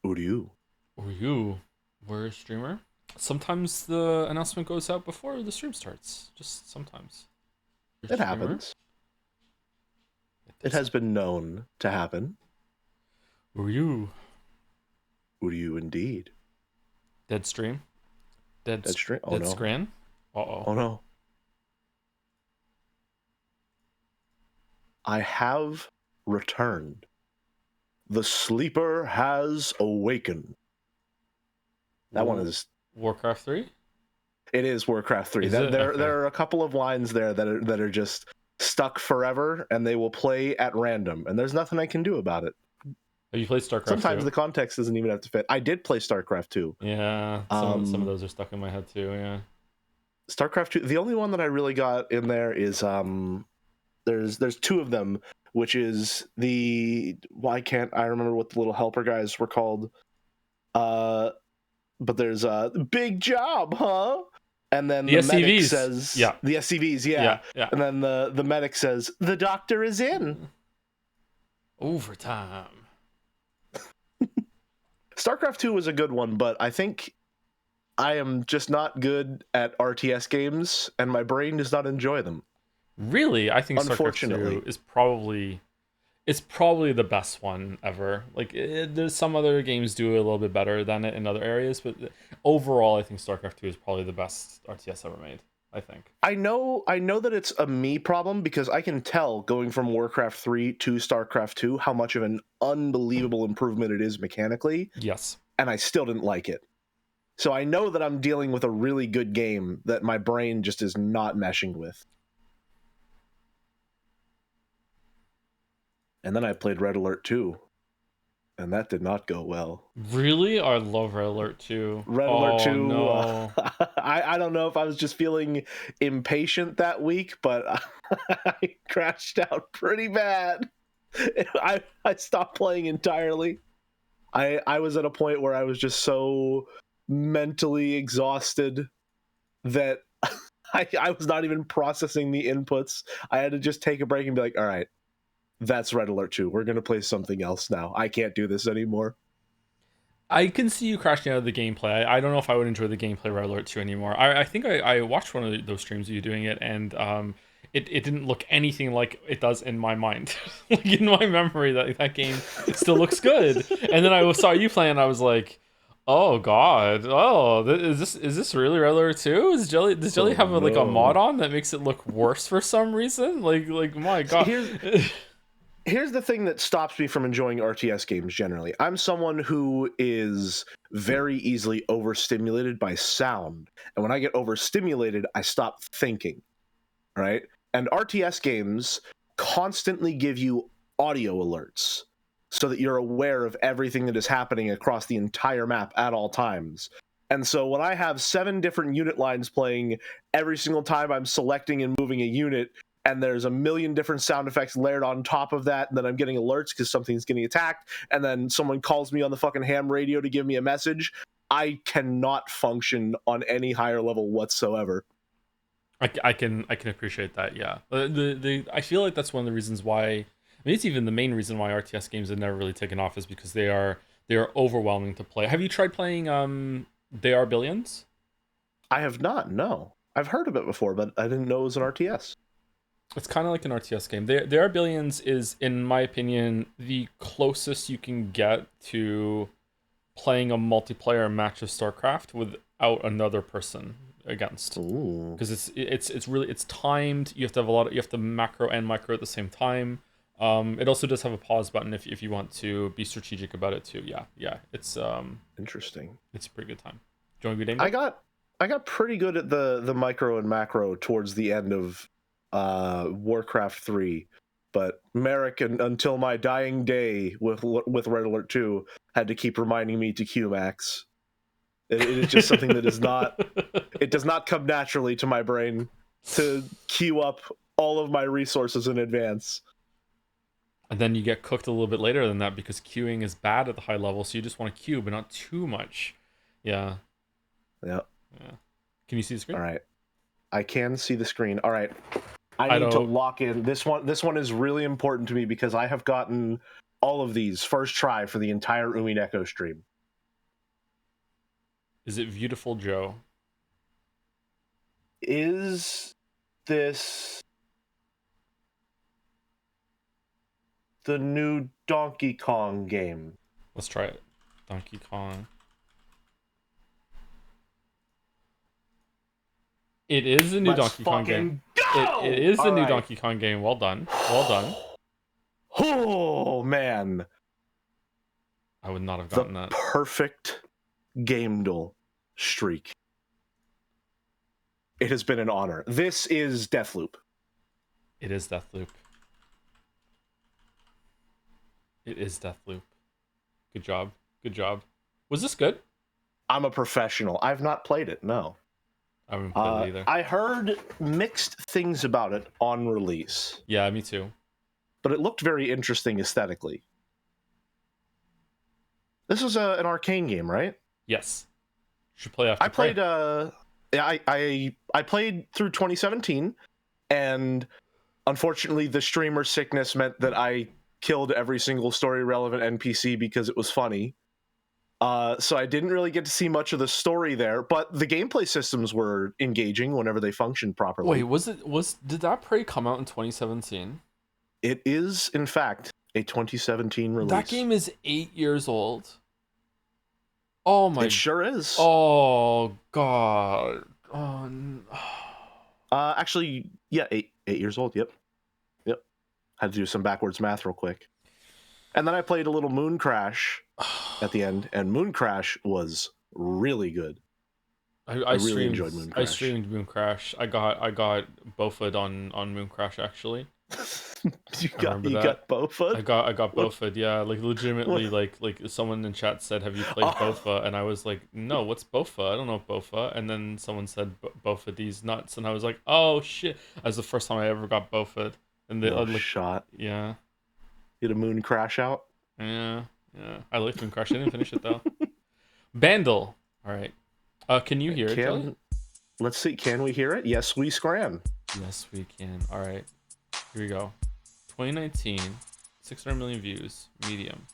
Uryu. Or you were a streamer? Sometimes the announcement goes out before the stream starts. Just sometimes. You're a It streamer? happens. It has been known to happen. Or you? Uryu indeed. Dead stream? Dead stream? Oh dead no. scran? Oh no. I have returned. The sleeper has awakened. That one is... Warcraft 3? It is Warcraft 3. Is it? There Okay. are a couple of lines there that are just stuck forever, and they will play at random, and there's nothing I can do about it. Have you played StarCraft Sometimes 2? the context doesn't even have to fit. I did play StarCraft 2. Yeah, some of those are stuck in my head too, yeah. StarCraft 2, the only one that I really got in there is there's two of them, which is why can't I remember what the little helper guys were called? But there's a big job, huh? And then the medic says, yeah. The SCVs, yeah. And then the medic says, the doctor is in. Overtime. StarCraft 2 was a good one, but I think I am just not good at RTS games, and my brain does not enjoy them. Really? I think StarCraft 2 is probably the best one ever. Like, there's some other games do it a little bit better than it in other areas, but overall, I think StarCraft 2 is probably the best RTS ever made. I think. I know that it's a me problem because I can tell going from Warcraft 3 to StarCraft 2 how much of an unbelievable improvement it is mechanically. Yes. And I still didn't like it. So I know that I'm dealing with a really good game that my brain just is not meshing with. And then I played Red Alert 2. And that did not go well. Really? I love Red Alert 2. Red Alert 2, no. I don't know if I was just feeling impatient that week, but I crashed out pretty bad. I stopped playing entirely. I was at a point where I was just so mentally exhausted that I was not even processing the inputs. I had to just take a break and be like, all right, that's Red Alert 2. We're going to play something else now. I can't do this anymore. I can see you crashing out of the gameplay. I don't know if I would enjoy the gameplay Red Alert 2 anymore. I think I watched one of those streams of you doing it, and it didn't look anything like it does in my mind. Like, in my memory, that game still looks good. And then I saw you playing, and I was like, oh god, is this really Red Alert 2? Does Jelly have like a mod on that makes it look worse for some reason? Like my god. Here's the thing that stops me from enjoying RTS games generally. I'm someone who is very easily overstimulated by sound. And when I get overstimulated, I stop thinking, right? And RTS games constantly give you audio alerts so that you're aware of everything that is happening across the entire map at all times. And so when I have 7 different unit lines playing every single time I'm selecting and moving a unit, and there's a million different sound effects layered on top of that, and then I'm getting alerts because something's getting attacked, and then someone calls me on the fucking ham radio to give me a message, I cannot function on any higher level whatsoever. I can appreciate that, yeah. I feel like that's one of the reasons why, I mean, it's even the main reason why RTS games have never really taken off, is because they are overwhelming to play. Have you tried playing They Are Billions? I have not, no. I've heard of it before, but I didn't know it was an RTS. It's kind of like an RTS game. There Are Billions is, in my opinion, the closest you can get to playing a multiplayer match of StarCraft without another person against. Because it's timed. You have to macro and micro at the same time. It also does have a pause button if you want to be strategic about it too. Yeah. It's interesting. It's a pretty good time. Do you want to be I got pretty good at the micro and macro towards the end of Warcraft 3, but Merrick, until my dying day with Red Alert 2, had to keep reminding me to Qmax. It is just something that is not, it does not come naturally to my brain to queue up all of my resources in advance. And then you get cooked a little bit later than that because queuing is bad at the high level, so you just want to queue, but not too much. Yeah. Can you see the screen? All right. I can see the screen. All right. I need to lock in. This one is really important to me because I have gotten all of these first try for the entire Umineko stream. Is it Beautiful Joe? Is this the new Donkey Kong game? Let's try it. Donkey Kong. It is the new Donkey Kong game. It is the new Donkey Kong game. Well done. Well done. Oh, man. I would not have gotten that. Perfect Gamedle streak. It has been an honor. This is Deathloop. It is Deathloop. It is Deathloop. Good job. Good job. Was this good? I'm a professional. I've not played it, no. I haven't played it either. I heard mixed things about it on release. Yeah, me too. But it looked very interesting aesthetically. This was an arcane game, right? Yes. You should play after. I played I played through 2017, and unfortunately the streamer sickness meant that I killed every single story relevant NPC because it was funny. So I didn't really get to see much of the story there, but the gameplay systems were engaging whenever they functioned properly. Wait, did that Prey come out in 2017? It is, in fact, a 2017 release. That game is 8 years old. Oh my! It sure is. Oh god. Oh. No. Actually, yeah, 8 years old. Yep. Had to do some backwards math real quick. And then I played a little Moon Crash at the end, and Moon Crash was really good. I really enjoyed Moon Crash. I streamed Moon Crash. I got Bofud on Moon Crash actually. you got Bofud? I got Bofud, yeah. Like legitimately, like someone in chat said, "Have you played Bofa?" And I was like, "No, what's Bofa? I don't know Bofa." And then someone said, "Bofa, these nuts," and I was like, "Oh shit!" That was the first time I ever got Bofud. And they shot. Yeah. Get a Moon Crash out. Yeah. I liked Moon Crash. I didn't finish it though. Bandle. All right. Can you hear it, Jelly? Let's see. Can we hear it? Yes, we scram. Yes, we can. All right. Here we go. 2019, 600 million views, medium.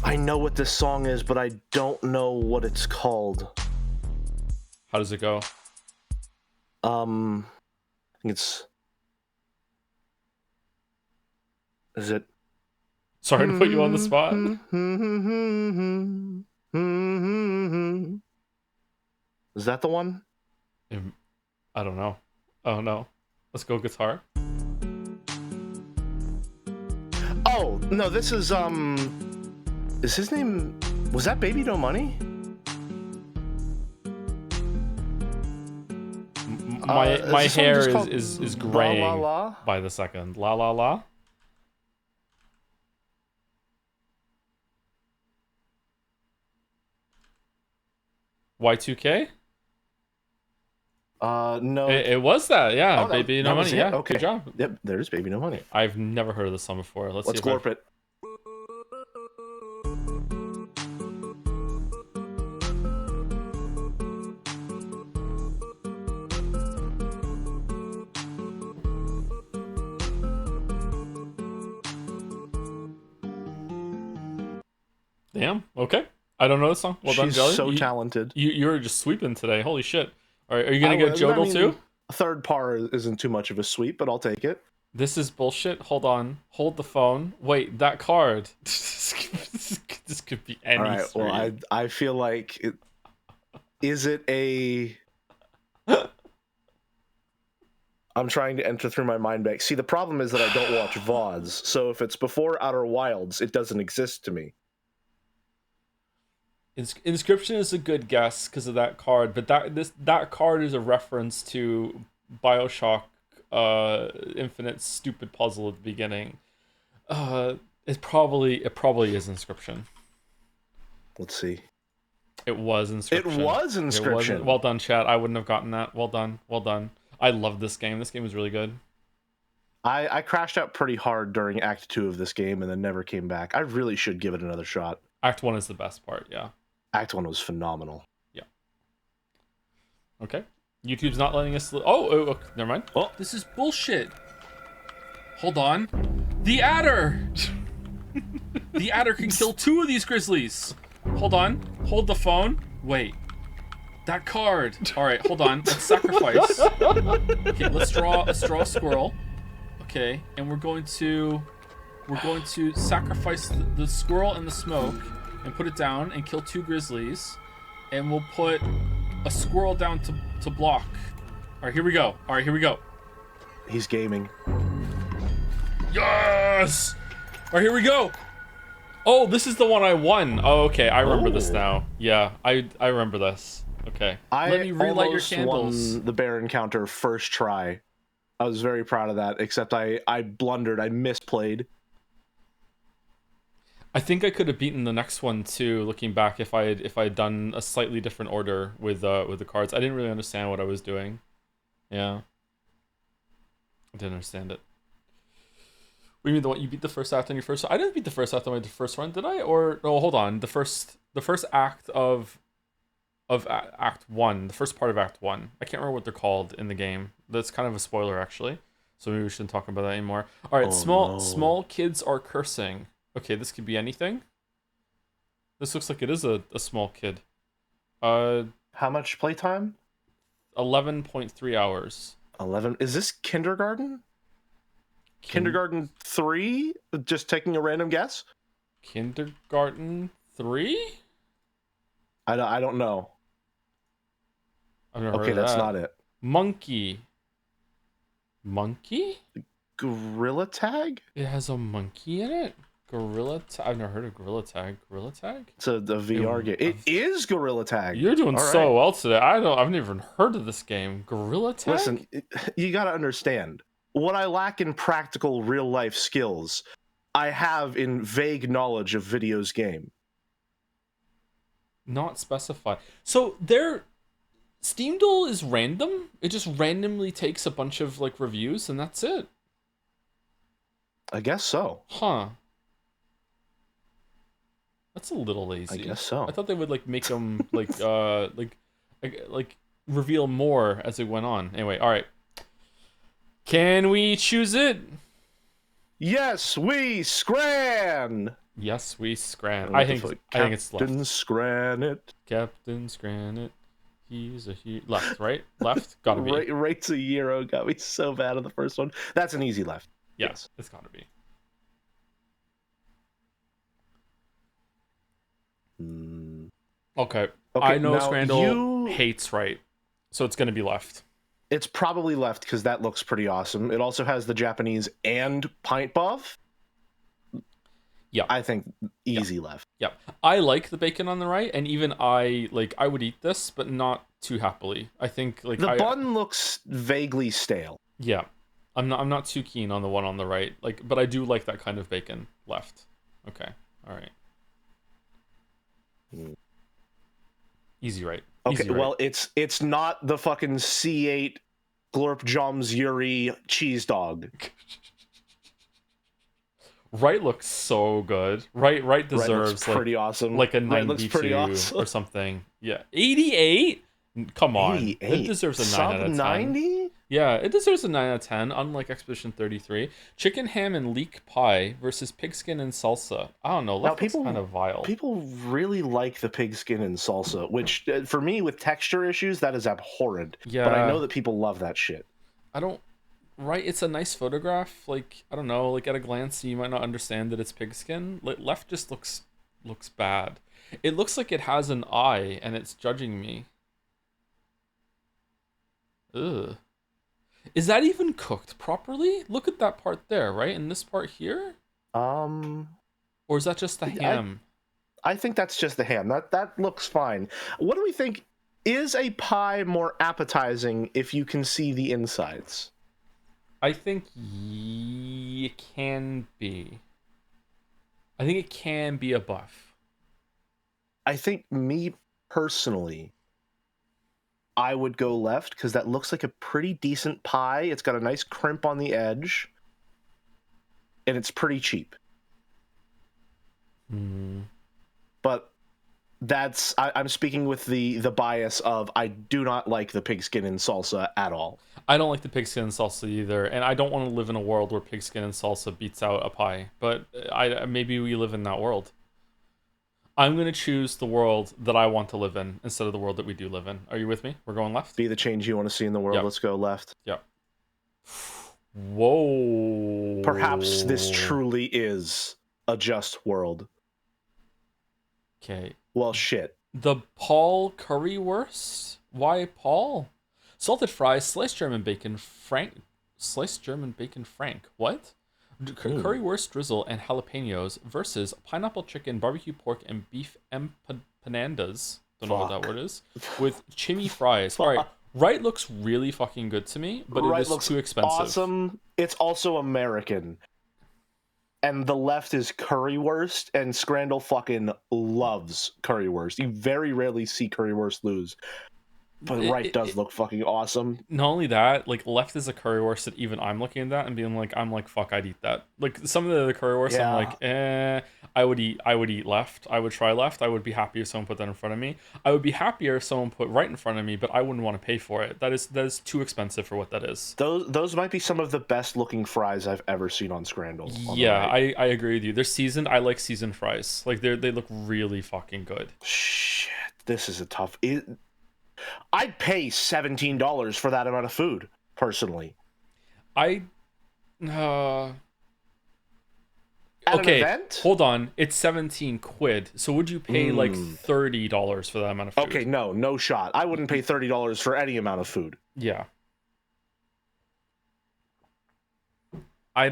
I know what this song is, but I don't know what it's called. How does it go? I think it's... Is it... Sorry to put you on the spot. Is that the one? I don't know. Oh no. Let's go guitar. Oh, no, this is his name... Was that Baby No Money? My hair is graying la, la, la? By the second. La la la. Y2K? No. It was that, yeah. Oh, Baby No Money, yeah. Okay. Good job. Yep, there's Baby No Money. I've never heard of this song before. Let's glorp it. Damn. Okay. I don't know this song. Well done, Jelly. She's so talented. You're just sweeping today. Holy shit. All right, are you gonna get Joedle too? Third par isn't too much of a sweep, but I'll take it. This is bullshit. Hold on. Hold the phone. Wait, that card. This could be any. All right. Sweep. Well, I feel like is it a? I'm trying to enter through my mind bank. See, the problem is that I don't watch VODs, so if it's before Outer Wilds, it doesn't exist to me. Inscription is a good guess because of that card, but that card is a reference to BioShock Infinite's stupid puzzle at the beginning. It probably is Inscription. Let's see. It was Inscription. It was Inscription. Well done, chat. I wouldn't have gotten that. Well done. I love this game. This game was really good. I crashed out pretty hard during Act 2 of this game and then never came back. I really should give it another shot. Act 1 is the best part, yeah. Act 1 was phenomenal. Yeah. Okay. YouTube's not letting us. Oh, never mind. Oh. This is bullshit. Hold on. The adder. The adder can kill 2 of these grizzlies. Hold on. Hold the phone. Wait. That card. All right. Hold on. Let's sacrifice. Okay. Let's draw a squirrel. Okay. And we're going to sacrifice the squirrel and the smoke and put it down and kill 2 grizzlies. And we'll put a squirrel down to block. All right. Here we go. He's gaming. Yes! All right, here we go. Oh, this is the one I won. Oh, okay. I remember this now. Yeah, I remember this. Okay. Let me relight your candles. Won the bear encounter first try. I was very proud of that, except I blundered. I misplayed. I think I could have beaten the next one too, looking back, if I had done a slightly different order with the cards. I didn't really understand what I was doing. Yeah. I didn't understand it. What do you mean, the one you beat the first act on your first? I didn't beat the first act on my first run, did I? Or no, hold on. The first act of Act 1, the first part of Act 1. I can't remember what they're called in the game. That's kind of a spoiler, actually. So maybe we shouldn't talk about that anymore. All right, small kids are cursing. Okay, this could be anything. This looks like it is a small kid. How much playtime? 11.3 hours. 11. Is this kindergarten? Kindergarten 3? Just taking a random guess? Kindergarten 3? I don't know. I've never heard Okay, of that's that. not it. Monkey? Gorilla Tag? It has a monkey in it? I've never heard of Gorilla Tag. Gorilla Tag? It's a VR game. It is Gorilla Tag. You're doing so well today. I've never even heard of this game. Gorilla Tag? Listen, you gotta understand. What I lack in practical real-life skills, I have in vague knowledge of videos game. Not specified. So Steamdle is random? It just randomly takes a bunch of like reviews and that's it? I guess so. Huh. That's a little lazy. I guess so. I thought they would like make them like reveal more as it went on. Anyway, all right. Can we choose it? Yes, we scran. Yes, we scran. I think it's left. Captain Scran it. Captain Scran it. He's a left, right? Left? Gotta be. Right to Euro got me so bad on the first one. That's an easy left. Yes, it's gotta be. Okay. I know Scrandle hates right, so it's gonna be left. It's probably left because that looks pretty awesome. It also has the Japanese and pint buff. Yeah, I think easy left. Yeah, I like the bacon on the right, and even I would eat this, but not too happily. I think the bun looks vaguely stale. Yeah, I'm not too keen on the one on the right. But I do like that kind of bacon left. Okay, all right. Easy right. Okay, Easy right. well it's not the fucking C8 Glorp Joms Yuri cheese dog. Right looks so good. Right deserves pretty awesome. Like a 92 awesome. Or something. Yeah, 88. Come on, 88. It deserves a 9 out of 10. 90? Yeah, it deserves a 9 out of 10. Unlike Expedition 33, chicken ham and leek pie versus pigskin and salsa. I don't know. That looks kind of vile. People really like the pigskin and salsa, which for me with texture issues that is abhorrent. Yeah, but I know that people love that shit. I don't. Right, it's a nice photograph. I don't know. At a glance, you might not understand that it's pigskin. Left just looks bad. It looks like it has an eye and it's judging me. Ugh. Is that even cooked properly? Look at that part there, right? And this part here? Or is that just the ham? I think that's just the ham. That looks fine. What do we think? Is a pie more appetizing if you can see the insides? I think it can be. I think it can be a buff. I think me personally, I would go left because that looks like a pretty decent pie. It's got a nice crimp on the edge. And it's pretty cheap. But I'm speaking with the bias of I do not like the pigskin and salsa at all. I don't like the pigskin and salsa either, and I don't want to live in a world where pigskin and salsa beats out a pie. But maybe we live in that world. I'm gonna choose the world that I want to live in instead of the world that we do live in. Are you with me? We're going left. Be the change you want to see in the world. Yep. Let's go left. Yep. Whoa. Perhaps this truly is a just world. Okay. Well, shit. The Paul currywurst? Why Paul? Salted fries, sliced German bacon, sliced German bacon frank. What? Currywurst drizzle and jalapenos versus pineapple chicken, barbecue pork, and beef empanadas. Don't know what that word is. With chimney fries. All right. Right looks really fucking good to me, but it is too expensive. Awesome. It's also American. And the left is currywurst, and Scrandle fucking loves currywurst. You very rarely see currywurst lose. But right does look fucking awesome. Not only that, like left is a currywurst that even I'm looking at that and being like, I'm like, fuck, I'd eat that. Like some of the other currywursts, I'm like, I would eat left. I would try left. I would be happy if someone put that in front of me. I would be happier if someone put right in front of me, but I wouldn't want to pay for it. That is too expensive for what that is. Those might be some of the best looking fries I've ever seen on Scrandle. Yeah, I agree with you. They're seasoned. I like seasoned fries. Like they look really fucking good. Shit, this is a tough. I'd pay $17 for that amount of food, personally. At an event? Hold on. It's 17 quid. So would you pay like $30 for that amount of food? Okay, no shot. I wouldn't pay $30 for any amount of food. Yeah. I'm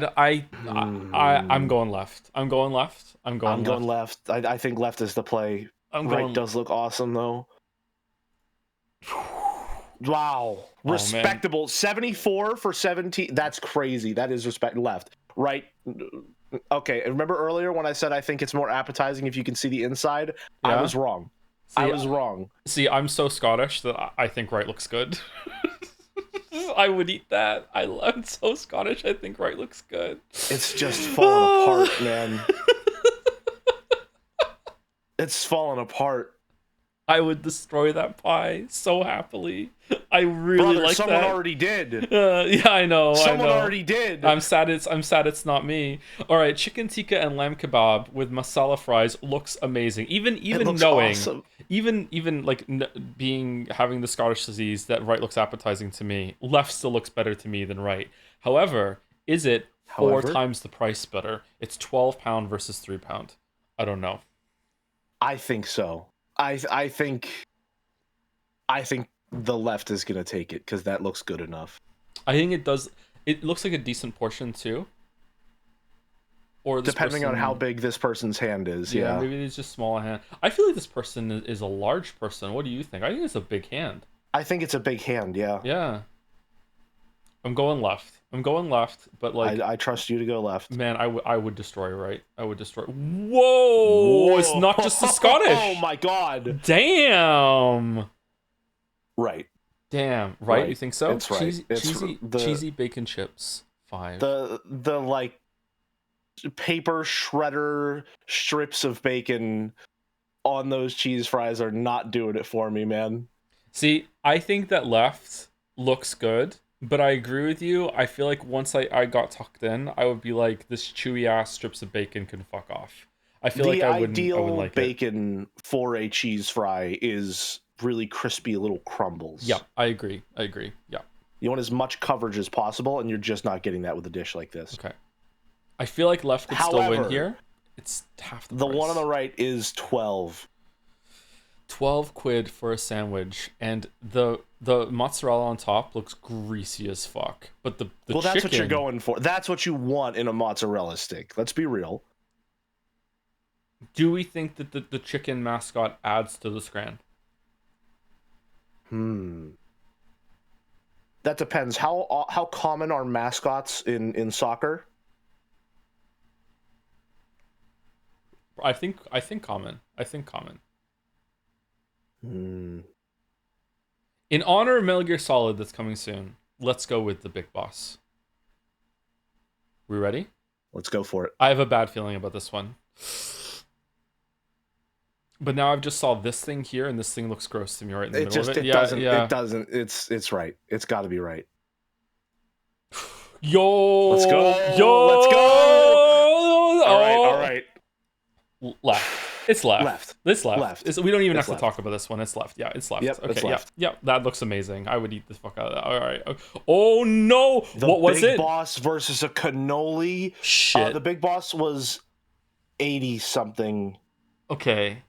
going left. I'm going left. I'm going left. I think left is the play. Right does look awesome though. Wow. Respectable. 74 for 17. That's crazy. That is respect. Left. Right. Okay. Remember earlier when I said I think it's more appetizing if you can see the inside? Yeah. I was wrong. I was wrong. See, I'm so Scottish that I think right looks good. I would eat that. I'm so Scottish. I think right looks good. It's just falling apart, man. It's falling apart. I would destroy that pie so happily. I really like that. Someone already did. Yeah, I know. Someone already did. I'm sad it's not me. All right, chicken tikka and lamb kebab with masala fries looks amazing. Even knowing, awesome. even like having the Scottish disease, that right looks appetizing to me. Left still looks better to me than right. However, is it four times the price better? It's £12 versus £3. I don't know. I think so. I think the left is gonna take it because that looks good enough. I think it does. It looks like a decent portion too. Or depending on how big this person's hand is. Yeah, maybe it's just small hand. I feel like this person is a large person. What do you think? I think it's a big hand. I think it's a big hand. Yeah. Yeah. I'm going left. But like I trust you to go left. Man, I would destroy right. I would destroy. Whoa! It's not just the Scottish. Oh my god! Damn. Right. Damn. Right? You think so? It's right. Cheesy bacon chips. 5. The like paper shredder strips of bacon on those cheese fries are not doing it for me, man. See, I think that left looks good. But I agree with you. I feel like once I got tucked in, I would be like, this chewy ass strips of bacon can fuck off. I feel like I wouldn't like it. The ideal bacon for a cheese fry is really crispy little crumbles. Yeah, I agree. Yeah. You want as much coverage as possible, and you're just not getting that with a dish like this. Okay. I feel like left could still win here. It's half the price. The one on the right is 12. 12 quid for a sandwich, and the mozzarella on top looks greasy as fuck. But the well, that's what you're going for. That's what you want in a mozzarella stick. Let's be real. Do we think that the chicken mascot adds to the scran? That depends. How common are mascots in soccer? I think common. In honor of Metal Gear Solid that's coming soon, let's go with the big boss. We ready? Let's go for it. I have a bad feeling about this one. But now I've just saw this thing here, and this thing looks gross to me right in the It middle just of it. it Yeah, doesn't yeah. it doesn't. It's right. It's got to be right. Yo, Let's go. yo, Let's go. All right. All oh. right. Left. It's left. Left. It's left. Left. We don't even It's have left. to talk about this one. It's left. Yeah, it's left. Yep, Okay, it's left. yeah. That looks amazing. I would eat the fuck out of that. All right. Oh no! What was it? The Big Boss versus a cannoli. Shit. The Big Boss was 80 something. Okay.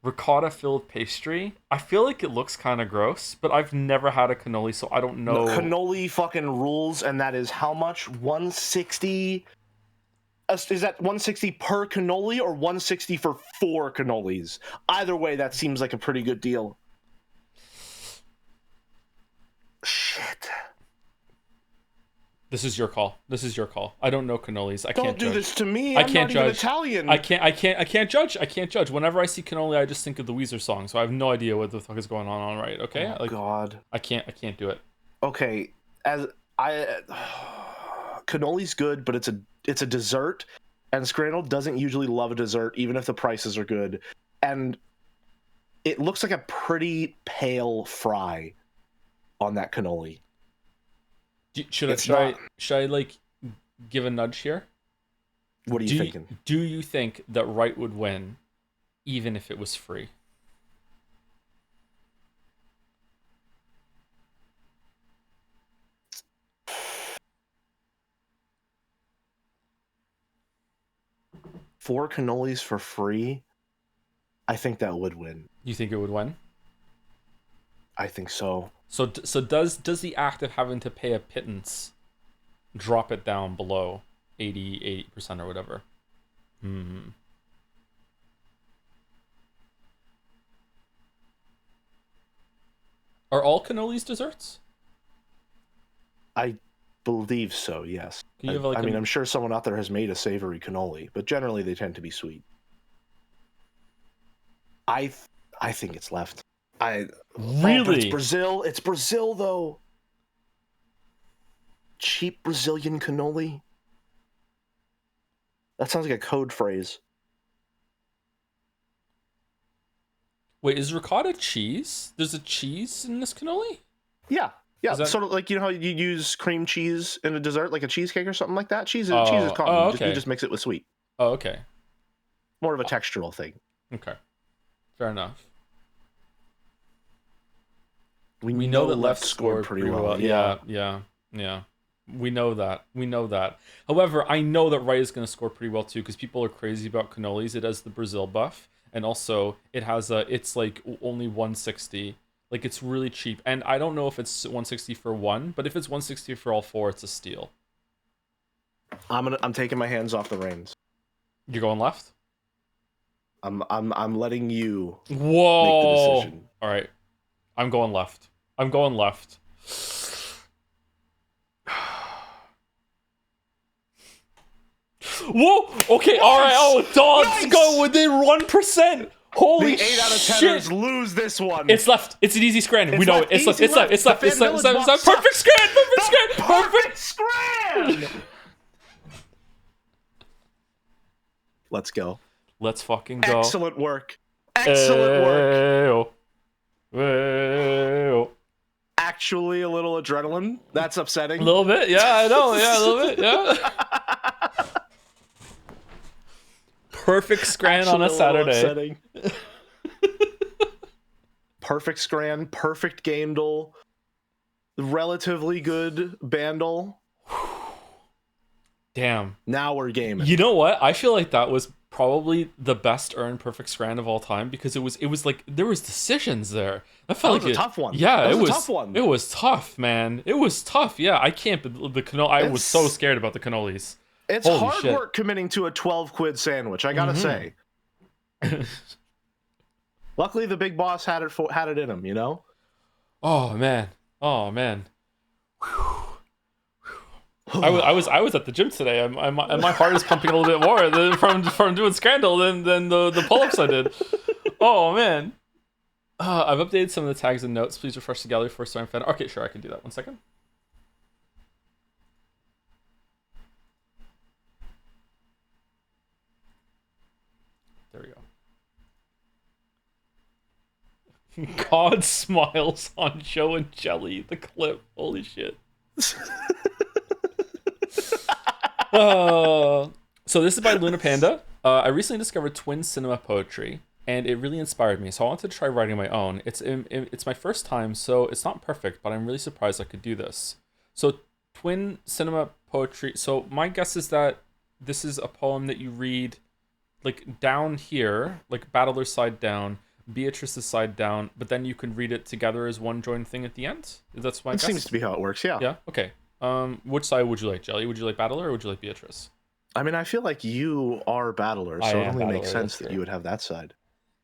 Ricotta filled pastry. I feel like it looks kind of gross, but I've never had a cannoli, so I don't know. The cannoli fucking rules, and that is how much? 160. Is that 160 per cannoli or 160 for 4 cannolis? Either way, that seems like a pretty good deal. Shit. This is your call. I don't know cannolis. I can't judge. Don't do this to me. I I'm can't not even judge. Italian. I can't judge. Whenever I see cannoli, I just think of the Weezer song, so I have no idea what the fuck is going on, right? Okay? Oh, God. I can't do it. Okay, cannoli's good, but it's a dessert, and Scrandle doesn't usually love a dessert, even if the prices are good. And it looks like a pretty pale fry on that cannoli. Should I like give a nudge here? What are you thinking? Do you think that right would win, even if it was free? Four cannolis for free? I think that would win. You think it would win? I think so. So does the act of having to pay a pittance drop it down below 80% or whatever? Are all cannolis desserts? I believe so, yes. Can you have like I'm sure someone out there has made a savory cannoli, but generally they tend to be sweet. I think it's left. Really? But it's Brazil. It's Brazil, though. Cheap Brazilian cannoli. That sounds like a code phrase. Wait, is ricotta cheese? There's a cheese in this cannoli? Yeah. Sort of like, you know how you use cream cheese in a dessert, like a cheesecake or something like that? Cheese is common. Okay. You just mix it with sweet. Oh, okay. More of a textural thing. Okay. Fair enough. We know that left scored pretty well. Yeah. We know that. However, I know that right is going to score pretty well too, because people are crazy about cannolis. It has the Brazil buff, and also it has it's like only 160. Like, it's really cheap, and I don't know if it's 160 for one, but if it's 160 for all 4, it's a steal. I'm taking my hands off the reins. You're going left? I'm letting you Whoa. make the decision. All right. I'm going left. Whoa! Okay, all right. Oh, dogs go within 1%. Holy the 8 out of shit! 10ers lose this one. It's left. It's an easy scran. We know it. It's left. It's left. Perfect scran. Perfect scran. Let's go. Let's fucking go. Excellent work. Excellent work. Actually, a little adrenaline. That's upsetting. A little bit. Yeah, I know. Yeah, a little bit. Yeah. Perfect scran on a Saturday. Perfect scran, perfect Gamedle, relatively good Bandle. Damn. Now we're gaming. You know what? I feel like that was probably the best earned perfect scran of all time, because it was like there was decisions there. That felt like a tough one. Yeah, it was a tough one. It was tough, man. It was tough. Yeah, I can't. The cannoli. I was so scared about the cannolis. It's Holy hard shit. work committing to a 12 quid sandwich, I gotta say. Luckily, the big boss had it in him, you know? Oh man. I was at the gym today. And my heart is pumping a little bit more from doing Scrandle than the pull-ups I did. Oh man. I've updated some of the tags and notes. Please refresh the gallery for Storm Fan. Okay, sure, I can do that. 1 second. There we go. God smiles on Joe and Jelly. The clip. Holy shit. So this is by Luna Panda. I recently discovered twin cinema poetry, and it really inspired me. So I wanted to try writing my own. It's my first time, so it's not perfect, but I'm really surprised I could do this. So twin cinema poetry. So my guess is that this is a poem that you read like down here, like Battler's side down, Beatrice's side down, but then you can read it together as one joined thing at the end. That's my guess. Seems to be how it works. Yeah. Yeah. Okay. Which side would you like, Jelly? Would you like Battler or would you like Beatrice? I mean, I feel like you are Battler, so it only makes sense that you would have that side.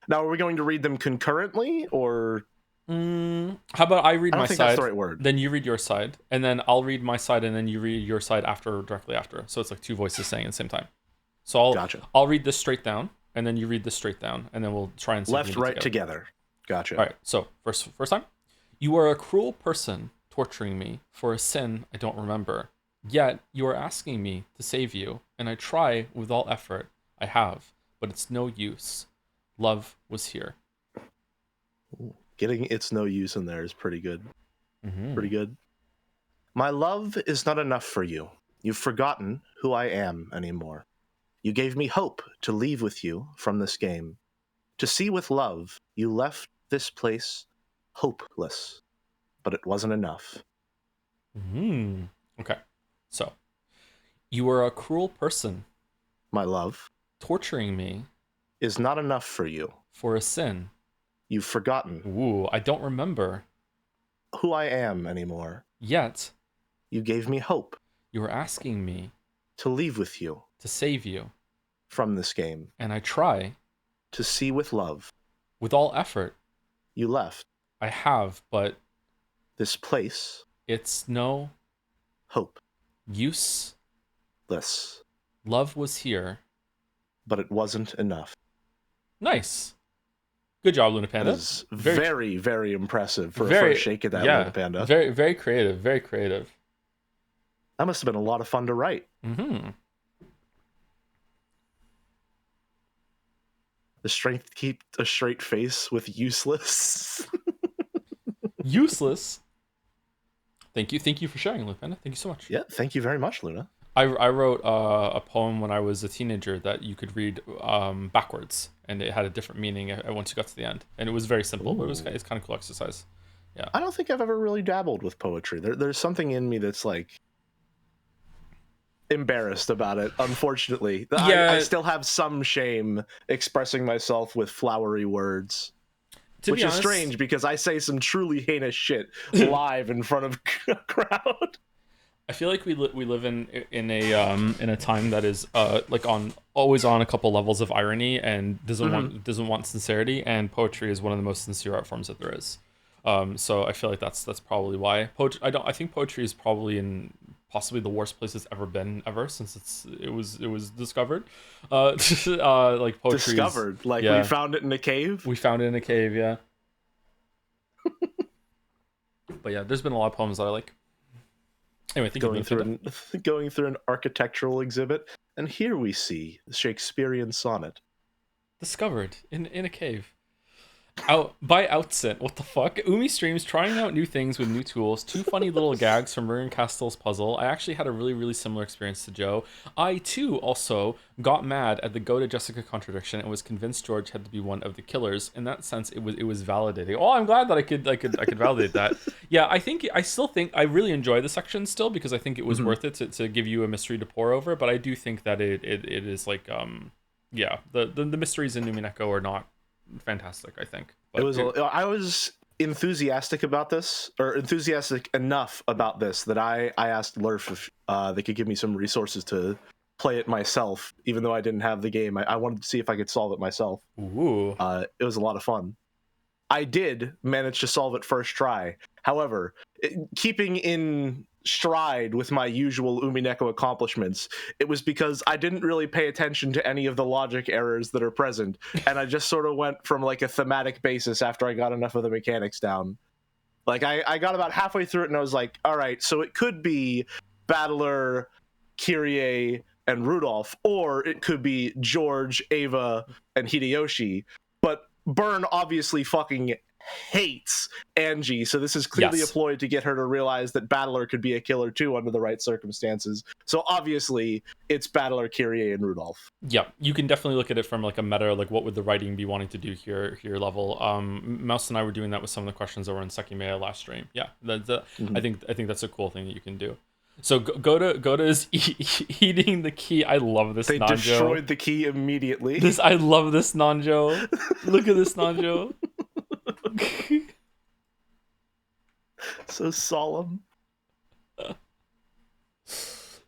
Now, are we going to read them concurrently, or? How about I read my side? I don't think that's the right word. Then you read your side, and then I'll read my side, and then you read your side directly after. So it's like two voices saying at the same time. So I'll read this straight down, and then you read this straight down, and then we'll try and left, right, together. Gotcha. All right. So first time, you are a cruel person torturing me for a sin I don't remember. Yet you are asking me to save you, and I try with all effort I have, but it's no use. Love was here. Getting "it's no use" in there is pretty good. Mm-hmm. Pretty good. My love is not enough for you. You've forgotten who I am anymore. You gave me hope to leave with you from this game. To see with love, you left this place hopeless, but it wasn't enough. Okay. So, you are a cruel person. My love. Torturing me. Is not enough for you. For a sin. You've forgotten. Ooh, I don't remember. Who I am anymore. Yet. You gave me hope. You are asking me. To leave with you. To save you. From this game. And I try. To see with love. With all effort. You left. I have, but. This place. It's no. Hope. Useless. Love was here. But it wasn't enough. Nice. Good job, Luna Panda. That is very, very impressive for a first shake at that, Luna Panda. Very, very creative. Very creative. That must have been a lot of fun to write. Mm-hmm. The strength to keep a straight face with useless. Useless? Thank you for sharing, Luna Panda. Thank you so much. Yeah, thank you very much, Luna. I wrote a poem when I was a teenager that you could read backwards, and it had a different meaning once you got to the end. And it was very simple, but it's kind of cool exercise. Yeah. I don't think I've ever really dabbled with poetry. There's something in me that's like embarrassed about it, unfortunately. Yeah. I still have some shame expressing myself with flowery words. Which is strange because I say some truly heinous shit live in front of a crowd. I feel like we live in a time that is like always on a couple levels of irony and doesn't want sincerity, and poetry is one of the most sincere art forms that there is. So I feel like that's probably why I think poetry is probably in possibly the worst place it's ever been since it was discovered. Like poetry discovered, like we found it in a cave. We found it in a cave, yeah. But yeah, there's been a lot of poems that I like. Anyway, going through an architectural exhibit, and here we see the Shakespearean sonnet. Discovered in a cave. By Outset, what the fuck? Umi streams trying out new things with new tools. 2 funny little gags from Marin Castell's puzzle. I actually had a really, really similar experience to Joe. I too also got mad at the Go to Jessica contradiction and was convinced George had to be one of the killers. In that sense, it was validating. Oh, I'm glad that I could validate that. Yeah, I still think I really enjoy the section still because I think it was worth it to give you a mystery to pore over. But I do think that it is like the mysteries in Umineko are not fantastic, I think. But I was enthusiastic about this, or enthusiastic enough about this, that I asked Lurf if they could give me some resources to play it myself, even though I didn't have the game. I wanted to see if I could solve it myself. Ooh. It was a lot of fun. I did manage to solve it first try. However, keeping in stride with my usual Umineko accomplishments, it was because I didn't really pay attention to any of the logic errors that are present, and I just sort of went from like a thematic basis after I got enough of the mechanics down. Like I got about halfway through it and I was like, all right, so it could be Battler, Kyrie, and Rudolph, or it could be George, Ava, and Hideyoshi, but Byrne obviously fucking hates Angie, so this is clearly a Yes. ploy to get her to realize that Battler could be a killer too under the right circumstances. So obviously, it's Battler, Kyrie, and Rudolph. Yeah, you can definitely look at it from like a meta, like what would the writing be wanting to do here level. Mouse and I were doing that with some of the questions that were in Sekimea last stream. Yeah, I think that's a cool thing that you can do. So go to is eating the key. I love this. They Nanjo. destroyed the key immediately. I love this Nanjo. Look at this Nanjo. So solemn.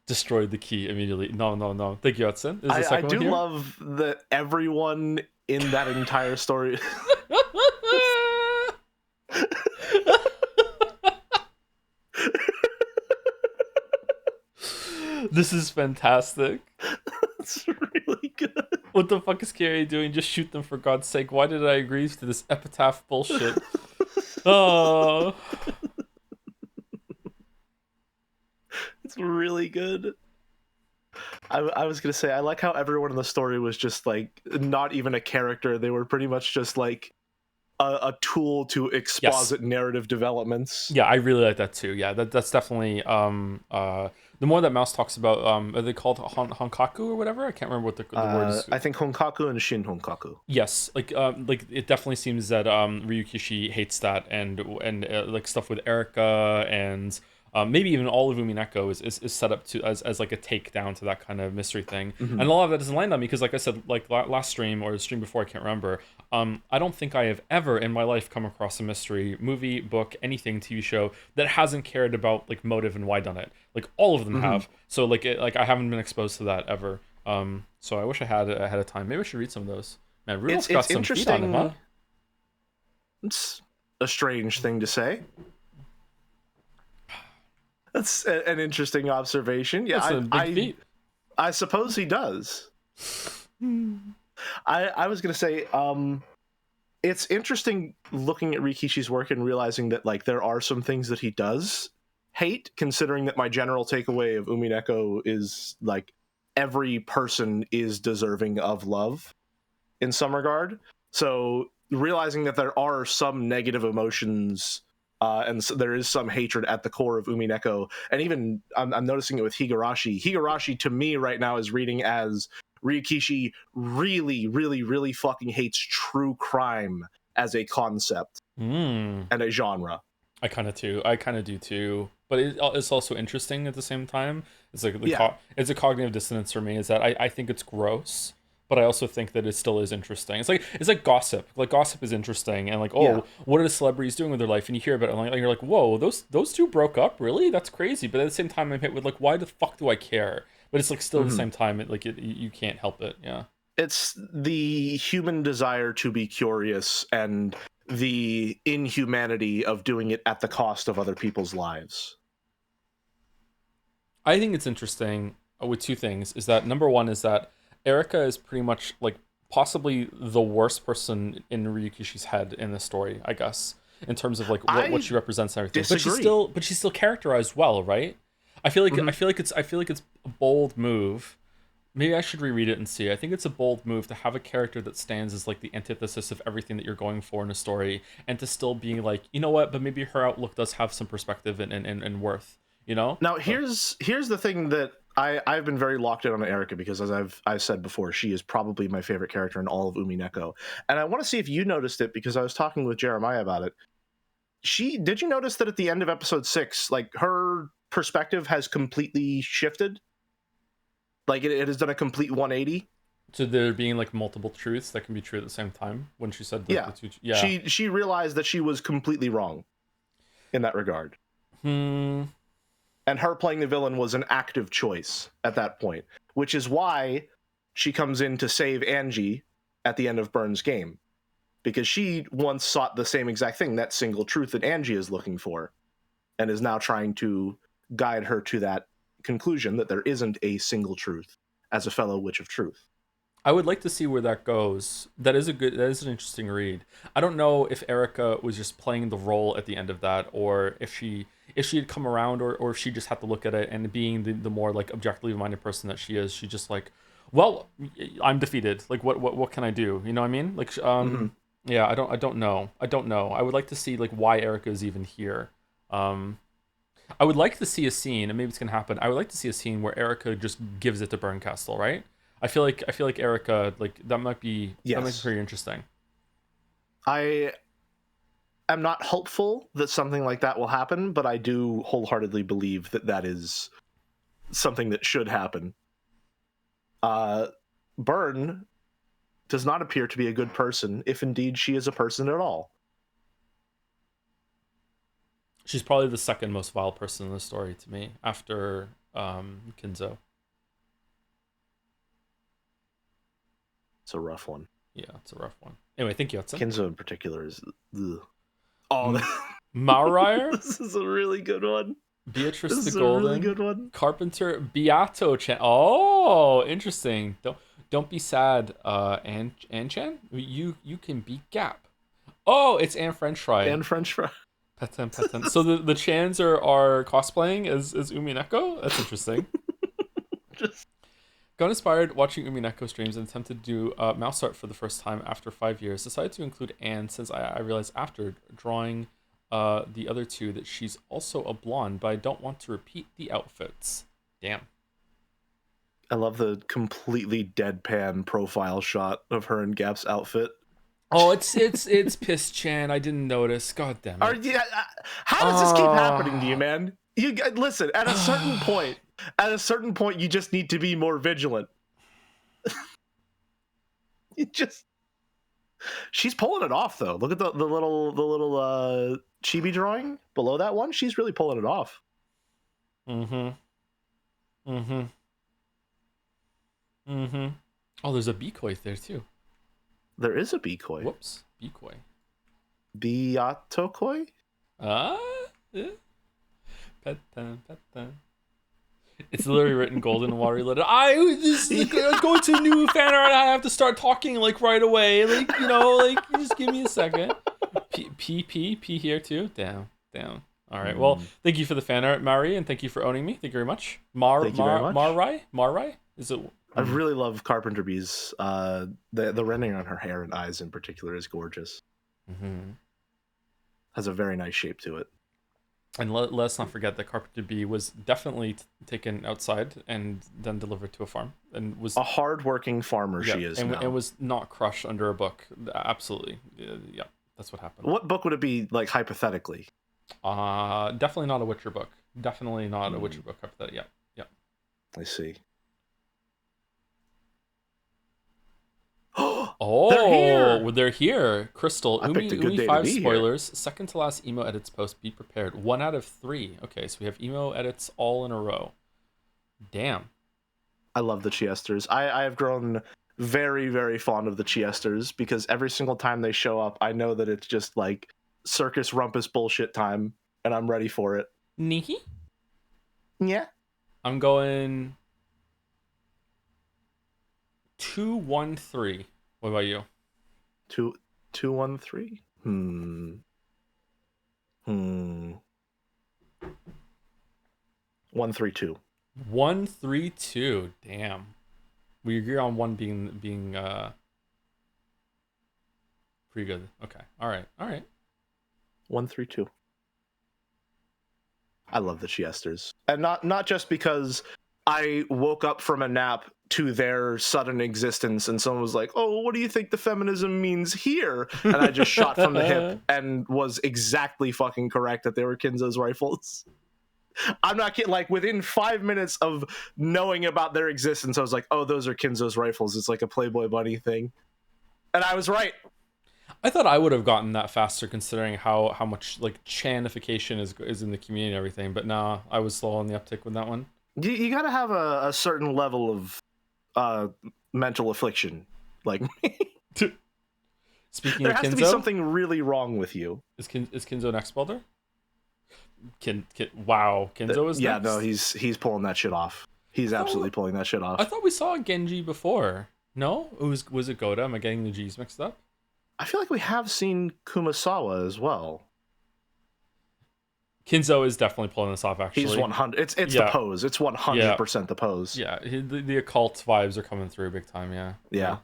Destroyed the key immediately. No. Thank you, Hudson. I do love that everyone in that entire story. This is fantastic. It's really good. What the fuck is Carrie doing? Just shoot them for God's sake. Why did I agree to this epitaph bullshit? Oh. It's really good. I was gonna say, I like how everyone in the story was just like not even a character. They were pretty much just like a tool to exposit narrative developments. Yeah, I really like that too. Yeah, that's definitely the more that Mouse talks about, are they called Honkaku or whatever? I can't remember what the word is. I think Honkaku and Shin Honkaku. Yes, like it definitely seems that Ryukishi hates that, and like stuff with Erika and maybe even all of Umineko is set up to as like a takedown to that kind of mystery thing. And a lot of that doesn't land on me because, like I said, like last stream or the stream before, I can't remember. I don't think I have ever in my life come across a mystery movie, book, anything, TV show that hasn't cared about like motive and why done it. Like all of them have. So like I haven't been exposed to that ever. So I wish I had it ahead of time. Maybe I should read some of those. Man, Rudolph's got some feet on him, huh? It's a strange thing to say. That's an interesting observation. Yeah, I suppose he does. I was gonna say, it's interesting looking at Rikishi's work and realizing that like there are some things that he does hate, considering that my general takeaway of Umineko is like every person is deserving of love in some regard. So realizing that there are some negative emotions and so there is some hatred at the core of Umineko, and even I'm noticing it with Higurashi. Higurashi to me right now is reading as Ryukishi really fucking hates true crime as a concept and a genre. I kind of do too. But it's also interesting at the same time. It's like it's a cognitive dissonance for me. Is that I think it's gross, but I also think that it still is interesting. It's like gossip. Like gossip is interesting, and like what are the celebrities doing with their life? And you hear about it, and you're like, whoa, those two broke up, really? That's crazy. But at the same time, I'm hit with like, why the fuck do I care? But it's like still at the same time, you can't help it. Yeah, it's the human desire to be curious and the inhumanity of doing it at the cost of other people's lives. I think it's interesting with two things. Is that number one is that Erika is pretty much like possibly the worst person in Ryukishi's head in the story, I guess, in terms of like what she represents and everything. Disagree. But she's still characterized well, right? I feel like it's a bold move. Maybe I should reread it and see. I think it's a bold move to have a character that stands as like the antithesis of everything that you're going for in a story, and to still being like, you know what? But maybe her outlook does have some perspective and worth. You know. Now here's the thing that I've been very locked in on Erika because, as I've said before, she is probably my favorite character in all of Umineko, and I want to see if you noticed it because I was talking with Jeremiah about it. Did you notice that at the end of episode 6, like her perspective has completely shifted? Like it has done a complete 180. So there being like multiple truths that can be true at the same time. When she said the two, she realized that she was completely wrong in that regard. And her playing the villain was an active choice at that point, which is why she comes in to save Angie at the end of Byrne's game, because she once sought the same exact thing, that single truth that Angie is looking for, and is now trying to guide her to that conclusion that there isn't a single truth as a fellow witch of truth. I would like to see where that goes. That is an interesting read. I don't know if Erika was just playing the role at the end of that, or if she had come around, or if she just had to look at it, and being the more like objectively minded person that she is, she just like, well, I'm defeated. Like what can I do? You know what I mean? Like Yeah, I don't know. I don't know. I would like to see like why Erica is even here. Um, I would like to see a scene, and maybe it's gonna happen. I would like to see a scene where Erica just gives it to Berncastle, right? I feel like Erica, like that might be Yes. pretty interesting. I am not hopeful that something like that will happen, but I do wholeheartedly believe that that is something that should happen. Uh, Byrne does not appear to be a good person, if indeed she is a person at all. She's probably the second most vile person in the story to me after Kinzo. It's a rough one. Yeah, it's a rough one. Anyway, thank you, Hudson. Kenzo in particular is. Ugh. Oh, Maurire, this is a really good one. Beatrice This the is a really Golden, good one. Carpenter, Beato Chan. Oh, interesting. Don't be sad, Ann Chan. You can be Gap. Oh, it's Anne French Fry. And French fry. Petan Petan. So the Chans are cosplaying as Umineko. That's interesting. Just Got inspired watching Umineko streams and attempted to do mouse art for the first time after 5 years. Decided to include Anne since I realized after drawing the other two that she's also a blonde, but I don't want to repeat the outfits. Damn. I love the completely deadpan profile shot of her in Gap's outfit. Oh, it's Piss Chan. I didn't notice. God damn it. How does this keep happening to you, man? You listen. At a certain point, you just need to be more vigilant. She's pulling it off though. Look at the little chibi drawing below that one. She's really pulling it off. Mm-hmm. Mm-hmm. Mm-hmm. Oh, there's a Bikoi there too. There is a Bikoi. Whoops. Bikoi. Biatokoi? Yeah. Petan, petan. It's literally written golden and watery letter. I'm going to new fan art. I have to start talking like right away. Like, just give me a second. P here too. Down. All right. Well, thank you for the fan art, Mari, and thank you for owning me. Thank you very much. Thank you very much. Marai? Is it? I really love Carpenter Bee's. The rendering on her hair and eyes in particular is gorgeous. Mm-hmm. Has a very nice shape to it. And let's not forget that Carpenter Bee was definitely taken outside and then delivered to a farm, and was a hardworking farmer. Yeah, she is, and was not crushed under a book. Absolutely, yeah, that's what happened. What book would it be, like, hypothetically? Definitely not a Witcher book. Definitely not a Witcher book. Yeah. I see. Oh, they're here. Crystal, I picked a good day Umi 5 to be spoilers. Here. Second to last emo edits post. Be prepared. 1 out of 3. Okay, so we have emo edits all in a row. Damn. I love the Chiesters. I have grown very, very fond of the Chiesters because every single time they show up, I know that it's just like circus rumpus bullshit time, and I'm ready for it. Nihi? Yeah. I'm going 2-1-3. What about you? 2-1-3? 1-3-2. 1-3-2. Damn. We agree on one being pretty good. Okay. All right. 1-3-2. I love the Chiesters. And not just because I woke up from a nap to their sudden existence and someone was like, oh, what do you think the feminism means here? And I just shot from the hip and was exactly fucking correct that they were Kinzo's rifles. I'm not kidding. Like, within 5 minutes of knowing about their existence, I was like, oh, those are Kinzo's rifles. It's like a Playboy Bunny thing. And I was right. I thought I would have gotten that faster considering how much like chanification is in the community and everything, but nah, I was slow on the uptick with that one. You gotta have a certain level of mental affliction, like me. Speaking there of has Kinzo, to be something really wrong with you. Is Kinzo next, Balder? Wow, Kinzo is yeah, next? no, he's pulling that shit off. He's absolutely pulling that shit off. I thought we saw Genji before. No, was it Goda? Am I getting the G's mixed up? I feel like we have seen Kumasawa as well. Kinzo is definitely pulling this off. Actually, he's 100. It's the pose. It's 100% the pose. Yeah, the occult vibes are coming through big time. Yeah.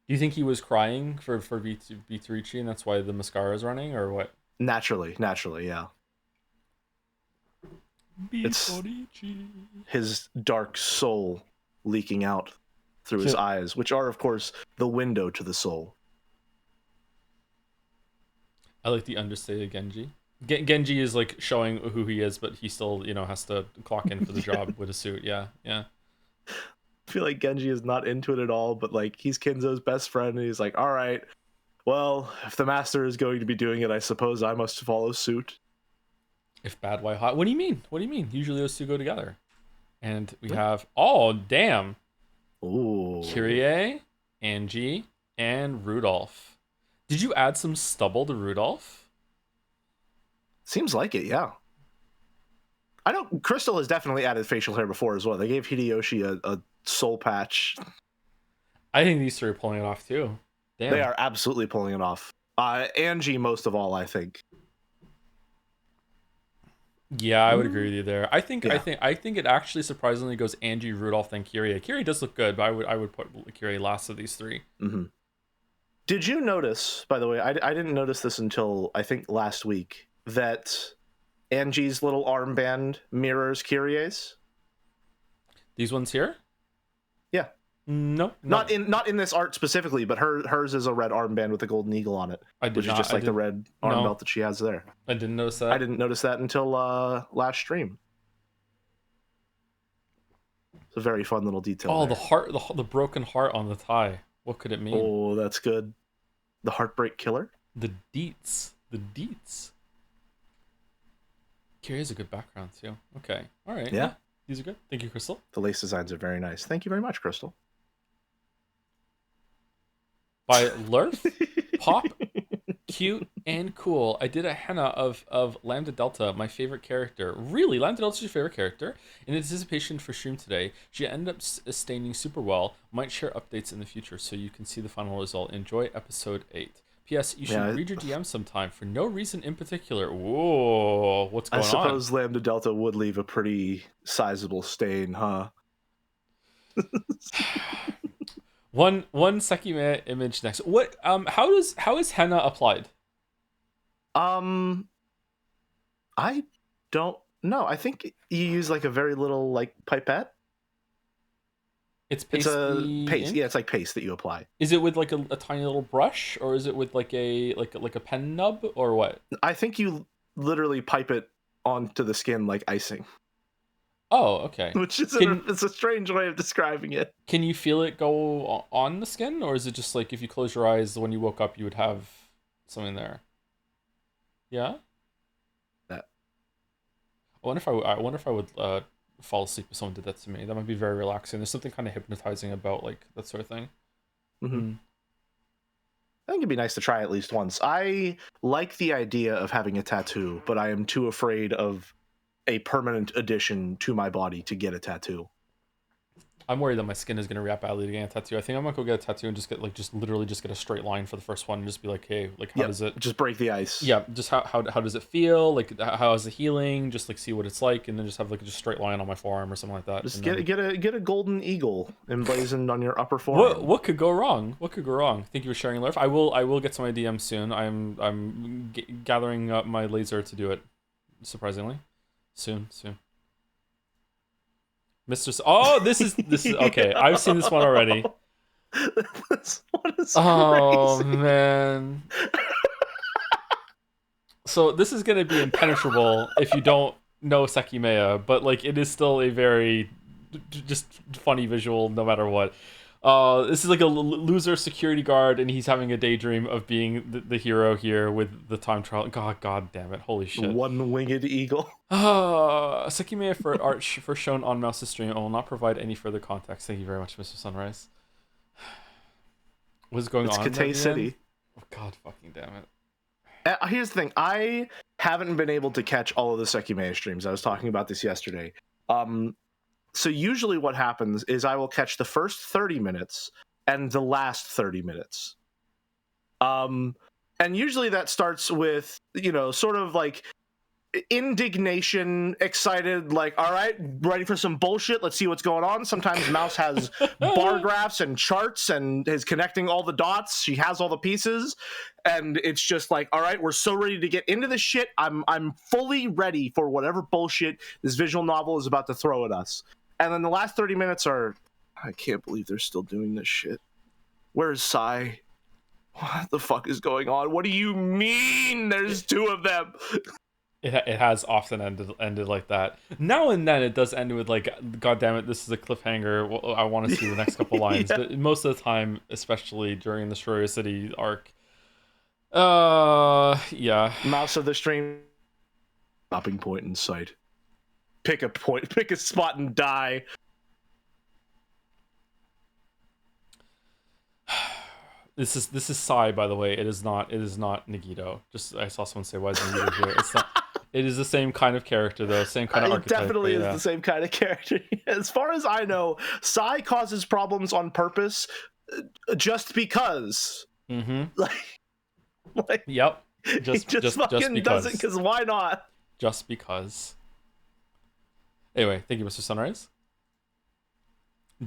Do you think he was crying for V3 and that's why the mascara is running, or what? Naturally, yeah. It's his dark soul leaking out through his eyes, which are, of course, the window to the soul. I like the understated Genji. Genji is like showing who he is, but he still, has to clock in for the job with a suit. Yeah. I feel like Genji is not into it at all, but like he's Kinzo's best friend, and he's like, all right, well, if the master is going to be doing it, I suppose I must follow suit. If bad, why hot? What do you mean? Usually those two go together. And we have, oh, damn. Ooh. Kyrie, Angie, and Rudolph. Did you add some stubble to Rudolph? Seems like it, yeah. I know Crystal has definitely added facial hair before as well. They gave Hideyoshi a soul patch. I think these three are pulling it off too. Damn. They are absolutely pulling it off. Angie most of all, I think. Yeah, I would agree with you there. I think it actually surprisingly goes Angie, Rudolph, then Kyrie. Kyrie does look good, but I would put Kyrie last of these three. Mm-hmm. Did you notice, by the way, I didn't notice this until I think last week, that Angie's little armband mirrors Kyrie's? These ones here? Yeah. No, not in this art specifically, but hers is a red armband with a golden eagle on it, which is just like the red arm belt that she has there. I didn't notice that. I didn't notice that until last stream. It's a very fun little detail. Oh, there. the heart, the broken heart on the tie. What could it mean? Oh, that's good. The heartbreak killer. The deets. Kyrie has a good background too. Okay, all right. Yeah, these are good. Thank you, Crystal. The lace designs are very nice. Thank you very much, Crystal. By Lurf, Pop, Cute, and Cool. I did a henna of Lambda Delta, my favorite character. Really? Lambda Delta's your favorite character? In anticipation for stream today, she ended up staining super well. Might share updates in the future so you can see the final result. Enjoy episode 8. P.S. You should read your DM sometime for no reason in particular. Whoa, what's going on? I suppose Lambda Delta would leave a pretty sizable stain, huh? One Sekime image next. What how is henna applied? I don't know. I think you use like a very little like pipette. It's paste. Paste. Yeah, it's like paste that you apply. Is it with like a tiny little brush, or is it with like a pen nub, or what? I think you literally pipe it onto the skin like icing. Oh, okay. Which is it's a strange way of describing it. Can you feel it go on the skin, or is it just like if you close your eyes when you woke up, you would have something there? Yeah. That. I wonder if I would fall asleep if someone did that to me. That might be very relaxing. There's something kind of hypnotizing about like that sort of thing. Mm-hmm. I think it'd be nice to try at least once. I like the idea of having a tattoo, but I am too afraid of a permanent addition to my body to get a tattoo. I'm worried that my skin is going to react badly to getting a tattoo. I think I'm going to go get a tattoo and just get literally get a straight line for the first one and just be like, hey, like how does it just break the ice? Yeah, just how does it feel? Like how is the healing? Just like see what it's like, and then just have like a straight line on my forearm or something like that. Just get a golden eagle emblazoned on your upper forearm. What could go wrong? Thank you for sharing, Lurf. I will get to my DM soon. I'm gathering up my laser to do it. Surprisingly, soon. Oh, this is okay. I've seen this one already. This one is oh crazy. Man. So this is gonna be impenetrable if you don't know Sekimea, but like it is still a very just funny visual no matter what. This is like a loser security guard, and he's having a daydream of being the hero here with the time trial. God damn it! Holy shit! One-winged eagle. Sekime for art first shown on Mouse's stream. I will not provide any further context. Thank you very much, Mr. Sunrise. What's going on? It's Katay City. Oh God, fucking damn it! Here's the thing. I haven't been able to catch all of the Sekime streams. I was talking about this yesterday. So usually what happens is I will catch the first 30 minutes and the last 30 minutes. And usually that starts with, sort of like indignation, excited, like, all right, ready for some bullshit, let's see what's going on. Sometimes Mouse has bar graphs and charts and is connecting all the dots. She has all the pieces, and it's just like, all right, we're so ready to get into this shit. I'm fully ready for whatever bullshit this visual novel is about to throw at us. And then the last 30 minutes are, I can't believe they're still doing this shit. Where's Sai? What the fuck is going on? What do you mean there's two of them? It has often ended like that. Now and then it does end with like, God damn it, this is a cliffhanger. Well, I want to see the next couple lines. Yeah. But most of the time, especially during the Shroya City arc, yeah. Mouse of the stream. Stopping point in sight. Pick a point, pick a spot and die. This is Sai, by the way. It is not Nagito. Just I saw someone say, why is Nagito here? It's not. It is the same kind of character, though. Same kind of archetype. It definitely is the same kind of character. As far as I know, Sai causes problems on purpose just because. Mm-hmm. Like yep. Just fucking because. does it, because why not? Just because. Anyway, thank you, Mr. Sunrise.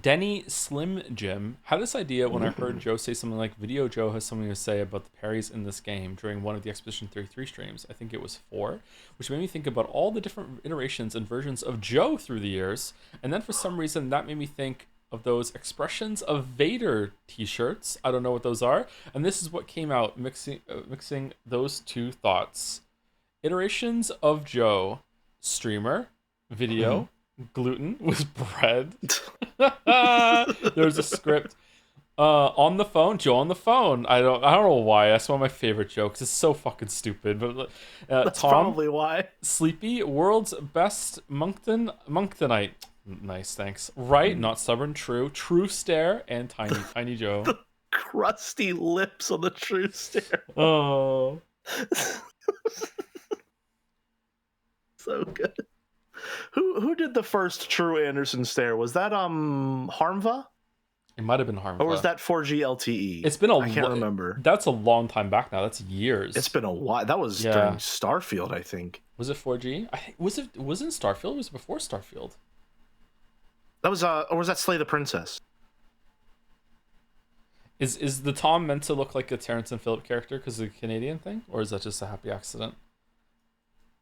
Denny Slim Jim had this idea when I heard Joe say something like, Video Joe has something to say about the parries in this game during one of the Expedition 33 streams. I think it was 4, which made me think about all the different iterations and versions of Joe through the years. And then for some reason, that made me think of those Expressions of Vader t-shirts. I don't know what those are. And this is what came out, mixing those two thoughts. Iterations of Joe, streamer, video, gluten with bread. There's a script on the phone. Joe on the phone. I don't know why. That's one of my favorite jokes. It's so fucking stupid. But that's Tom, probably why. Sleepy, world's best Monctonite. Nice, thanks. Right, not stubborn. True stare, and tiny Joe. The crusty lips on the true stare. Oh, so good. Who did the first true Anderson stare? Was that Harmva? It might have been Harmva. Or was that 4G LTE? It's been I can't remember. That's a long time back now. That's years. It's been a while. That was during Starfield, I think. Was it 4G? Wasn't Starfield? Or was it before Starfield? That was or was that Slay the Princess? Is the Tom meant to look like a Terrence and Phillip character because of the Canadian thing, or is that just a happy accident?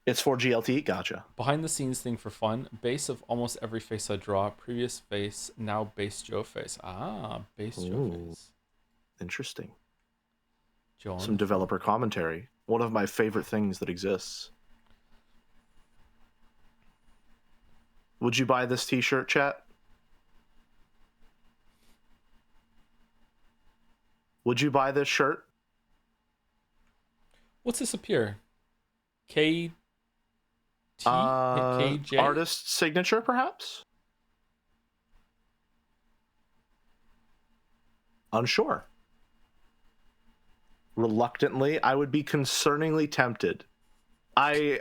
It's 4G LTE, gotcha. Behind the scenes thing for fun. Base of almost every face I draw. Previous face, now base Joe face. Base Joe face. Interesting. John. Some developer commentary. One of my favorite things that exists. Would you buy this t-shirt, chat? Would you buy this shirt? What's this appear? KJ? Artist signature, perhaps? Unsure. Reluctantly, I would be concerningly tempted. I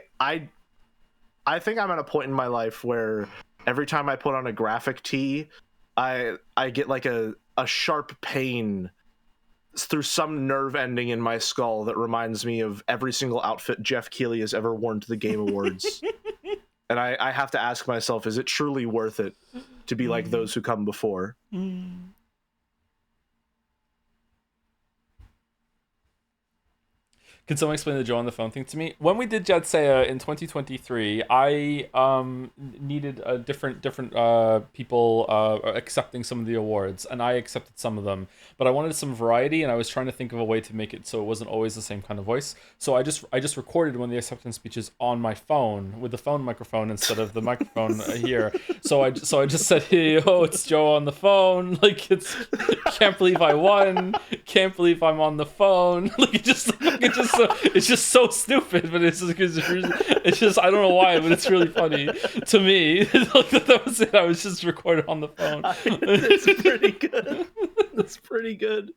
think I'm at a point in my life where every time I put on a graphic tee, I get like a sharp pain through some nerve ending in my skull that reminds me of every single outfit Jeff Keighley has ever worn to the Game Awards. And I have to ask myself, is it truly worth it to be like those who come before? Can someone explain the Joe on the phone thing to me? When we did Jetsea in 2023, I needed a different people accepting some of the awards, and I accepted some of them. But I wanted some variety, and I was trying to think of a way to make it so it wasn't always the same kind of voice. So I just recorded one of the acceptance speeches on my phone with the phone microphone instead of the microphone here. So I just said, "Hey, it's Joe on the phone. Like can't believe I won. Can't believe I'm on the phone. Like it's just so stupid, but it's just I don't know why, but it's really funny to me. That was it. I was just recording on the phone. It's pretty good. That's pretty good.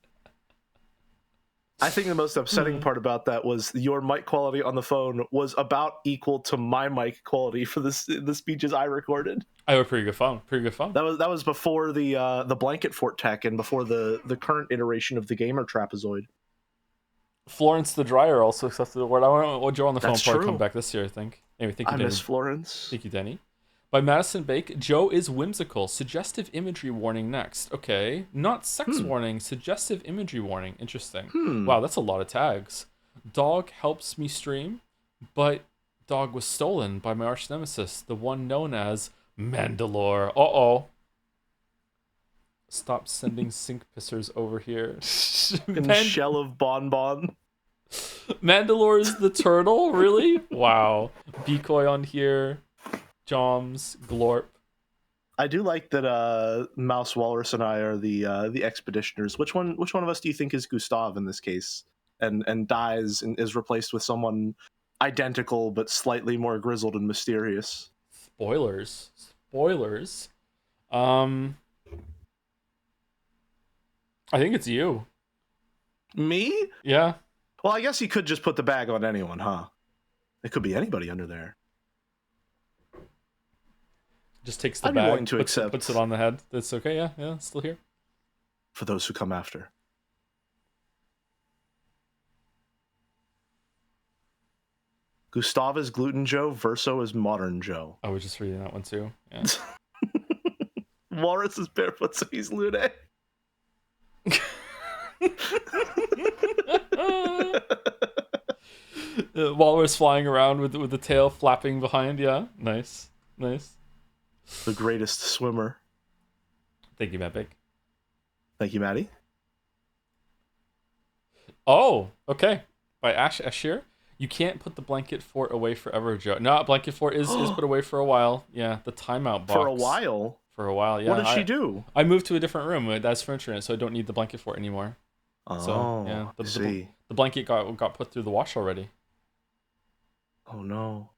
I think the most upsetting part about that was your mic quality on the phone was about equal to my mic quality for the speeches I recorded. I have a pretty good phone. That was before the blanket fort tech and before the current iteration of the gamer trapezoid. Florence the Dryer also accepted the award. I want Joe on the phone before I come back this year, I think. Anyway, thank you, I Danny. miss Florence. Thank you, Denny. By Madison Bake, Joe is whimsical. Suggestive imagery warning next. Okay. Not sex warning, suggestive imagery warning. Interesting. Wow, that's a lot of tags. Dog helps me stream, but dog was stolen by my arch nemesis, the one known as Mandalore. Uh-oh. Stop sending sink pissers over here. Shell of Bonbon. Mandalore is the turtle? Really? Wow. Decoy on here. Joms, Glorp. I do like that Mouse Walrus and I are the expeditioners. Which one of us do you think is Gustav in this case? And dies and is replaced with someone identical but slightly more grizzled and mysterious. Spoilers. I think it's you. Me? Yeah. Well, I guess you could just put the bag on anyone, huh? It could be anybody under there. Just takes the I'd be bag, willing to accept. puts it on the head. That's okay, yeah, it's still here. For those who come after. Gustav is Gluten Joe, Verso is Modern Joe. I was just reading that one too. Yeah. Walrus is barefoot, so he's Lune. Walrus flying around with the tail flapping behind. Yeah, nice. The greatest swimmer. Thank you, Matt Big. Thank you, Maddie. Oh, okay. By Ash Ashir. You can't put the blanket fort away forever, Joe. No, blanket fort is put away for a while. Yeah, the timeout box. For a while? For a while, yeah. What did she do? I moved to a different room. That's furniture in it, so I don't need the blanket fort anymore. Oh, so, yeah, the blanket got put through the wash already. Oh no.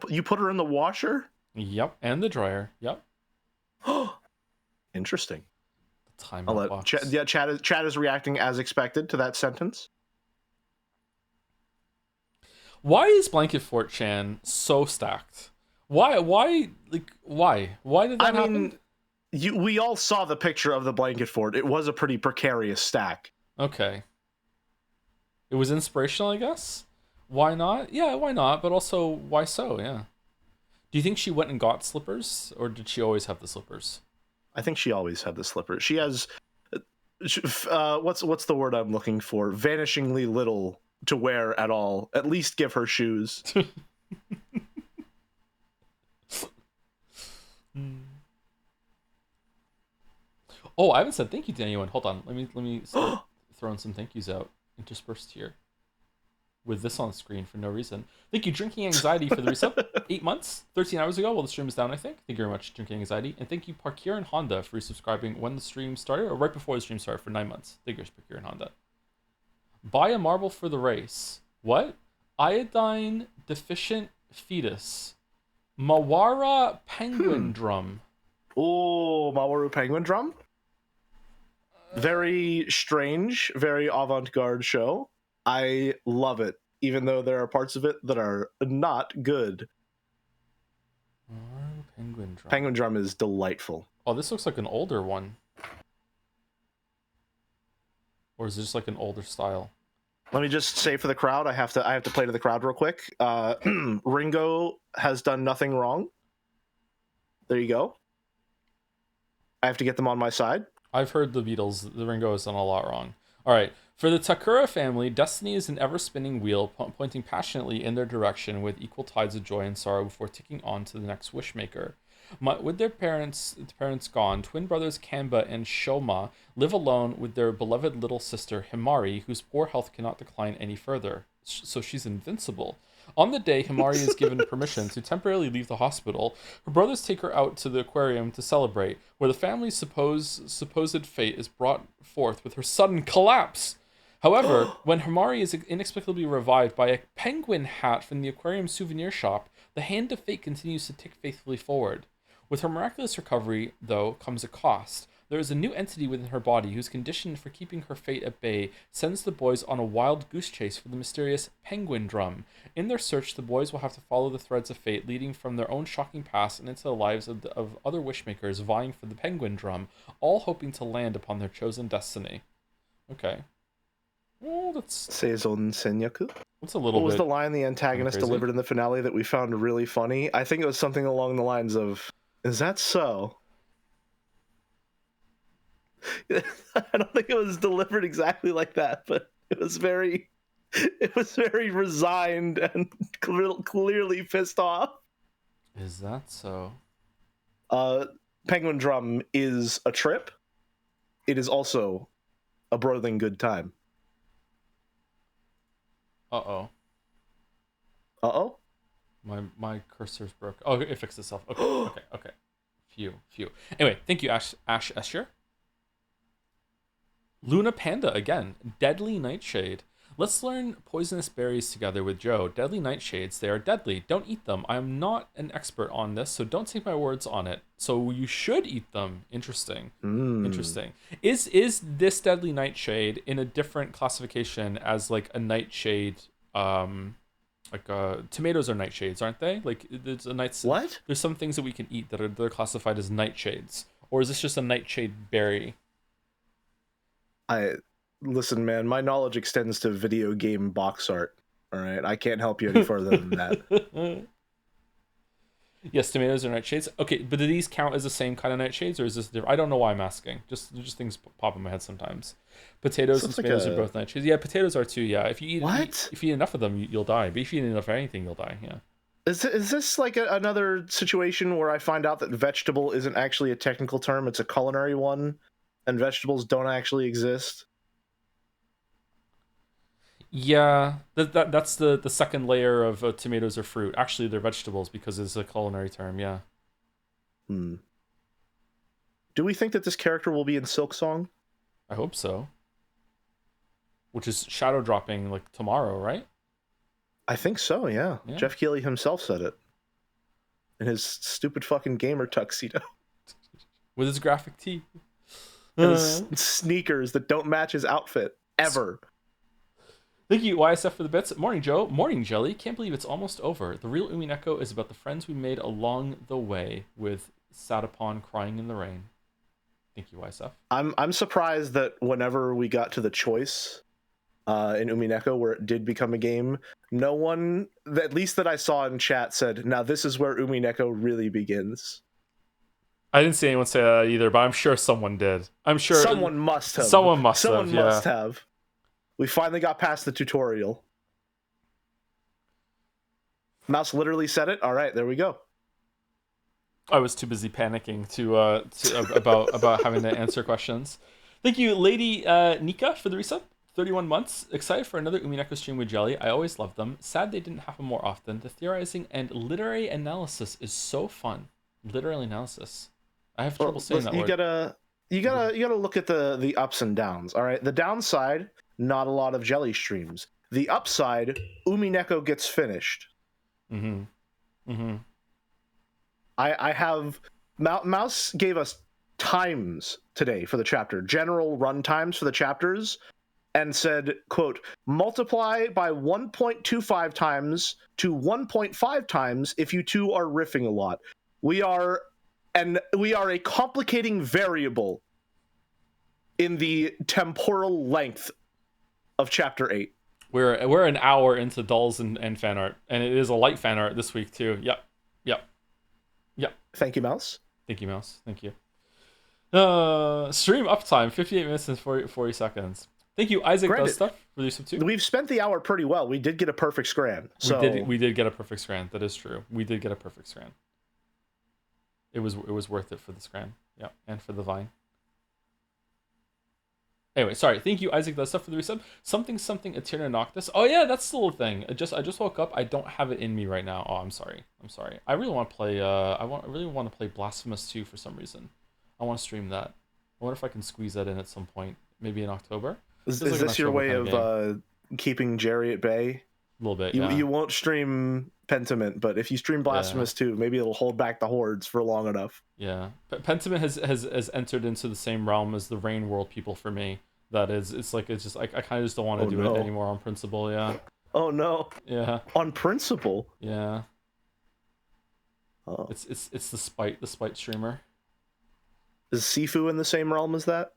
You put her in the washer? Yep, and the dryer. Yep. Interesting. The timeout box. Chat is reacting as expected to that sentence. Why is Blanket Fort Chan so stacked? Why did that happen? We all saw the picture of the Blanket Fort. It was a pretty precarious stack. Okay. It was inspirational, I guess. Why not? Yeah, why not? But also, why so? Yeah. Do you think she went and got slippers, or did she always have the slippers? I think she always had the slippers. She has what's the word I'm looking for? Vanishingly little to wear at all. At least give her shoes. Oh, I haven't said thank you to anyone. Hold on. Let me start throwing some thank yous out interspersed here. With this on screen for no reason. Thank you, Drinking Anxiety, for the resub. 8 months, 13 hours ago, while the stream is down, I think. Thank you very much, Drinking Anxiety. And thank you, Parkier and Honda, for resubscribing when the stream started, or right before the stream started, for 9 months. Thank you, Parkier and Honda. Buy a marble for the race. What? Iodine deficient fetus. Mawara penguin drum. Oh, Mawaru penguin drum? Very strange, very avant-garde show. I love it, even though there are parts of it that are not good. Penguin drum. Penguin drum is delightful. Oh, this looks like an older one. Or is it just like an older style? Let me just say for the crowd, I have to play to the crowd real quick. Ringo has done nothing wrong. There you go. I have to get them on my side. I've heard the Beatles. The Ringo has done a lot wrong. All right. For the Takura family, destiny is an ever-spinning wheel pointing passionately in their direction with equal tides of joy and sorrow before ticking on to the next wishmaker. With their parents gone, twin brothers Kanba and Shoma live alone with their beloved little sister Himari, whose poor health cannot decline any further, so she's invincible. On the day Himari is given permission to temporarily leave the hospital, her brothers take her out to the aquarium to celebrate, where the family's supposed fate is brought forth with her sudden collapse. However, when Himari is inexplicably revived by a penguin hat from the aquarium souvenir shop, the hand of fate continues to tick faithfully forward. With her miraculous recovery, though, comes a cost. There is a new entity within her body whose condition for keeping her fate at bay sends the boys on a wild goose chase for the mysterious penguin drum. In their search, the boys will have to follow the threads of fate leading from their own shocking past and into the lives of other wishmakers vying for the penguin drum, all hoping to land upon their chosen destiny. Okay. Oh, that's Seizon Senyaku. a little What was bit the line the antagonist crazy. delivered in the finale that we found really funny? I think it was something along the lines of, "Is that so?" I don't think it was delivered exactly like that, but it was very resigned and clearly pissed off. Is that so? Penguin Drum is a trip. It is also a brothing good time. Uh-oh. Uh-oh? My cursor's broke. Oh, it fixed itself. Okay. Phew. Anyway, thank you, Ash Escher. Luna Panda again. Deadly Nightshade. Let's learn poisonous berries together with Joe. Deadly nightshades, they are deadly. Don't eat them. I am not an expert on this, so don't take my words on it. So you should eat them. Interesting. Interesting. Is this deadly nightshade in a different classification as like a nightshade? Tomatoes are nightshades, aren't they? Like there's a night. What? There's some things that we can eat that are classified as nightshades, or is this just a nightshade berry? Listen, man, my knowledge extends to video game box art. All right, I can't help you any further than that. Yes, tomatoes are nightshades. Okay, but do these count as the same kind of nightshades, or is this different? I don't know why I'm asking. Just things pop in my head sometimes. Potatoes and tomatoes are both nightshades. Yeah, potatoes are too. Yeah, if you eat enough of them, you'll die. But if you eat enough of anything, you'll die. Yeah. Is this like another situation where I find out that vegetable isn't actually a technical term; it's a culinary one, and vegetables don't actually exist? Yeah, that's the second layer of tomatoes or fruit. Actually, they're vegetables because it's a culinary term. Yeah. Do we think that this character will be in Silksong? I hope so. Which is shadow dropping like tomorrow, right? I think so. Yeah. Jeff Keighley himself said it in his stupid fucking gamer tuxedo with his graphic tee and his sneakers that don't match his outfit ever. Thank you, YSF, for the bits. Morning, Joe. Morning, Jelly. Can't believe it's almost over. The real Umineko is about the friends we made along the way with Satapon crying in the rain. Thank you, YSF. I'm surprised that whenever we got to the choice in Umineko, where it did become a game, no one, at least that I saw in chat, said, now this is where Umineko really begins. I didn't see anyone say that either, but I'm sure someone did. I'm sure someone must have. Someone must have. We finally got past the tutorial. Mouse literally said it. All right, there we go. I was too busy panicking about having to answer questions. Thank you, Lady Nika, for the resub. 31 months. Excited for another Umineko stream with Jelly. I always love them. Sad they didn't happen more often. The theorizing and literary analysis is so fun. Literary analysis. I have trouble saying that word. You gotta look at the ups and downs. All right, the downside, not a lot of Jelly streams. The upside, Umineko gets finished. I have Mouse gave us times today for the chapter, general run times for the chapters, and said, quote, multiply by 1.25 times to 1.5 times if you two are riffing a lot. We are a complicating variable in the temporal length of chapter 8. We're an hour into dolls and fan art, and it is a light fan art this week too. Yep. Thank you, Mouse. Thank you, Mouse. Thank you. Stream uptime 58 minutes and 40 seconds. Thank you, Isaac. Does stuff for the sub 2. We've spent the hour pretty well. We did get a perfect scran. So we did get a perfect scran. That is true. We did get a perfect scran. It was worth it for the scran. Yeah, and for the vine. Anyway, sorry. Thank you, Isaac. Does stuff for the resub. Something Eterna Noctis. Oh yeah, that's still a thing. I just woke up. I don't have it in me right now. Oh, I'm sorry. I really want to play. I really want to play Blasphemous 2 for some reason. I want to stream that. I wonder if I can squeeze that in at some point, maybe in October. Is this your way of keeping Jerry at bay? A little bit. You won't stream Pentiment, but if you stream Blasphemous 2, maybe it'll hold back the hordes for long enough. Yeah, Pentiment has entered into the same realm as the Rain World people for me. That is, it's just I kind of just don't want to do it anymore on principle. Yeah. Oh no. Yeah. On principle. Yeah. Oh. It's the spite streamer. Is Sifu in the same realm as that?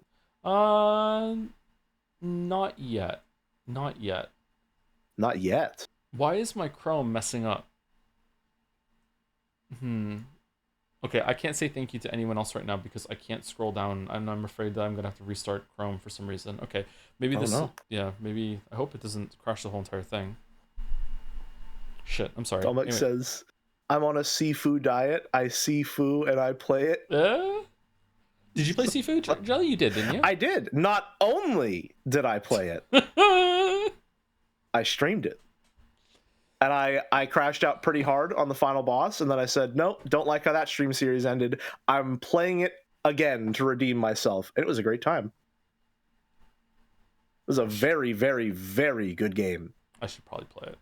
Not yet. Not yet. Not yet. Why is my Chrome messing up? Okay, I can't say thank you to anyone else right now because I can't scroll down, and I'm afraid that I'm gonna have to restart Chrome for some reason. Okay, maybe this. No. Yeah, maybe. I hope it doesn't crash the whole entire thing. Shit, I'm sorry. Dolmec Anyway. says, I'm on a seafood diet. I see foo and I play it. Did you play Seafood Jelly? You did, didn't you? I did. Not only did I play it, I streamed it. And I crashed out pretty hard on the final boss, and then I said, nope, don't like how that stream series ended. I'm playing it again to redeem myself. And it was a great time. It was a very, very, very good game. I should probably play it.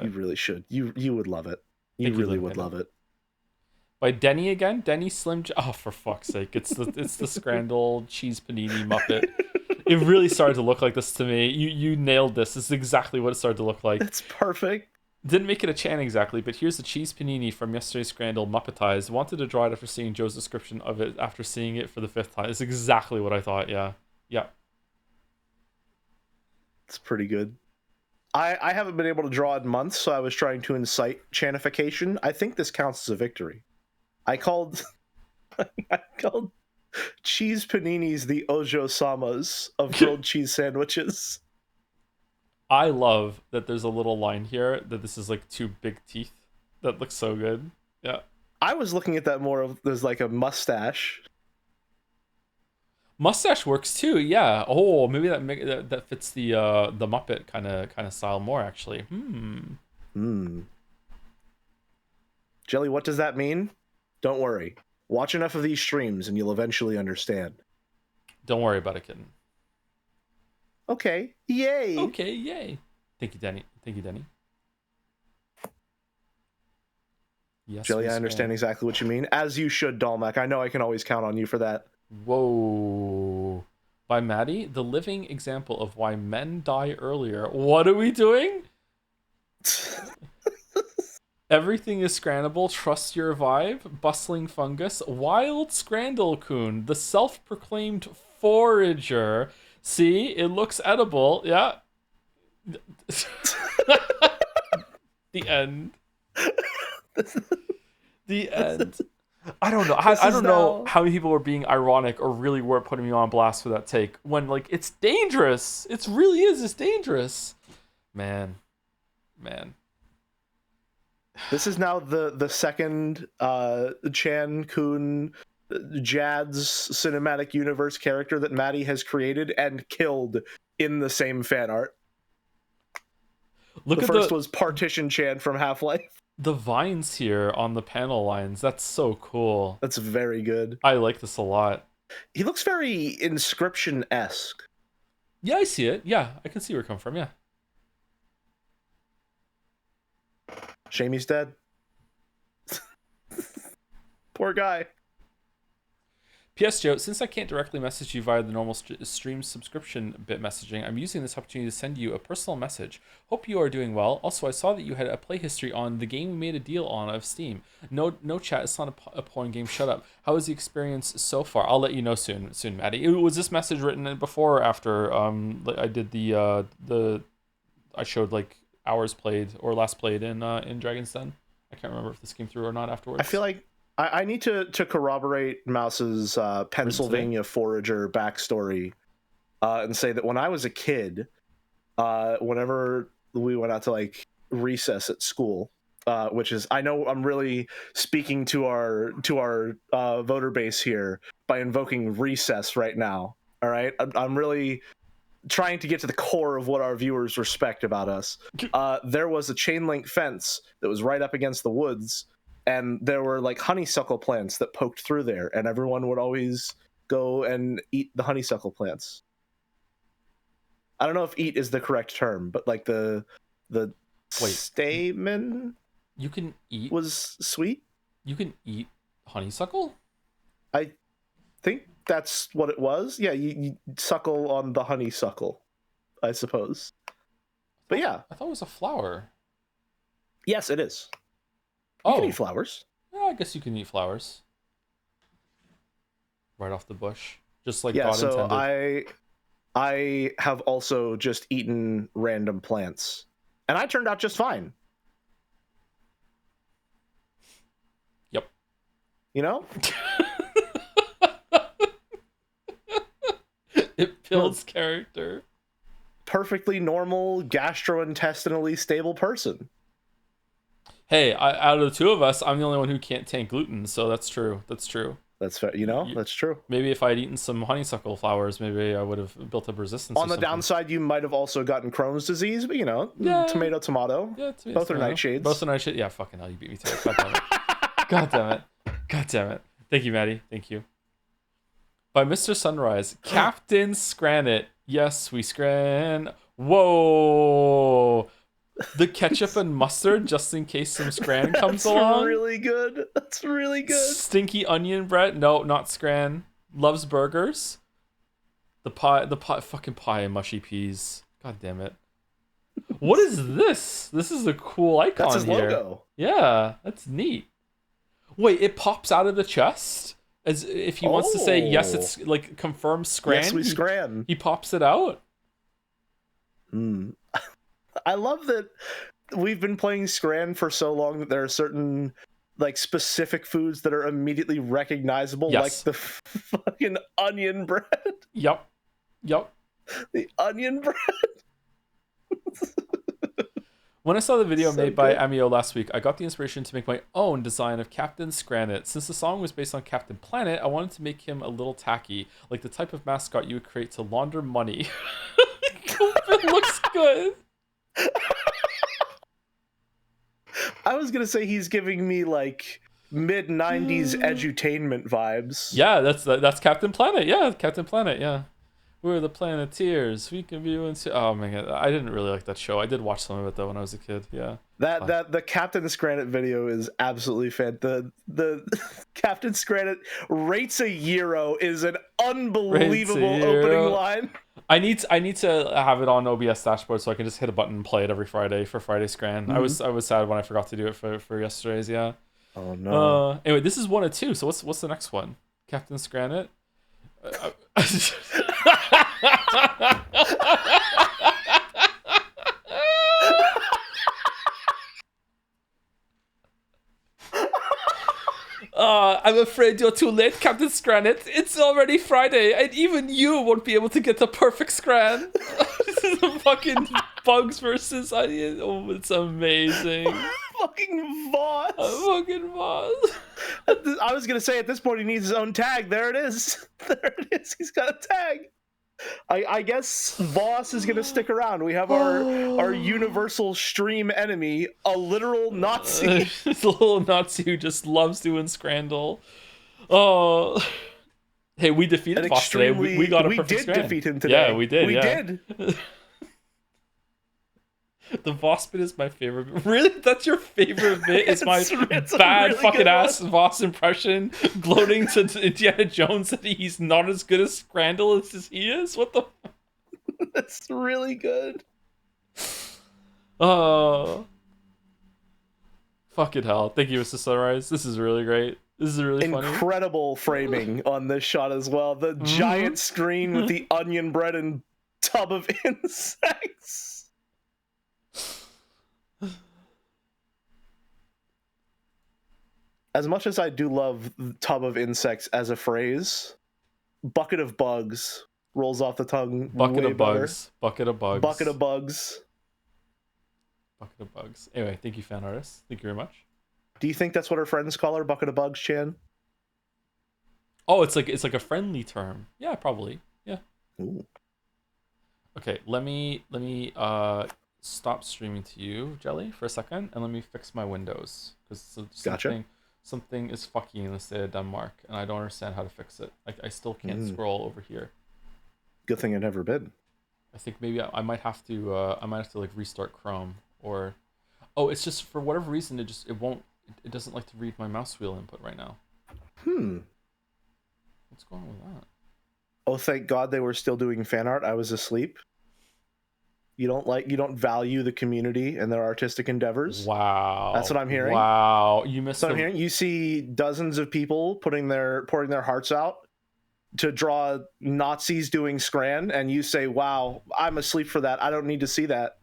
You really should. You would love it. You really would love it. By Denny again? Denny Slim Oh, for fuck's sake. It's the Scrandle cheese panini Muppet. It really started to look like this to me. You nailed this. This is exactly what it started to look like. It's perfect. Didn't make it a chan exactly, but here's the cheese panini from yesterday's Scrandle Muppetized. Wanted to draw it after seeing Joe's description of it after seeing it for the 5th time. It's exactly what I thought, yeah. Yeah. It's pretty good. I haven't been able to draw in months, so I was trying to incite chanification. I think this counts as a victory. I called cheese paninis the Ojo-samas of grilled cheese sandwiches. I love that there's a little line here that this is like 2 big teeth. That looks so good. Yeah. I was looking at that more of there's like a mustache. Mustache works too, yeah. Oh, maybe that fits the Muppet kind of style more actually. Jelly, what does that mean? Don't worry. Watch enough of these streams and you'll eventually understand. Don't worry about it, kitten. Okay. Yay. Okay, yay. Thank you, Denny. Yes, Jelly, I understand exactly what you mean. As you should, Dalmac. I know I can always count on you for that. Whoa. By Maddie, the living example of why men die earlier. What are we doing? Everything is scrannable. Trust your vibe. Bustling fungus. Wild Scrandle coon. The self-proclaimed forager. See, it looks edible. Yeah. The end. The end. I don't know. I don't know how many people were being ironic or really were putting me on blast for that take when, like, it's dangerous. It really is. It's dangerous. Man. This is now the second Chan Kun Jad's cinematic universe character that Maddie has created and killed in the same fan art. The first was Partition Chan from Half-Life. The vines here on the panel lines, that's so cool. That's very good. I like this a lot. He looks very Inscription-esque. Yeah, I see it. Yeah, I can see where it comes from, yeah. Shame he's dead. Poor guy. P.S. Joe, since I can't directly message you via the normal stream subscription bit messaging, I'm using this opportunity to send you a personal message. Hope you are doing well. Also, I saw that you had a play history on the game we made a deal on of Steam. No chat, it's not a porn game, shut up. How was the experience so far? I'll let you know soon, Maddie. Was this message written before or after I did I showed like hours played or last played in Dragon's Den? I can't remember if this came through or not afterwards. I feel like I need to corroborate Mouse's Pennsylvania forager backstory and say that when I was a kid, whenever we went out to like recess at school, which is, I know I'm really speaking to our voter base here by invoking recess right now. All right, I'm really trying to get to the core of what our viewers respect about us. There was a chain link fence that was right up against the woods. And there were like honeysuckle plants that poked through there, and everyone would always go and eat the honeysuckle plants. I don't know if "eat" is the correct term, but like the stamen you can eat was sweet. You can eat honeysuckle? I think that's what it was. Yeah, you suckle on the honeysuckle, I suppose. But yeah, I thought it was a flower. Yes, it is. You can eat flowers. Yeah, I guess you can eat flowers. Right off the bush. Just like yeah, God so intended. I have also just eaten random plants, and I turned out just fine. Yep. You know? It builds character. Perfectly normal, gastrointestinally stable person. Hey, out of the two of us, I'm the only one who can't tank gluten, so that's true. That's true. That's fair. That's true. Maybe if I'd eaten some honeysuckle flowers, maybe I would have built up resistance. On the downside, you might have also gotten Crohn's disease, but tomato. Yeah, both are nightshades. Both are nightshades. Yeah, fucking hell, you beat me to it. God damn it. God damn it. God damn it. Thank you, Maddie. Thank you. By Mr. Sunrise, Captain Scrandle. Yes, we scran. Whoa. The ketchup and mustard, just in case some scran comes along. That's really good. Stinky onion bread. No, not scran. Loves burgers. The pie, fucking pie and mushy peas. God damn it. What is this? This is a cool icon. That's his here. Logo. Yeah, that's neat. Wait, it pops out of the chest as if he wants to say yes. It's like confirmed scran. Yes, we scran. He pops it out. I love that we've been playing Scran for so long that there are certain like specific foods that are immediately recognizable, like the fucking onion bread. Yep. The onion bread. When I saw the video made by Amio last week, I got the inspiration to make my own design of Captain Scrandle. Since the song was based on Captain Planet, I wanted to make him a little tacky, like the type of mascot you would create to launder money. It looks good. I was gonna say he's giving me like mid-90s edutainment vibes. Yeah, that's Captain Planet. Yeah, Captain Planet. Yeah, we're the Planeteers. We can view and see. Oh my god, I didn't really like that show. I did watch some of it though when I was a kid. Yeah, that the Captain Scrandle video is absolutely fan. The Captain Scrandle rates a euro is an unbelievable opening line. I need to have it on OBS dashboard so I can just hit a button and play it every Friday for Friday Scran. I was sad when I forgot to do it for yesterday's. Yeah. Oh no. Anyway, this is 1 of 2. So what's the next one? Captain Scrandle. I'm afraid you're too late, Captain Scran. It's already Friday, and even you won't be able to get the perfect Scran. This is the fucking bugs versus onion. Oh, it's amazing. Fucking Voss. Fucking Voss. I was gonna say at this point he needs his own tag. There it is. There it is. He's got a tag. I guess Voss is gonna stick around. We have our universal stream enemy, a literal Nazi. It's a little Nazi who just loves doing Scrandle. Oh, hey, we defeated Voss today. We got a perfect Scran. Defeat him today. Yeah, we did. We did. The Voss bit is my favorite bit. Really? That's your favorite bit? It's my it's bad really fucking ass Voss impression gloating to Indiana Jones that he's not as good as Scrandle as he is? What the That's really good. Oh. Fucking hell. Thank you, Mr. Sunrise. This is really great. This is really funny. Incredible framing on this shot as well. The giant screen with the onion bread and tub of insects. As much as I do love tub of insects as a phrase, bucket of bugs rolls off the tongue. Bucket of bugs. Bucket of bugs. Bucket of bugs. Bucket of bugs. Anyway, thank you, fan artist. Thank you very much. Do you think that's what her friends call her? Bucket of bugs, Chan? Oh, it's like a friendly term. Yeah, probably. Yeah. Ooh. Okay, let me stop streaming to you, Jelly, for a second, and let me fix my windows because something is fucking in the state of Denmark, and I don't understand how to fix it. I still can't scroll over here. Good thing I've never been. I think maybe I might have to like restart Chrome, or it's just for whatever reason it doesn't like to read my mouse wheel input right now. What's going on with that? Oh, thank God they were still doing fan art. I was asleep. You don't value the community and their artistic endeavors. Wow. That's what I'm hearing. Wow. You missed what I'm hearing. You see dozens of people pouring their hearts out to draw Nazis doing Scran, and you say, "Wow, I'm asleep for that. I don't need to see that."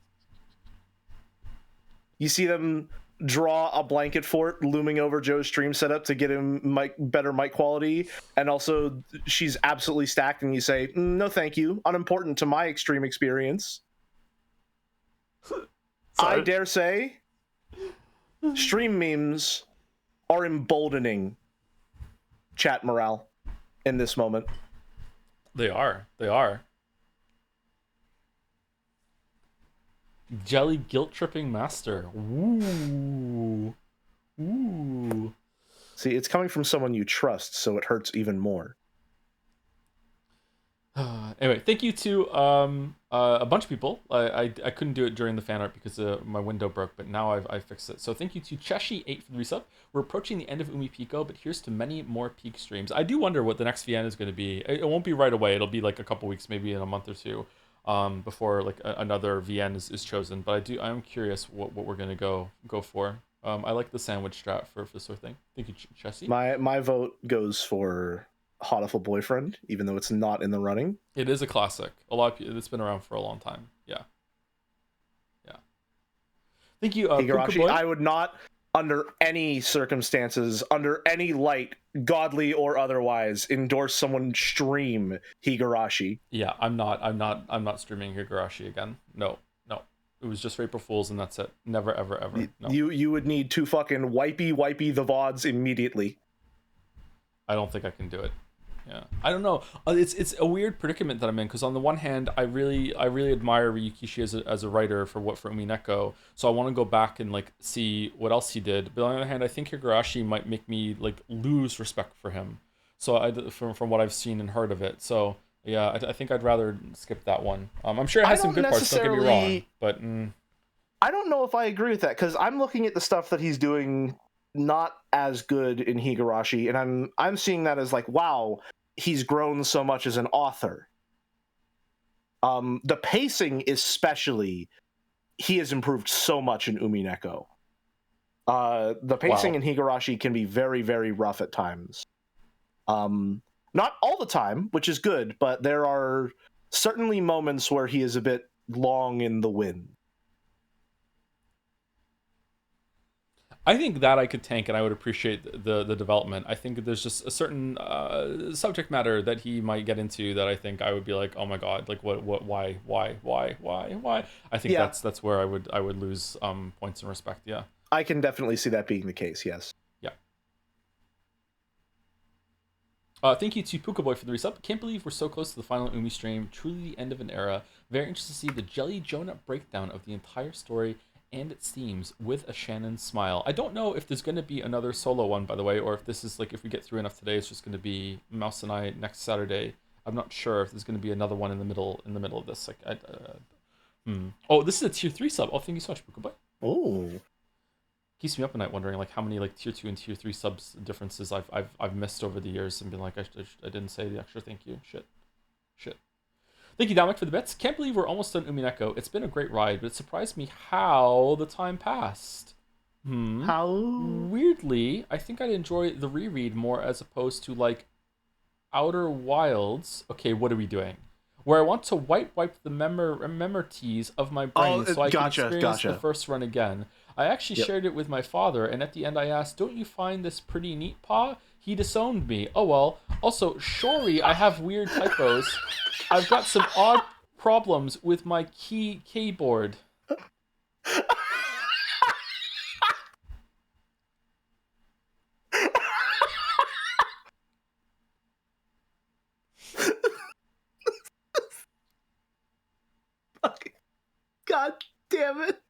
You see them draw a blanket fort looming over Joe's stream setup to get him better mic quality, and also she's absolutely stacked, and you say, "No, thank you. Unimportant to my extreme experience." I dare say, stream memes are emboldening chat morale in this moment. They are. Jelly guilt tripping master. Ooh. See, it's coming from someone you trust, so it hurts even more. Anyway, thank you to a bunch of people. I couldn't do it during the fan art because my window broke, but now I've fixed it. So thank you to Cheshi8 for the resub. We're approaching the end of Umineko, but here's to many more peak streams. I do wonder what the next VN is going to be. It won't be right away. It'll be like a couple weeks, maybe in a month or two, before like another VN is chosen. But I'm curious what we're going to go for. I like the sandwich strat for this sort of thing. Thank you, Cheshi. My vote goes for Hotiful Boyfriend, even though it's not in the running. It is a classic. A lot of people, it's been around for a long time. Yeah. Thank you, Higurashi. I would not, under any circumstances, under any light, godly or otherwise, endorse someone stream Higurashi. Yeah, I'm not streaming Higurashi again. No. It was just for April Fools, and that's it. Never, ever, ever. No. You would need to fucking wipey the VODs immediately. I don't think I can do it. Yeah, I don't know. It's a weird predicament that I'm in, because on the one hand, I really admire Ryukishi as a writer for Umineko, so I want to go back and like see what else he did. But on the other hand, I think Higurashi might make me like lose respect for him. So from what I've seen and heard of it, so yeah, I think I'd rather skip that one. I'm sure it has some good parts. Don't get me wrong, but I don't know if I agree with that, because I'm looking at the stuff that he's doing not as good in Higurashi, and I'm seeing that as like, wow, he's grown so much as an author. The pacing especially, he has improved so much in Umineko. The pacing in Higurashi can be very, very rough at times. Not all the time, which is good, but there are certainly moments where he is a bit long in the wind. I think that I could tank, and I would appreciate the development. I think there's just a certain subject matter that he might get into that I think I would be like, oh my god, like what, why? I think that's where I would lose points in respect. Yeah, I can definitely see that being the case. Yes. Yeah. Thank you to Puka Boy for the resub. Can't believe we're so close to the final Umi stream. Truly the end of an era. Very interested to see the Jelly Jonah breakdown of the entire story and its themes with a Shannon smile. I don't know if there's going to be another solo one, by the way, or if this is like, if we get through enough today, it's just going to be Mouse and I next Saturday. I'm not sure if there's going to be another one in the middle of this. Like, Oh, this is a tier 3 sub. Oh, thank you so much, Puka Boy. Oh. Keeps me up at night wondering like how many like tier 2 and tier 3 subs differences I've missed over the years, and been like, I didn't say the extra thank you. Shit. Thank you, Dominic, for the bets. Can't believe we're almost done Umineko. It's been a great ride, but it surprised me how the time passed. How? Weirdly, I think I'd enjoy the reread more as opposed to like Outer Wilds. Okay, what are we doing? Where I want to wipe the memories of my brain so I can experience the first run again. I actually shared it with my father, and at the end I asked, "Don't you find this pretty neat, Pa?" He disowned me. Oh well. Also, Shori, I have weird typos. I've got some odd problems with my keyboard. God damn it.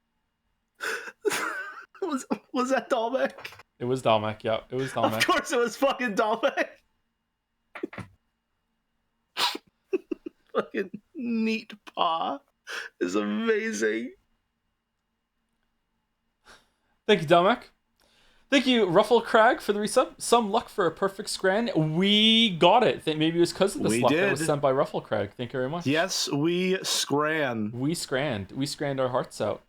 Was that Dalmek? It was Dalmek, yeah. It was Dalmek. Of course it was fucking Dalmek. Fucking neat paw is amazing. Thank you, Dalmek. Thank you, Ruffle Crag, for the resub. Some luck for a perfect scran. We got it. Maybe it was because of this luck that was sent by Ruffle Crag. Thank you very much. Yes, we scran. We scranned our hearts out.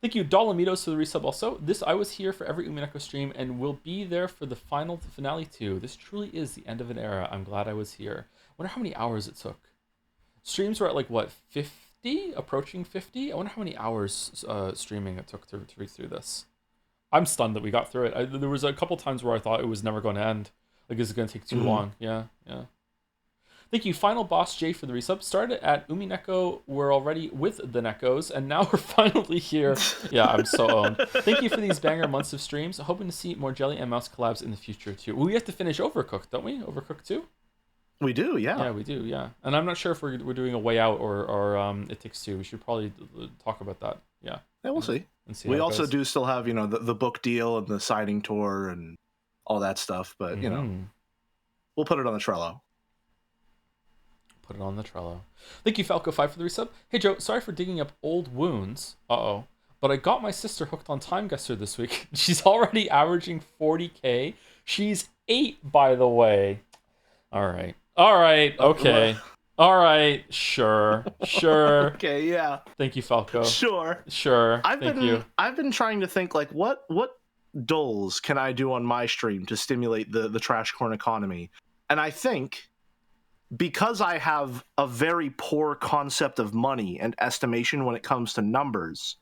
Thank you, Dolomitos, for the resub also. I was here for every Umineko stream and will be there for the finale too. This truly is the end of an era. I'm glad I was here. Wonder how many hours it took. Streams were at like, what, 50? Approaching 50? I wonder how many hours streaming it took to read through this. I'm stunned that we got through it. There was a couple times where I thought it was never going to end. Like, is it going to take too long? Yeah. Thank you, Final Boss J, for the resub. Started at Umineko. We're already with the Nekos, and now we're finally here. Yeah, I'm so owned. Thank you for these banger months of streams. Hoping to see more Jelly and Mouse collabs in the future, too. We have to finish Overcooked, don't we? Overcooked 2? We do, yeah. Yeah, we do, yeah. And I'm not sure if we're doing a Way Out or It Takes Two. We should probably talk about that. Yeah. Yeah, we'll see. And see we also do still have, the book deal and the signing tour and all that stuff, but, we'll put it on the Trello. Put it on the Trello. Thank you, Falco5, for the resub. Hey, Joe, sorry for digging up old wounds. Uh-oh. But I got my sister hooked on Time Guesser this week. She's already averaging 40K. She's 8, by the way. All right. Okay. All right. Sure. Okay, yeah. Thank you, Falco. Sure. Thank you. I've been trying to think, like, what doles can I do on my stream to stimulate the trash corn economy? And I think, because I have a very poor concept of money and estimation when it comes to numbers,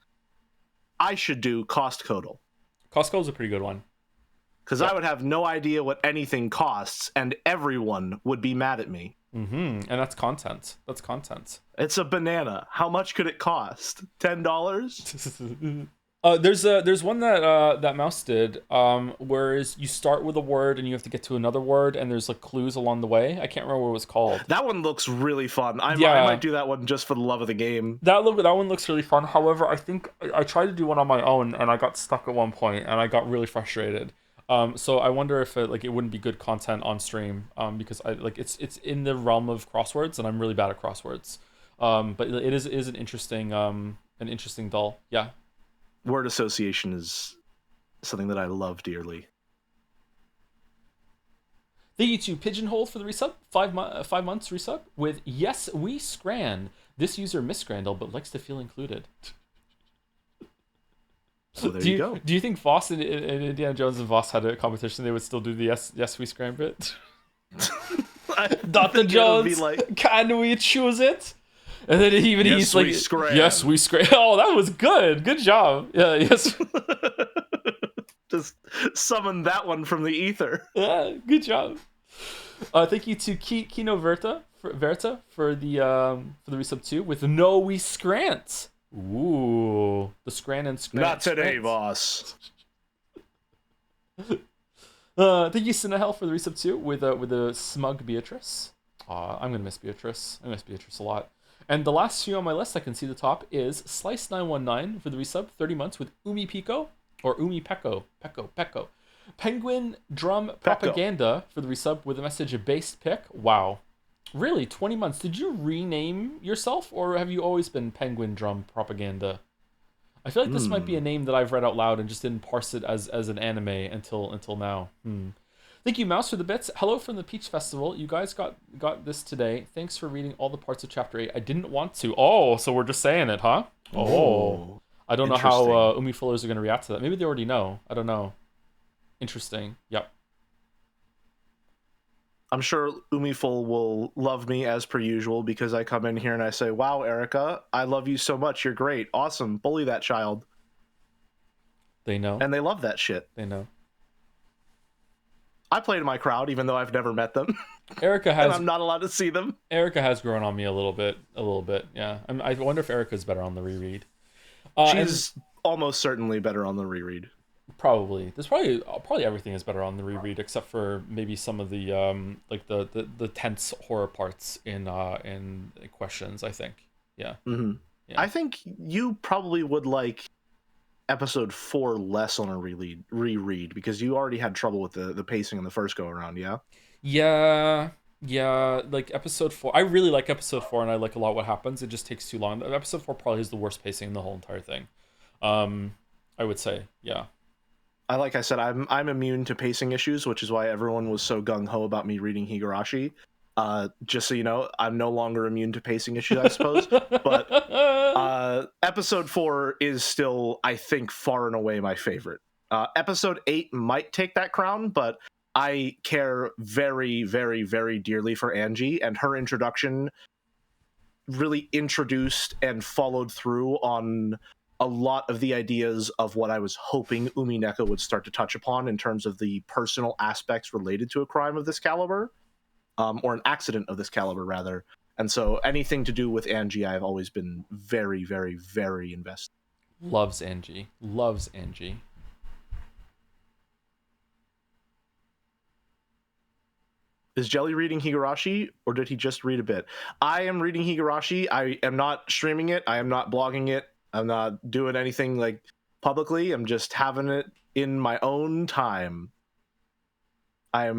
I should do Costcodle. Costco's a pretty good one. Because I would have no idea what anything costs, and everyone would be mad at me. And that's content. It's a banana. How much could it cost? $10? There's one that Mouse did, whereas you start with a word and you have to get to another word, and there's like clues along the way. I can't remember what it was called. That one looks really fun. I might do that one just for the love of the game. That one looks really fun. However, I think I tried to do one on my own and I got stuck at one point and I got really frustrated. So I wonder if it wouldn't be good content on stream, because it's in the realm of crosswords and I'm really bad at crosswords. But it is an interesting dull. Yeah. Word association is something that I love dearly. Thank you to Pigeonhole for the resub. 5 months resub with yes, we scran. This user miss Scrandle but likes to feel included. So there you go. Do you think Voss and Indiana Jones and Voss had a competition? They would still do the yes we scran bit. Dr. Jones, can we choose it? And then he's like, yes, we scram. Oh, that was good. Good job. Yeah, yes. Just summon that one from the ether. Yeah, good job. Thank you to Kino Verta for the resub 2 with no we scrant. Ooh, the scran and scrant. Not today, boss. Thank you, Cinehell, for the resub 2 with a smug Beatrice. I'm gonna miss Beatrice. I miss Beatrice a lot. And the last few on my list, I can see the top, is Slice919 for the resub, 30 months with Umipeko, or Umipeko, Peko. Penguin Drum Propaganda for the resub with a message of based pick. Wow. Really? 20 months. Did you rename yourself, or have you always been Penguin Drum Propaganda? I feel like this might be a name that I've read out loud and just didn't parse it as an anime until now. Thank you, Mouse, for the bits. Hello from the Peach Festival. You guys got this today. Thanks for reading all the parts of Chapter 8. I didn't want to. Oh, so we're just saying it, huh? Oh. I don't know how Umi Fullers are going to react to that. Maybe they already know. I don't know. Interesting. Yep. I'm sure Umiful will love me as per usual because I come in here and I say, wow, Erica, I love you so much. You're great. Awesome. Bully that child. They know. And they love that shit. They know. I play to my crowd, even though I've never met them. Erica has. And I'm not allowed to see them. Erica has grown on me a little bit. Yeah. I wonder if Erica's better on the reread. She's almost certainly better on the reread. Probably. There's probably everything is better on the reread, except for maybe some of the the tense horror parts in questions. I think. Yeah. Mm-hmm. Yeah. I think you probably would like episode 4 less on a reread because you already had trouble with the pacing in the first go around. Yeah. Like episode 4, I really like episode 4 and I like a lot what happens. It just takes too long. Episode 4 probably is the worst pacing in the whole entire thing. I would say. Yeah. Like I said, I'm immune to pacing issues, which is why everyone was so gung-ho about me reading Higurashi. Just so you know, I'm no longer immune to pacing issues, I suppose. But episode 4 is still, I think, far and away my favorite. Episode 8 might take that crown, but I care very, very, very dearly for Angie, and her introduction really introduced and followed through on a lot of the ideas of what I was hoping Umineko would start to touch upon in terms of the personal aspects related to a crime of this caliber. Or an accident of this caliber, rather. And so anything to do with Angie, I've always been very, very, very invested. Loves Angie. Loves Angie. Is Jelly reading Higurashi, or did he just read a bit? I am reading Higurashi. I am not streaming it. I am not blogging it. I'm not doing anything like publicly. I'm just having it in my own time. I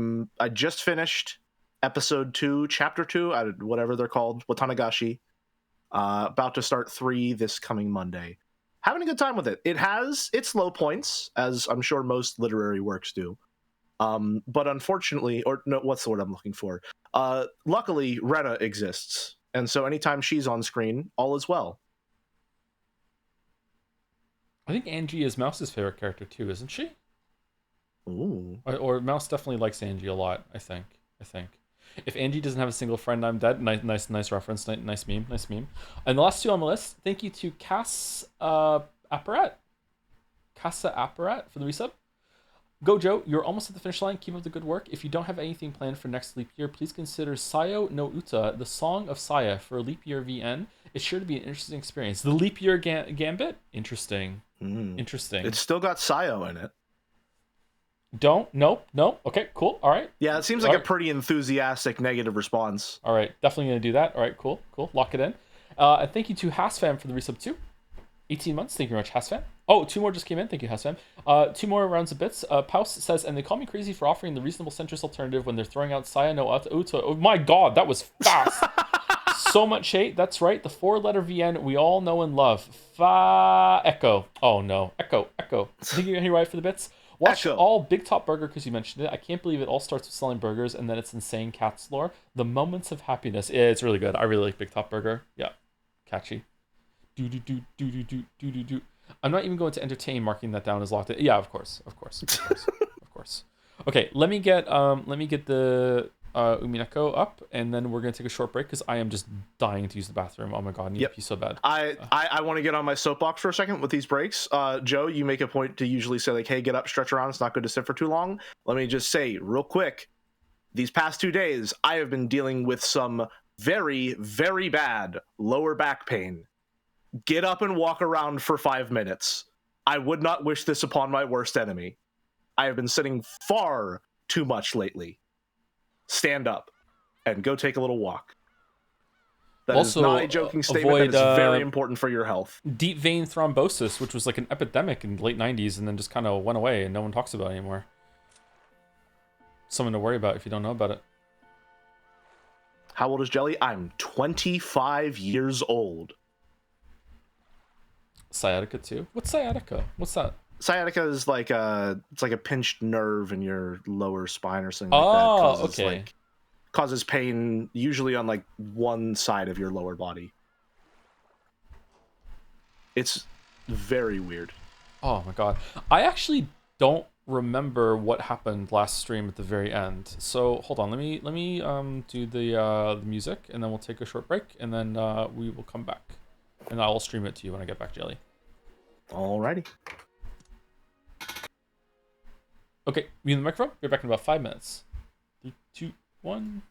just finished episode 2, chapter 2, whatever they're called, Watanagashi. About to start 3 this coming Monday. Having a good time with it. It has its low points, as I'm sure most literary works do. But unfortunately, or no, what's the word I'm looking for? Luckily, Rena exists. And so anytime she's on screen, all is well. I think Angie is Mouse's favorite character too, isn't she? Ooh. Or Mouse definitely likes Angie a lot, I think. If Angie doesn't have a single friend, I'm dead. Nice reference. Nice meme. And the last 2 on the list, thank you to Casa Apparat for the resub. Go, Joe. You're almost at the finish line. Keep up the good work. If you don't have anything planned for next leap year, please consider Sayo no Uta, the Song of Saya, for a leap year VN. It's sure to be an interesting experience. The leap year gambit? Interesting. Interesting. It's still got Sayo in it. Nope. Okay, cool. All right. Yeah, it seems like a pretty enthusiastic negative response. All right, definitely going to do that. All right, cool. Lock it in. And thank you to Hasfam for the resub too. 18 months. Thank you very much, Hasfam. Oh, 2 more just came in. Thank you, Hasfam. 2 more rounds of bits. Paus says, and they call me crazy for offering the reasonable centrist alternative when they're throwing out Saya no Uta. Oh my god, that was fast. So much hate. That's right. The 4-letter VN we all know and love. Echo. Oh no. Echo. Thank you, Henry White, for the bits. Watch all Big Top Burger because you mentioned it. I can't believe it all starts with selling burgers and then it's insane cats lore. The moments of happiness. Yeah, it's really good. I really like Big Top Burger. Yeah. Catchy. Do. I'm not even going to entertain marking that down as locked in. Yeah, of course. Okay, let me get the Umineko up, and then we're gonna take a short break because I am just dying to use the bathroom. Oh my god, I need to pee so bad. I want to get on my soapbox for a second with these breaks. Joe, you make a point to usually say like, hey, get up, stretch around. It's not good to sit for too long. Let me just say real quick, these past 2 days, I have been dealing with some very, very bad lower back pain. Get up and walk around for 5 minutes. I would not wish this upon my worst enemy. I have been sitting far too much lately. Stand up and go take a little walk. That also, is not a joking statement. That is very important for your health. Deep vein thrombosis, which was like an epidemic in the late 90s and then just kind of went away and no one talks about it anymore. Something to worry about if you don't know about it. How old is Jelly? I'm 25 years old. Sciatica too? What's sciatica? What's that? Sciatica is like it's like a pinched nerve in your lower spine or something like that. Causes, causes pain usually on like one side of your lower body. It's very weird. Oh my god. I actually don't remember what happened last stream at the very end. So hold on, let me do the music and then we'll take a short break and then we will come back. And I'll stream it to you when I get back, Jelly. Alrighty. Okay, mute the microphone. Be back in about 5 minutes. 3, 2, 1.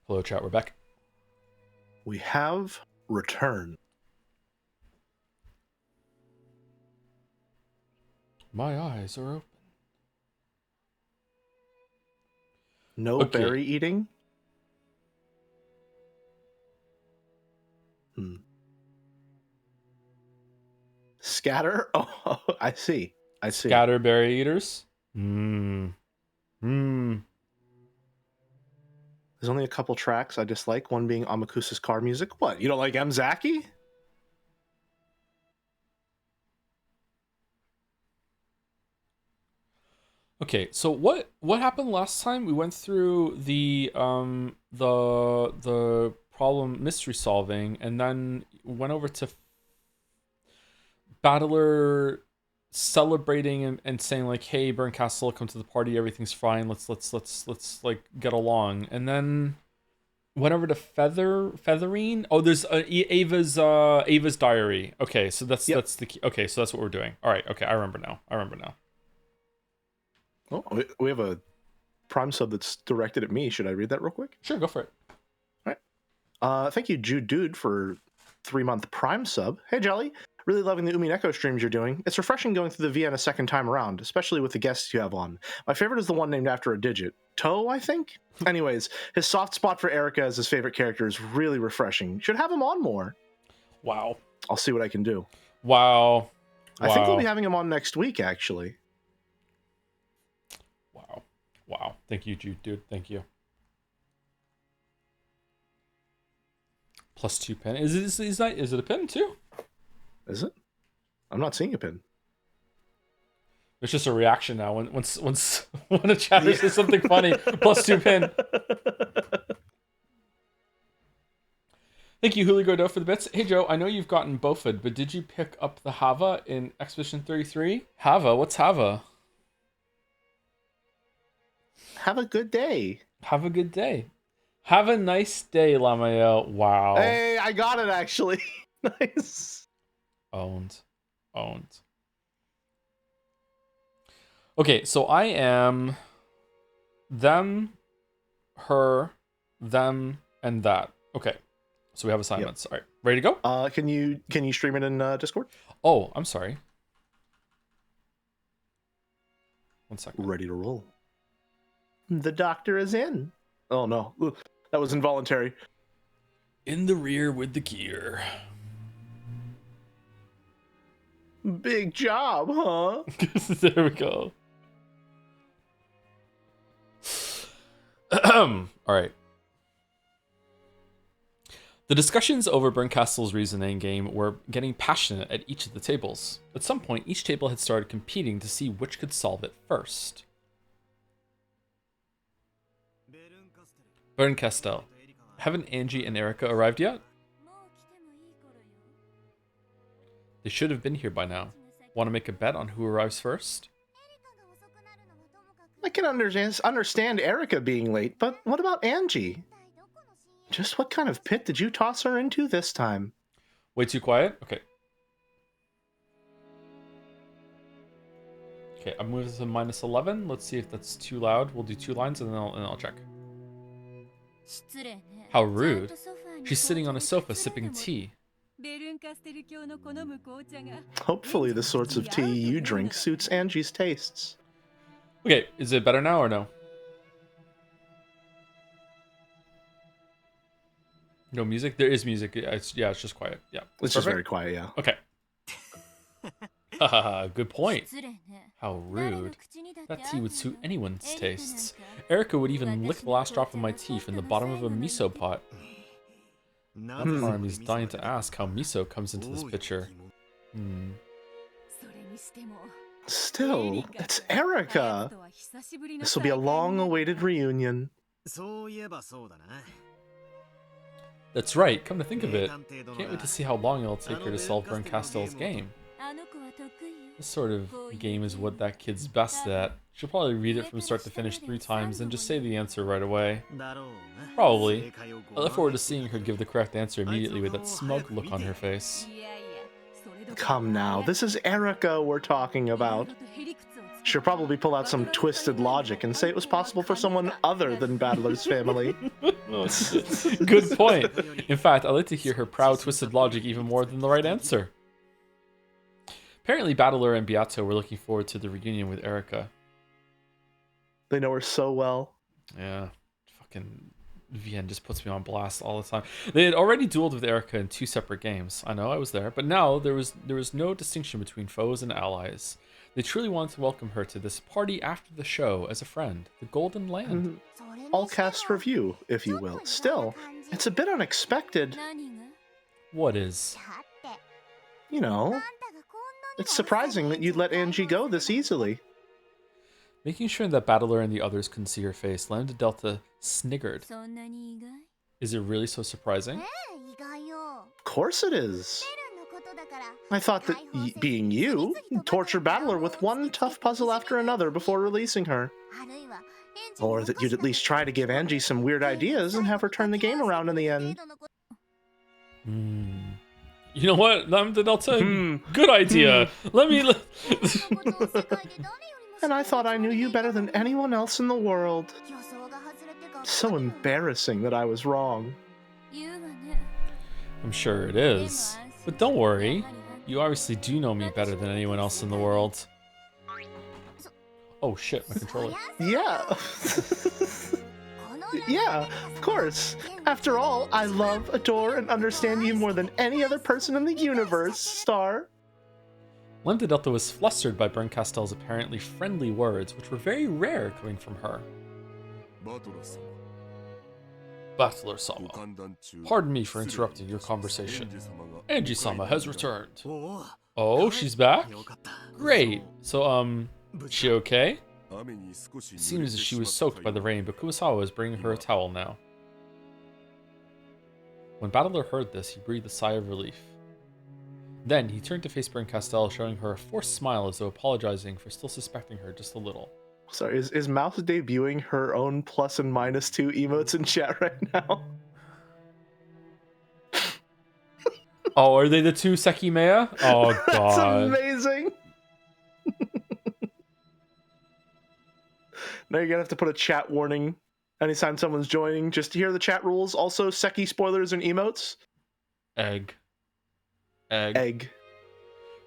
Hello, chat. We're back. We have returned. My eyes are open. No berry eating? Scatter? Oh, I see. Scatterberry eaters? There's only a couple tracks I dislike, one being Amakusa's car music. What, you don't like Mzaki? Okay, so what happened last time? We went through the problem mystery solving, and then went over to Battler celebrating and saying like, "Hey, Burncastle, come to the party. Everything's fine. Let's like get along." And then went over to Featherine. Oh, there's Ava's diary. Okay, so that's the key. Okay, so that's what we're doing. All right. Okay, I remember now. Oh, we have a Prime sub that's directed at me. Should I read that real quick? Sure, go for it. All right. Thank you, Jude Dude, for 3-month Prime sub. Hey, Jelly. Really loving the Umineko streams you're doing. It's refreshing going through the Vienna second time around, especially with the guests you have on. My favorite is the one named after a digit. Toe, I think? Anyways, his soft spot for Erica as his favorite character is really refreshing. Should have him on more. Wow. I'll see what I can do. Wow. I think we'll be having him on next week, actually. Wow. Thank you, Jude, dude. Thank you. +2 pin. Is it a pin too? Is it? I'm not seeing a pin. It's just a reaction now. When a chatter says something funny, +2 pin. Thank you, Julio Godot, for the bits. Hey, Joe, I know you've gotten Bofid, but did you pick up the Hava in Expedition 33? Hava? What's Hava? Have a good day. Have a good day. Have a nice day, Lamael. Wow. Hey, I got it, actually. Nice. Owned. Okay, so I am them, her, them, and that. Okay, so we have assignments. Yep. All right, ready to go? Can you stream it in Discord? Oh, I'm sorry. 1 second. Ready to roll. The doctor is in. Oh no, that was involuntary. In the rear with the gear. Big job, huh? There we go. All right. The discussions over Burncastle's reasoning game were getting passionate at each of the tables. At some point, each table had started competing to see which could solve it first. Burncastle, haven't Angie and Erica arrived yet? They should have been here by now. Want to make a bet on who arrives first? I can understand Erica being late, but what about Angie? Just what kind of pit did you toss her into this time? Way too quiet? Okay. Okay, I'm moving to -11. Let's see if that's too loud. We'll do 2 lines and then I'll check. How rude. She's sitting on a sofa sipping tea. Hopefully the sorts of tea you drink suits Angie's tastes. Okay, is it better now or no? No music? There is music. It's just quiet. Yeah. It's just very quiet, yeah. Okay. Good point. How rude. That tea would suit anyone's tastes. Erica would even lick the last drop of my tea from the bottom of a miso pot. That farm is dying to ask how miso comes into this picture. Still, it's Erica. This will be a long-awaited reunion. That's right, come to think of it. Can't wait to see how long it'll take her to solve Burncastle's game. This sort of game is what that kid's best at. She'll probably read it from start to finish 3 times and just say the answer right away. Probably. I look forward to seeing her give the correct answer immediately with that smug look on her face. Come now, this is Erica we're talking about. She'll probably pull out some twisted logic and say it was possible for someone other than Bandler's family. Good point. In fact, I'd like to hear her proud, twisted logic even more than the right answer. Apparently, Bandle and Beato were looking forward to the reunion with Erika. They know her so well. Yeah, fucking Vienne just puts me on blast all the time. They had already dueled with Erika in 2 separate games. I know, I was there. But now there was no distinction between foes and allies. They truly wanted to welcome her to this party after the show as a friend. The Golden Land. All cast review, if you will. Still, it's a bit unexpected. What is? You know, it's surprising that you'd let Angie go this easily. Making sure that Battler and the others couldn't see her face, Lambda Delta sniggered. Is it really so surprising? Of course it is. I thought that being you, you'd torture Battler with one tough puzzle after another before releasing her. Or that you'd at least try to give Angie some weird ideas and have her turn the game around in the end. You know what, Lambda Delta? Good idea. Let me... And I thought I knew you better than anyone else in the world. So embarrassing that I was wrong. I'm sure it is. But don't worry. You obviously do know me better than anyone else in the world. Oh shit, my controller. Yeah. Yeah, of course. After all, I love, adore, and understand you more than any other person in the universe, Star. Lambda Delta was flustered by Bryn Castell's apparently friendly words, which were very rare coming from her. Battler-sama, pardon me for interrupting your conversation. Angie-sama has returned. Oh, she's back? Great. So, she okay? It seems as she was soaked by the rain, but Kuwasawa is bringing her a towel now. When Battler heard this, he breathed a sigh of relief. Then, he turned to face Bryn Castell, showing her a forced smile as though apologizing for still suspecting her just a little. Sorry, is Mouse debuting her own plus and minus 2 emotes in chat right now? Oh, are they the 2 Sekimea? Oh, God. That's amazing! Now you're gonna have to put a chat warning anytime someone's joining, just to hear the chat rules. Also, Seki spoilers and emotes. Egg. Egg.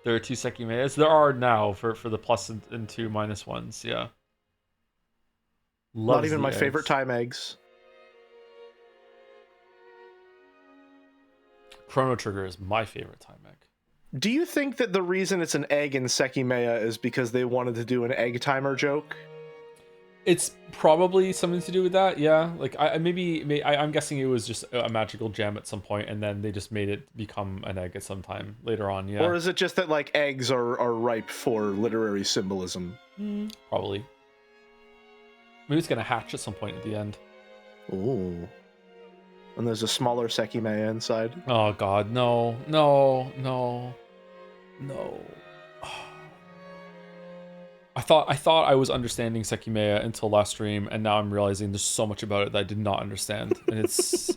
There are 2 Sekimeas. There are now for the plus and 2 minus ones, yeah. Not even my favorite time eggs. Chrono Trigger is my favorite time egg. Do you think that the reason it's an egg in Sekimea is because they wanted to do an egg timer joke? It's probably something to do with that, yeah. Like, I'm guessing it was just a magical gem at some point, and then they just made it become an egg at some time later on, yeah. Or is it just that, like, eggs are ripe for literary symbolism? Probably. Maybe it's gonna hatch at some point at the end. Ooh. And there's a smaller Sekimea inside. Oh god, no. No. I thought I was understanding Sekimea until last stream, and now I'm realizing there's so much about it that I did not understand. And it's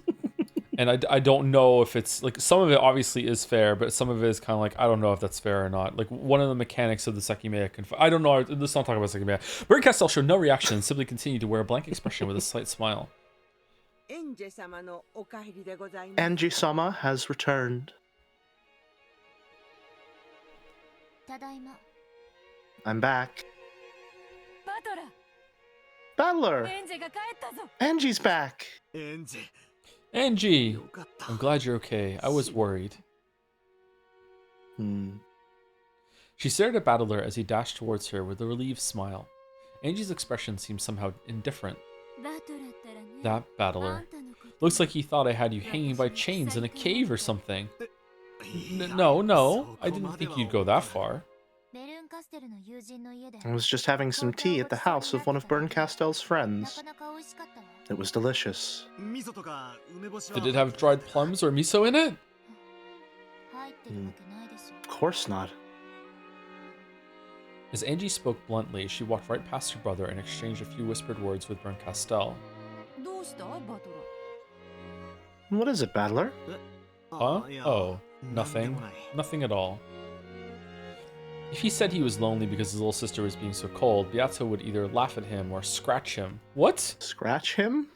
and I don't know if it's like, some of it obviously is fair, but some of it is kind of like, I don't know if that's fair or not. Like, one of the mechanics of the Sekimea I don't know, let's not talk about Sekimea. Bryn Castell showed no reaction and simply continued to wear a blank expression with a slight smile. Angie-sama has returned. I'm back. Battler! Angie's back! Angie! I'm glad you're okay. I was worried. She stared at Battler as he dashed towards her with a relieved smile. Angie's expression seemed somehow indifferent. That Battler. Looks like he thought I had you hanging by chains in a cave or something. No. I didn't think you'd go that far. I was just having some tea at the house of one of Bryn Castell's friends. It was delicious. Did it have dried plums or miso in it? Of course not. As Angie spoke bluntly, she walked right past her brother and exchanged a few whispered words with Bryn Castell. What is it, Battler? Huh? Oh, nothing. Nothing at all. If he said he was lonely because his little sister was being so cold, Beato would either laugh at him or scratch him. What? Scratch him?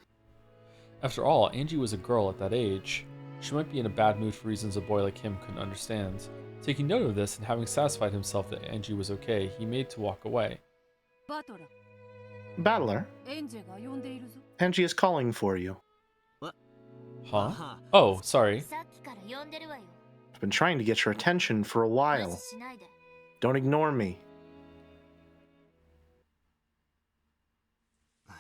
After all, Angie was a girl at that age. She might be in a bad mood for reasons a boy like him couldn't understand. Taking note of this and having satisfied himself that Angie was okay, he made to walk away. Battler, Angie is calling for you. Huh? Oh, sorry. I've been trying to get your attention for a while. Don't ignore me. I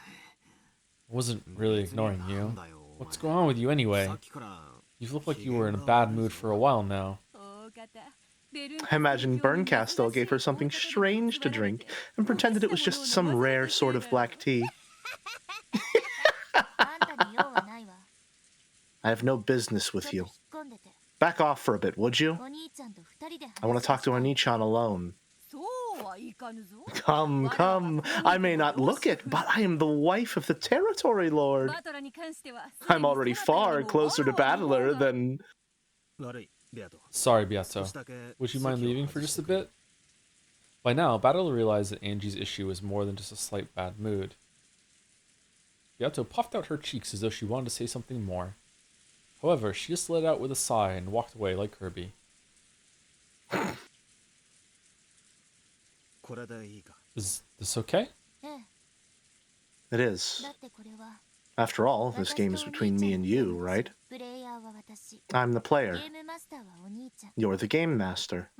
wasn't really ignoring you. What's going on with you anyway? You look like you were in a bad mood for a while now. I imagine Berncastle gave her something strange to drink and pretended it was just some rare sort of black tea. I have no business with you. Back off for a bit, would you? I want to talk to Oni-chan alone. Come, come. I may not look it, but I am the wife of the territory lord. I'm already far closer to Battler than... Sorry, Beato. Would you mind leaving for just a bit? By now, Battler realized that Angie's issue was more than just a slight bad mood. Beato puffed out her cheeks as though she wanted to say something more. However, she just let out with a sigh and walked away like Kirby. Is this okay? It is. After all, this game is between me and you, right? I'm the player. You're the game master.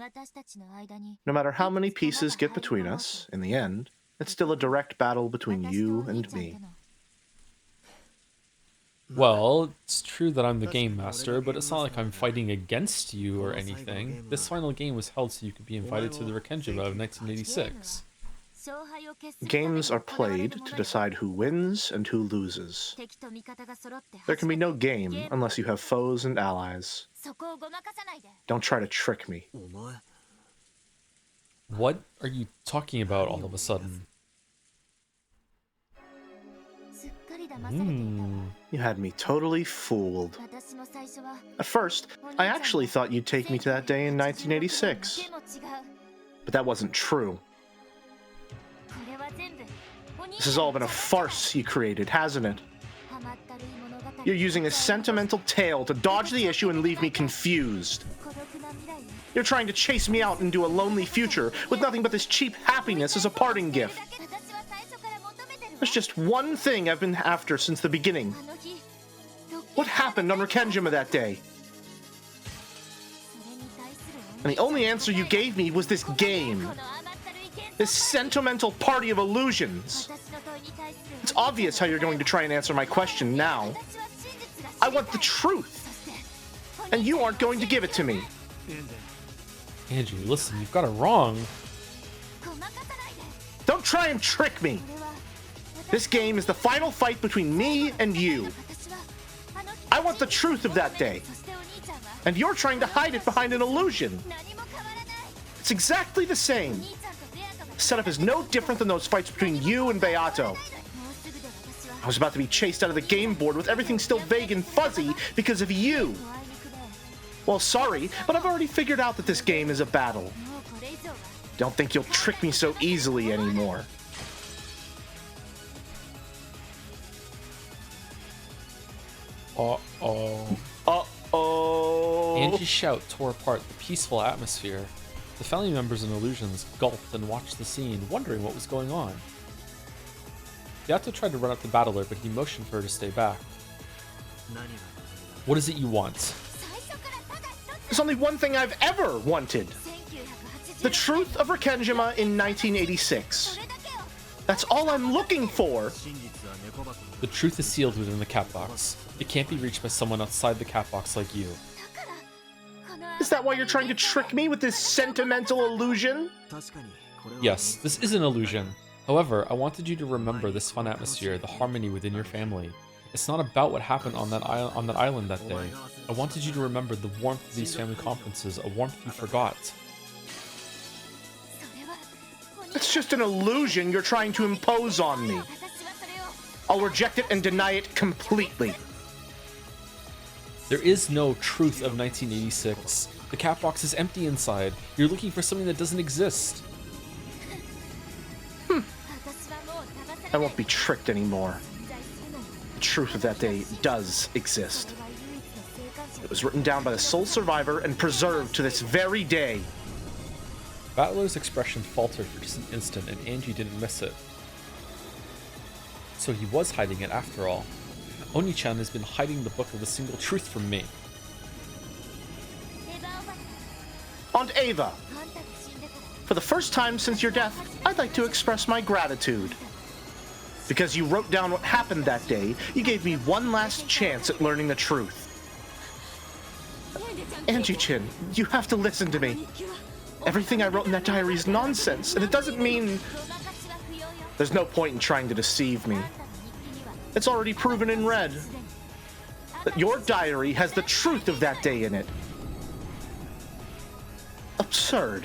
No matter how many pieces get between us, in the end, it's still a direct battle between you and me. Well, it's true that I'm the game master, but it's not like I'm fighting against you or anything. This final game was held so you could be invited to the Rekenjima of 1986. Games are played to decide who wins and who loses. There can be no game unless you have foes and allies. Don't try to trick me. What are you talking about all of a sudden? You had me totally fooled. At first, I actually thought you'd take me to that day in 1986. But that wasn't true. This has all been a farce you created, hasn't it? You're using a sentimental tale to dodge the issue and leave me confused. You're trying to chase me out into a lonely future with nothing but this cheap happiness as a parting gift. There's just one thing I've been after since the beginning. What happened on Rekenjima that day? And the only answer you gave me was this game. This sentimental party of illusions. It's obvious how you're going to try and answer my question now. I want the truth. And you aren't going to give it to me. Angie, listen, you've got it wrong. Don't try and trick me. This game is the final fight between me and you. I want the truth of that day. And you're trying to hide it behind an illusion. It's exactly the same. The setup is no different than those fights between you and Beato. I was about to be chased out of the game board with everything still vague and fuzzy because of you. Well, sorry, but I've already figured out that this game is a battle. Don't think you'll trick me so easily anymore. Uh-oh. Uh-oh. Angie's shout tore apart the peaceful atmosphere. The family members and illusions gulped and watched the scene, wondering what was going on. Beato tried to run up to Battler, but he motioned for her to stay back. What is it you want? There's only one thing I've ever wanted. The truth of Rekenjima in 1986. That's all I'm looking for. The truth is sealed within the catbox. It can't be reached by someone outside the catbox like you. Is that why you're trying to trick me with this sentimental illusion? Yes, this is an illusion. However, I wanted you to remember this fun atmosphere, the harmony within your family. It's not about what happened on that island that day. I wanted you to remember the warmth of these family conferences, a warmth you forgot. It's just an illusion you're trying to impose on me. I'll reject it and deny it completely. There is no truth of 1986. The catbox is empty inside. You're looking for something that doesn't exist. I won't be tricked anymore. The truth of that day does exist. It was written down by the sole survivor and preserved to this very day. Battler's expression faltered for just an instant, and Angie didn't miss it. So he was hiding it after all. Oni-chan has been hiding the book of the single truth from me. Aunt Ava, for the first time since your death, I'd like to express my gratitude. Because you wrote down what happened that day, you gave me one last chance at learning the truth. Angie-chan, you have to listen to me. Everything I wrote in that diary is nonsense, and it doesn't mean... There's no point in trying to deceive me. It's already proven in red that your diary has the truth of that day in it. Absurd.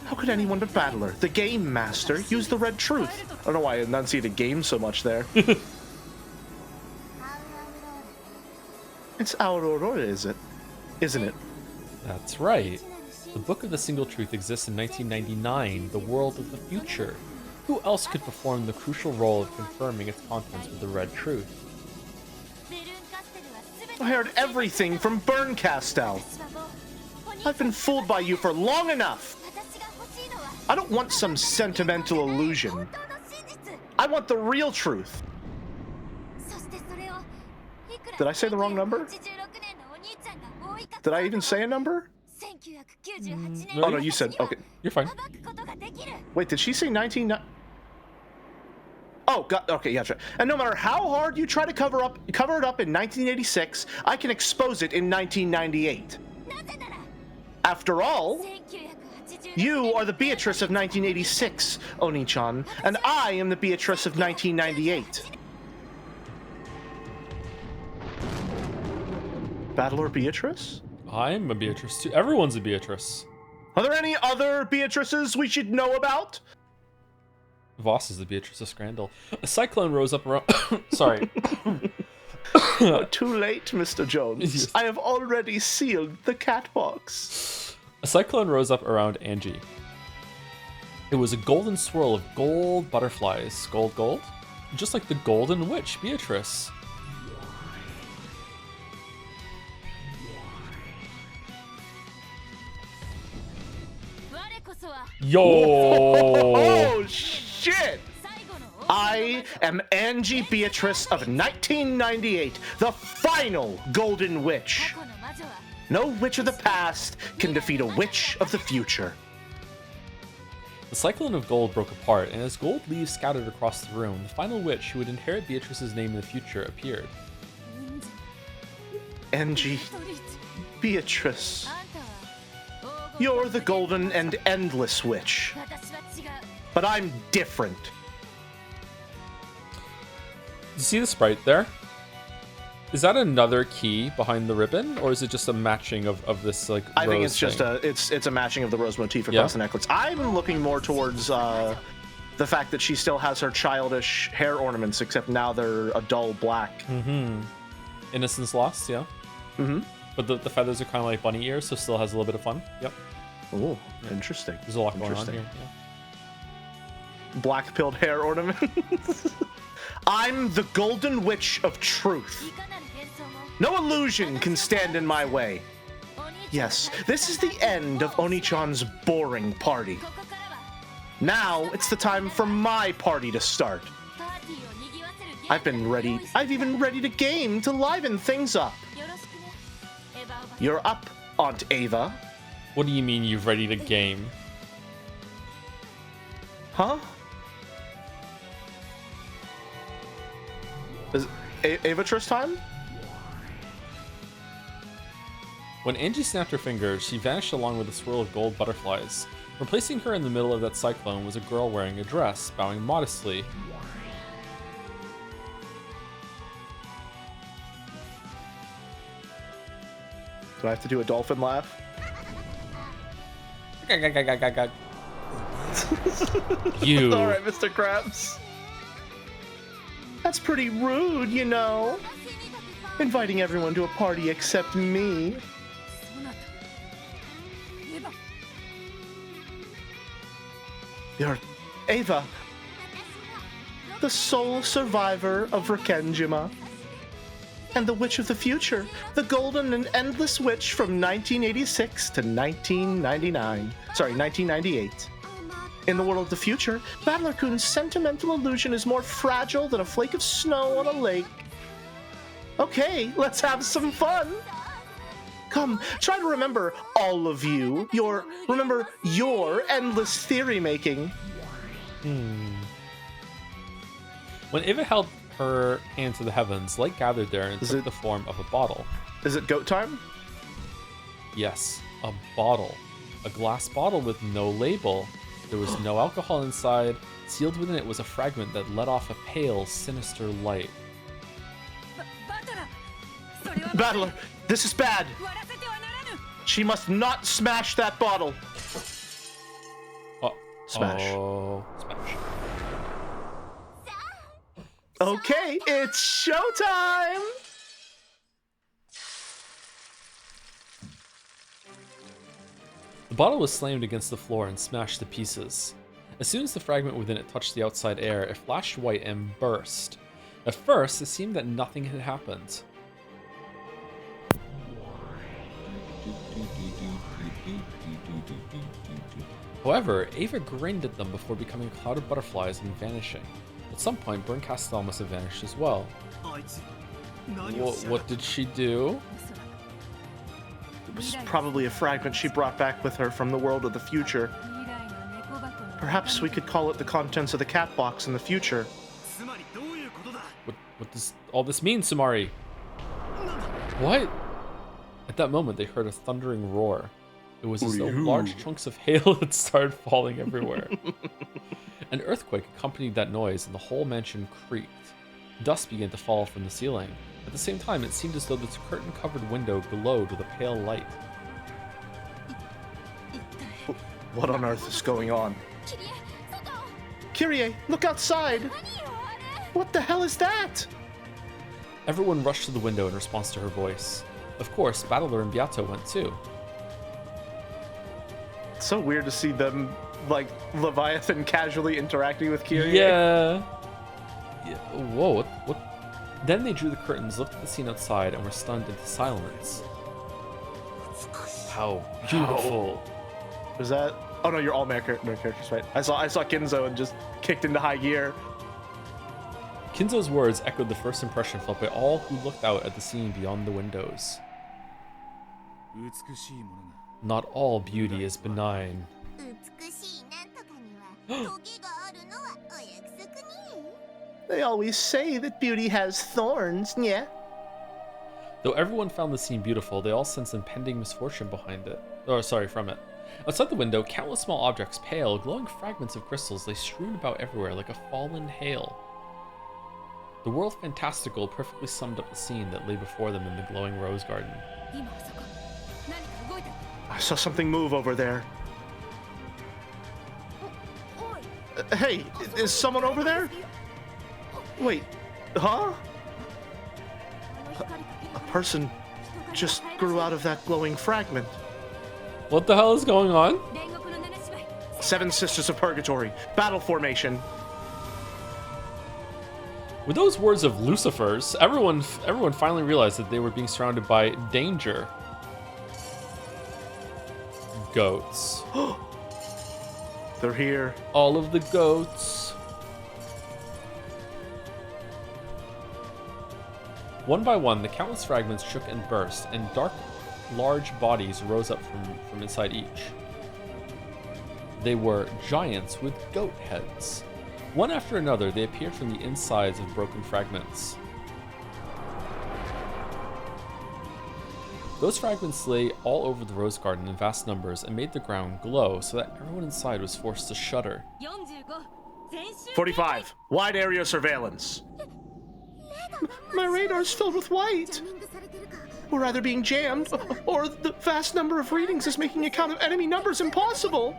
How could anyone but Bandle, the game master, use the red truth? I don't know why I enunciated game so much there. It's Aurora, isn't it? That's right. The Book of the Single Truth exists in 1999, the world of the future. Who else could perform the crucial role of confirming its contents with the red truth? I heard everything from Burncastle. I've been fooled by you for long enough. I don't want some sentimental illusion. I want the real truth. Did I say the wrong number? Did I even say a number? Oh no, you said, okay. You're fine. Wait, did she say 19... Oh, God, okay, yeah, that's right. And no matter how hard you try to cover it up in 1986, I can expose it in 1998. After all, you are the Beatrice of 1986, Oni-chan, and I am the Beatrice of 1998. Battler Beatrice? I'm a Beatrice too. Everyone's a Beatrice. Are there any other Beatrices we should know about? Voss is the Beatrice of Scrandle. A cyclone rose up around... Sorry. Too late, Mr. Jones. Yes. I have already sealed the catbox. A cyclone rose up around Angie. It was a golden swirl of gold butterflies. Gold? Just like the Golden Witch, Beatrice. Yo! Oh, shit! I am Angie Beatrice of 1998, the final Golden Witch. No witch of the past can defeat a witch of the future. The cyclone of gold broke apart, and as gold leaves scattered across the room, the final witch who would inherit Beatrice's name in the future appeared. Angie Beatrice. You're the golden and endless witch. But I'm different. You see the sprite there? Is that another key behind the ribbon, or is it just a matching of this like? I think it's thing? just it's a matching of the rose motif across the necklace. I'm looking more towards the fact that she still has her childish hair ornaments, except now they're a dull black. Mm-hmm. Innocence lost, yeah. Mm-hmm. But the feathers are kind of like bunny ears, so still has a little bit of fun. Yep. Oh, interesting. There's a lot going on here. Yeah. Black-pilled hair ornaments. I'm the Golden Witch of Truth. No illusion can stand in my way. Yes, this is the end of Oni-chan's boring party. Now it's the time for my party to start. I've even readied a game to liven things up. You're up, Aunt Ava. What do you mean you've readied a game? Huh? Is it Avatrice time? When Angie snapped her fingers, she vanished along with a swirl of gold butterflies. Replacing her in the middle of that cyclone was a girl wearing a dress, bowing modestly. Do I have to do a dolphin laugh? You. All right, Mr. Krabs. That's pretty rude, you know. Inviting everyone to a party except me. You're Ava, the sole survivor of Rekenjima, and the Witch of the Future, the golden and endless witch from 1986 to 1998. In the world of the future, Bandle-kun's sentimental illusion is more fragile than a flake of snow on a lake. Okay, let's have some fun. Come, try to remember, all of you, remember your endless theory making. When Ava held her hand to the heavens, light gathered there and took the form of a bottle. Is it goat time? Yes, a bottle. A glass bottle with no label. There was no alcohol inside. Sealed within it was a fragment that let off a pale, sinister light. Battler, this is bad. She must not smash that bottle. Smash. Oh, smash. Okay, it's showtime! The bottle was slammed against the floor and smashed to pieces. As soon as the fragment within it touched the outside air, it flashed white and burst. At first, it seemed that nothing had happened. However, Ava grinned at them before becoming a cloud of butterflies and vanishing. At some point, Burn Castell must have vanished as well. What did she do? It was probably a fragment she brought back with her from the world of the future. Perhaps we could call it the contents of the catbox in the future. What does all this mean, Sumari? What? At that moment, they heard a thundering roar. It was as though large chunks of hail had started falling everywhere. An earthquake accompanied that noise, and the whole mansion creaked. Dust began to fall from the ceiling. At the same time, it seemed as though the curtain-covered window glowed with a pale light. What on earth is going on? Kyrie, look outside! What the hell is that? Everyone rushed to the window in response to her voice. Of course, Battler and Beato went too. It's so weird to see them, like, Leviathan casually interacting with Kyrie. Yeah. Whoa, what? Then they drew the curtains, looked at the scene outside, and were stunned into silence. How beautiful. Was that? Oh no, you're all main characters, right? I saw Kinzo and just kicked into high gear. Kinzo's words echoed the first impression felt by all who looked out at the scene beyond the windows. Not all beauty is benign. They always say that beauty has thorns, yeah? Though everyone found the scene beautiful, they all sensed impending misfortune behind it. From it. Outside the window, countless small objects, pale, glowing fragments of crystals, lay strewn about everywhere like a fallen hail. The world fantastical perfectly summed up the scene that lay before them in the glowing rose garden. I saw something move over there. Hey, is someone over there? Wait, huh? A person just grew out of that glowing fragment. What the hell is going on? 7 Sisters of Purgatory, battle formation. With those words of Lucifer's, everyone finally realized that they were being surrounded by danger. Goats. They're here. All of the goats. One by one, the countless fragments shook and burst, and dark, large bodies rose up from inside each. They were giants with goat heads. One after another, they appeared from the insides of broken fragments. Those fragments lay all over the rose garden in vast numbers and made the ground glow so that everyone inside was forced to shudder. 45, wide area surveillance. My radar's filled with white. We're either being jammed, or the vast number of readings is making a count of enemy numbers impossible.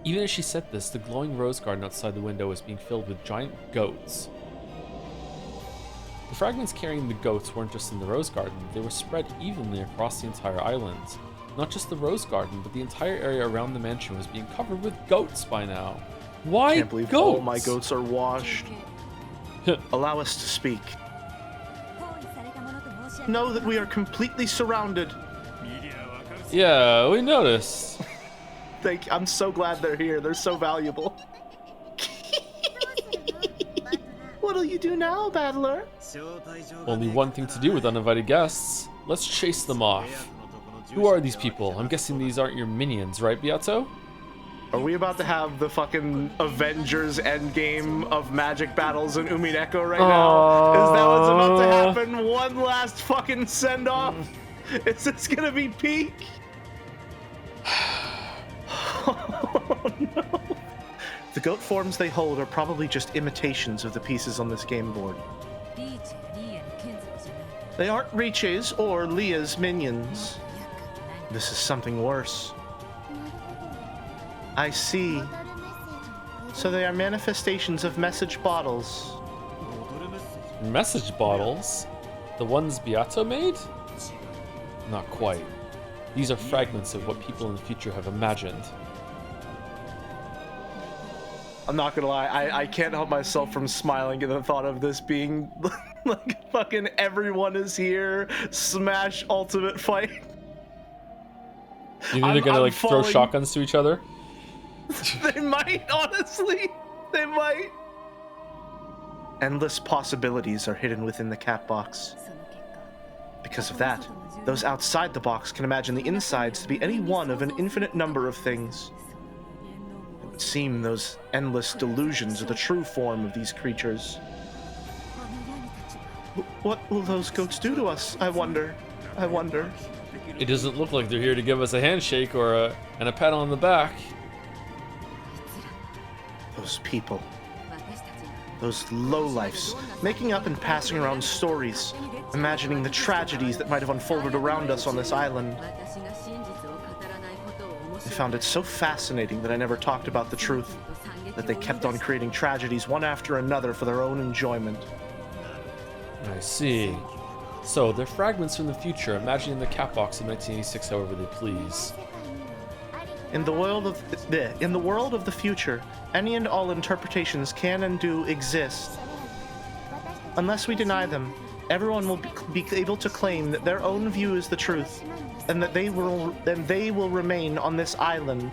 Even as she said this, the glowing rose garden outside the window was being filled with giant goats. The fragments carrying the goats weren't just in the rose garden, they were spread evenly across the entire island. Not just the rose garden, but the entire area around the mansion was being covered with goats by now. Why Can't believe goats? all my goats are washed. Allow us to speak. Know that we are completely surrounded. Yeah, we noticed. I'm so glad they're here. They're so valuable. What'll you do now, Battler? Only one thing to do with uninvited guests. Let's chase them off. Who are these people? I'm guessing these aren't your minions, right, Beato? Are we about to have the fucking Avengers Endgame of magic battles in Umineko right now? Is that what's about to happen? One last fucking send-off? Is this gonna be peak? Oh no. The goat forms they hold are probably just imitations of the pieces on this game board. They aren't Riche's or Leah's minions. This is something worse. I see. So they are manifestations of message bottles. Message bottles? The ones Beato made? Not quite. These are fragments of what people in the future have imagined. I'm not gonna lie, I can't help myself from smiling at the thought of this being like fucking everyone is here, smash ultimate fight. You think they're gonna throw shotguns to each other? They might, honestly. They might. Endless possibilities are hidden within the catbox. Because of that, those outside the box can imagine the insides to be any one of an infinite number of things. It would seem those endless delusions are the true form of these creatures. What will those goats do to us? I wonder. It doesn't look like they're here to give us a handshake or a pat on the back. Those people. Those lowlifes, making up and passing around stories, imagining the tragedies that might have unfolded around us on this island. I found it so fascinating that I never talked about the truth, that they kept on creating tragedies one after another for their own enjoyment. I see. So, they're fragments from the future, imagining the catbox in 1986 however they please. In the world of the future, any and all interpretations can and do exist. Unless we deny them, everyone will be able to claim that their own view is the truth, and that they will remain on this island.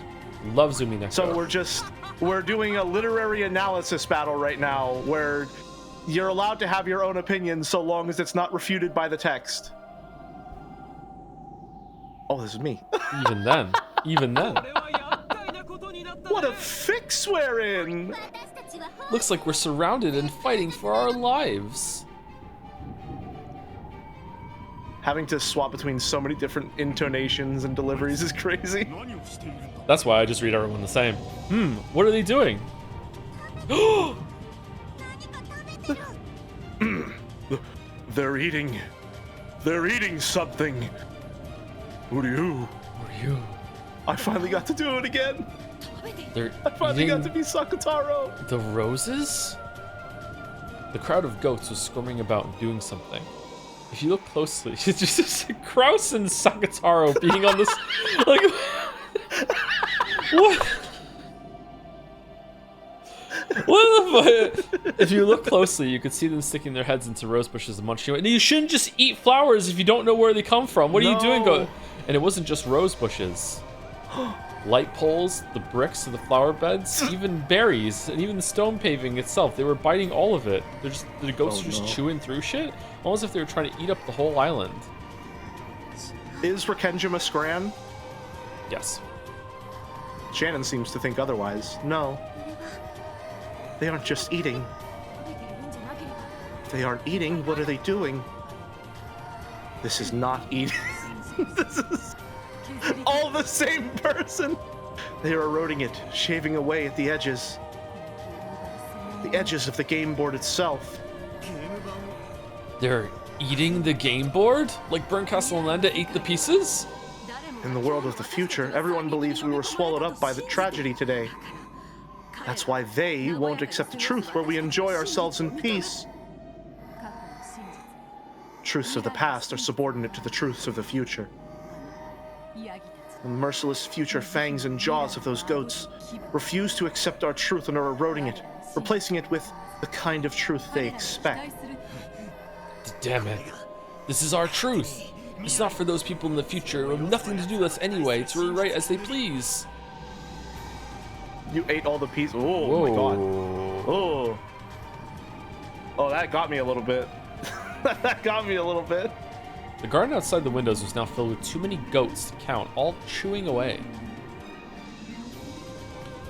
Love Umineko. So we're doing a literary analysis battle right now, where you're allowed to have your own opinion so long as it's not refuted by the text. Oh, this is me. Even then. What a fix we're in! Looks like we're surrounded and fighting for our lives. Having to swap between so many different intonations and deliveries is crazy. That's why I just read everyone the same. What are they doing? They're eating something. Who are you? I finally got to do it again. I finally got to be Sakataro. The roses? The crowd of goats was squirming about and doing something. If you look closely, it's just Kraus and Sakataro being on this. Like, what? What the fuck? If you look closely, you could see them sticking their heads into rose bushes and munching away. You shouldn't just eat flowers if you don't know where they come from. What are you doing? And it wasn't just rose bushes. Light poles, the bricks of the flower beds, even berries, and even the stone paving itself. They were biting all of it. The ghosts were just chewing through shit, almost as if they were trying to eat up the whole island. Is Rakenjima Scran? Yes. Shannon seems to think otherwise. No. They aren't just eating. If they aren't eating, what are they doing? This is not eating. This is all the same person. They are eroding it, shaving away at the edges. The edges of the game board itself. They're eating the game board? Like Burnt Castle and Lenda ate the pieces? In the world of the future, everyone believes we were swallowed up by the tragedy today. That's why they won't accept the truth where we enjoy ourselves in peace. Truths of the past are subordinate to the truths of the future. The merciless future fangs and jaws of those goats refuse to accept our truth and are eroding it, replacing it with the kind of truth they expect. Damn it. This is our truth. It's not for those people in the future who have nothing to do with us anyway to rewrite as they please. You ate all the pieces. Oh, Whoa. my god. Oh. Oh, that got me a little bit. That got me a little bit. The garden outside the windows was now filled with too many goats to count, all chewing away.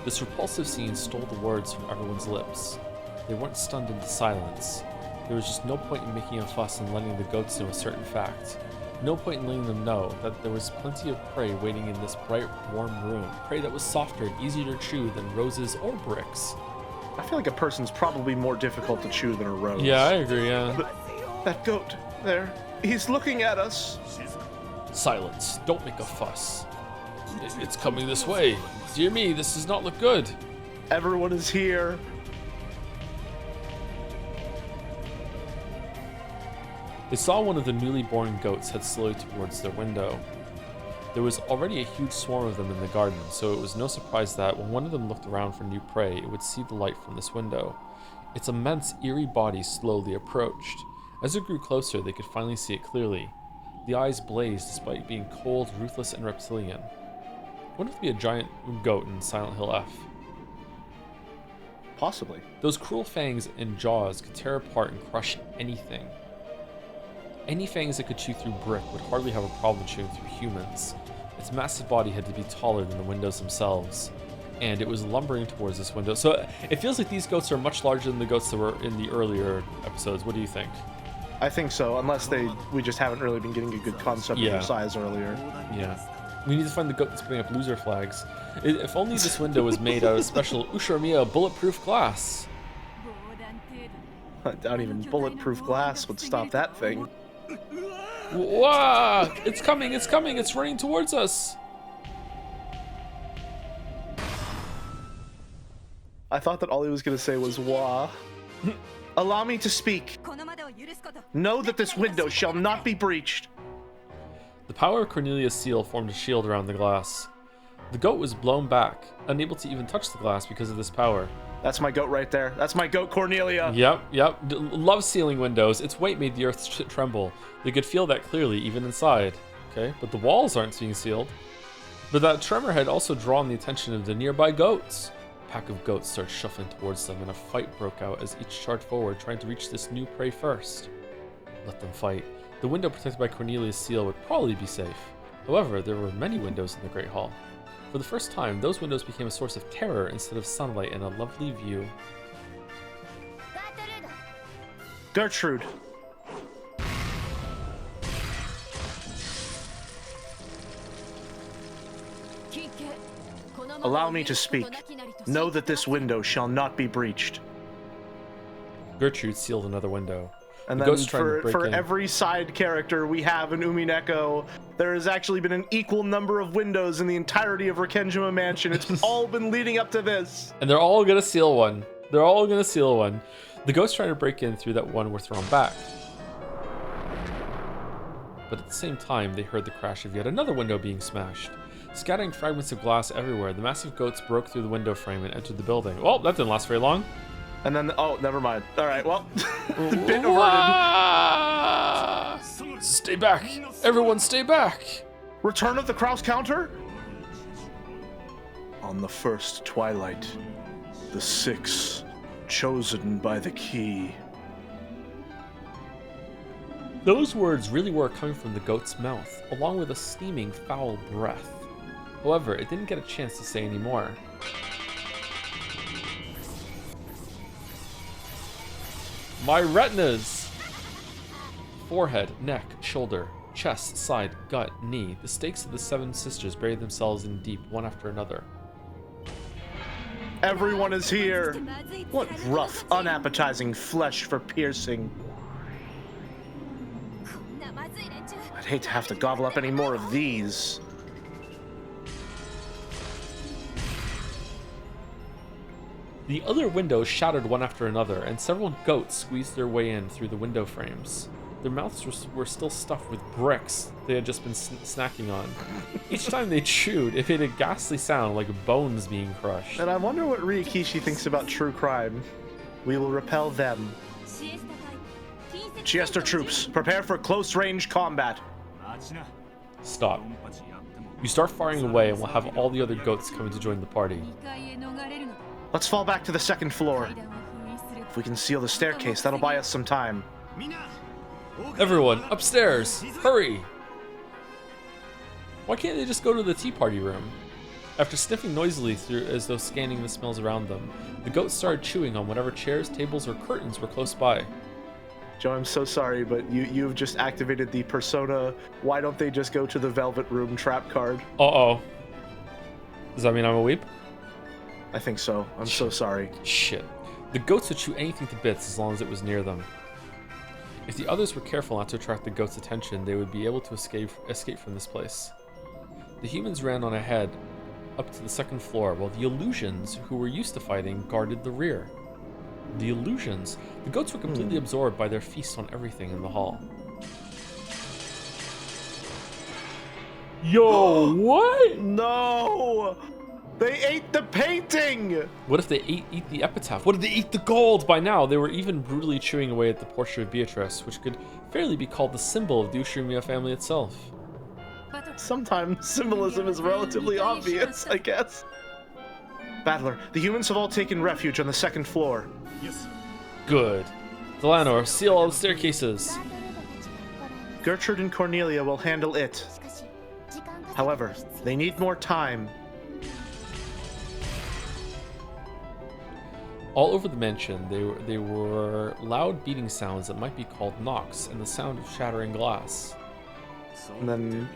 This repulsive scene stole the words from everyone's lips. They weren't stunned into silence. There was just no point in making a fuss and letting the goats know a certain fact. No point in letting them know that there was plenty of prey waiting in this bright, warm room. Prey that was softer and easier to chew than roses or bricks. I feel like a person's probably more difficult to chew than a rose. Yeah, I agree, yeah. But that goat there, he's looking at us. Silence. Don't make a fuss. It's coming this way. Dear me, this does not look good. Everyone is here. They saw one of the newly born goats head slowly towards their window. There was already a huge swarm of them in the garden, so it was no surprise that when one of them looked around for new prey, it would see the light from this window. Its immense, eerie body slowly approached. As it grew closer, they could finally see it clearly. The eyes blazed despite being cold, ruthless, and reptilian. What if it be a giant goat in Silent Hill F? Possibly. Those cruel fangs and jaws could tear apart and crush anything. Any fangs that could chew through brick would hardly have a problem chewing through humans. Its massive body had to be taller than the windows themselves, and it was lumbering towards this window. So it feels like these goats are much larger than the goats that were in the earlier episodes. What do you think? I think so, unless we just haven't really been getting a good concept of their size earlier. Yeah. We need to find the goat that's putting up loser flags. If only this window was made out of special Usharmiya bulletproof glass. Not even bulletproof glass would stop that thing. Wow! It's coming, it's running towards us! I thought that all he was going to say was, wah. Allow me to speak. Know that this window shall not be breached. The power of Cornelia's seal formed a shield around the glass. The goat was blown back, unable to even touch the glass because of this power. That's my goat right there. That's my goat, Cornelia. Yep. Loves sealing windows. Its weight made the earth tremble. They could feel that clearly, even inside. Okay, but the walls aren't being sealed. But that tremor had also drawn the attention of the nearby goats. A pack of goats started shuffling towards them, and a fight broke out as each charged forward, trying to reach this new prey first. Let them fight. The window protected by Cornelia's seal would probably be safe. However, there were many windows in the Great Hall. For the first time, those windows became a source of terror instead of sunlight and a lovely view. Gertrude. Allow me to speak. Know that this window shall not be breached. Gertrude sealed another window. And then for every side character we have in Umineko, there has actually been an equal number of windows in the entirety of Rikenjima Mansion. It's all been leading up to this. And they're all gonna seal one. The ghosts trying to break in through that one were thrown back. But at the same time, they heard the crash of yet another window being smashed. Scattering fragments of glass everywhere, the massive goats broke through the window frame and entered the building. Well, that didn't last very long. And then, oh, never mind. All right, well, bit averted. Stay back. Everyone stay back. Return of the Kraus counter? On the first twilight, the six, chosen by the key. Those words really were coming from the goat's mouth, along with a steaming, foul breath. However, it didn't get a chance to say any more. My retinas! Forehead, neck, shoulder, chest, side, gut, knee. The stakes of the seven sisters buried themselves in deep, one after another. Everyone is here! What rough, unappetizing flesh for piercing. I'd hate to have to gobble up any more of these. The other windows shattered one after another, and several goats squeezed their way in through the window frames. their mouths were still stuffed with bricks they had just been snacking on. Each time they chewed, it made a ghastly sound like bones being crushed. And I wonder what Rikishi thinks about true crime. We will repel them. Chester troops, prepare for close-range combat. Stop. You start firing away and we'll have all the other goats coming to join the party. Let's fall back to the second floor. If we can seal the staircase, that'll buy us some time. Everyone, upstairs! Hurry! Why can't they just go to the tea party room? After sniffing noisily through as though scanning the smells around them, the goats started chewing on whatever chairs, tables, or curtains were close by. Joe, I'm so sorry, but you've just activated the persona, why don't they just go to the Velvet Room trap card. Uh-oh. Does that mean I'm a weep? I think so. I'm so sorry. Shit. The goats would chew anything to bits as long as it was near them. If the others were careful not to attract the goats' attention, they would be able to escape from this place. The humans ran on ahead, up to the second floor, while the illusions, who were used to fighting, guarded the rear. The illusions. The goats were completely absorbed by their feast on everything in the hall. Yo, what? No! They ate the painting! What if they eat the epitaph? What if they eat the gold? By now, they were even brutally chewing away at the portrait of Beatrice, which could fairly be called the symbol of the Ushimiya family itself. Sometimes symbolism is relatively obvious, I guess. Battler, the humans have all taken refuge on the second floor. Yes. Good. Delanor, seal all the staircases. Gertrude and Cornelia will handle it. However, they need more time. All over the mansion, there were loud beating sounds that might be called knocks, and the sound of shattering glass. And then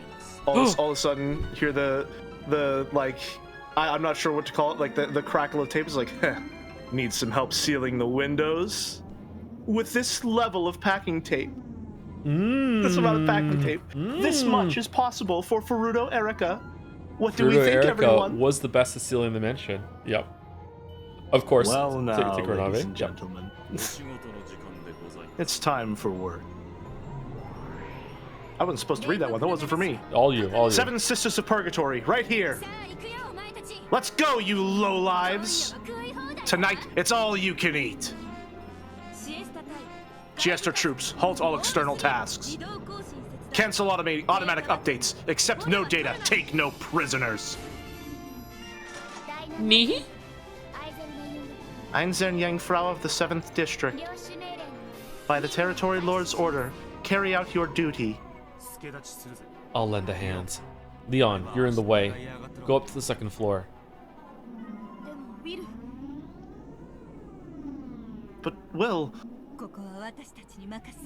all of a sudden, hear the like, I'm not sure what to call it, like the crackle of tape is like, heh, need some help sealing the windows? With this level of packing tape. This amount of packing tape. This much is possible for Furuto Erika. What do we think, Erika everyone? was the best at sealing the mansion. Yep. Of course. Well now, take ladies and gentlemen. It's time for work. I wasn't supposed to read that one. That wasn't for me. All you. Seven Sisters of Purgatory, right here. Let's go, you lowlives. Tonight, it's all you can eat. Chester troops, halt all external tasks. Cancel automatic updates. Accept no data. Take no prisoners. Me? Einzern Jungfrau of the 7th District. By the Territory Lord's order, carry out your duty. I'll lend a hand. Leon, you're in the way. Go up to the second floor. But Will,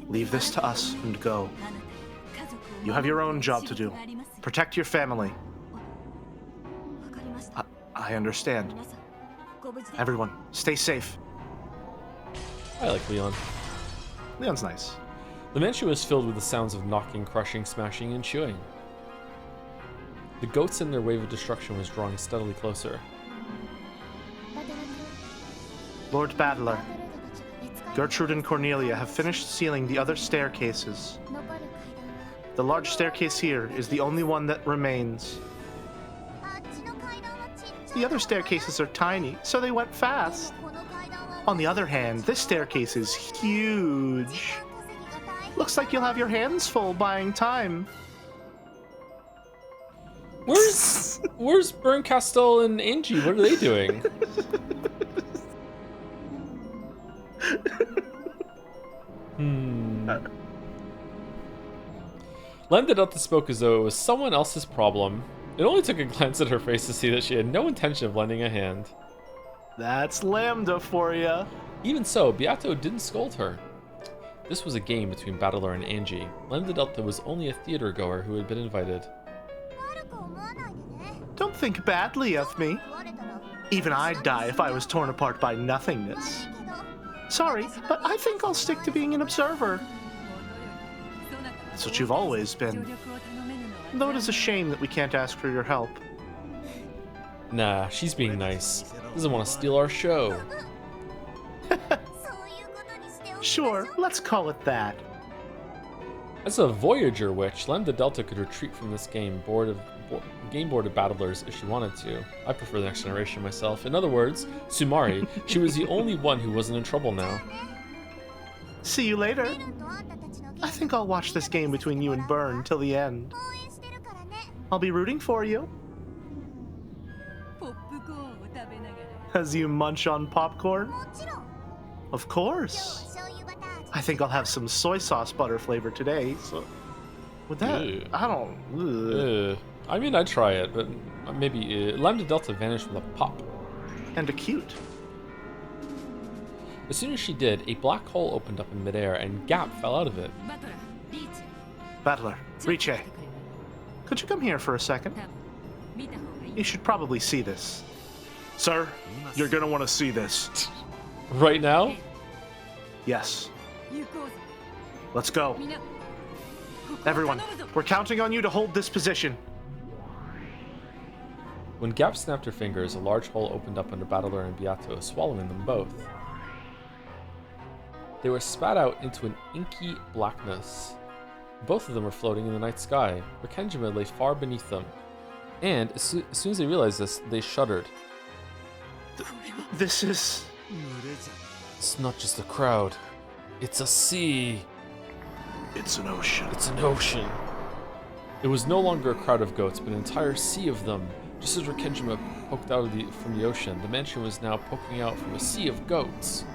leave this to us and go. You have your own job to do. Protect your family. I understand. Everyone, stay safe. I like Leon. Leon's nice. The mansion was filled with the sounds of knocking, crushing, smashing, and chewing. The goats in their wave of destruction was drawing steadily closer. Lord Bandle, Gertrude and Cornelia have finished sealing the other staircases. The large staircase here is the only one that remains. The other staircases are tiny, so they went fast. On the other hand, this staircase is huge. Looks like you'll have your hands full buying time. Where's Berncastel and Angie? What are they doing? Lendedelta spoke as though it was someone else's problem. It only took a glance at her face to see that she had no intention of lending a hand. That's Lambda for ya. Even so, Beato didn't scold her. This was a game between Battler and Angie. Lendedelta was only a theater goer who had been invited. Don't think badly of me. Even I'd die if I was torn apart by nothingness. Sorry, but I think I'll stick to being an observer. That's what you've always been. Though it is a shame that we can't ask for your help. Nah, she's being nice. Doesn't want to steal our show. Sure, let's call it that. As a Voyager witch, Lambda Delta could retreat from this game board of battlers if she wanted to. I prefer the next generation myself. In other words, Sumari, she was the only one who wasn't in trouble now. See you later. I think I'll watch this game between you and Burn till the end. I'll be rooting for you. As you munch on popcorn? Of course. I think I'll have some soy sauce butter flavor today, so... With that, Ew. I don't... I mean, I'd try it, but maybe... Lambda Delta vanished with a pop. And a cute. As soon as she did, a black hole opened up in midair, and Gap fell out of it. Battler, Riche. Could you come here for a second? You should probably see this. Sir, you're gonna want to see this. Right now? Yes. Let's go. Everyone, we're counting on you to hold this position. When Gap snapped her fingers, a large hole opened up under Battler and Beato, swallowing them both. They were spat out into an inky blackness. Both of them were floating in the night sky. Rikenjima lay far beneath them. And as soon as they realized this, they shuddered. This is... It's not just a crowd. It's a sea. It's an ocean. It's an ocean. It was no longer a crowd of goats, but an entire sea of them. Just as Rikenjima poked out from the ocean, the mansion was now poking out from a sea of goats.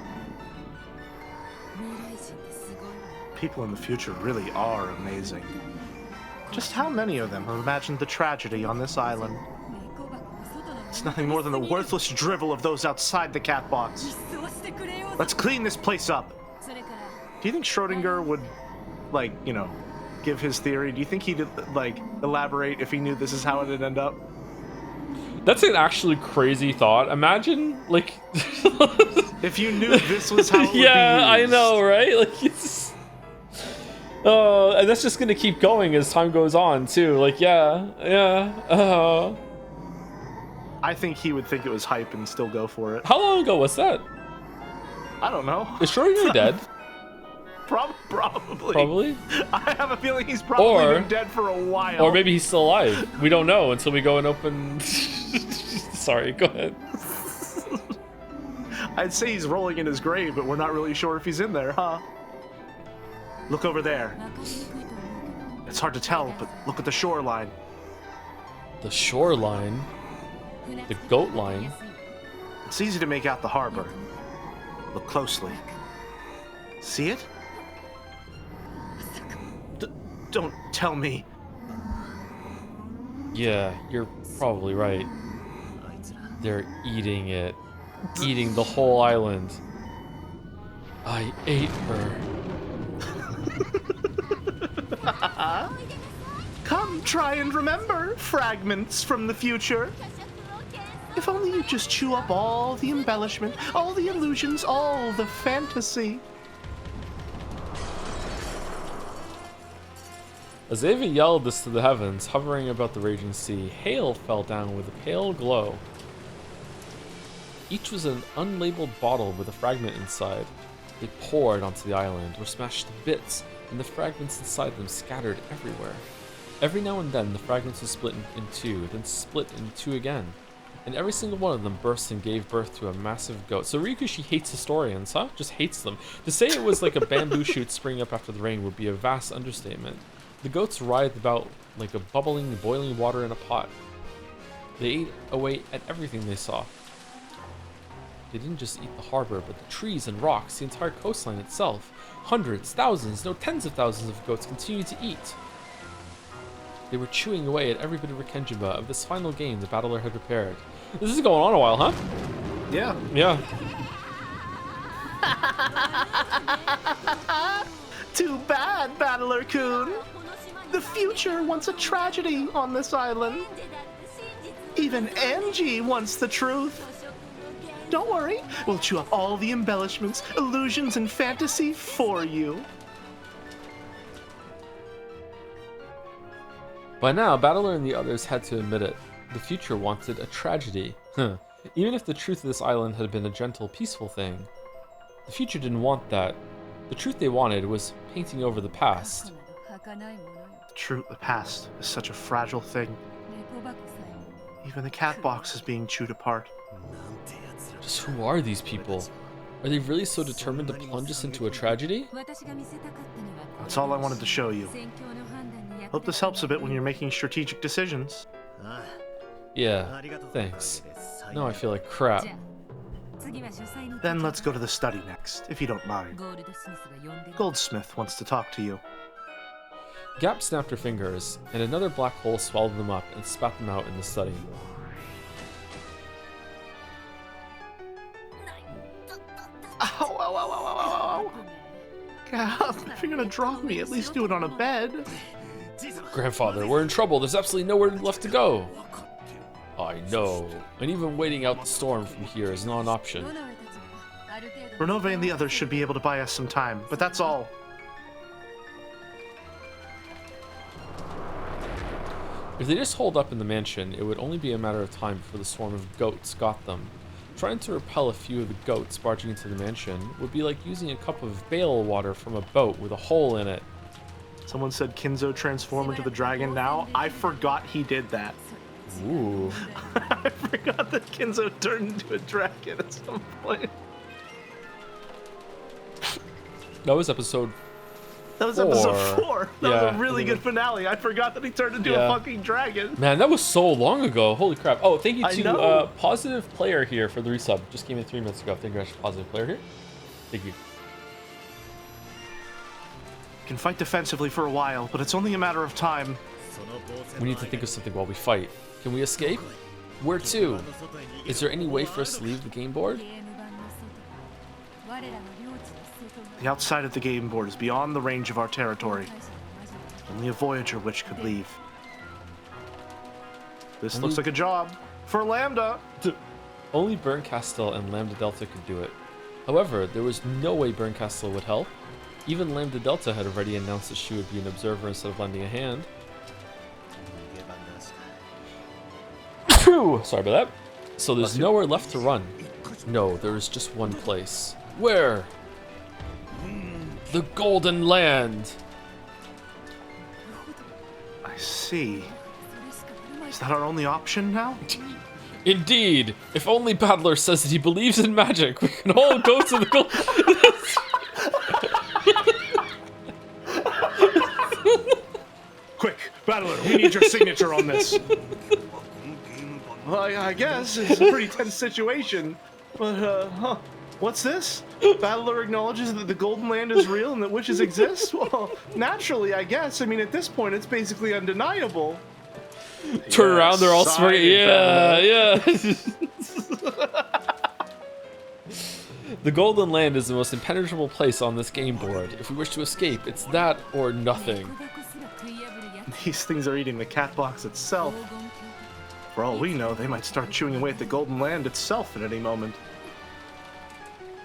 People in the future really are amazing. Just how many of them have imagined the tragedy on this island? It's nothing more than the worthless drivel of those outside the catbox. Let's clean this place up. Do you think Schrodinger would, like, you know, give his theory? Do you think he'd, like, elaborate if he knew this is how it'd end up? That's an actually crazy thought. Imagine, like... if you knew this was how it would be Yeah, I used. know, right? Like, it's... and that's just gonna keep going as time goes on, too. Like, yeah. I think he would think it was hype and still go for it. How long ago was that? I don't know. Is Schrodinger dead? Probably. Probably. I have a feeling he's probably been dead for a while. Or maybe he's still alive. We don't know until we go and open... Sorry, go ahead. I'd say he's rolling in his grave, but we're not really sure if he's in there, huh? Look over there. It's hard to tell, but look at the shoreline. The shoreline? The goat line? It's easy to make out the harbor. Look closely. See it? Don't tell me. Yeah, you're probably right. They're eating it. Eating the whole island. I ate her. Come, try and remember, fragments from the future. If only you just chew up all the embellishment, all the illusions, all the fantasy. As Ava yelled this to the heavens, hovering about the raging sea, hail fell down with a pale glow. Each was an unlabeled bottle with a fragment inside. They poured onto the island, were smashed to bits, and the fragments inside them scattered everywhere. Every now and then, the fragments would split in two, then split in two again. And every single one of them burst and gave birth to a massive goat. So Ryukushi hates historians, huh? Just hates them. To say it was like a bamboo shoot springing up after the rain would be a vast understatement. The goats writhed about like a bubbling, boiling water in a pot. They ate away at everything they saw. They didn't just eat the harbor, but the trees and rocks, the entire coastline itself. Hundreds, thousands, no tens of thousands of goats continued to eat. They were chewing away at every bit of Rikenjima of this final game the battler had prepared. This is going on a while, huh? Yeah. Yeah. Too bad, Battler-kun. The future wants a tragedy on this island. Even Angie wants the truth. Don't worry, we'll chew up all the embellishments, illusions, and fantasy for you. By now, Battler and the others had to admit it. The future wanted a tragedy. Even if the truth of this island had been a gentle, peaceful thing. The future didn't want that. The truth they wanted was painting over the past. The past is such a fragile thing. Even the catbox is being chewed apart. Just who are these people? Are they really so determined to plunge us into a tragedy? That's all I wanted to show you. Hope this helps a bit when you're making strategic decisions. Yeah, thanks. Now I feel like crap. Then let's go to the study next, if you don't mind. Goldsmith wants to talk to you. Gap snapped her fingers, and another black hole swallowed them up and spat them out in the study. Ow, ow, ow, ow, ow, ow. Gap, if you're gonna drop me, at least do it on a bed. Grandfather, we're in trouble. There's absolutely nowhere left to go. I know. And even waiting out the storm from here is not an option. Renove and the others should be able to buy us some time, but that's all. If they just holed up in the mansion, it would only be a matter of time before the swarm of goats got them. Trying to repel a few of the goats barging into the mansion would be like using a cup of bale water from a boat with a hole in it. Someone said Kinzo transform into the dragon now. I forgot he did that. Ooh. I forgot that Kinzo turned into a dragon at some point. That was episode 4. That was episode 4. That was a really Yeah. good finale. I forgot that he turned into a fucking dragon. Man, that was so long ago. Holy crap. Oh, thank you I to know. Positive Player here for the resub. Just came in 3 minutes ago. Thank you guys, Positive Player here. Thank you. Can fight defensively for a while, but it's only a matter of time. We need to think of something while we fight. Can we escape? Where to? Is there any way for us to leave the game board? The outside of the game board is beyond the range of our territory. Only a Voyager witch could leave. This looks like a job for Lambda. Only Burncastle and Lambda Delta could do it. However, there was no way Burncastle would help. Even Lambda Delta had already announced that she would be an observer instead of lending a hand. Sorry about that. So there's nowhere left to run. No, there is just one place. Where? The Golden Land. I see. Is that our only option now? Indeed. If only Bandle says that he believes in magic, we can all go to the Golden Quick, Battler, we need your signature on this. Well, I guess it's a pretty tense situation, but, what's this? Battler acknowledges that the Golden Land is real and that witches exist? Well, naturally, I guess. I mean, at this point, it's basically undeniable. Turn around, they're all smirking. Yeah. The Golden Land is the most impenetrable place on this game board. If we wish to escape, it's that or nothing. These things are eating the catbox itself. For all we know, they might start chewing away at the Golden Land itself at any moment.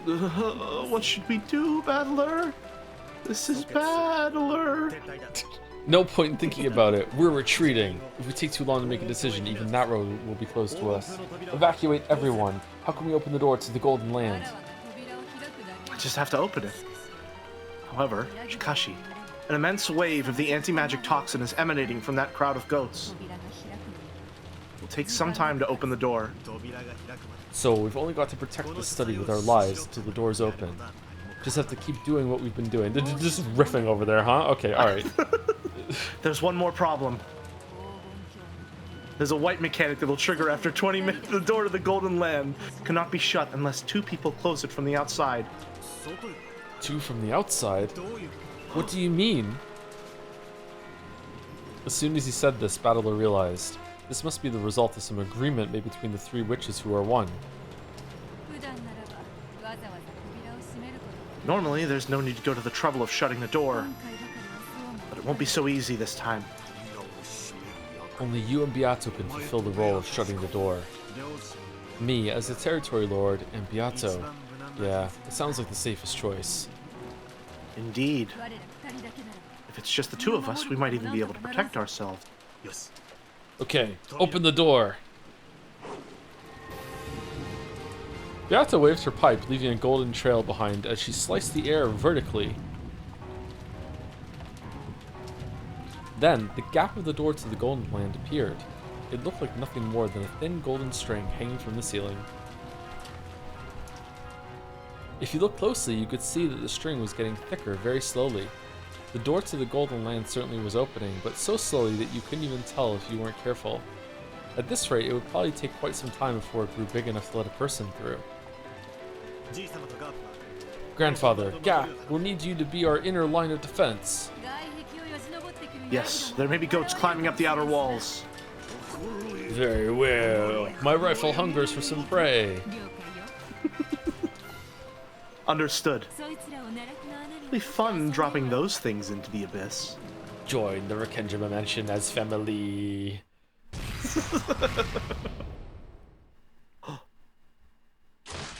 What should we do, Battler? This is Battler. No point in thinking about it. We're retreating. If we take too long to make a decision, even that road will be closed to us. Evacuate everyone. How can we open the door to the Golden Land? I just have to open it. However, Shikashi, an immense wave of the anti-magic toxin is emanating from that crowd of goats. It'll take some time to open the door. So we've only got to protect the study with our lives until the door's open. Just have to keep doing what we've been doing. They're just riffing over there, huh? Okay, alright. There's one more problem. There's a white mechanic that'll trigger after 20 minutes. The door to the Golden Land cannot be shut unless 2 people close it from the outside. 2 from the outside? What do you mean? As soon as he said this, Battler realized. This must be the result of some agreement made between the 3 witches who are one. Normally, there's no need to go to the trouble of shutting the door. But it won't be so easy this time. Only you and Beato can fulfill the role of shutting the door. Me, as the Territory Lord, and Beato. Yeah, it sounds like the safest choice. Indeed. If it's just the 2 of us, we might even be able to protect ourselves. Okay, open the door. Beata waves her pipe, leaving a golden trail behind as she sliced the air vertically. Then, the gap of the door to the Golden Land appeared. It looked like nothing more than a thin golden string hanging from the ceiling. If you look closely, you could see that the string was getting thicker very slowly. The door to the Golden Land certainly was opening, but so slowly that you couldn't even tell if you weren't careful. At this rate, it would probably take quite some time before it grew big enough to let a person through. Grandfather, Gap, we'll need you to be our inner line of defense. Yes, there may be goats climbing up the outer walls. Very well. My rifle hungers for some prey. Understood. It'll be fun dropping those things into the abyss. Join the Rekenjima Mansion as family.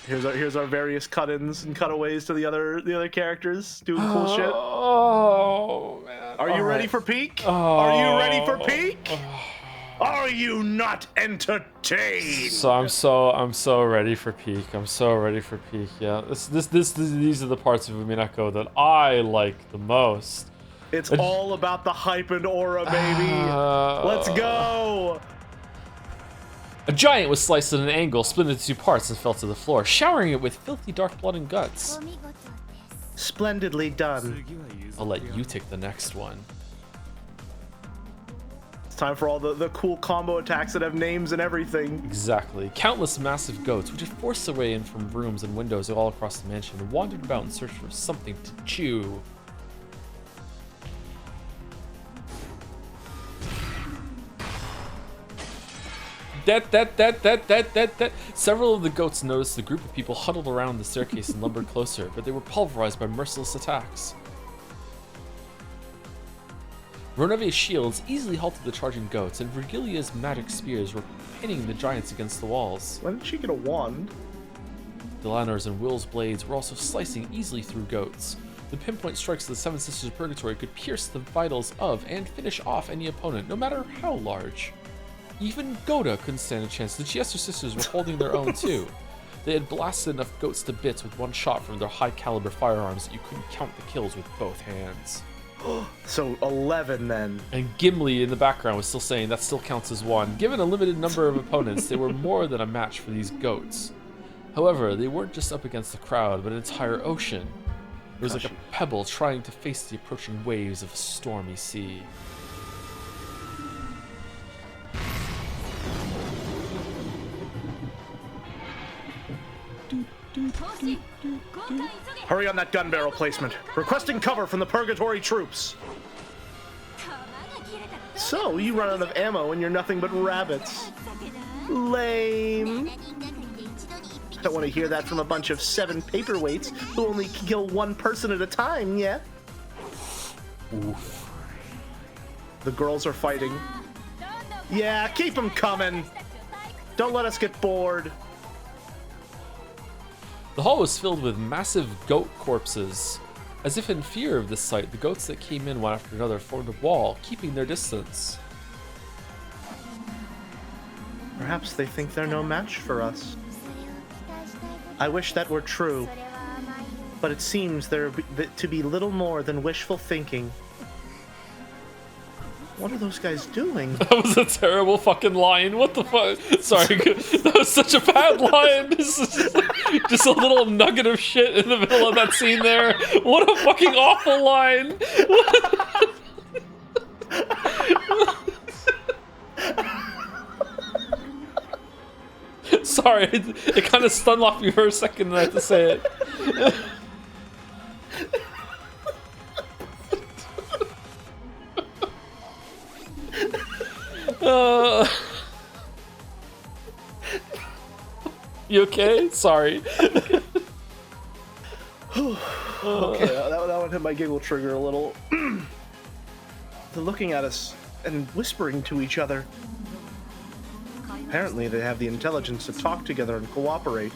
Here's our various cut-ins and cutaways to the other characters doing cool shit. Oh man! Are you ready for peak? Oh. Are you ready for peak? Are you not entertained? So I'm so ready for peak. I'm so ready for peak. Yeah, these are the parts of Umineko that I like the most. It's all about the hype and aura, baby. Let's go. A giant was sliced at an angle, split into two parts, and fell to the floor, showering it with filthy dark blood and guts. Splendidly done. I'll let you take the next one. It's time for all the cool combo attacks that have names and everything. Exactly. Countless massive goats, which had forced their way in from rooms and windows all across the mansion, wandered about in search for something to chew. That. Several of the goats noticed the group of people huddled around the staircase and lumbered closer, but they were pulverized by merciless attacks. Ronave's shields easily halted the charging goats, and Virgilia's magic spears were pinning the giants against the walls. When did she get a wand? Delanor's and Will's blades were also slicing easily through goats. The pinpoint strikes of the Seven Sisters of Purgatory could pierce the vitals of and finish off any opponent, no matter how large. Even Goda couldn't stand a chance. The Chiesto sisters were holding their own too. They had blasted enough goats to bits with one shot from their high-caliber firearms that you couldn't count the kills with both hands. So 11 then. And Gimli in the background was still saying that still counts as one. Given a limited number of opponents, they were more than a match for these goats. However, they weren't just up against the crowd, but an entire ocean. It was like a pebble trying to face the approaching waves of a stormy sea. Hurry on that gun barrel placement. Requesting cover from the Purgatory troops. So, you run out of ammo and you're nothing but rabbits. Lame. Don't want to hear that from a bunch of 7 paperweights who only kill one person at a time, yeah? Oof. The girls are fighting. Yeah, keep them coming. Don't let us get bored. The hall was filled with massive goat corpses. As if in fear of this sight, the goats that came in one after another formed a wall, keeping their distance. Perhaps they think they're no match for us. I wish that were true, but it seems there to be little more than wishful thinking. What are those guys doing? That was a terrible fucking line. What the fuck? Sorry, that was such a bad line. This is just a little nugget of shit in the middle of that scene there. What a fucking awful line. Sorry, it kind of stunned off me for a second and I had to say it. You okay? Sorry. Okay, that one hit my giggle trigger a little. They're looking at us and whispering to each other. Apparently, they have the intelligence to talk together and cooperate.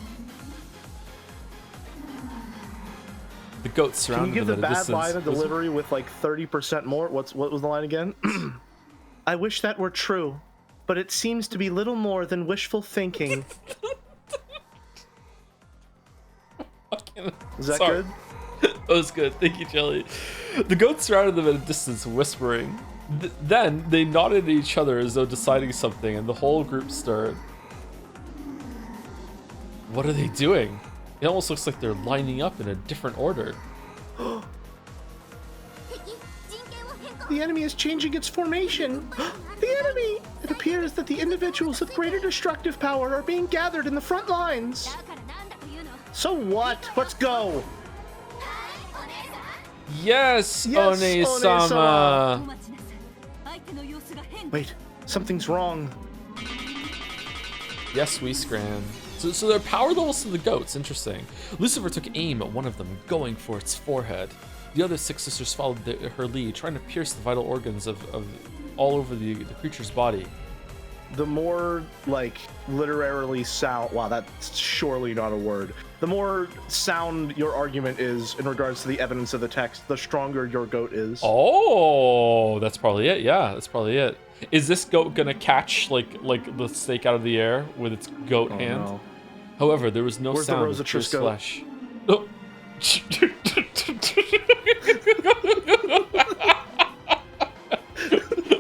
The goats surrounded Can you give them the at a bad distance. line a delivery with like 30% more? What was the line again? I wish that were true, but it seems to be little more than wishful thinking. Is that Sorry. good? That was good. Thank you, Jelly. The goats surrounded them at a distance, whispering. Then they nodded at each other as though deciding something, and the whole group stirred. What are they doing? It almost looks like they're lining up in a different order. The enemy is changing its formation. The enemy! It appears that the individuals with greater destructive power are being gathered in the front lines. So what? Let's go. Yes, One-sama. Wait, something's wrong. Yes, we Scran. So their power levels to the goats. Interesting. Lucifer took aim at one of them, going for its forehead. The other 6 sisters followed her lead, trying to pierce the vital organs of all over the creature's body. The more, like, literally sound... Wow, that's surely not a word. The more sound your argument is in regards to the evidence of the text, the stronger your goat is. Oh, that's probably it. Yeah, that's probably it. Is this goat gonna catch, like the snake out of the air with its goat hand? No. However, there was no Where's sound the of pierced goat? flesh. Oh.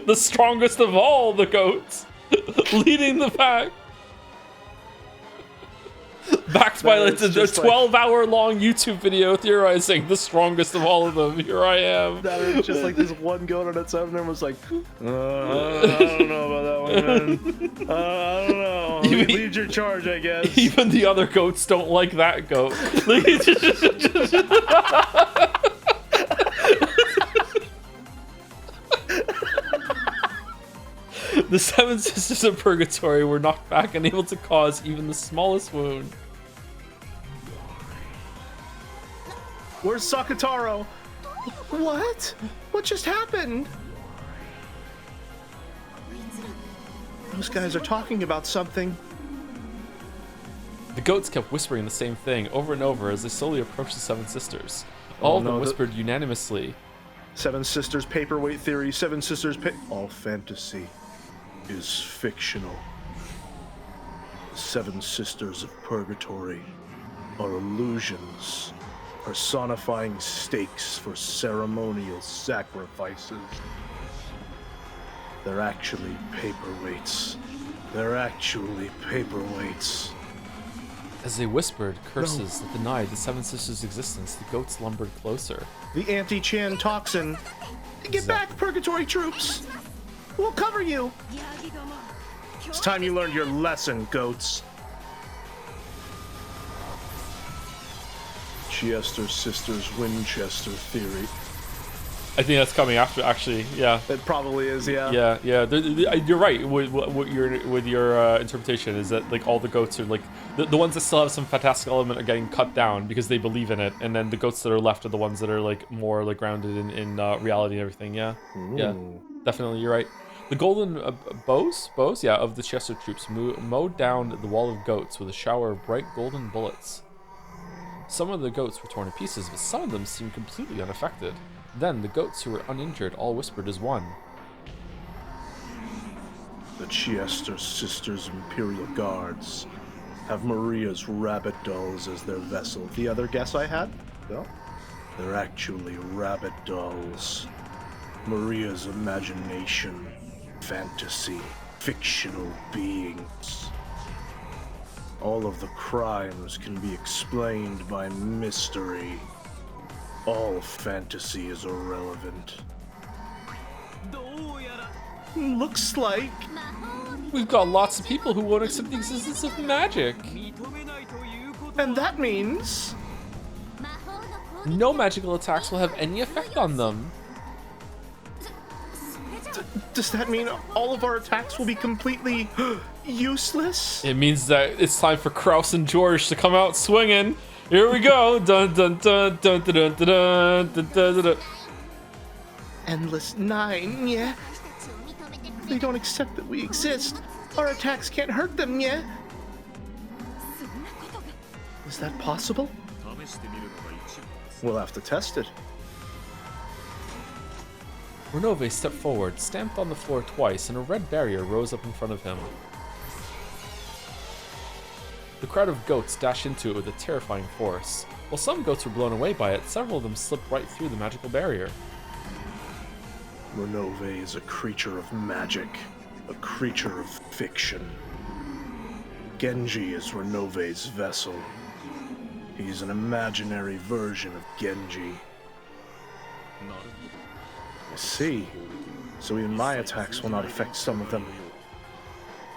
The strongest of all the goats, leading the pack. Backed by like a 12-hour-long YouTube video theorizing the strongest of all of them. Here I am. That is just like this one goat on its own and was like, I don't know about that one, man. I don't know. Lead your charge, I guess. Even the other goats don't like that goat. The 7 sisters of Purgatory were knocked back, unable to cause even the smallest wound. Where's Sakataro? What? What just happened? Those guys are talking about something. The goats kept whispering the same thing over and over as they slowly approached the 7 sisters. All of them whispered unanimously. 7 sisters paperweight theory, 7 sisters all fantasy is fictional. The 7 sisters of Purgatory are illusions, personifying stakes for ceremonial sacrifices. They're actually paperweights. They're actually paperweights. As they whispered curses that denied the 7 sisters' existence, the goats lumbered closer. The anti-Chan toxin. Get back, Purgatory troops! We'll cover you! It's time you learned your lesson, goats. Chester Sisters Winchester theory. I think that's coming after, actually. Yeah. It probably is, yeah. Yeah. You're right. With your interpretation is that like all the goats are like the ones that still have some fantastic element are getting cut down because they believe in it, and then the goats that are left are the ones that are like more like grounded in reality and everything. Yeah. Ooh. Yeah. Definitely, you're right. The golden bows, yeah, of the Chester troops mowed down the wall of goats with a shower of bright golden bullets. Some of the goats were torn to pieces, but some of them seemed completely unaffected. Then the goats who were uninjured all whispered as one. The Chester Sisters Imperial Guards have Maria's rabbit dolls as their vessel. The other guess I had? No. They're actually rabbit dolls. Maria's imagination, fantasy, fictional beings. All of the crimes can be explained by mystery. All fantasy is irrelevant. Looks like we've got lots of people who won't accept the existence of magic. And that means no magical attacks will have any effect on them. Does that mean all of our attacks will be completely useless? It means that it's time for Kraus and George to come out swinging. Here we go. Dun dun dun dun dun dun dun dun dun dun. Endless 9, yeah. They don't accept that we exist. Our attacks can't hurt them, yeah. Is that possible? We'll have to test it. Renove stepped forward, stamped on the floor twice, and a red barrier rose up in front of him. The crowd of goats dashed into it with a terrifying force. While some goats were blown away by it, several of them slipped right through the magical barrier. Renove is a creature of magic, a creature of fiction. Genji is Renove's vessel. He's an imaginary version of Genji. I see. So even my attacks will not affect some of them.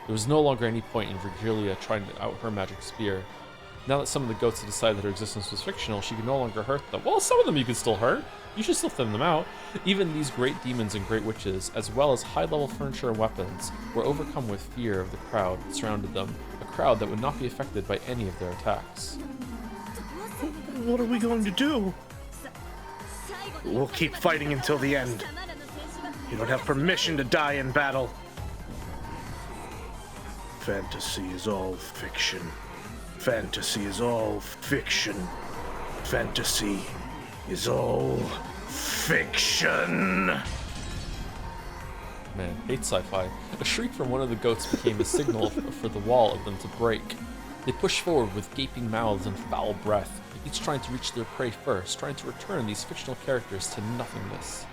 There was no longer any point in Virgilia trying to out her magic spear. Now that some of the goats had decided that her existence was fictional, she could no longer hurt them. Well, some of them you could still hurt. You should still thin them out. Even these great demons and great witches, as well as high-level furniture and weapons, were overcome with fear of the crowd that surrounded them, a crowd that would not be affected by any of their attacks. What are we going to do? We'll keep fighting until the end. You don't have permission to die in battle. Fantasy is all fiction. Fantasy is all fiction. Fantasy is all fiction. Man, hate sci-fi. A shriek from one of the goats became a signal for the wall of them to break. They pushed forward with gaping mouths and foul breath, each trying to reach their prey first, trying to return these fictional characters to nothingness.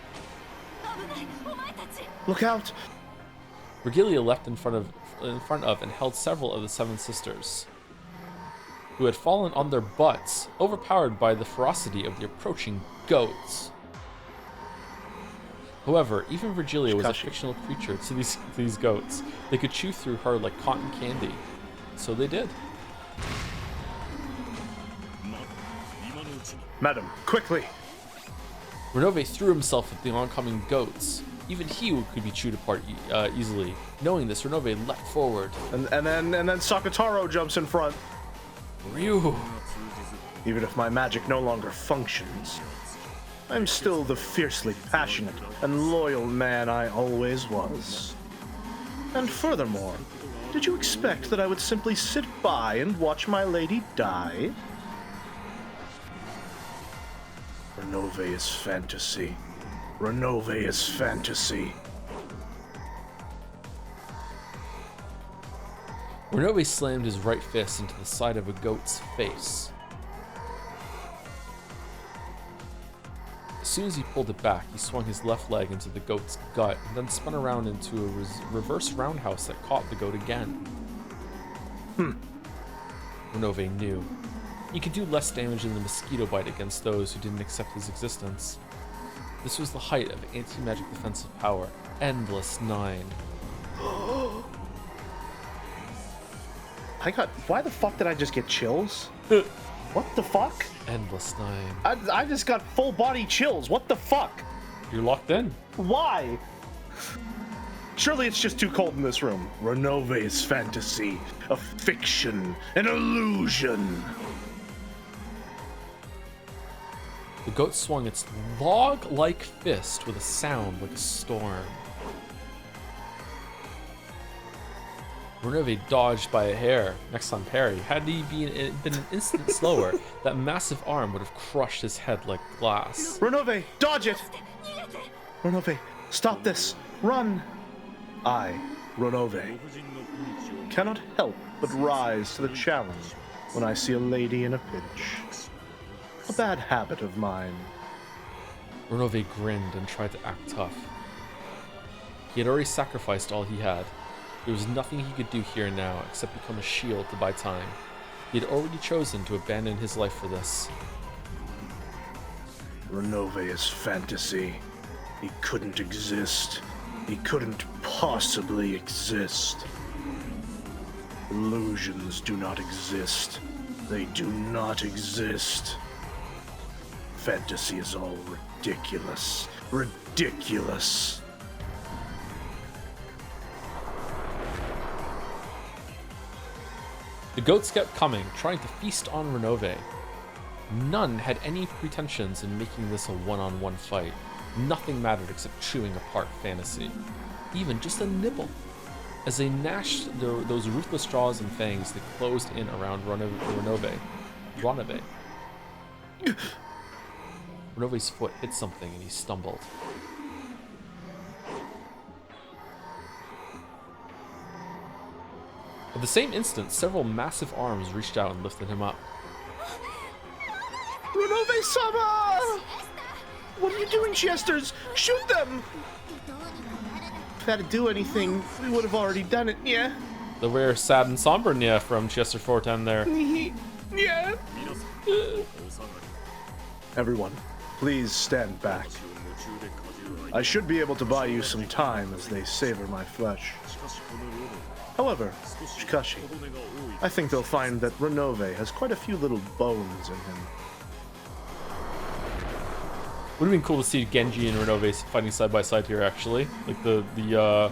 Look out! Virgilia leapt in front of and held several of the seven sisters, who had fallen on their butts, overpowered by the ferocity of the approaching goats. However, even Virgilia was a fictional creature to these goats. They could chew through her like cotton candy. So they did. Madam, quickly! Renove threw himself at the oncoming goats. Even he could be chewed apart easily. Knowing this, Renove leapt forward. And then Sakataro jumps in front. Ryu! Even if my magic no longer functions, I'm still the fiercely passionate and loyal man I always was. And furthermore, did you expect that I would simply sit by and watch my lady die? Renove is fantasy. Renove is fantasy. Renove slammed his right fist into the side of a goat's face. As soon as he pulled it back, he swung his left leg into the goat's gut and then spun around into a reverse roundhouse that caught the goat again. Renove knew. He could do less damage than the mosquito bite against those who didn't accept his existence. This was the height of anti-magic defensive power. Endless 9. Why the fuck did I just get chills? What the fuck? Endless 9. I just got full body chills. What the fuck? You're locked in. Why? Surely it's just too cold in this room. Renove is fantasy, a fiction, an illusion. The goat swung its log-like fist with a sound like a storm. Renove dodged by a hair. Next time parry. Had he been an instant slower, that massive arm would have crushed his head like glass. Renove, dodge it! Renove, stop this! Run! I, Renove, cannot help but rise to the challenge when I see a lady in a pinch. A bad habit of mine. Renove grinned and tried to act tough. He had already sacrificed all he had. There was nothing he could do here and now except become a shield to buy time. He had already chosen to abandon his life for this. Renove is fantasy. He couldn't exist. He couldn't possibly exist. Illusions do not exist. They do not exist. Fantasy is all ridiculous. Ridiculous. The goats kept coming, trying to feast on Renove. None had any pretensions in making this a one-on-one fight. Nothing mattered except chewing apart fantasy. Even just a nibble. As they gnashed those ruthless jaws and fangs, they closed in around Renove. Renove's foot hit something and he stumbled. At the same instant, several massive arms reached out and lifted him up. Renove-sama! What are you you doing, Chesters? Shoot them! If we had to do anything, we would have already done it, yeah? The rare sad and somber Nya from Chester 410 there. Yeah. Everyone, please stand back. I should be able to buy you some time as they savor my flesh. However, Shikashi, I think they'll find that Renove has quite a few little bones in him. Would have been cool to see Genji and Renove fighting side by side here, actually. Like the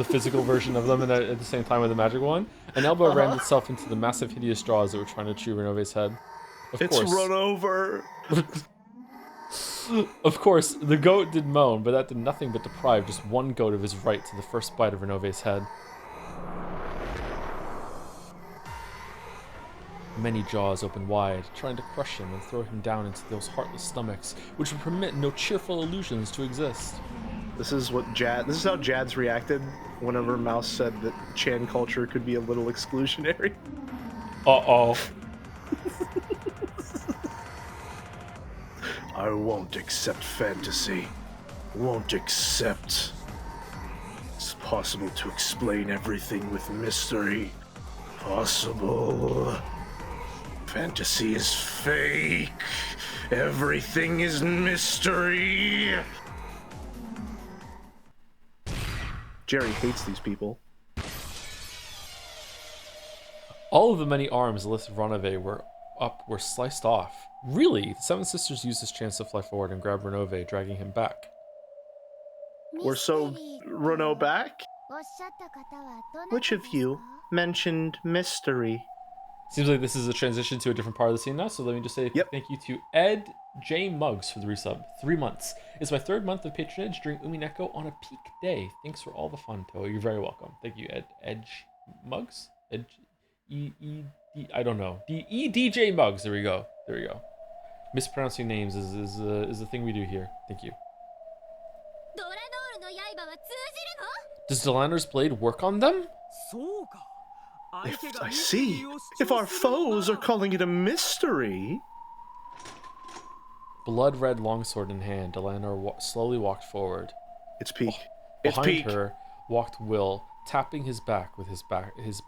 physical version of them, and at the same time with the magic one. An elbow rammed itself into the massive, hideous jaws that were trying to chew Renove's head. It's run over. Of course, the goat did moan, but that did nothing but deprive just one goat of his right to the first bite of Renove's head. Many jaws opened wide, trying to crush him and throw him down into those heartless stomachs, which would permit no cheerful illusions to exist. This is how Jad's reacted whenever Mouse said that Chan culture could be a little exclusionary. Uh-oh. I won't accept fantasy. Won't accept. It's possible to explain everything with mystery. Possible. Fantasy is fake. Everything is mystery. Jerry hates these people. All of the many arms the list of Renove were sliced off. Really? The Seven Sisters used this chance to fly forward and grab Renove, dragging him back. We're so Renault back? Which of you mentioned mystery? Seems like this is a transition to a different part of the scene now, so let me just say thank you to Ed J. Muggs for the resub. 3 months. It's my 3rd month of patronage during Umineko on a peak day. Thanks for all the fun, Toa. You're very welcome. Thank you, Ed Edge Muggs? I don't know. DJ Muggs. There we go. There we go. Mispronouncing names is the thing we do here. Thank you. Does Delanor's blade work on them? I see. If our foes are calling it a mystery. Blood-red longsword in hand, Delanor slowly walked forward. It's peak. Behind her walked Will, tapping his back with his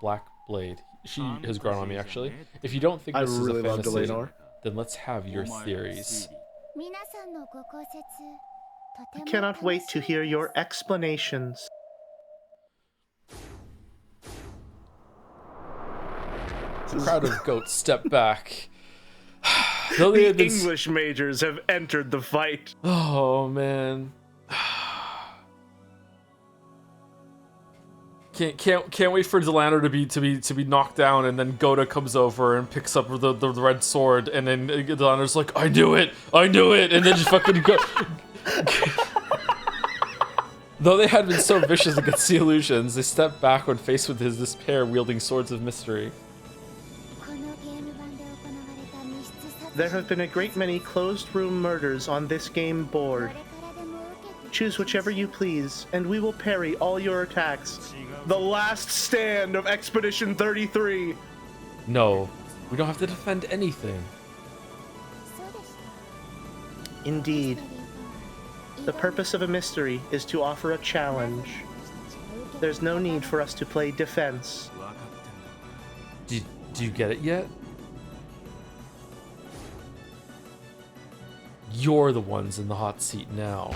black blade. She has grown on me, actually. If you don't think this is a fantasy, then let's have your theories. I cannot wait to hear your explanations. The crowd of goats stepped back. The English majors have entered the fight. Oh man. Can't wait for Delanor to be knocked down, and then Gota comes over and picks up the red sword, and then Delanor's like, I knew it, and then just fucking go. Though they had been so vicious against the illusions, they stepped back when faced with this pair wielding swords of mystery. There have been a great many closed-room murders on this game board. Choose whichever you please, and we will parry all your attacks. The last stand of Expedition 33. No, we don't have to defend anything. Indeed. The purpose of a mystery is to offer a challenge. There's no need for us to play defense. Do you get it yet? You're the ones in the hot seat now.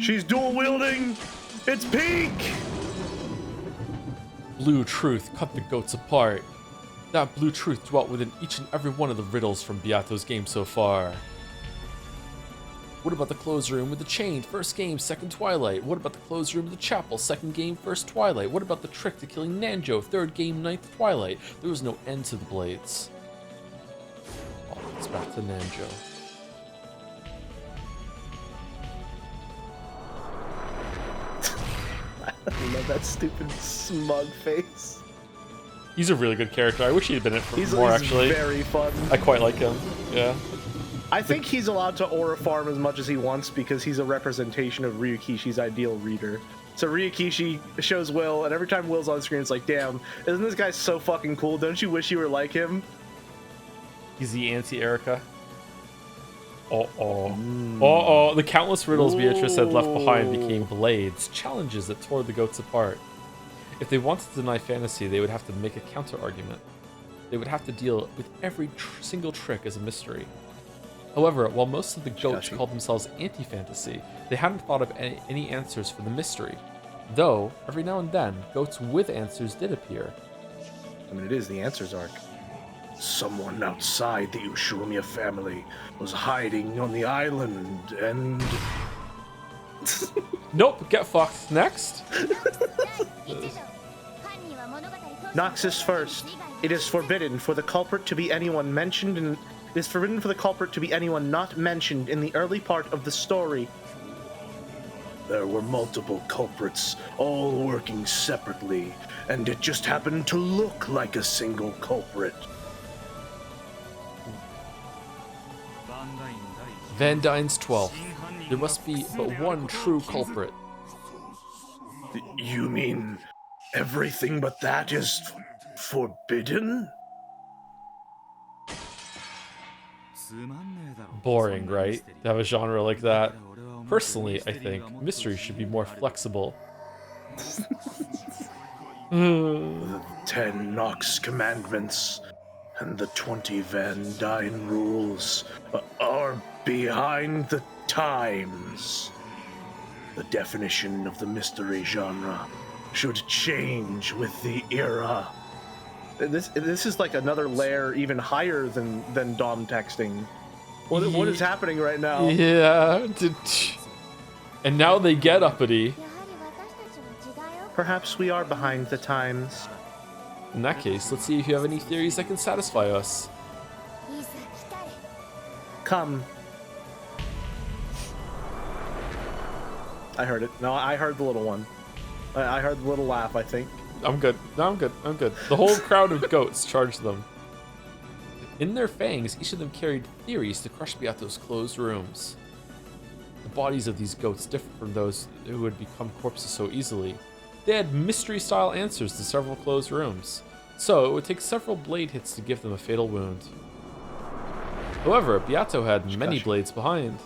She's dual wielding. It's peak. Blue truth cut the goats apart. That blue truth dwelt within each and every one of the riddles from Beato's game so far. What about the closed room with the chain? First game, second twilight. What about the closed room with the chapel? Second game, first twilight. What about the trick to killing Nanjo? Third game, ninth twilight. There was no end to the blades. Oh, it's back to Nanjo. I love that stupid smug face. He's a really good character. I wish he had been in it more, actually. He's very fun. I quite like him. Yeah. I think he's allowed to aura farm as much as he wants because he's a representation of Ryukishi's ideal reader. So Ryakishi shows Will, and every time Will's on screen, it's like, damn, isn't this guy so fucking cool? Don't you wish you were like him? He's the anti-Erica. Uh-oh. The countless riddles Beatrice had left behind became blades, challenges that tore the goats apart. If they wanted to deny fantasy, they would have to make a counter-argument. They would have to deal with every single trick as a mystery. However, while most of the goats called themselves anti-fantasy, they hadn't thought of any answers for the mystery. Though, every now and then, goats with answers did appear. I mean, it is the Answers arc. Someone outside the Ushumiya family was hiding on the island, and... Nope, get fucked. Next. Noxus first. It is forbidden for the culprit to be anyone mentioned in... It is forbidden for the culprit to be anyone not mentioned in the early part of the story. There were multiple culprits, all working separately, and it just happened to look like a single culprit. Van Dyne's 12th. There must be but one true culprit. You mean everything but that is forbidden? Boring, right? To have a genre like that. Personally, I think mystery should be more flexible. The 10 Nox commandments and the 20 Van Dyne rules are behind the times. The definition of the mystery genre should change with the era. This is like another layer even higher than Dom texting. What is happening right now? Yeah. And now they get uppity. Perhaps we are behind the times. In that case, let's see if you have any theories that can satisfy us. Come. I heard it. No, I heard the little one. I heard the little laugh, I think. I'm good. No, I'm good. I'm good. The whole crowd of goats charged them. In their fangs, each of them carried theories to crush Beato's closed rooms. The bodies of these goats differed from those who would become corpses so easily. They had mystery-style answers to several closed rooms, so it would take several blade hits to give them a fatal wound. However, Beato had left many blades behind.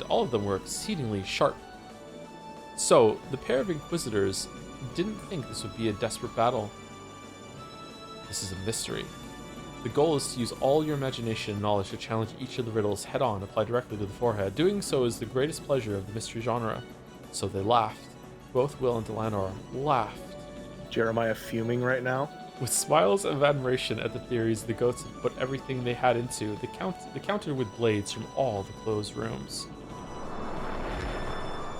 All of them were exceedingly sharp. So, the pair of Inquisitors didn't think this would be a desperate battle. This is a mystery. The goal is to use all your imagination and knowledge to challenge each of the riddles head-on, applied directly to the forehead. Doing so is the greatest pleasure of the mystery genre. So they laughed. Both Will and Delanor laughed. Jeremiah fuming right now. With smiles of admiration at the theories the goats had put everything they had into, they countered with blades from all the closed rooms.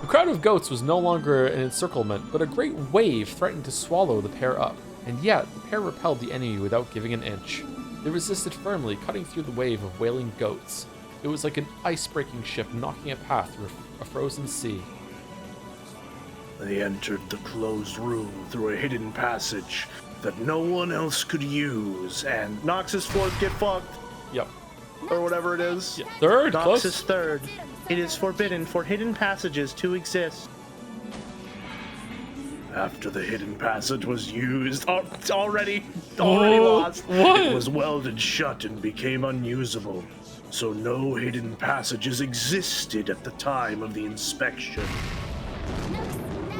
The crowd of goats was no longer an encirclement, but a great wave threatened to swallow the pair up, and yet the pair repelled the enemy without giving an inch. They resisted firmly, cutting through the wave of wailing goats. It was like an ice-breaking ship knocking a path through a frozen sea. They entered the closed room through a hidden passage that no one else could use, and Noxus fourth, get fucked. Yep. Or whatever it is. Yeah. Third, Noxus close. third. It is forbidden for hidden passages to exist. After the hidden passage was used, already lost. What? It was welded shut and became unusable. So no hidden passages existed at the time of the inspection.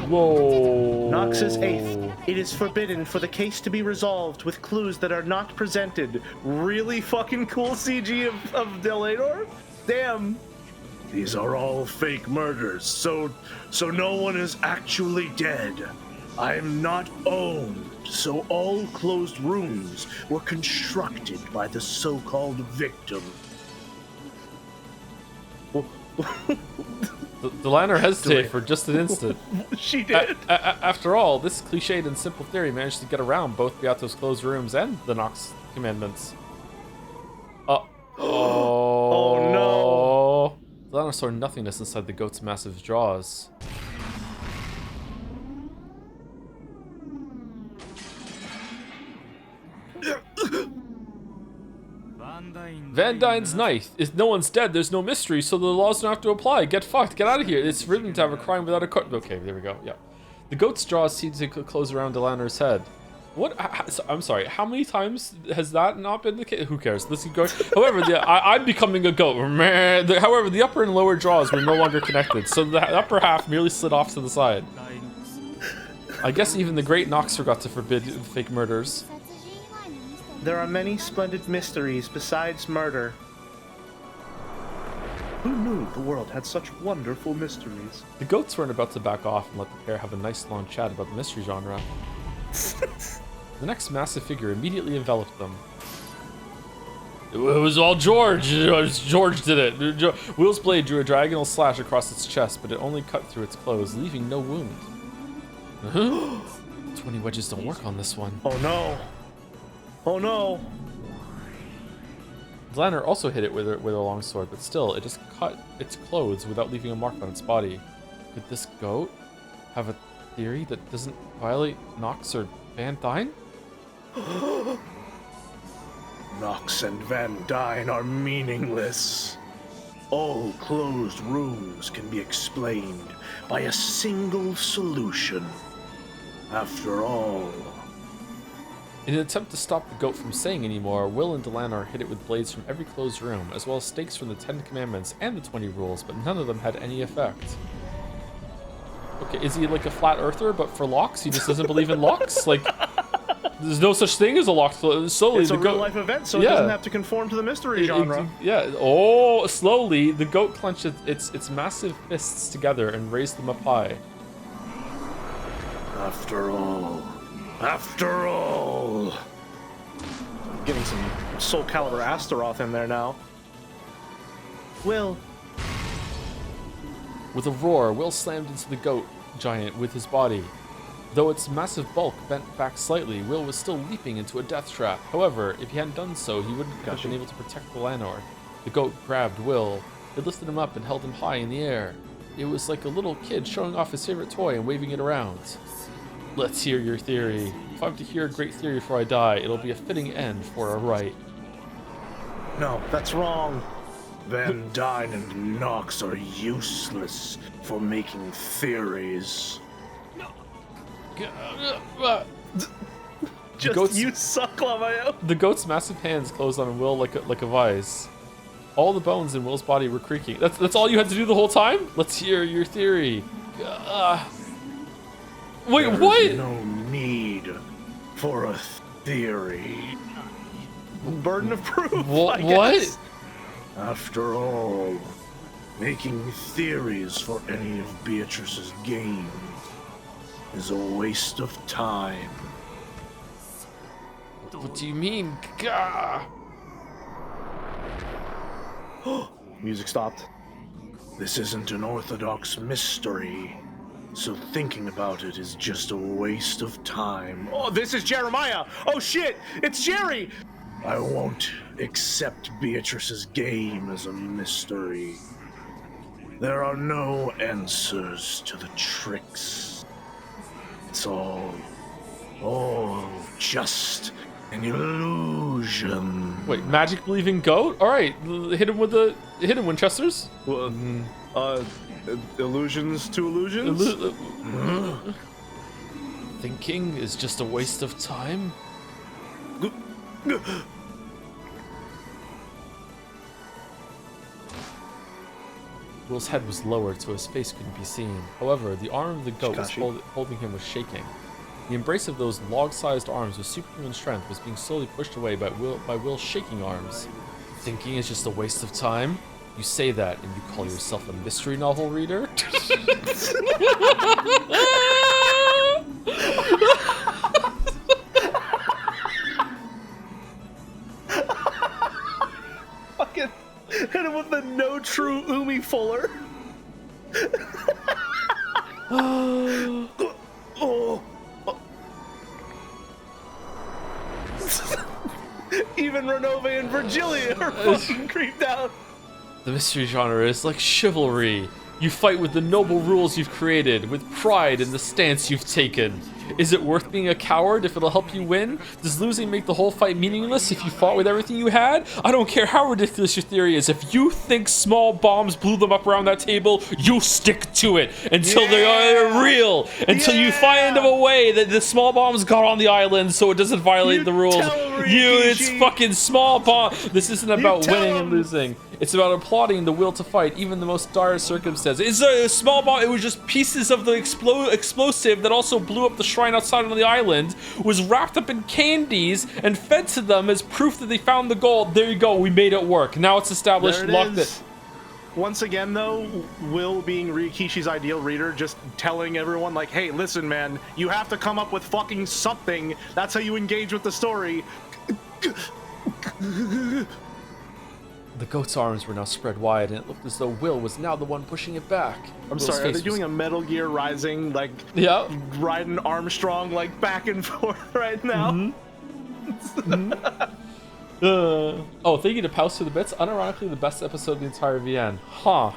Whoa. Noxus 8th. It is forbidden for the case to be resolved with clues that are not presented. Really fucking cool CG of Delanor? Damn. These are all fake murders, so no one is actually dead. I am not owned, so all closed rooms were constructed by the so-called victim. Delanor hesitated for just an instant. She did. After all, this cliched and simple theory managed to get around both Beato's closed rooms and the Nox commandments. Oh no. Delanor saw nothingness inside the goat's massive jaws. Van Dyne's knife. If no one's dead, there's no mystery, so the laws don't have to apply. Get fucked. Get out of here. It's forbidden to have a crime without a court. Okay, there we go. Yeah. The goat's jaws seem to close around Delanor's head. What? I'm sorry. How many times has that not been the case? Who cares? Let's keep going. However, I'm becoming a goat. However, the upper and lower jaws were no longer connected, so the upper half merely slid off to the side. I guess even the great Nox forgot to forbid fake murders. There are many splendid mysteries besides murder. Who knew the world had such wonderful mysteries? The goats weren't about to back off and let the pair have a nice long chat about the mystery genre. The next massive figure immediately enveloped them. It was all George. George did it. Will's blade drew a diagonal slash across its chest, but it only cut through its clothes, leaving no wound. 20 wedges don't work on this one. Oh no. Oh no. Delanor also hit it with a long sword, but still, it just cut its clothes without leaving a mark on its body. Could this goat have a theory that doesn't violate Nox or Van Dyne? Nox and Van Dyne are meaningless. All closed rooms can be explained by a single solution. After all... In an attempt to stop the goat from saying anymore, Will and Delanor hit it with blades from every closed room, as well as stakes from the 10 Commandments and the 20 Rules, but none of them had any effect. Okay, is he like a flat earther, but for locks? He just doesn't believe in locks? Like, there's no such thing as a lock. Slowly, it's a real-life event, so it doesn't have to conform to the mystery genre. Oh, slowly, the goat clenched its massive fists together and raised them up high. After all... Getting some Soul Calibur Astaroth in there now. Will. With a roar, Will slammed into the goat giant with his body. Though its massive bulk bent back slightly, Will was still leaping into a death trap. However, if he hadn't done so, he wouldn't have been able to protect Delanor. The goat grabbed Will. It lifted him up and held him high in the air. It was like a little kid showing off his favorite toy and waving it around. Let's hear your theory. If I'm to hear a great theory before I die, it'll be a fitting end for a right. No, that's wrong. Van Dyne and Nox are useless for making theories. You suck, Lamayo. The goat's massive hands closed on Will like a vise. All the bones in Will's body were creaking. That's all you had to do the whole time? Let's hear your theory. Wait, what? There's no need for a theory. Burden of proof. What? After all, making theories for any of Beatrice's games is a waste of time. What do you mean? Gah! Music stopped. This isn't an orthodox mystery, so thinking about it is just a waste of time. Oh, this is Jeremiah! Oh shit! It's Jerry! I won't accept Beatrice's game as a mystery. There are no answers to the tricks. It's all just an illusion. Wait, magic believing goat? All right, hit him Winchesters. Illusions to illusions? Thinking is just a waste of time? Will's head was lowered so his face couldn't be seen. However, the arm of the goat was holding him was shaking. The embrace of those log-sized arms with superhuman strength was being slowly pushed away by Will's shaking arms. Thinking is just a waste of time? You say that and you call yourself a mystery novel reader? Fucking hit him with the no true Umi Fuller. Even Renove and Virgilia are fucking creeped out. The mystery genre is like chivalry. You fight with the noble rules you've created, with pride in the stance you've taken. Is it worth being a coward if it'll help you win? Does losing make the whole fight meaningless if you fought with everything you had? I don't care how ridiculous your theory is. If you think small bombs blew them up around that table, you stick to it until they're real. Until you find a way that the small bombs got on the island so it doesn't violate the rules. It's fucking small bomb. This isn't about winning and losing. It's about applauding the will to fight, even the most dire circumstances. It's a small bomb. It was just pieces of the explosive that also blew up the shrine outside on the island, was wrapped up in candies and fed to them as proof that they found the gold. There you go. We made it work. Now it's established. Locked it. Once again, though, Will being Ryukishi's ideal reader, just telling everyone, like, hey, listen, man, you have to come up with fucking something. That's how you engage with the story. The goat's arms were now spread wide, and it looked as though Will was now the one pushing it back. I'm sorry, are they doing a Metal Gear Rising, like, riding Armstrong, like, back and forth right now? Oh, thank you to Pause for the Bits. Unironically, the best episode of the entire VN. Huh.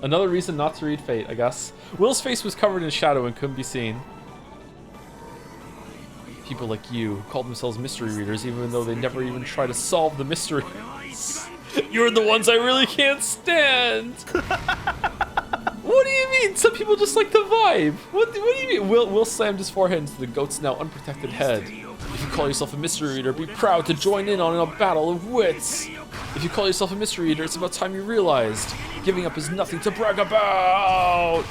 Another reason not to read Fate, I guess. Will's face was covered in shadow and couldn't be seen. People like you who call themselves mystery readers even though they never even try to solve the mystery. You're the ones I really can't stand. What do you mean? Some people just like the vibe. What do you mean? Will slammed his forehead into the goat's now unprotected head. If you call yourself a mystery reader, be proud to join in on a battle of wits. If you call yourself a mystery reader, it's about time you realized giving up is nothing to brag about.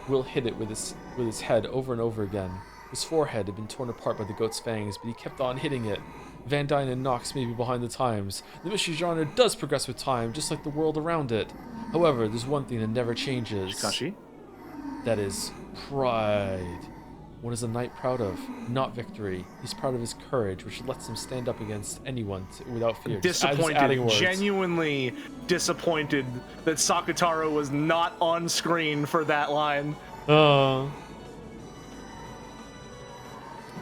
Will hit it with his head over and over again. His forehead had been torn apart by the goat's fangs, but he kept on hitting it. Van Dyne and Nox may be behind the times. The mystery genre does progress with time, just like the world around it. However, there's one thing that never changes. Shikashi? That is pride. What is a knight proud of? Not victory. He's proud of his courage, which lets him stand up against anyone without fear. Disappointed, genuinely disappointed that Sakataro was not on screen for that line. The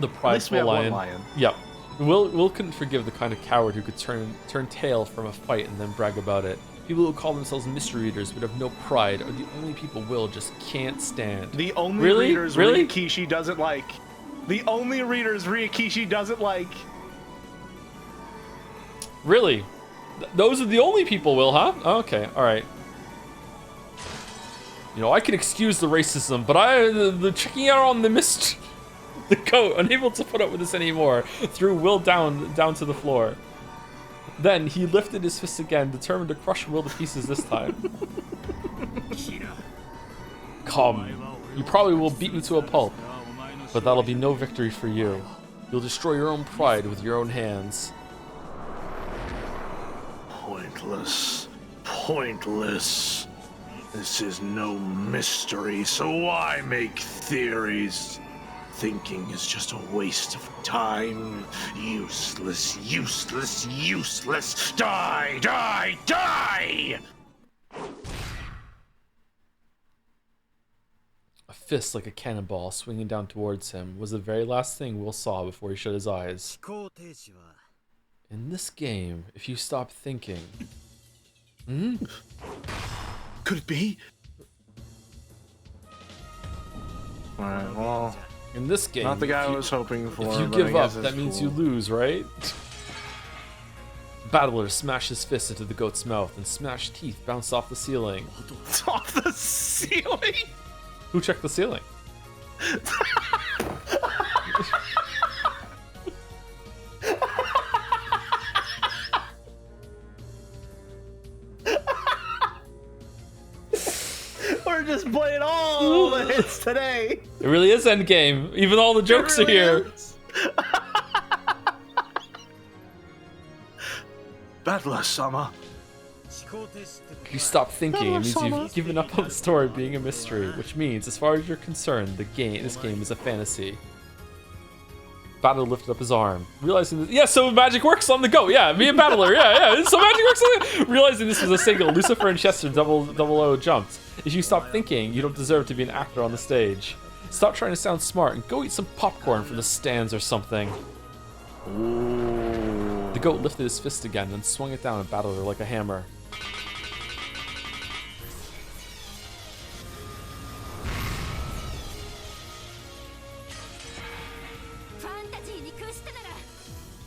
prideful lion. Yep. Will couldn't forgive the kind of coward who could turn tail from a fight and then brag about it. People who call themselves mystery readers but have no pride are the only people Will just can't stand. The only readers Ryukishi doesn't like. The only readers Ryukishi doesn't like. Really? Those are the only people, Will, huh? Okay, alright. You know, I can excuse the racism, but the checking out on the the goat, unable to put up with this anymore, threw Will down to the floor. Then he lifted his fist again, determined to crush Will to pieces this time. Come. You probably will beat me to a pulp, but that'll be no victory for you. You'll destroy your own pride with your own hands. Pointless. Pointless. This is no mystery, so why make theories? Thinking is just a waste of time. Useless, useless, useless. Die, die, die! A fist like a cannonball swinging down towards him was the very last thing Will saw before he shut his eyes. In this game, if you stop thinking... Could it be? Alright, well... In this game, not the guy I was hoping for. If you give up, that means you lose, right? Battler smashed his fist into the goat's mouth, and smashed teeth bounced off the ceiling. Off the ceiling? Who checked the ceiling? We're just playing all the hits today. It really is Endgame. Even all the jokes are here. Battler-sama. If you stop thinking, it means you've given up on the story being a mystery, which means, as far as you're concerned, this game is a fantasy. Battler lifted up his arm, realizing that, yeah, so magic works on the goat. Yeah, me and Battler, yeah. So magic works on the realizing this was a single, Lucifer and Chester double O jumped. If you stop thinking, you don't deserve to be an actor on the stage. Stop trying to sound smart and go eat some popcorn from the stands or something. Ooh. The goat lifted his fist again and swung it down at Battler like a hammer.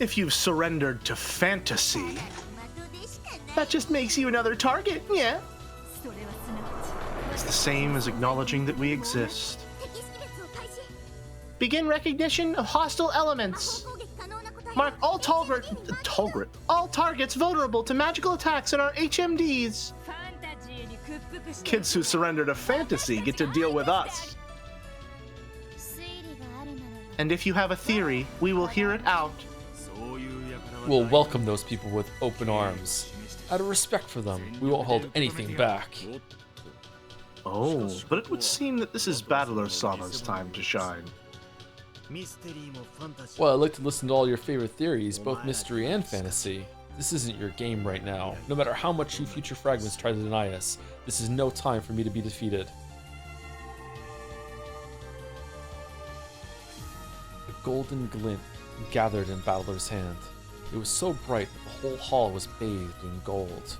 If you've surrendered to fantasy, that just makes you another target, yeah? It's the same as acknowledging that we exist. Begin recognition of hostile elements. Mark all targets vulnerable to magical attacks in our HMDs. Kids who surrender to fantasy get to deal with us. And if you have a theory, we will hear it out. We'll welcome those people with open arms. Out of respect for them, we won't hold anything back. Oh, but it would seem that this is Bandle-sama's time to shine. Well, I'd like to listen to all your favorite theories, both mystery and fantasy. This isn't your game right now. No matter how much you future fragments try to deny us, this is no time for me to be defeated. A golden glint gathered in Battler's hand. It was so bright that the whole hall was bathed in gold.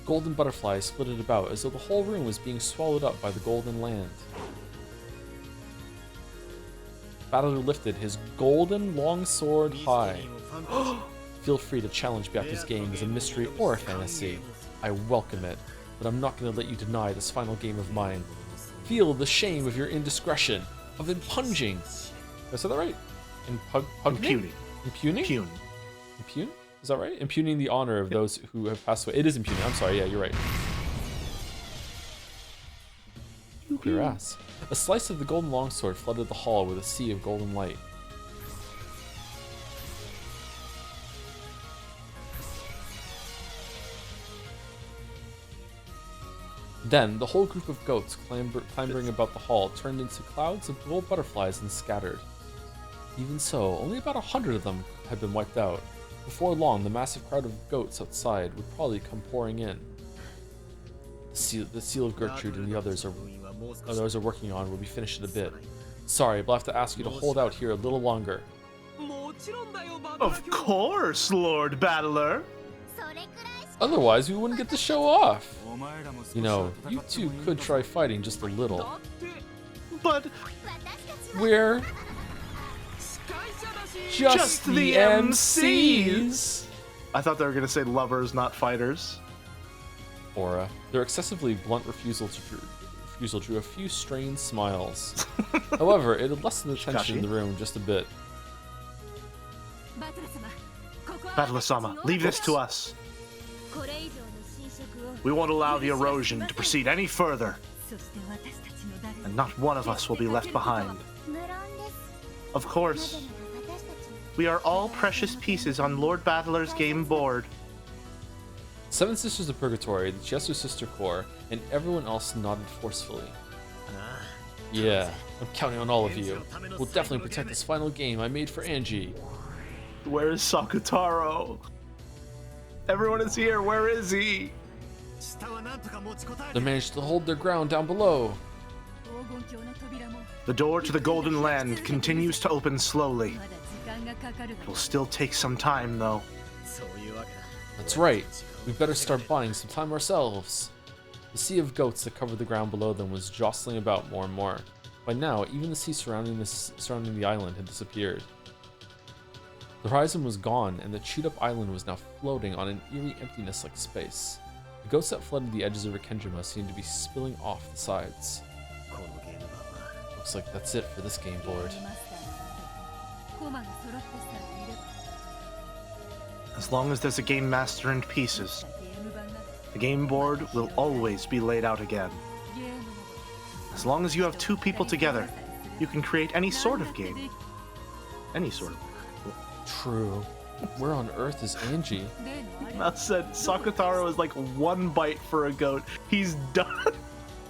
Golden butterflies flitted about as though the whole room was being swallowed up by the golden land. Battler lifted his golden longsword high. Feel free to challenge me after this game as a mystery or a fantasy. I welcome it, but I'm not going to let you deny this final game of mine. Feel the shame of your indiscretion, of impunging. Did I say that right? Impugning. Impugning? Impugn? Is that right? Impugning the honor of those who have passed away. It is impugning. I'm sorry. Yeah, you're right. Your ass. A slice of the golden longsword flooded the hall with a sea of golden light. Then, the whole group of goats clambering about the hall turned into clouds of gold butterflies and scattered. Even so, only about 100 of them had been wiped out. Before long, the massive crowd of goats outside would probably come pouring in. The seal of Gertrude and the others are working on will be finished in a bit. Sorry, but I'll have to ask you to hold out here a little longer. Of course, Lord Battler. Otherwise, we wouldn't get the show off. You know, you two could try fighting just a little. But we're just the MCs. I thought they were going to say lovers, not fighters. Aura. Their excessively blunt refusal drew a few strained smiles. However, it had lessened the tension in the room just a bit. Bandle-sama, leave this to us. We won't allow the erosion to proceed any further. And not one of us will be left behind. Of course. We are all precious pieces on Lord Battler's game board. Seven Sisters of Purgatory, the Chester Sister Corps, and everyone else nodded forcefully. Yeah, I'm counting on all of you. We'll definitely protect this final game I made for Angie. Where is Sakutaro? Everyone is here, where is he? They managed to hold their ground down below. The door to the Golden Land continues to open slowly. It will still take some time, though. That's right. We better start buying some time ourselves. The sea of goats that covered the ground below them was jostling about more and more. By now, even the sea surrounding the island had disappeared. The horizon was gone, and the chewed-up island was now floating on an eerie emptiness like space. The goats that flooded the edges of Rikendrima seemed to be spilling off the sides. Looks like that's it for this game board. As long as there's a game master and pieces, the game board will always be laid out again. As long as you have two people together, you can create any sort of game. Any sort of. True. Where on earth is Angie? That said, Sakutaro is like one bite for a goat. He's done.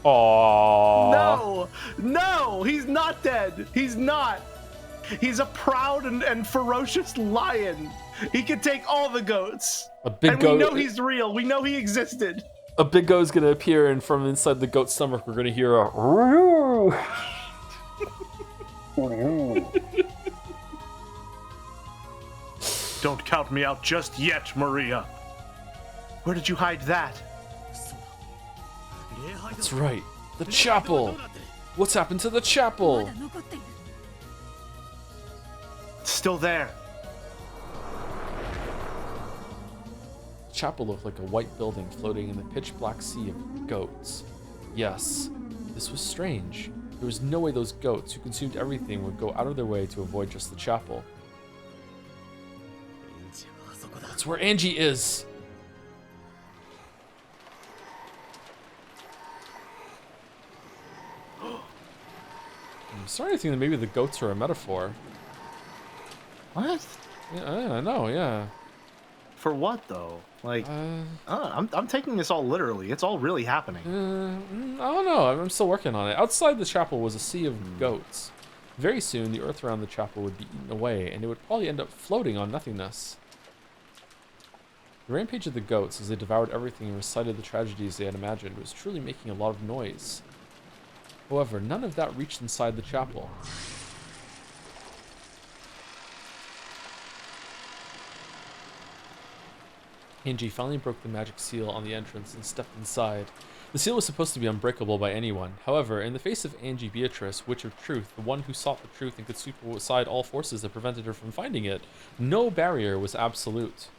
Aww. No, he's not dead. He's not. He's a proud and ferocious lion. He can take all the goats. And we know he's real. We know he existed. A big goat is going to appear, and from inside the goat's stomach, we're going to hear a. Don't count me out just yet, Maria. Where did you hide that? That's right. The chapel. What's happened to the chapel? It's still there. chapel looked like a white building floating in the pitch-black sea of goats. Yes, this was strange. There was no way those goats, who consumed everything, would go out of their way to avoid just the chapel. That's where Angie is! I'm starting to think that maybe the goats are a metaphor. What? Yeah, I know, yeah. For what though? Like, I'm taking this all literally. It's all really happening. I don't know. I'm still working on it. Outside the chapel was a sea of goats. Very soon, the earth around the chapel would be eaten away, and it would probably end up floating on nothingness. The rampage of the goats, as they devoured everything and recited the tragedies they had imagined, was truly making a lot of noise. However, none of that reached inside the chapel. Angie finally broke the magic seal on the entrance and stepped inside. The seal was supposed to be unbreakable by anyone. However, in the face of Angie Beatrice, Witch of Truth, the one who sought the truth and could sweep aside all forces that prevented her from finding it, no barrier was absolute.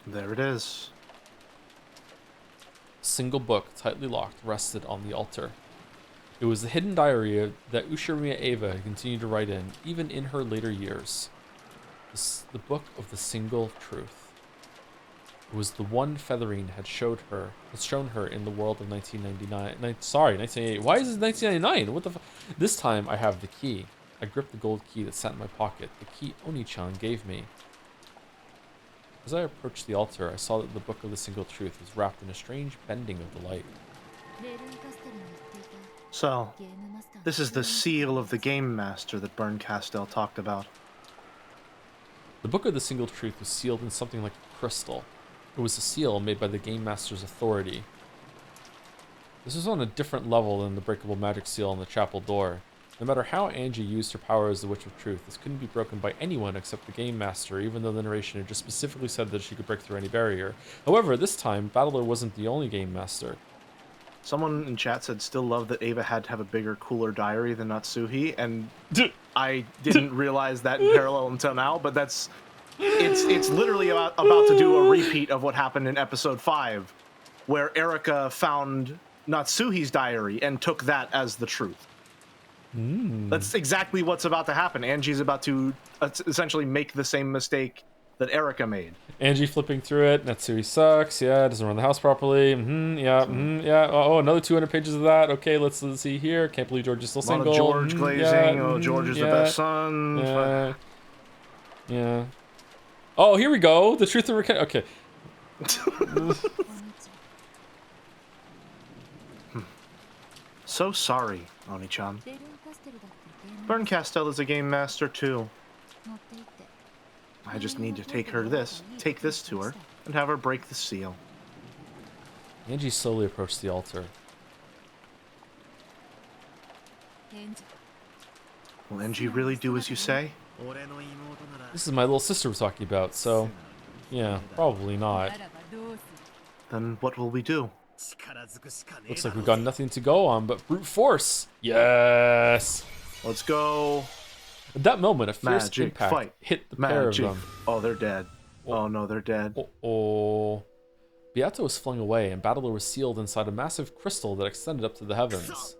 There it is. A single book, tightly locked, rested on the altar. It was the hidden diary that Ushirimiya Eva had continued to write in, even in her later years. The book of the single truth. It was the one Featherine had shown her in the world of 1988. Why is it 1999? What the This time I have the key. I gripped the gold key that sat in my pocket, the key Oni-chan gave me. As I approached the altar, I saw that the book of the single truth was wrapped in a strange bending of the light. So, this is the seal of the Game Master that Berncastel talked about. The book of the single truth was sealed in something like a crystal. It was a seal made by the Game Master's authority. This was on a different level than the breakable magic seal on the chapel door. No matter how Angie used her power as the Witch of Truth, this couldn't be broken by anyone except the Game Master, even though the narration had just specifically said that she could break through any barrier. However, this time, Bandle wasn't the only Game Master. Someone in chat said still love that Ava had to have a bigger, cooler diary than Natsuhi, and I didn't realize that in parallel until now, but it's literally about to do a repeat of what happened in episode 5, where Erika found Natsuhi's diary and took that as the truth. That's exactly what's about to happen. Angie's about to essentially make the same mistake that Erika made. Angie flipping through it. Natsuhi sucks. Yeah, doesn't run the house properly. Yeah. Oh, another 200 pages of that. Okay, let's see here. Can't believe George is still single. A lot of George glazing. Oh, George is the best son. Yeah. Oh, here we go. The truth of okay. So sorry, Oni-chan. Berncastel is a Game Master too. I just need to take this to her, and have her break the seal. Angie slowly approached the altar. Will Angie really do as you say? This is my little sister we're talking about, so yeah, probably not. Then what will we do? Looks like we've got nothing to go on but brute force. Yes. Let's go. At that moment, a fierce Magic impact fight. hit the pair of them. Oh, they're dead. Oh no, they're dead. Beato was flung away, and Bandle was sealed inside a massive crystal that extended up to the heavens.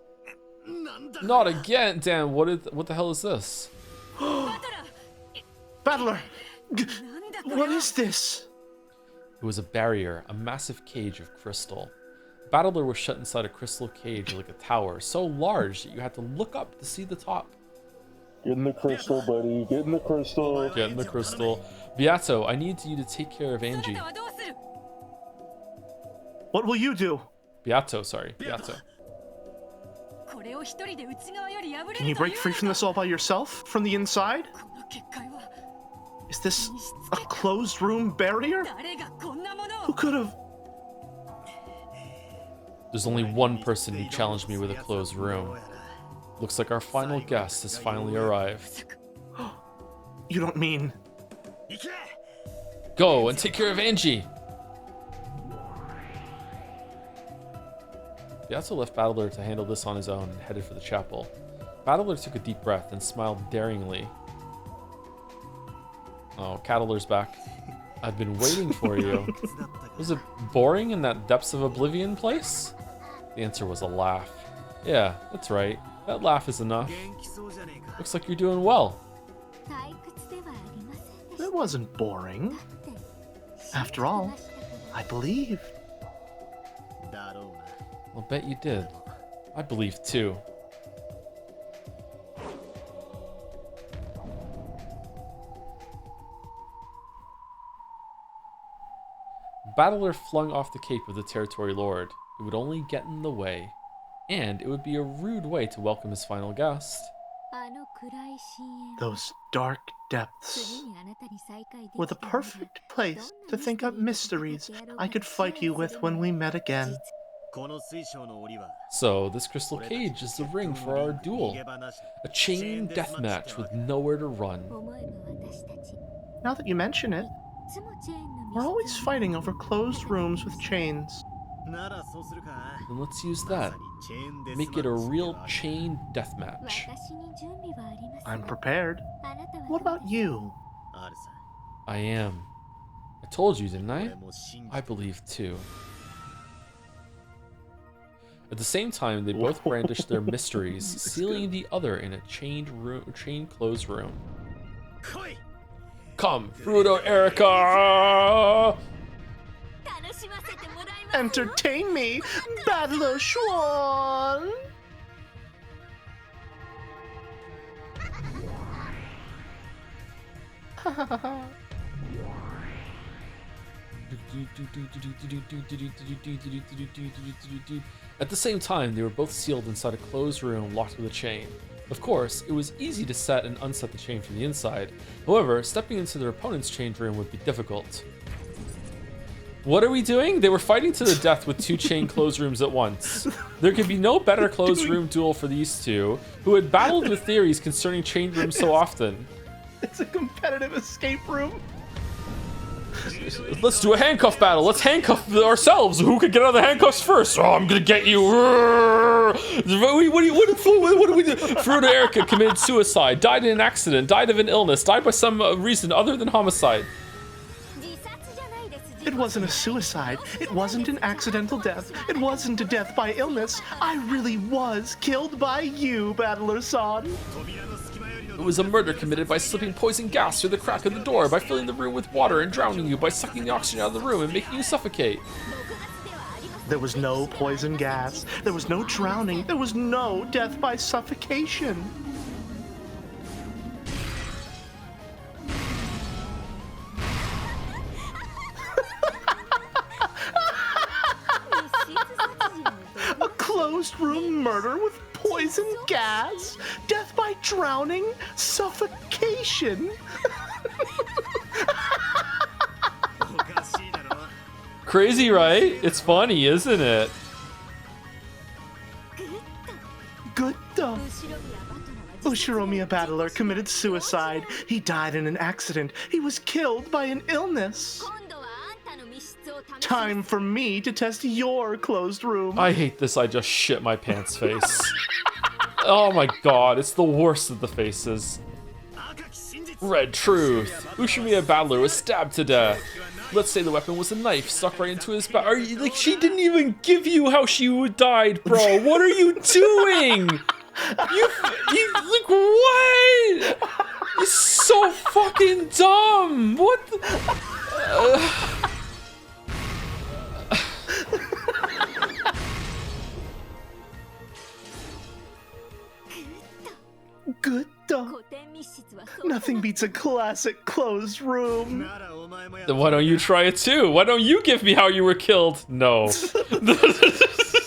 Not again! Damn, what the hell is this? Battler! What is this? It was a barrier, a massive cage of crystal. Bandle was shut inside a crystal cage like a tower, so large that you had to look up to see the top. Get in the crystal, buddy. Get in the crystal. Get in the crystal. Beato, I need you to take care of Angie. What will you do? Beato, sorry. Beato. Can you break free from this all by yourself? From the inside? Is this a closed room barrier? Who could have? There's only one person who challenged me with a closed room. Looks like our final guest has finally arrived. You don't mean... Go and take care of Angie! Beato left Bandle to handle this on his own and headed for the chapel. Bandle took a deep breath and smiled daringly. Oh, Cattler's back. I've been waiting for you. Was it boring in that depths of oblivion place? The answer was a laugh. Yeah, that's right. That laugh is enough. Looks like you're doing well. It wasn't boring. After all, I believed. I'll bet you did. I believe too. Battler flung off the cape of the Territory Lord. It would only get in the way. And it would be a rude way to welcome his final guest. Those dark depths were the perfect place to think up mysteries I could fight you with when we met again. So, this crystal cage is the ring for our duel. A chain deathmatch with nowhere to run. Now that you mention it, we're always fighting over closed rooms with chains. Then let's use that. Make it a real chain deathmatch. I'm prepared. What about you? I am. I told you, didn't I? I believe too. At the same time, they both brandished their mysteries, sealing the other in a chained closed room. Come, Fruto Erica! Entertain me, Battler Schwan! At the same time, they were both sealed inside a closed room locked with a chain. Of course, it was easy to set and unset the chain from the inside. However, stepping into their opponent's chained room would be difficult. What are we doing? They were fighting to the death with two chain closed rooms at once. There could be no better closed room duel for these two, who had battled with theories concerning chained rooms so often. It's a competitive escape room. Let's do a handcuff battle. Let's handcuff ourselves. Who can get out of the handcuffs first? Oh, I'm gonna get you. What do we do? Fruto Erica committed suicide, died in an accident, died of an illness, died by some reason other than homicide. It wasn't a suicide. It wasn't an accidental death. It wasn't a death by illness. I really was killed by you, Battler-san. It was a murder committed by slipping poison gas through the crack of the door, by filling the room with water and drowning you, by sucking the oxygen out of the room and making you suffocate. There was no poison gas. There was no drowning. There was no death by suffocation. A closed room murder with poison gas, death by drowning, suffocation. Crazy, right? It's funny, isn't it? Good though. Ushiromiya Battler committed suicide. He died in an accident. He was killed by an illness. Time for me to test your closed room. I hate this. I just shit my pants face. Oh my god, it's the worst of the faces. Red truth. Ushiromiya Battler was stabbed to death. Let's say the weapon was a knife stuck right into his back. Are you like, she didn't even give you how she died, bro. What are you doing? You like what? It's so fucking dumb. What the? Good though. Nothing beats a classic closed room. Then why don't you try it too? Why don't you give me how you were killed? No.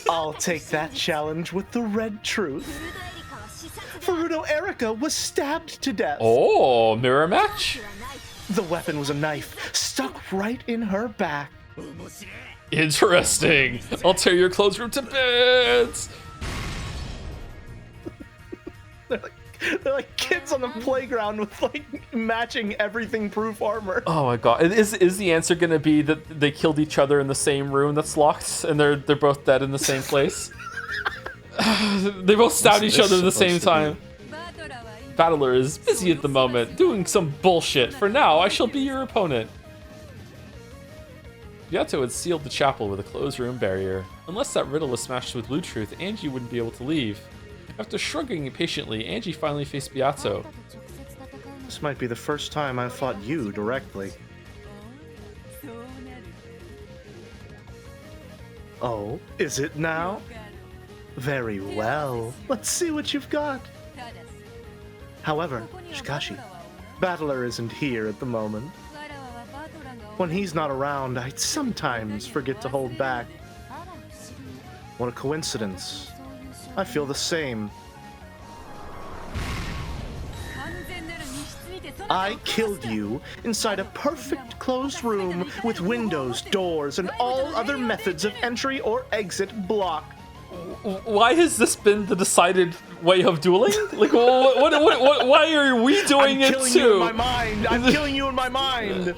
I'll take that challenge with the red truth. Fruto Erica was stabbed to death. Oh, mirror match? The weapon was a knife stuck right in her back. Interesting. I'll tear your clothes room to bits. They're like kids on the playground with like matching everything proof armor. Oh my god. Is the answer gonna be that they killed each other in the same room that's locked and they're both dead in the same place? They both stabbed each other at the same time. Battler is busy at the moment, doing some bullshit. For now, I shall be your opponent. Yato had sealed the chapel with a closed room barrier. Unless that riddle was smashed with blue truth, Angie wouldn't be able to leave. After shrugging impatiently, Angie finally faced Beato. This might be the first time I've fought you directly. Oh, is it now? Very well. Let's see what you've got. However, Shikashi, Battler isn't here at the moment. When he's not around, I sometimes forget to hold back. What a coincidence. I feel the same. I killed you inside a perfect closed room with windows, doors, and all other methods of entry or exit blocked. Why has this been the decided way of dueling? Like, why are we doing it too? I'm killing you in my mind. I'm killing you in my mind.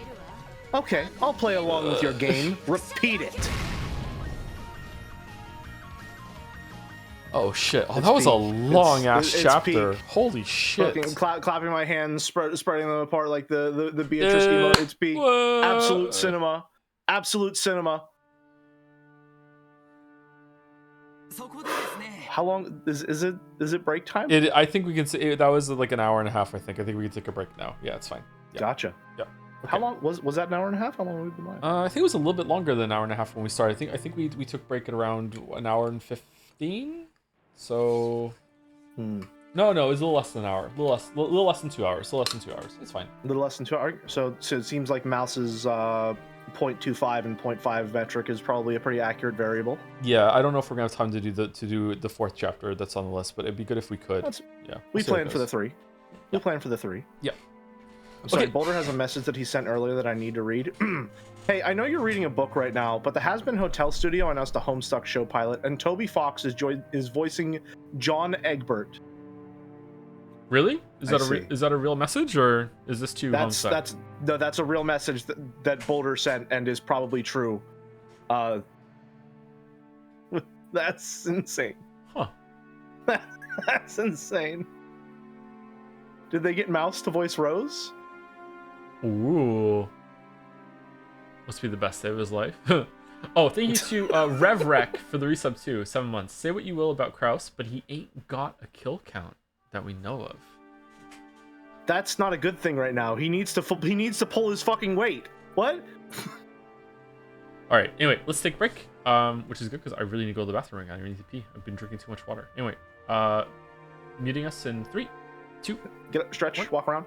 Okay, I'll play along with your game. Repeat it. Oh shit! Oh, that was a long ass chapter. Holy shit! Clapping my hands, spreading them apart like the Beatrice emote. It's peak. Absolute cinema. Absolute cinema. How long is it break time? I think we can say that was like an hour and a half. I think we can take a break now. Yeah, it's fine. Yeah. Gotcha. Yeah. Okay. How long was that? An hour and a half? How long have we been live? I think it was a little bit longer than an hour and a half when we started. I think we took break at around an hour and 15. So, no, it was a little less than an hour. A little less than 2 hours. A little less than 2 hours. It's fine. A little less than 2 hours. So it seems like Mouse's 0.25 and 0.5 metric is probably a pretty accurate variable. Yeah, I don't know if we're gonna have time to do the fourth chapter that's on the list, but it'd be good if we could. We planned for the 3. We planned for the 3. Yeah. Sorry, Okay. Boulder has a message that he sent earlier that I need to read. Hey, I know you're reading a book right now, but the Has-Been Hotel Studio announced a Homestuck show pilot, and Toby Fox is voicing John Egbert. Really? Is that a real message, or is this too Homestuck? That's a real message that Boulder sent and is probably true. That's insane. Huh. That's insane. Did they get Mouse to voice Rose? Ooh. Must be the best day of his life. Oh, thank you to RevRec for the resub too. 7 months. Say what you will about Kraus, but he ain't got a kill count that we know of. That's not a good thing right now. He needs to pull his fucking weight. What? All right. Anyway, let's take a break. Which is good because I really need to go to the bathroom right now. I need to pee. I've been drinking too much water. Anyway, muting us in 3, 2. Get up, stretch, 1. Walk around.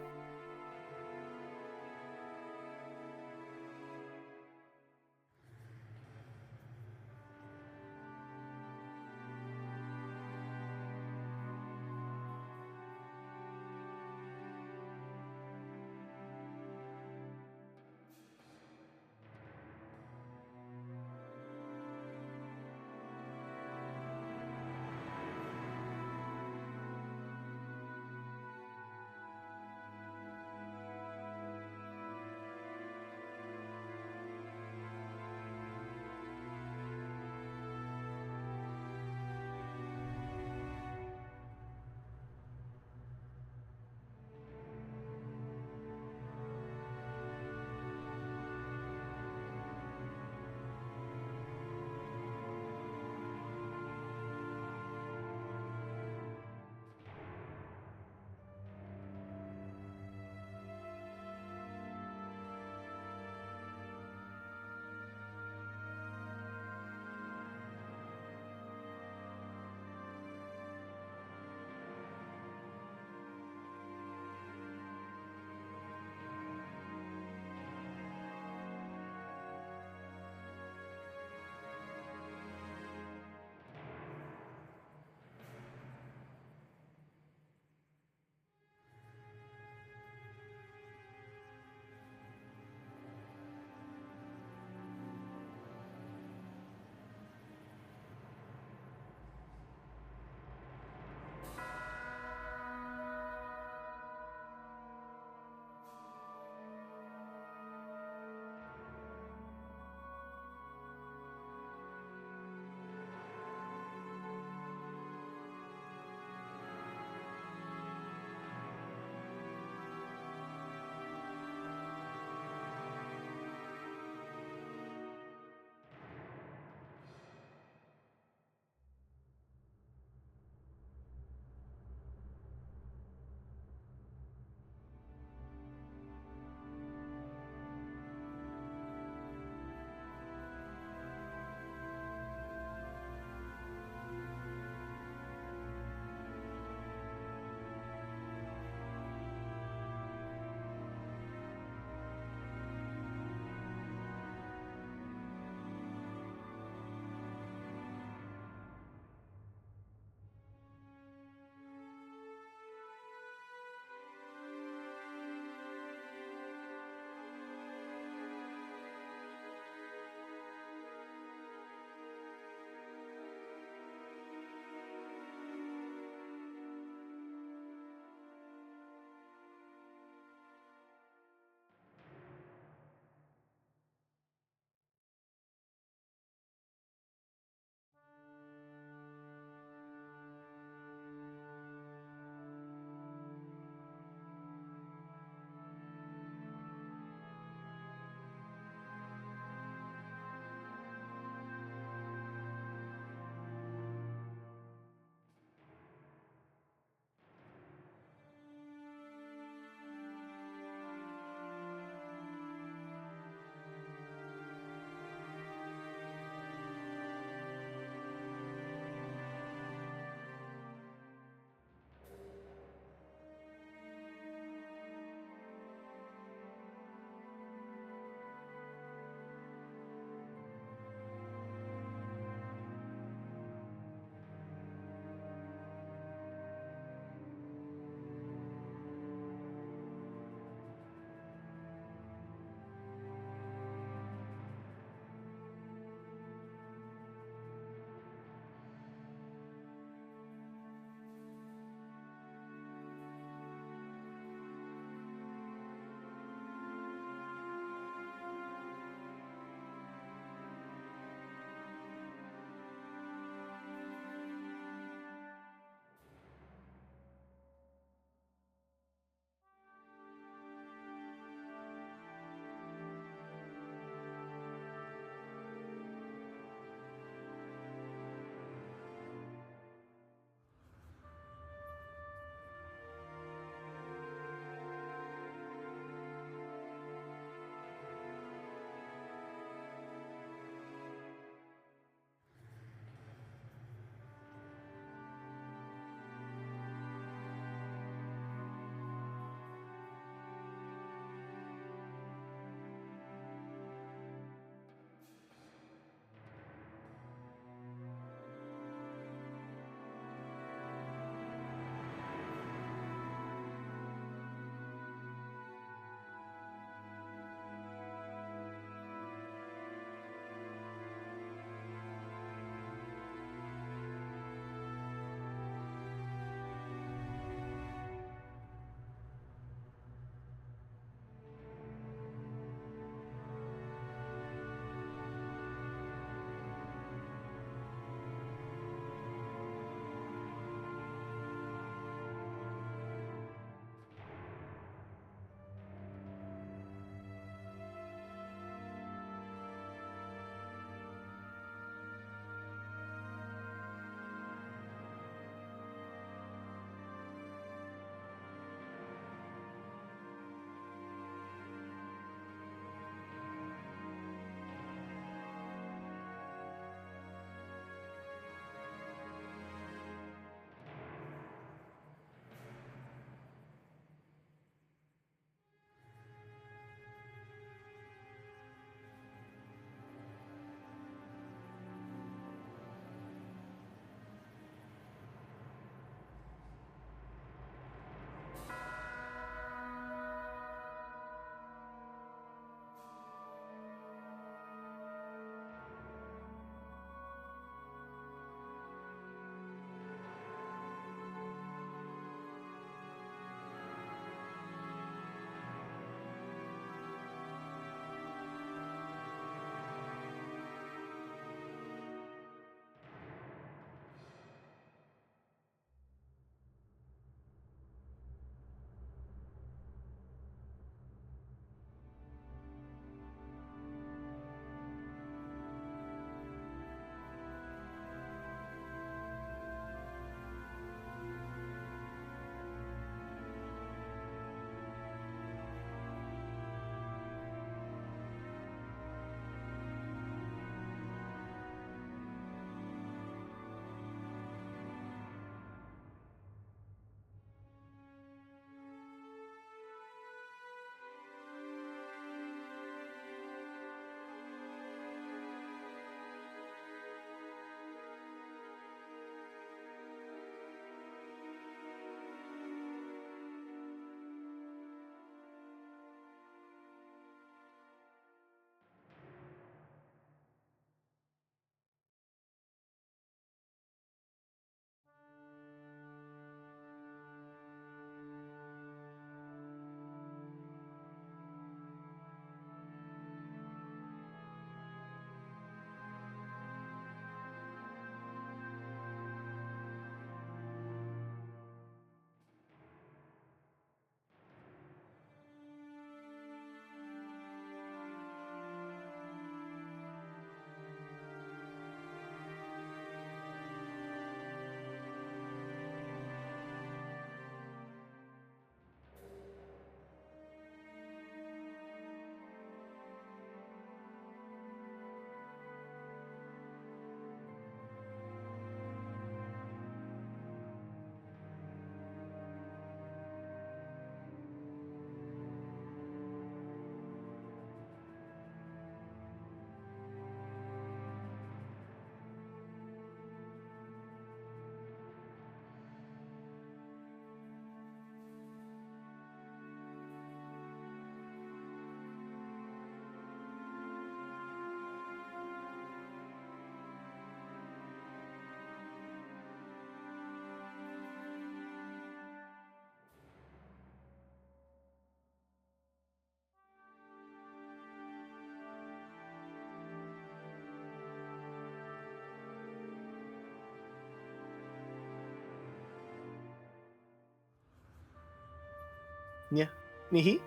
Yeah. Nihi.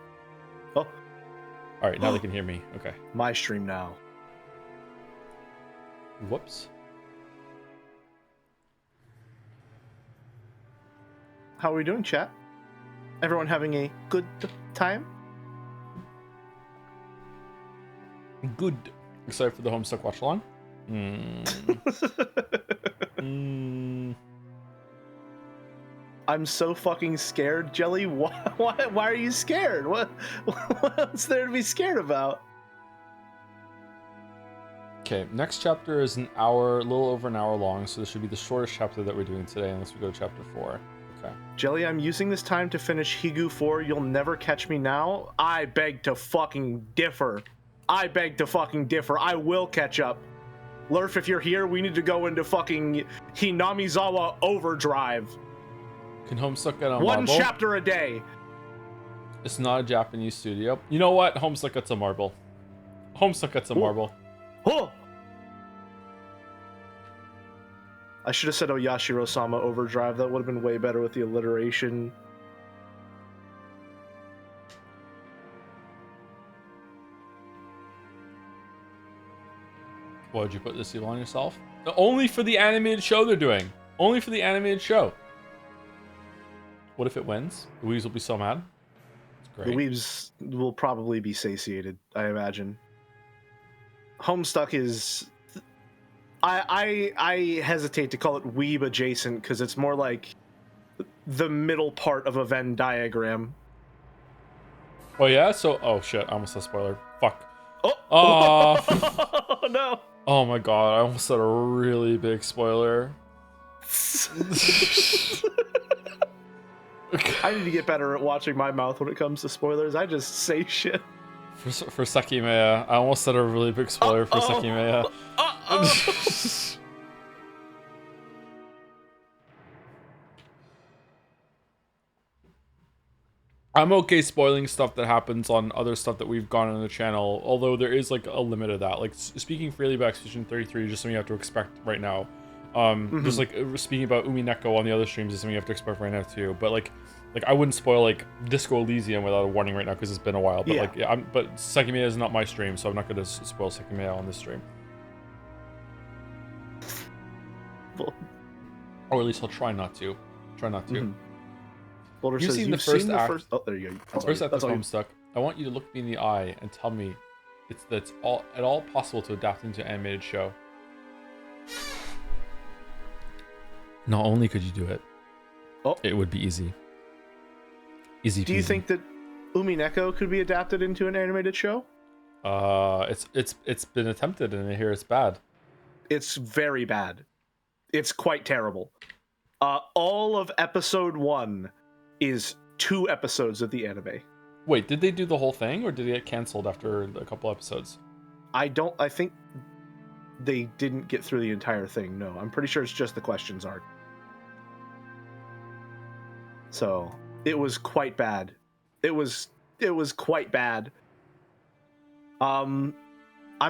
Oh, All right, now they can hear me. Okay. my stream now. Whoops. How are we doing, chat? Everyone having a good time? Good. Excited for the Homestuck watch along? I'm so fucking scared, Jelly. Why are you scared? What's there to be scared about? Okay, next chapter is an hour, a little over an hour long, so this should be the shortest chapter that we're doing today, unless we go to chapter 4. Okay. Jelly, I'm using this time to finish Higu 4. You'll never catch me now. I beg to fucking differ. I will catch up. Lurf, if you're here, we need to go into fucking Hinamizawa Overdrive. Can Homestuck get on One marble? chapter a day. It's not a Japanese studio. You know what? Homestuck gets a marble. Homestuck gets a marble. Oh! I should have said Oyashiro-sama Overdrive. That would have been way better with the alliteration. Why would you put this seal on yourself? Only for the animated show they're doing. Only for the animated show. What if it wins? The Weebs will be so mad. It's great. The Weebs will probably be satiated, I imagine. Homestuck is... I hesitate to call it Weeb adjacent, because it's more like the middle part of a Venn diagram. Oh yeah? So, oh shit, I almost said spoiler. Fuck. Oh! Oh No! Oh my god, I almost said a really big spoiler. I need to get better at watching my mouth when it comes to spoilers. I just say shit. For Sekimeya, I almost said a really big spoiler for Sekimeya. I'm okay spoiling stuff that happens on other stuff that we've gone on the channel, although there is like a limit of that. Like speaking freely about Expedition 33 is just something you have to expect right now. Just like speaking about Umineko on the other streams is something you have to expect right now too. But like I wouldn't spoil like Disco Elysium without a warning right now because it's been a while. But yeah. But Sekimeya is not my stream, so I'm not going to spoil Sekimeya on this stream. Well, or at least I'll try not to. Boulder You've says, seen the first act. Oh, there you go. First act of Homestuck. I want you to look me in the eye and tell me that's at all possible to adapt into an animated show. Not only could you do it, it would be easy. Easy. Do you think that Umineko could be adapted into an animated show? It's been attempted, and I hear it's bad. It's very bad. It's quite terrible. All of episode 1 is 2 episodes of the anime. Wait, did they do the whole thing, or did it get canceled after a couple episodes? I think they didn't get through the entire thing. No, I'm pretty sure it's just the questions arc. So it was quite bad. It was quite bad. I'm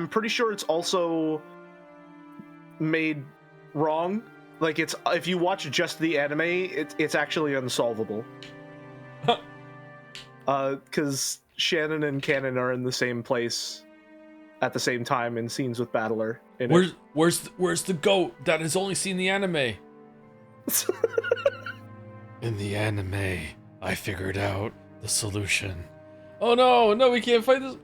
pretty sure it's also made wrong. Like it's if you watch just the anime, it's actually unsolvable. Because Shannon and Canon are in the same place at the same time in scenes with Bandle. Where's the goat that has only seen the anime? In the anime, I figured out the solution. Oh no, we can't fight this.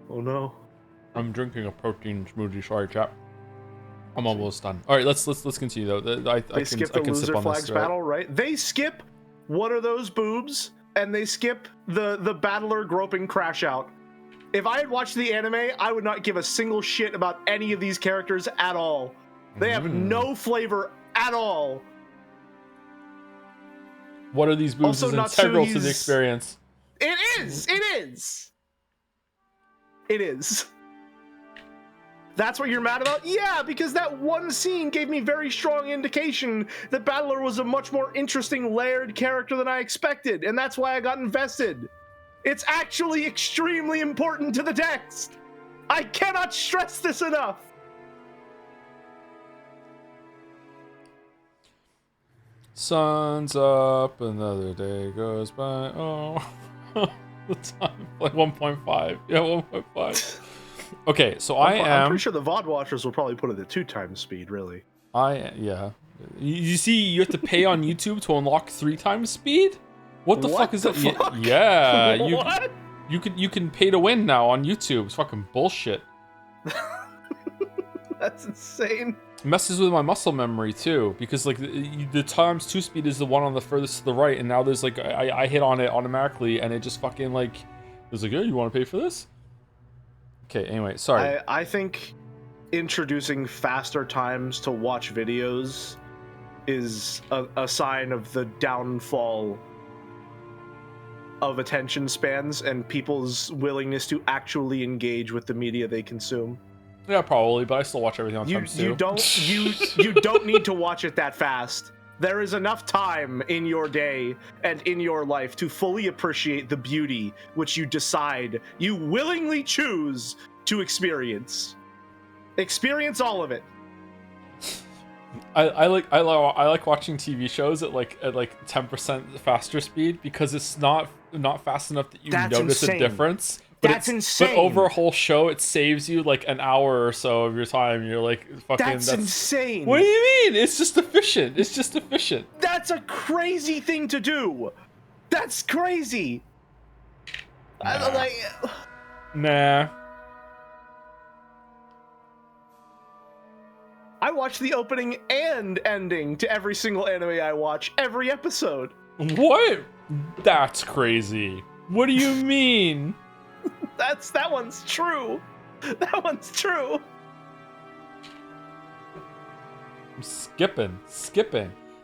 Oh no. I'm drinking a protein smoothie. Sorry, chap. I'm almost done. All right, let's continue though. They skip the loser flags battle, right? They skip what are those boobs, and they skip the battler groping Crash Out. If I had watched the anime, I would not give a single shit about any of these characters at all. They have no flavor at all. What are these boobs Also, is integral to the experience. It is. That's what you're mad about? Yeah, because that one scene gave me very strong indication that Bandle was a much more interesting, layered character than I expected, and that's why I got invested. It's actually extremely important to the text. I cannot stress this enough. Sun's up, another day goes by. Oh, the time like 1.5. Yeah, 1.5. Okay, so I'm pretty sure the VOD watchers will probably put it at 2 times speed. Really. Yeah. You see, you have to pay on YouTube to unlock 3 times speed. What the fuck is that? Fuck? Yeah, What? you can pay to win now on YouTube. It's fucking bullshit. That's insane. It messes with my muscle memory too, because like the times 2 speed is the one on the furthest to the right, and now there's like I hit on it automatically, and it just fucking like it's like, hey, you want to pay for this? Okay, anyway, sorry. I think introducing faster times to watch videos is a sign of the downfall of attention spans and people's willingness to actually engage with the media they consume. Yeah, probably, but I still watch everything on times 2. You don't need to watch it that fast. There is enough time in your day and in your life to fully appreciate the beauty which you decide, you willingly choose to experience. Experience all of it. I like watching TV shows at like 10% faster speed, because it's not fast enough that you notice a difference. That's insane. But over a whole show, it saves you like an hour or so of your time. You're like, fucking. That's insane. What do you mean? It's just efficient. It's just efficient. That's a crazy thing to do. That's crazy. Nah. I watch the opening and ending to every single anime I watch, every episode. What? That's crazy. What do you mean? That one's true. That one's true. I'm skipping.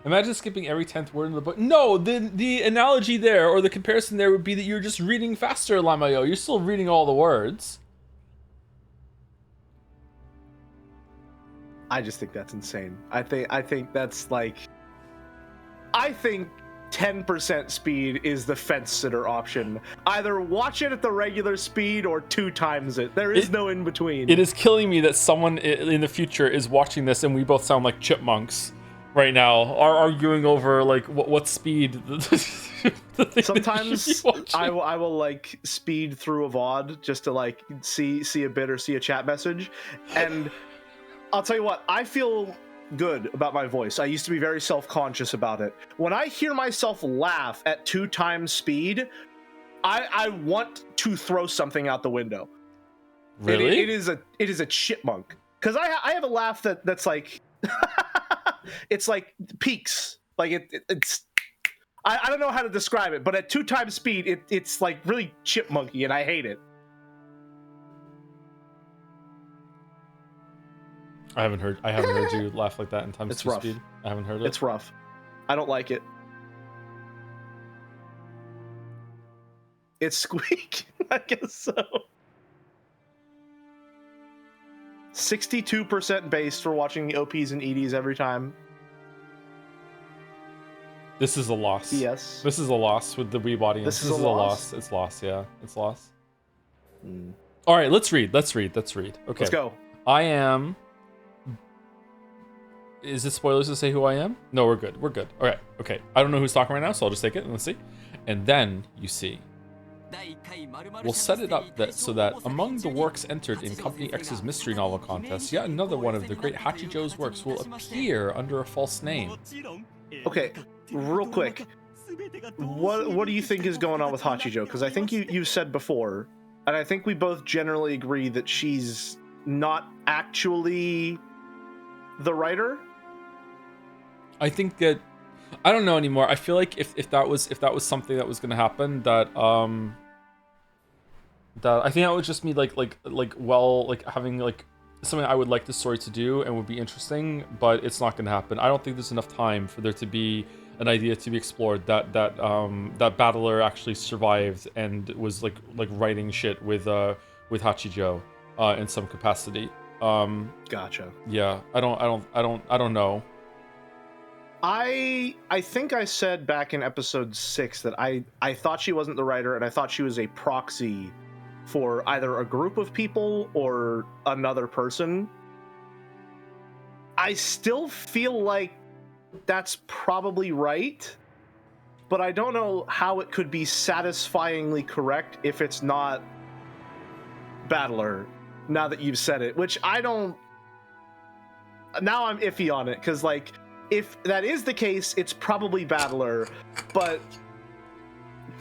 Imagine skipping every 10th word in the book. No, the analogy there, or the comparison there, would be that you're just reading faster, Lamayo. You're still reading all the words. I just think that's insane. I think that's like, I think 10% speed is the fence sitter option. Either watch it at the regular speed or 2 times it. There is no in between. It is killing me that someone in the future is watching this and we both sound like chipmunks right now, are arguing over like what speed. Sometimes I will like speed through a VOD just to like see a bit or see a chat message, and I'll tell you what, I feel good about my voice. I used to be very self-conscious about it. When I hear myself laugh at 2 times speed, I want to throw something out the window. Really? It is a chipmunk. Because I have a laugh that's like it's like peaks. Like it's I don't know how to describe it, but at 2 times speed, it's like really chipmunky, and I hate it. I haven't heard you laugh like that in times 2 speed. I haven't heard it. It's rough. I don't like it. It's squeak. I guess so. 62% base for watching the OPs and EDs every time. This is a loss. Yes. This is a loss with the weeb audience. This is a loss. It's loss, yeah. It's loss. All right, let's read. Okay. Let's go. I am... Is it spoilers to say who I am? No, we're good. All right, okay. I don't know who's talking right now, so I'll just take it and let's see. And then you see. We'll set it up so that among the works entered in Company X's mystery novel contest, yet another one of the great Hachijo's works will appear under a false name. Okay, real quick. What do you think is going on with Hachijo? Because I think you said before, and I think we both generally agree that she's not actually the writer. I think that I don't know anymore. I feel like if that was something that was going to happen, that I think that would just be like having like something I would like the story to do and would be interesting, but it's not going to happen. I don't think there's enough time for there to be an idea to be explored that Battler actually survived and was like writing shit with Hachijo in some capacity. Gotcha. Yeah, I don't know. I think I said back in episode 6 that I thought she wasn't the writer, and I thought she was a proxy for either a group of people or another person. I still feel like that's probably right, but I don't know how it could be satisfyingly correct if it's not Battler, now that you've said it, which I don't... Now I'm iffy on it, because, like, if that is the case, it's probably Battler, but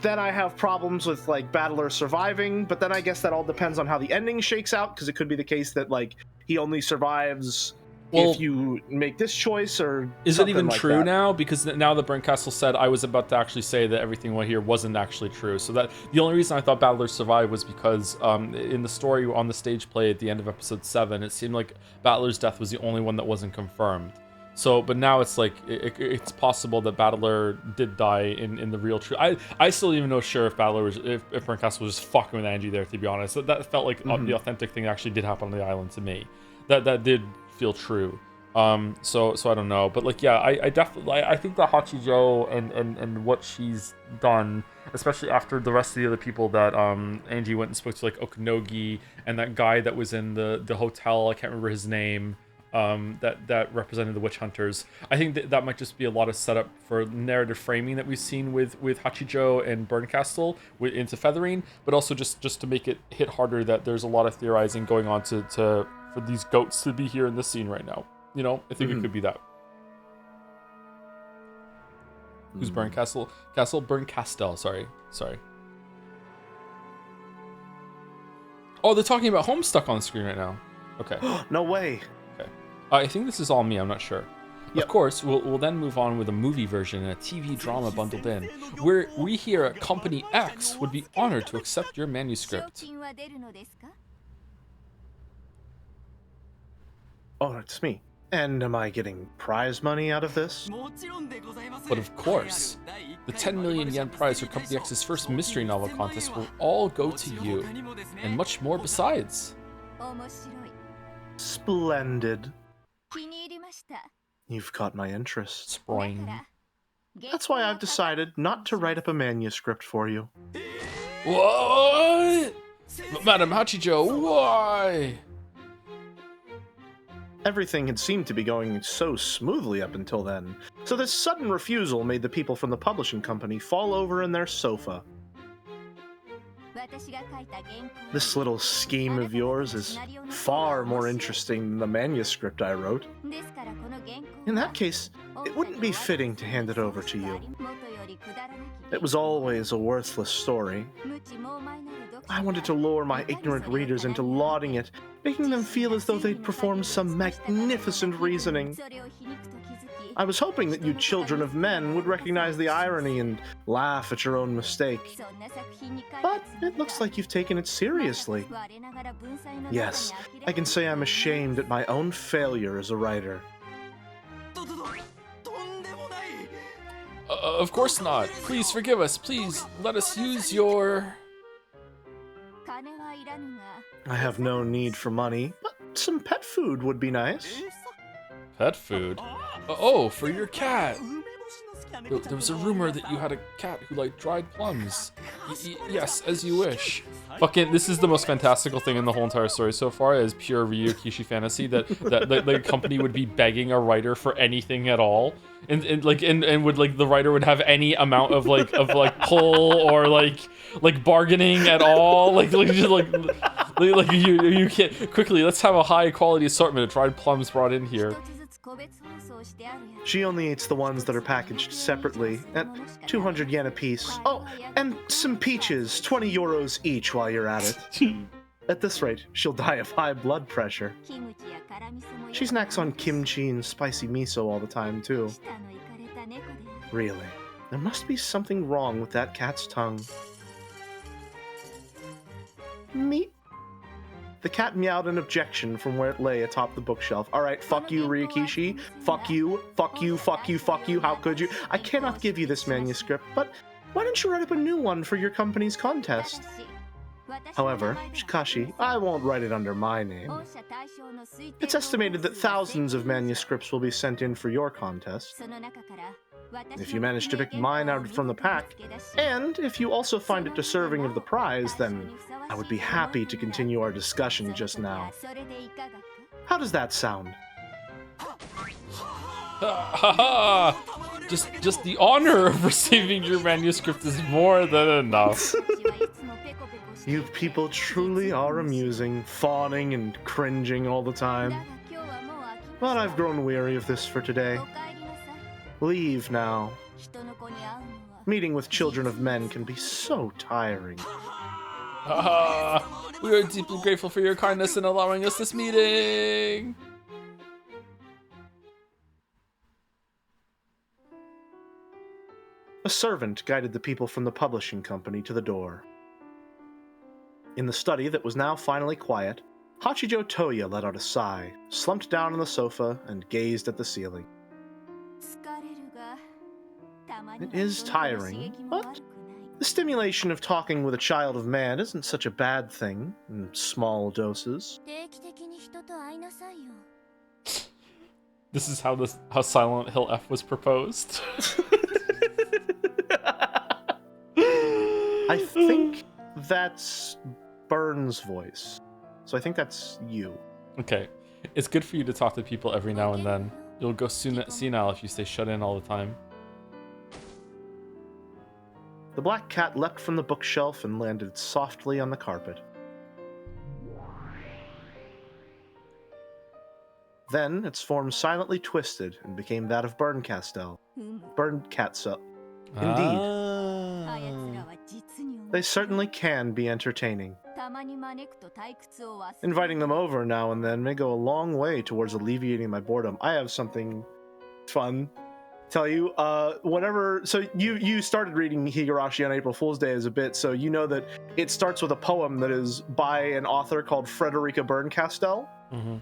then I have problems with, like, Battler surviving, but then I guess that all depends on how the ending shakes out, because it could be the case that, like, he only survives if you make this choice, or is it even like true that. now? Because now that Brinkcastle said, I was about to actually say that everything here wasn't actually true. So that the only reason I thought Battler survived was because in the story on the stage play at the end of episode 7, it seemed like Battler's death was the only one that wasn't confirmed. So, but now it's like it's possible that Battler did die in the real truth. I still even know sure if Battler was if Brinkcastle was just fucking with Angie there. To be honest, that felt like the authentic thing that actually did happen on the island to me. That did feel true. So I don't know, but like, yeah, I definitely I think that Hachijo and what she's done, especially after the rest of the other people that Angie went and spoke to, like Okanogi and that guy that was in the hotel, I can't remember his name, that represented the witch hunters. I think that might just be a lot of setup for narrative framing that we've seen with Hachijo and Burncastle into Feathering, but also just to make it hit harder that there's a lot of theorizing going on to for these goats to be here in this scene right now. You know, I think it could be that. Who's Burncastle? Burncastle, sorry. Oh, they're talking about Homestuck on the screen right now. Okay. No way. Okay. I think this is all me, I'm not sure. Yep. Of course, we'll then move on with a movie version and a TV drama bundled in, where we here at Company X would be honored to accept your manuscript. Oh, it's me. And am I getting prize money out of this? But of course, the 10 million yen prize for Company X's first mystery novel contest will all go to you, and much more besides. Splendid. You've caught my interest. Spring. That's why I've decided not to write up a manuscript for you. What? Madam Hachijo, why? Everything had seemed to be going so smoothly up until then, so this sudden refusal made the people from the publishing company fall over in their sofa. This little scheme of yours is far more interesting than the manuscript I wrote. In that case, it wouldn't be fitting to hand it over to you. It was always a worthless story. I wanted to lure my ignorant readers into lauding it, making them feel as though they'd performed some magnificent reasoning. I was hoping that you children of men would recognize the irony and laugh at your own mistake. But it looks like you've taken it seriously. Yes, I can say I'm ashamed at my own failure as a writer. Of course not. Please forgive us. Please let us use your... I have no need for money, but some pet food would be nice. Pet food? Oh, for your cat. There was a rumor that you had a cat who liked dried plums. Yes, as you wish. Fucking, this is the most fantastical thing in the whole entire story so far, is pure Ryukishi fantasy, that the company would be begging a writer for anything at all, and would, like, the writer would have any amount of pull or like bargaining at all, like you can't. Quickly, let's have a high quality assortment of dried plums brought in here. She only eats the ones that are packaged separately, at 200 yen a piece. Oh, and some peaches, 20 euros each while you're at it. At this rate, she'll die of high blood pressure. She snacks on kimchi and spicy miso all the time, too. Really, there must be something wrong with that cat's tongue. Meep. The cat meowed an objection from where it lay atop the bookshelf. Alright, fuck you, Ryukishi. Fuck you, fuck you, fuck you, fuck you. How could you? I cannot give you this manuscript, but why don't you write up a new one for your company's contest? However, Shikashi, I won't write it under my name. It's estimated that thousands of manuscripts will be sent in for your contest. If you manage to pick mine out from the pack, and if you also find it deserving of the prize, then I would be happy to continue our discussion just now. How does that sound? Ha ha! Just the honor of receiving your manuscript is more than enough. You people truly are amusing, fawning and cringing all the time. But I've grown weary of this for today. Leave now. Meeting with children of men can be so tiring. We are deeply grateful for your kindness in allowing us this meeting. A servant guided the people from the publishing company to the door. In the study that was now finally quiet, Hachijo Toya let out a sigh, slumped down on the sofa, and gazed at the ceiling. It is tiring, but the stimulation of talking with a child of man isn't such a bad thing in small doses. This is how Silent Hill F was proposed. I think that's Burns' voice. So I think that's you. Okay. It's good for you to talk to people every now and then. You'll go senile if you stay shut in all the time. The black cat leapt from the bookshelf and landed softly on the carpet. Then its form silently twisted and became that of Berncastel. Berncastel. Indeed. They certainly can be entertaining. Inviting them over now and then may go a long way towards alleviating my boredom. I have something fun to tell you. So you started reading Higurashi on April Fool's Day as a bit, so you know that it starts with a poem that is by an author called Frederica Berncastel. Mm-hmm.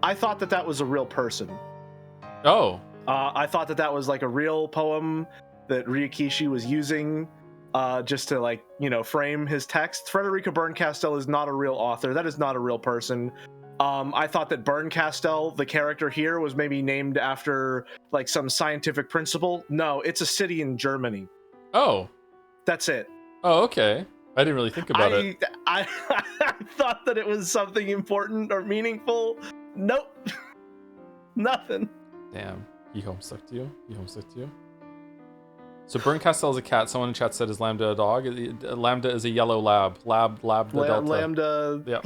I thought that was a real person. Oh. I thought that was like a real poem that Ryakishi was using just to frame his text. Frederica Berncastel is not a real author. That is not a real person. I thought that Berncastel, the character here, was maybe named after like some scientific principle. No, it's a city in Germany. Oh. That's it. Oh, okay. I didn't really think about it. I thought that it was something important or meaningful. Nope. Nothing. Damn. He homestuck to you? So Berncastel is a cat. Someone in chat said is Lambda a dog? Lambda is a yellow lab. Lambda Delta. Lambda... Yeah.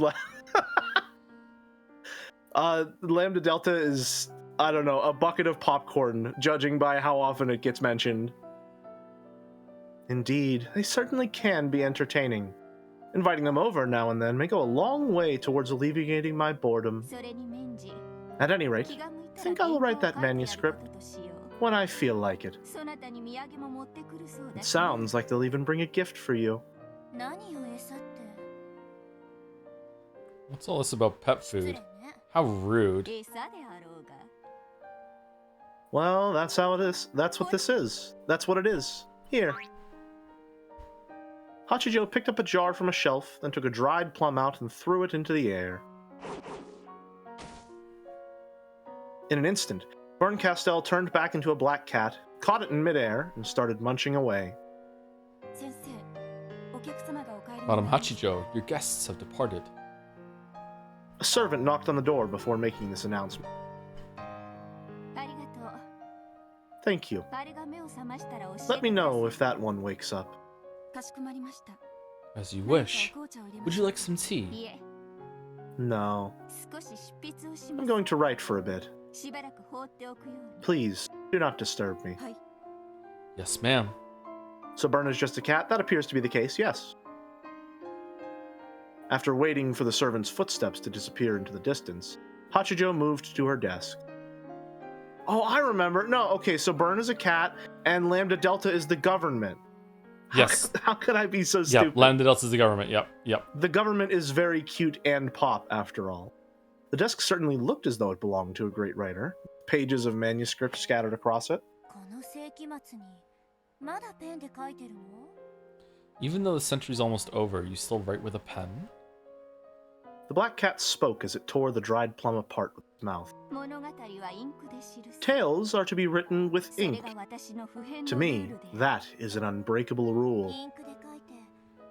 Lambda Delta is, I don't know, a bucket of popcorn, judging by how often it gets mentioned. Indeed, they certainly can be entertaining. Inviting them over now and then may go a long way towards alleviating my boredom. At any rate, I think I will write that manuscript when I feel like it. It sounds like they'll even bring a gift for you. What's all this about pet food? How rude. Well, that's how it is. That's what this is. That's what it is. Here. Hachijo picked up a jar from a shelf, then took a dried plum out and threw it into the air. In an instant, Berncastel turned back into a black cat, caught it in midair, and started munching away. Madam Hachijo, your guests have departed. A servant knocked on the door before making this announcement. Thank you. Let me know if that one wakes up. As you wish. Would you like some tea? No. I'm going to write for a bit. Please, do not disturb me. Yes, ma'am. So Bern is just a cat? That appears to be the case, yes. After waiting for the servant's footsteps to disappear into the distance, Hachijo moved to her desk. Oh, I remember. No, okay, so Bern is a cat, and Lambda Delta is the government. Yes. How could I be so stupid? Yep, Lambda Delta is the government, yep. The government is very cute and pop, after all. The desk certainly looked as though it belonged to a great writer. Pages of manuscript scattered across it. Even though the century's almost over, you still write with a pen? The black cat spoke as it tore the dried plum apart with its mouth. Tales are to be written with ink. To me, that is an unbreakable rule.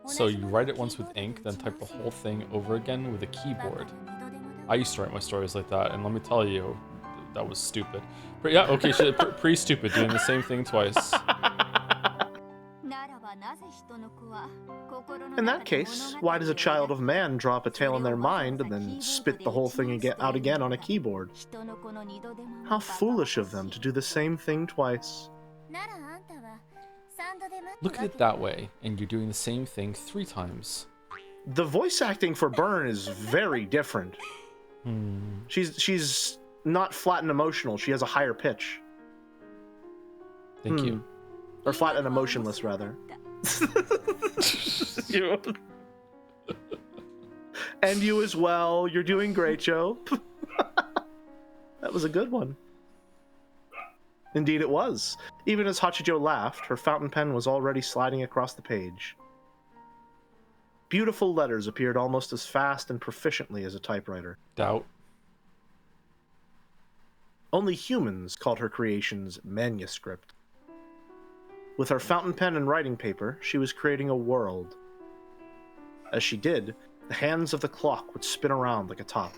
So you write it once with ink, then type the whole thing over again with a keyboard. I used to write my stories like that, and let me tell you, that was stupid. But yeah, okay, shit, pretty stupid, doing the same thing twice. In that case, why does a child of man drop a tale in their mind and then spit the whole thing out again on a keyboard? How foolish of them to do the same thing twice. Look at it that way, and you're doing the same thing 3 times. The voice acting for Burn is very different. She's not flat and emotional. She has a higher pitch. Thank you. Or flat and emotionless, rather. And you as well. You're doing great, Joe. That was a good one. Indeed it was. Even as Hachijo laughed, her fountain pen was already sliding across the page. Beautiful letters appeared almost as fast and proficiently as a typewriter. Doubt. Only humans called her creations manuscript. With her fountain pen and writing paper, she was creating a world. As she did, the hands of the clock would spin around like a top.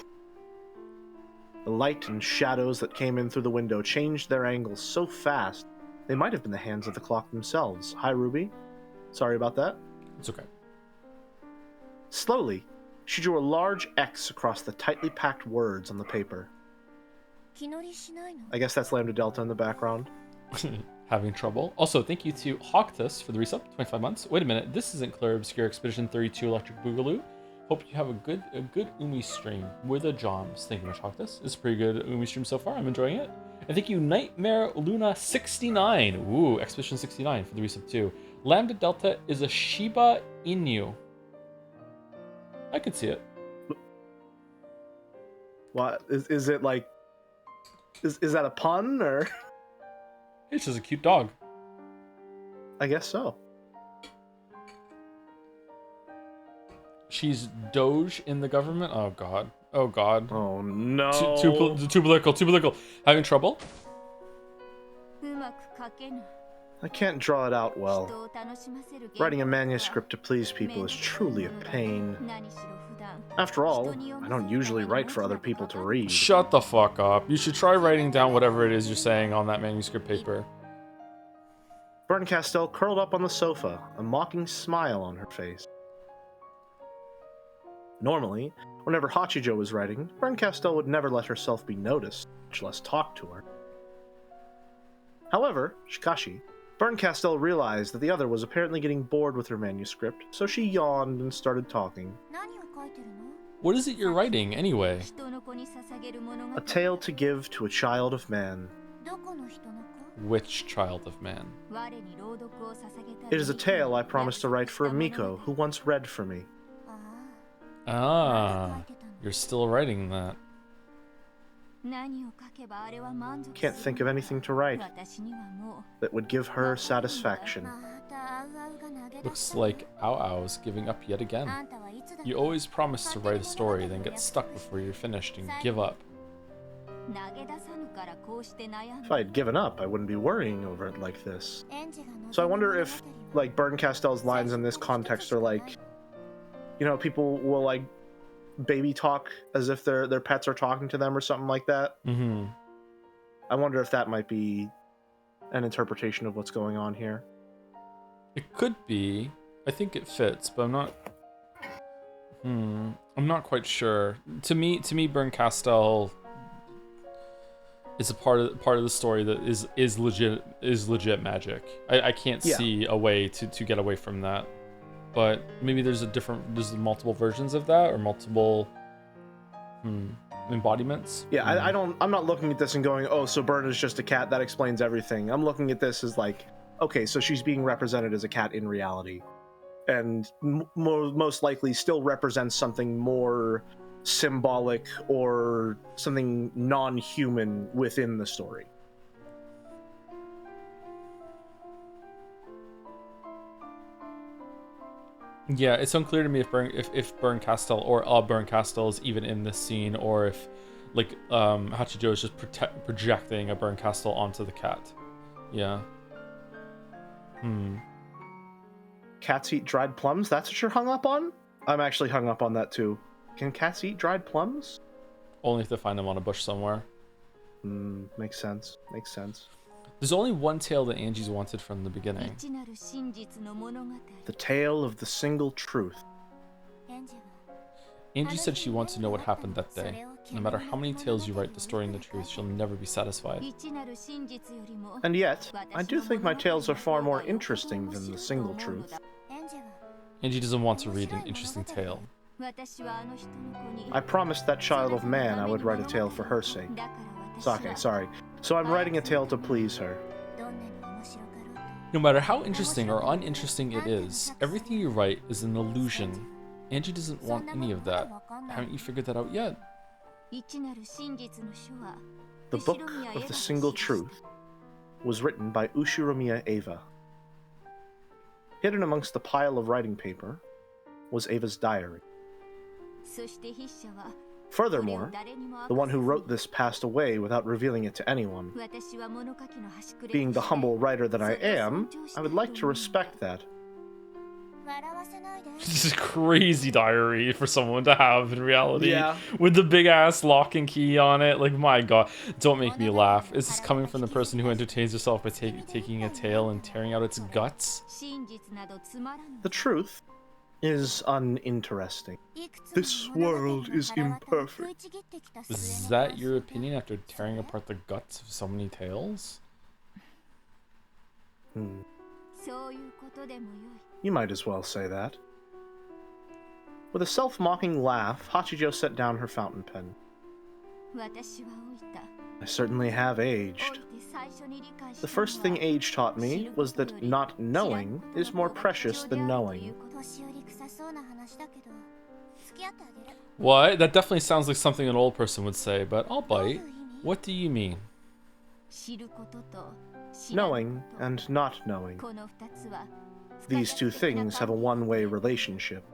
The light and shadows that came in through the window changed their angles so fast, they might have been the hands of the clock themselves. Hi, Ruby. Sorry about that. It's okay. Slowly, she drew a large X across the tightly packed words on the paper. I guess that's Lambda Delta in the background. Having trouble. Also, thank you to Hawktus for the resub, 25 months. Wait a minute, this isn't Clear Obscure Expedition 32 Electric Boogaloo. Hope you have a good Umi stream with a Joms. Thank you much, Hawktus. It's a pretty good Umi stream so far. I'm enjoying it. And thank you, Nightmare Luna 69. Ooh, Expedition 69 for the resub too. Lambda Delta is a Shiba Inu. I could see it. What is it like? Is that a pun or? It's just a cute dog. I guess so. She's Doge in the government. Oh god. Oh god. Oh no. Too political. Having trouble? I can't draw it out well. Writing a manuscript to please people is truly a pain. After all, I don't usually write for other people to read. Shut the fuck up. You should try writing down whatever it is you're saying on that manuscript paper. Berncastel curled up on the sofa, a mocking smile on her face. Normally, whenever Hachijo was writing, Berncastel would never let herself be noticed, much less talk to her. However, Shikashi, Berncastel realized that the other was apparently getting bored with her manuscript, so she yawned and started talking. What is it you're writing, anyway? A tale to give to a child of man. Which child of man? It is a tale I promised to write for Umineko, who once read for me. Ah, you're still writing that. Can't think of anything to write that would give her satisfaction. Looks like Ao Ao's giving up yet again. You always promise to write a story, then get stuck before you're finished and give up. If I had given up, I wouldn't be worrying over it like this. So I wonder if, like, Berncastel's lines in this context are like, you know, people will, like, baby talk as if their pets are talking to them or something like that. Mm-hmm. I wonder if that might be an interpretation of what's going on here. It could be. I think it fits, but I'm not quite sure. To me, Berncastel is a part of the story that is legit magic. I can't see a way to get away from that. But maybe there's multiple versions of that, or multiple embodiments. Yeah, I'm not looking at this and going, oh, so Burn is just a cat, that explains everything. I'm looking at this as like, okay, so she's being represented as a cat in reality, and most likely still represents something more symbolic or something non-human within the story. Yeah, it's unclear to me if Berncastel or Berncastel is even in this scene, or if like Hachijo is just projecting a Berncastel onto the cat. Yeah. Cats eat dried plums? That's what you're hung up on? I'm actually hung up on that too. Can cats eat dried plums? Only if they find them on a bush somewhere. Makes sense. Makes sense. There's only one tale that Angie's wanted from the beginning. The tale of the single truth. Angie said she wants to know what happened that day. No matter how many tales you write distorting the truth, she'll never be satisfied. And yet, I do think my tales are far more interesting than the single truth. Angie doesn't want to read an interesting tale. I promised that child of man I would write a tale for her sake. Sake, sorry. So I'm writing a tale to please her. No matter how interesting or uninteresting it is, everything you write is an illusion. Angie doesn't want any of that. Haven't you figured that out yet? The Book of the Single Truth was written by Ushiromiya Eva. Hidden amongst the pile of writing paper was Eva's diary. Furthermore, the one who wrote this passed away without revealing it to anyone. Being the humble writer that I am, I would like to respect that. This is a crazy diary for someone to have in reality. Yeah. With the big ass lock and key on it. Like, my god. Don't make me laugh. Is this coming from the person who entertains herself by taking a tale and tearing out its guts? The truth is uninteresting. This world is imperfect. Is that your opinion after tearing apart the guts of so many tales? You might as well say that. With a self-mocking laugh, Hachijo set down her fountain pen. I certainly have aged. The first thing age taught me was that not knowing is more precious than knowing. What? That definitely sounds like something an old person would say, but I'll bite. What do you mean? Knowing and not knowing. These two things have a one-way relationship.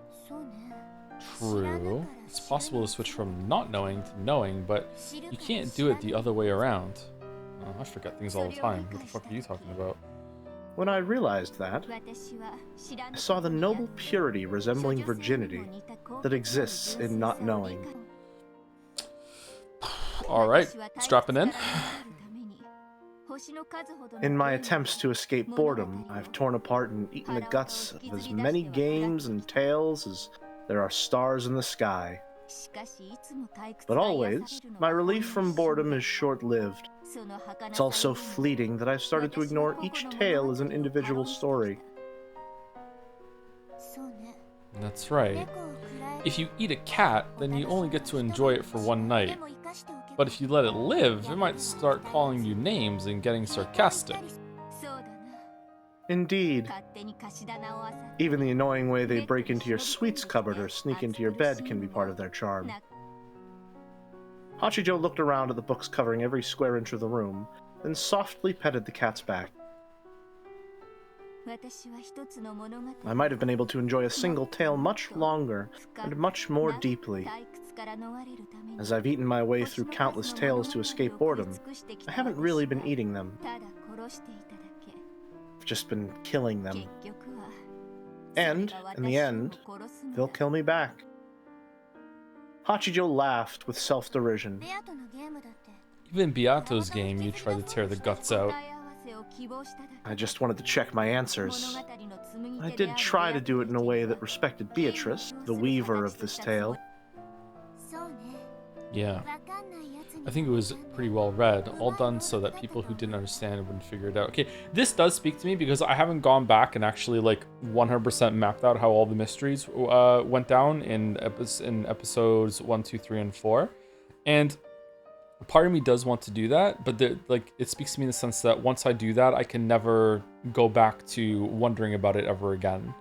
True. It's possible to switch from not knowing to knowing, but you can't do it the other way around. Oh, I forget things all the time. What the fuck are you talking about? When I realized that, I saw the noble purity resembling virginity that exists in not knowing. Alright, strapping in. In my attempts to escape boredom, I've torn apart and eaten the guts of as many games and tales as there are stars in the sky. But always, my relief from boredom is short-lived. It's also fleeting that I've started to ignore each tale as an individual story. That's right. If you eat a cat, then you only get to enjoy it for one night. But if you let it live, it might start calling you names and getting sarcastic. Indeed. Even the annoying way they break into your sweets cupboard or sneak into your bed can be part of their charm. Hachijo looked around at the books covering every square inch of the room, then softly petted the cat's back. I might have been able to enjoy a single tale much longer and much more deeply. As I've eaten my way through countless tales to escape boredom, I haven't really been eating them. I've just been killing them. And, in the end, they'll kill me back. Hachijo laughed with self-derision. Even in Beato's game, you try to tear the guts out. I just wanted to check my answers. I did try to do it in a way that respected Beatrice, the weaver of this tale. Yeah. I think it was pretty well read, all done so that people who didn't understand wouldn't figure it out. Okay, this does speak to me because I haven't gone back and actually like 100% mapped out how all the mysteries went down in episodes 1, 2, 3, and 4. And part of me does want to do that, but it speaks to me in the sense that once I do that, I can never go back to wondering about it ever again.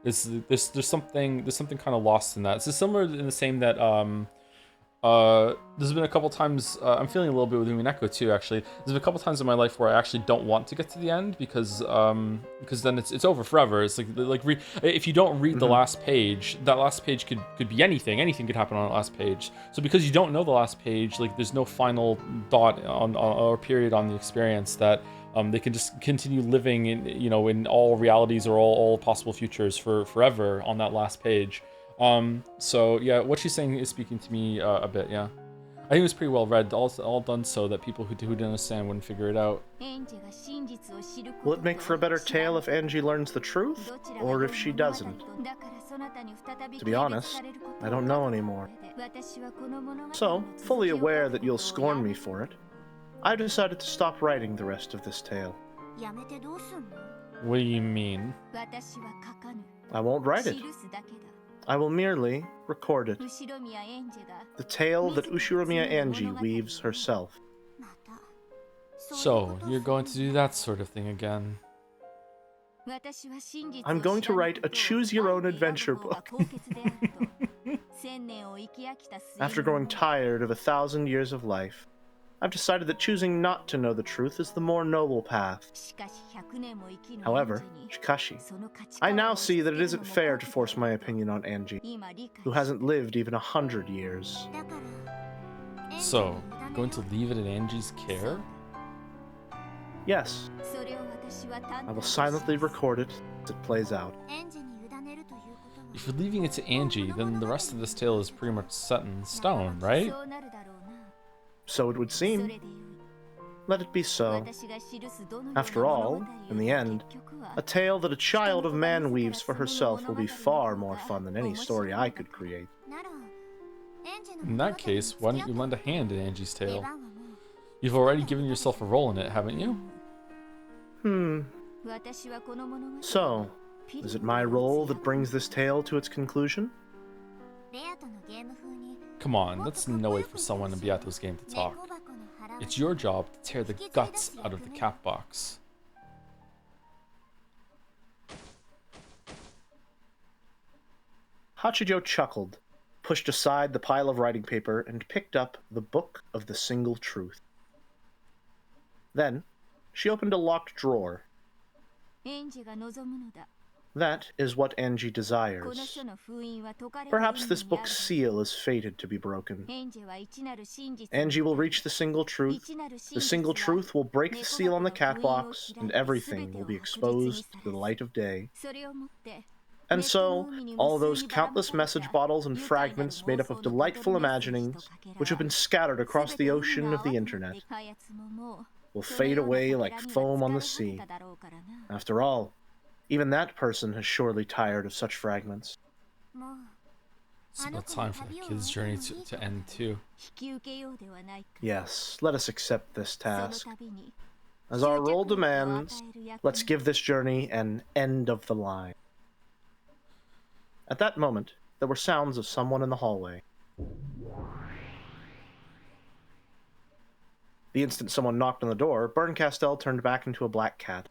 There's something kind of lost in that. It's similar in the same that there's been a couple times, I'm feeling a little bit with Umineko too, actually. There's been a couple times in my life where I actually don't want to get to the end because then it's over forever. It's if you don't read the last page, that last page could be anything. Anything could happen on that last page. So because you don't know the last page, like there's no final thought on or period on the experience that they can just continue living in all realities or all possible futures for forever on that last page. So yeah, what she's saying is speaking to me a bit, yeah. I think it was pretty well read, all done so that people who didn't understand wouldn't figure it out. Will it make for a better tale if Angie learns the truth, or if she doesn't? To be honest, I don't know anymore. So, fully aware that you'll scorn me for it, I decided to stop writing the rest of this tale. What do you mean? I won't write it. I will merely record it. The tale that Ushiromiya Angie weaves herself. So, you're going to do that sort of thing again. I'm going to write a choose-your-own-adventure book. After growing tired of 1,000 years of life, I've decided that choosing not to know the truth is the more noble path. However, Shikashi, I now see that it isn't fair to force my opinion on Angie, who hasn't lived even 100 years. So, going to leave it in Angie's care? Yes. I will silently record it as it plays out. If you're leaving it to Angie, then the rest of this tale is pretty much set in stone, right? So it would seem. Let it be so. After all, in the end, a tale that a child of man weaves for herself will be far more fun than any story I could create. In that case, why don't you lend a hand in Angie's tale? You've already given yourself a role in it, haven't you? So, is it my role that brings this tale to its conclusion? Come on, that's no way for someone in Beato's game to talk. It's your job to tear the guts out of the catbox. Hachijo chuckled, pushed aside the pile of writing paper, and picked up the Book of the Single Truth. Then, she opened a locked drawer. That is what Angie desires. Perhaps this book's seal is fated to be broken. Angie will reach the single truth. The single truth will break the seal on the catbox, and everything will be exposed to the light of day. And so, all those countless message bottles and fragments made up of delightful imaginings, which have been scattered across the ocean of the internet, will fade away like foam on the sea. After all, even that person has surely tired of such fragments. It's about time for the kid's journey to end too. Yes, let us accept this task. As our role demands, let's give this journey an end of the line. At that moment, there were sounds of someone in the hallway. The instant someone knocked on the door, Berncastel turned back into a black cat.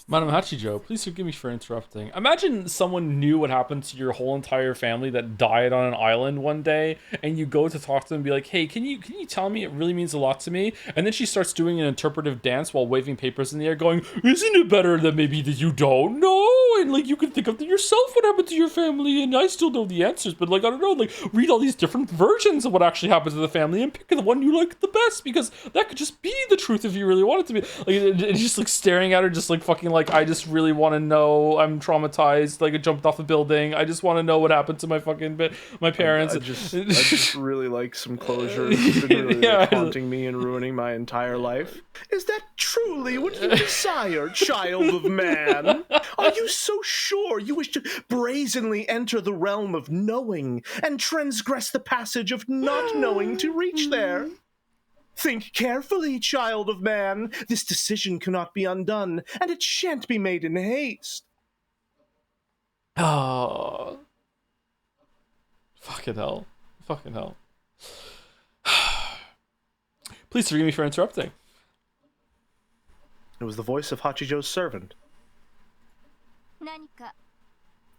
Madam Hachijo, please forgive me for interrupting. Imagine someone knew what happened to your whole entire family that died on an island one day, and you go to talk to them and be like, hey, can you tell me? It really means a lot to me. And then she starts doing an interpretive dance while waving papers in the air going, isn't it better that maybe that you don't know? And like you can think of yourself what happened to your family, and I still know the answers, but like I don't know, like read all these different versions of what actually happened to the family and pick the one you like the best, because that could just be the truth if you really want it to be. Like it's just like staring at her, just like fucking like, I just really want to know. I'm traumatized. Like I jumped off a building. I just want to know what happened to my fucking my parents. I just really like some closure. It's been really like, haunting me and ruining my entire life. Is that truly what you desire, child of man? Are you so sure you wish to brazenly enter the realm of knowing and transgress the passage of not knowing to reach there? Think carefully, child of man. This decision cannot be undone, and it shan't be made in haste. Oh. Fucking hell. Fucking hell. Please forgive me for interrupting. It was the voice of Hachijo's servant.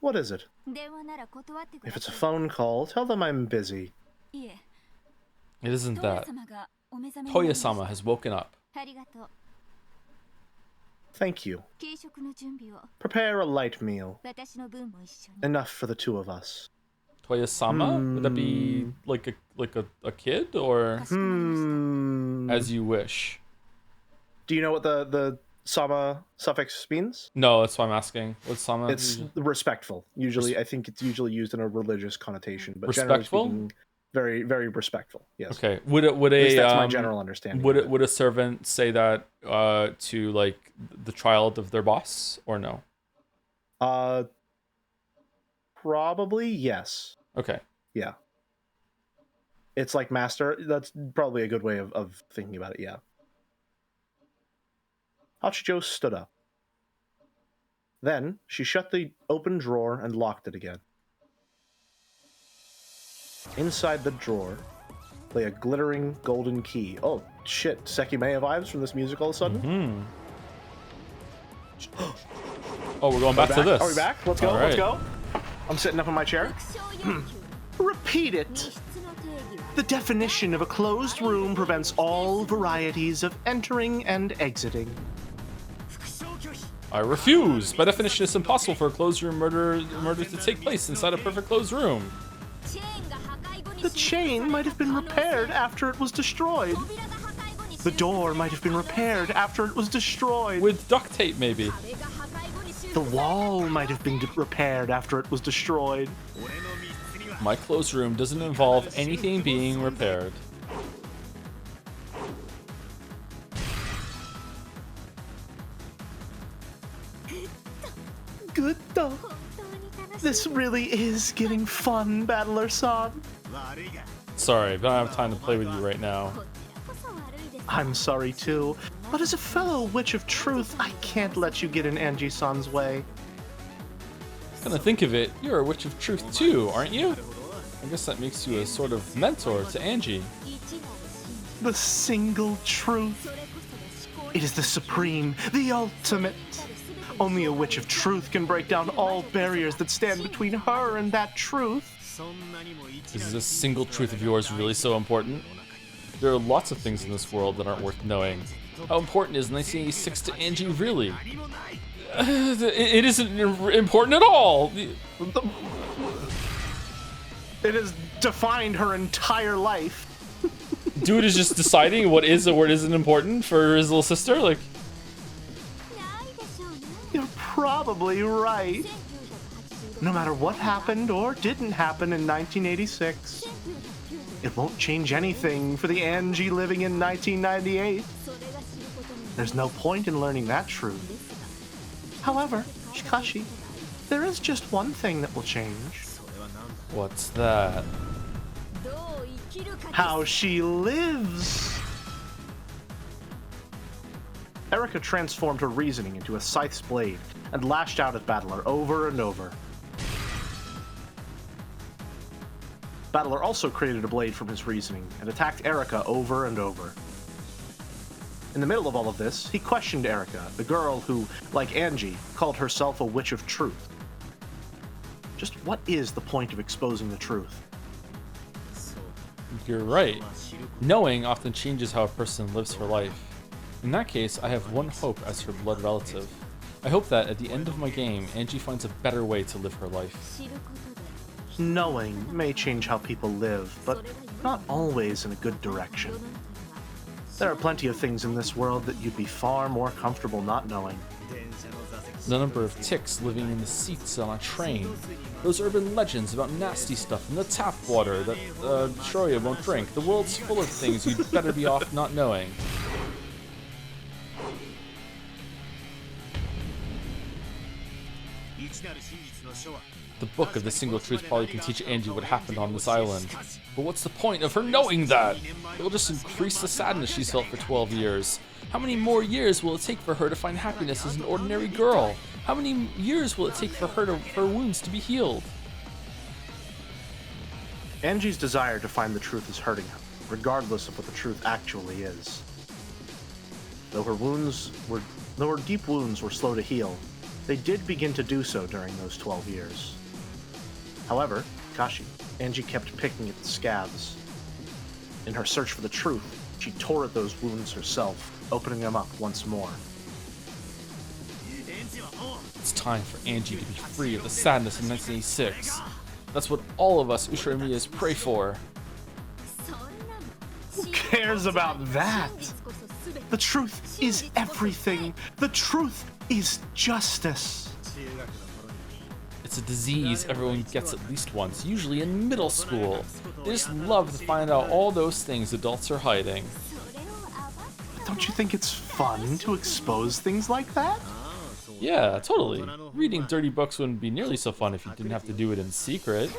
What is it? If it's a phone call, tell them I'm busy. It isn't that. Toya-sama has woken up. Thank you. Prepare a light meal. Enough for the two of us. Toya-sama? Would that be like a kid, or as you wish? Do you know what the sama suffix means? No, that's why I'm asking. What's sama? It's respectful. Usually, I think it's usually used in a religious connotation. But respectful? generally speaking, Very, very respectful. Yes. Okay. Would At least that's my general understanding. Would a servant say that to like the child of their boss or no? Probably yes. Okay. Yeah. It's like master. That's probably a good way of thinking about it. Yeah. Hachijo stood up. Then she shut the open drawer and locked it again. Inside the drawer lay a glittering golden key. Oh shit! Sekimea vibes from this music all of a sudden. Oh, we're going back to this. Are we back? Let's go. All Let's right. go. I'm sitting up in my chair. Repeat it. The definition of a closed room prevents all varieties of entering and exiting. I refuse. By definition, it's impossible for a closed room murder to take place inside a perfect closed room. The chain might have been repaired after it was destroyed. The door might have been repaired after it was destroyed. With duct tape, maybe. The wall might have been repaired after it was destroyed. My closed room doesn't involve anything being repaired. Good though. This really is getting fun, Battler-san. Sorry, but I don't have time to play with you right now. I'm sorry too, but as a fellow Witch of Truth, I can't let you get in Angie-san's way. Gonna think of it, you're a Witch of Truth too, aren't you? I guess that makes you a sort of mentor to Angie. The single truth. It is the supreme, the ultimate. Only a Witch of Truth can break down all barriers that stand between her and that truth. Is this single truth of yours really so important? There are lots of things in this world that aren't worth knowing. How important is 1986 to Angie really? It isn't important at all. It has defined her entire life. Dude is just deciding what is or what isn't important for his little sister? Like, you're probably right. No matter what happened or didn't happen in 1986, it won't change anything for the Angie living in 1998. There's no point in learning that truth. However, Shikashi, there is just one thing that will change. what's that? How she lives. Erika transformed her reasoning into a scythe's blade and lashed out at Battler over and over. Battler also created a blade from his reasoning and attacked Erika over and over. In the middle of all of this, he questioned Erika, the girl who, like Angie, called herself a Witch of Truth. Just what is the point of exposing the truth? You're right. Knowing often changes how a person lives her life. In that case, I have one hope as her blood relative. I hope that at the end of my game, Angie finds a better way to live her life. Knowing may change how people live, but not always in a good direction. There are plenty of things in this world that you'd be far more comfortable not knowing. The number of ticks living in the seats on a train. Those urban legends about nasty stuff in the tap water that Shoya won't drink. The world's full of things you'd better be off not knowing. The book of the single truth probably can teach Angie what happened on this island. But what's the point of her knowing that? It will just increase the sadness she's felt for 12 years. How many more years will it take for her to find happiness as an ordinary girl? How many years will it take for her wounds to be healed? Angie's desire to find the truth is hurting her, regardless of what the truth actually is. Though her deep wounds were slow to heal, they did begin to do so during those 12 years. However, Angie kept picking at the scabs. In her search for the truth, she tore at those wounds herself, opening them up once more. It's time for Angie to be free of the sadness of 1986. That's what all of us Ushiramiyas pray for. Who cares about that? The truth is everything. The truth is justice. It's It's a disease everyone gets at least once, usually in middle school. They just love to find out all those things adults are hiding. Don't you think it's fun to expose things like that? Yeah, totally. Reading dirty books wouldn't be nearly so fun if you didn't have to do it in secret.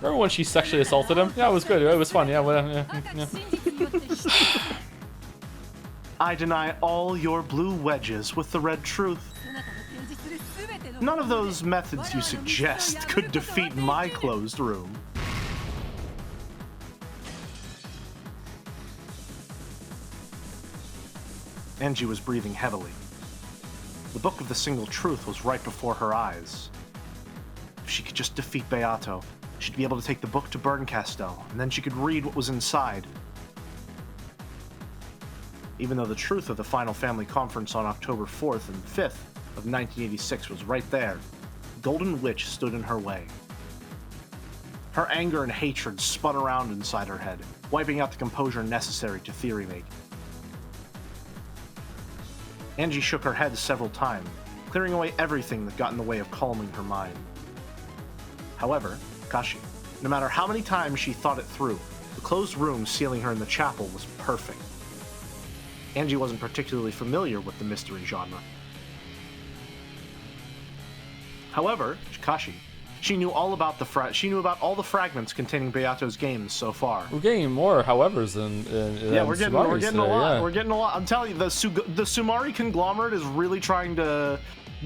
Remember when she sexually assaulted him? Yeah, it was good. It was fun. Yeah, yeah. I deny all your blue wedges with the red truth. None of those methods you suggest could defeat my closed room. Angie was breathing heavily. The Book of the Single Truth was right before her eyes. If she could just defeat Beato, she'd be able to take the book to Berncastel, and then she could read what was inside. Even though the truth of the final family conference on October 4th and 5th of 1986 was right there, the Golden Witch stood in her way. Her anger and hatred spun around inside her head, wiping out the composure necessary to theory make. Angie shook her head several times, clearing away everything that got in the way of calming her mind. However, Kashi, no matter how many times she thought it through, the closed room sealing her in the chapel was perfect. Angie wasn't particularly familiar with the mystery genre. However, Kashi, she knew all about all the fragments containing Beato's games so far. We're getting more howevers than yeah, we're getting a lot. Yeah. We're getting a lot. I'm telling you, the Sumari conglomerate is really trying to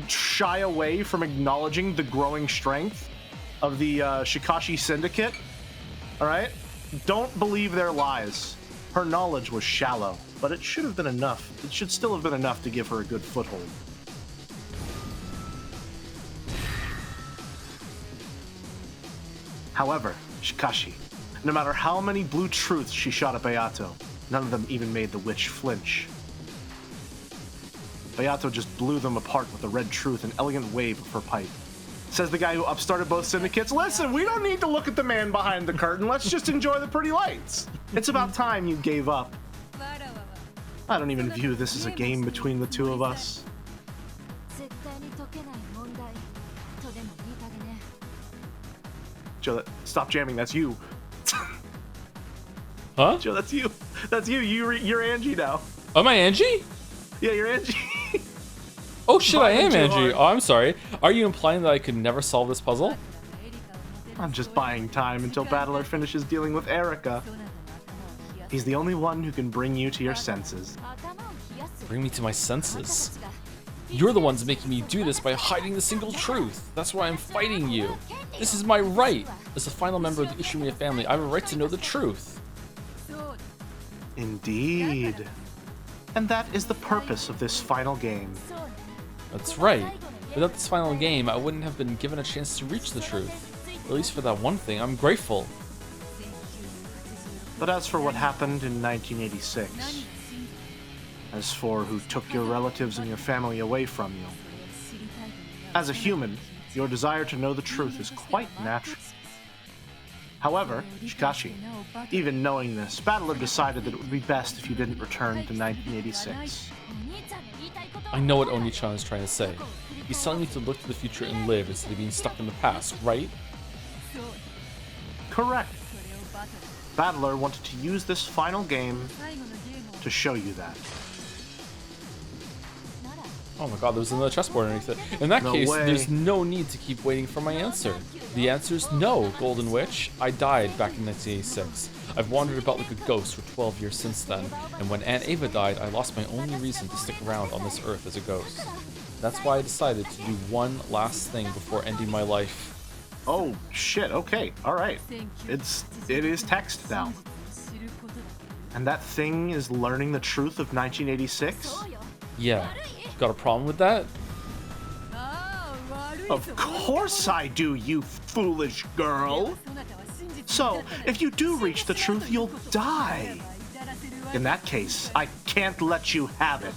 shy away from acknowledging the growing strength of the Shikashi Syndicate. All right, don't believe their lies. Her knowledge was shallow, but it should have been enough. It should still have been enough to give her a good foothold. However, Shikashi, no matter how many blue truths she shot at Beato, none of them even made the witch flinch. Beato just blew them apart with a red truth and elegant wave of her pipe. Says the guy who upstarted both syndicates, listen, we don't need to look at the man behind the curtain, let's just enjoy the pretty lights. It's about time you gave up. I don't even view this as a game between the two of us. Joe, stop jamming, that's you. Huh? Joe, that's you. That's you. You're Angie now. Am I Angie? Yeah, you're Angie. Oh shit, I am Angie. Oh, I'm sorry. Are you implying that I could never solve this puzzle? I'm just buying time until Bandle finishes dealing with Erica. He's the only one who can bring you to your senses. Bring me to my senses? You're the ones making me do this by hiding the single truth. That's why I'm fighting you. This is my right. As the final member of the Ushimiya family, I have a right to know the truth. Indeed. And that is the purpose of this final game. That's right. Without this final game, I wouldn't have been given a chance to reach the truth. At least for that one thing, I'm grateful. But as for what happened in 1986, as for who took your relatives and your family away from you, as a human, your desire to know the truth is quite natural. However, Shikashi, even knowing this, Bandle decided that it would be best if you didn't return to 1986. I know what Oni-chan is trying to say. He's telling me to look to the future and live instead of being stuck in the past, right? Correct. Bandle wanted to use this final game to show you that. Oh my god, there was another chessboard underneath it. In that case, there's no need to keep waiting for my answer. The answer is no, Golden Witch. I died back in 1986. I've wandered about like a ghost for 12 years since then, and when Aunt Ava died, I lost my only reason to stick around on this earth as a ghost. That's why I decided to do one last thing before ending my life. Oh shit, okay, alright. It is text now. And that thing is learning the truth of 1986? Yeah. Got a problem with that? Of course I do, you foolish girl! So, if you do reach the truth, you'll die. In that case, I can't let you have it.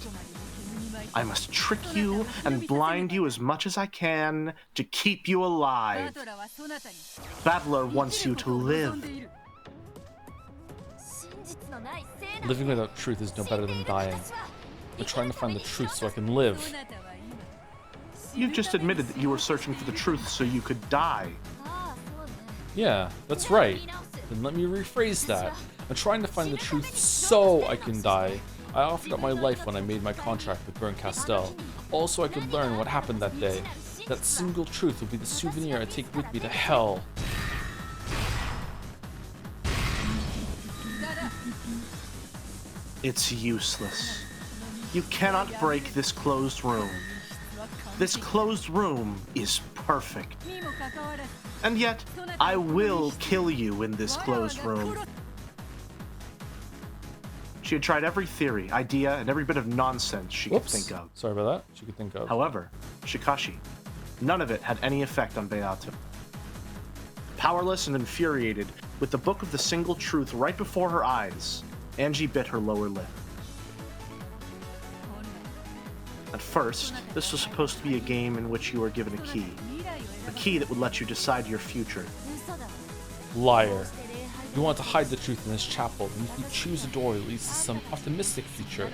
I must trick you and blind you as much as I can to keep you alive. Battler wants you to live. Living without truth is no better than dying. I'm trying to find the truth so I can live. You've just admitted that you were searching for the truth so you could die. Yeah, that's right. Then let me rephrase that. I'm trying to find the truth so I can die. I offered up my life when I made my contract with Burn Castell. Also, I could learn what happened that day. That single truth will be the souvenir I take with me to hell. It's useless. You cannot break this closed room. This closed room is perfect. And yet, I will kill you in this closed room. She had tried every theory, idea, and every bit of nonsense she could think of. Sorry about that. She could think of. However, Shikashi, none of it had any effect on Beato. Powerless and infuriated, with the book of the single truth right before her eyes, Angie bit her lower lip. At first, this was supposed to be a game in which you were given a key that would let you decide your future. Liar. You want to hide the truth in this chapel, and if you choose a door that leads to some optimistic future.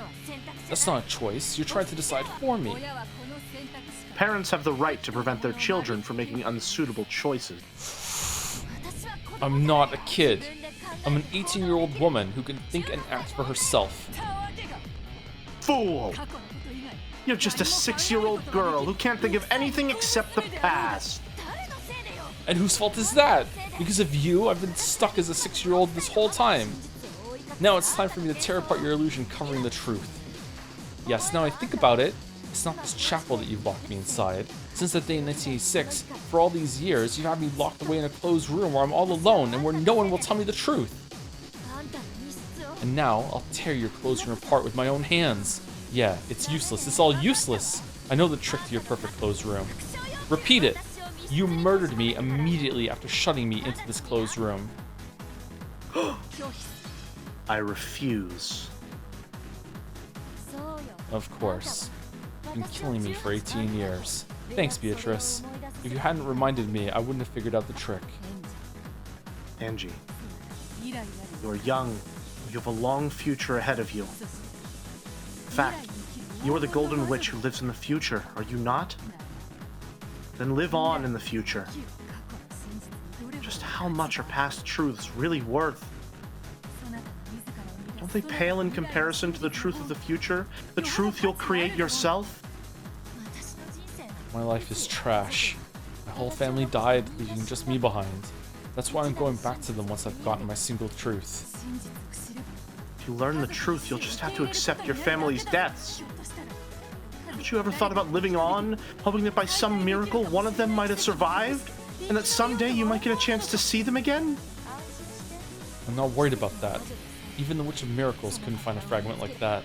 That's not a choice, you're trying to decide for me. Parents have the right to prevent their children from making unsuitable choices. I'm not a kid. I'm an 18-year-old woman who can think and act for herself. Fool! You're just a 6-year-old girl who can't think of anything except the past. And whose fault is that? Because of you, I've been stuck as a 6-year-old this whole time. Now it's time for me to tear apart your illusion covering the truth. Yes, now I think about it, it's not this chapel that you've locked me inside. Since that day in 1986, for all these years, you've had me locked away in a closed room where I'm all alone and where no one will tell me the truth. And now, I'll tear your closed room apart with my own hands. Yeah, it's useless. It's all useless. I know the trick to your perfect closed room. Repeat it. You murdered me immediately after shutting me into this closed room. I refuse. Of course. You've been killing me for 18 years. Thanks, Beatrice. If you hadn't reminded me, I wouldn't have figured out the trick. Angie, you're young. You have a long future ahead of you. In fact, you are the Golden Witch who lives in the future, are you not? Then live on in the future. Just how much are past truths really worth? Don't they pale in comparison to the truth of the future? The truth you'll create yourself? My life is trash. My whole family died, leaving just me behind. That's why I'm going back to them once I've gotten my single truth. If you learn the truth, you'll just have to accept your family's deaths. Haven't you ever thought about living on, hoping that by some miracle one of them might have survived, and that someday you might get a chance to see them again? I'm not worried about that. Even the Witch of Miracles couldn't find a fragment like that.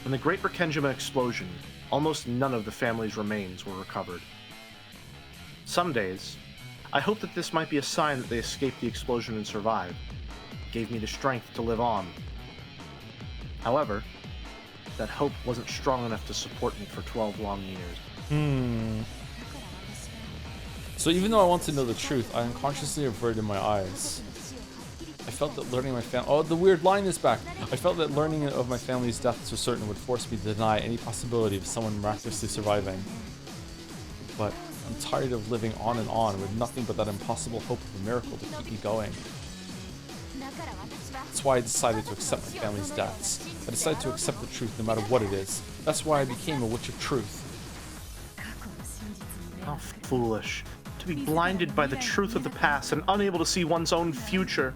In the Great Rekenjima explosion, almost none of the family's remains were recovered. Some days, I hope that this might be a sign that they escaped the explosion and survived. It gave me the strength to live on. However, that hope wasn't strong enough to support me for 12 long years. So even though I want to know the truth, I unconsciously averted my eyes. I felt that learning my family... Oh, the weird line is back! I felt that learning of my family's death to certain would force me to deny any possibility of someone miraculously surviving. But I'm tired of living on and on with nothing but that impossible hope of a miracle to keep me going. That's why I decided to accept my family's deaths. I decided to accept the truth no matter what it is. That's why I became a Witch of Truth. How foolish. To be blinded by the truth of the past and unable to see one's own future.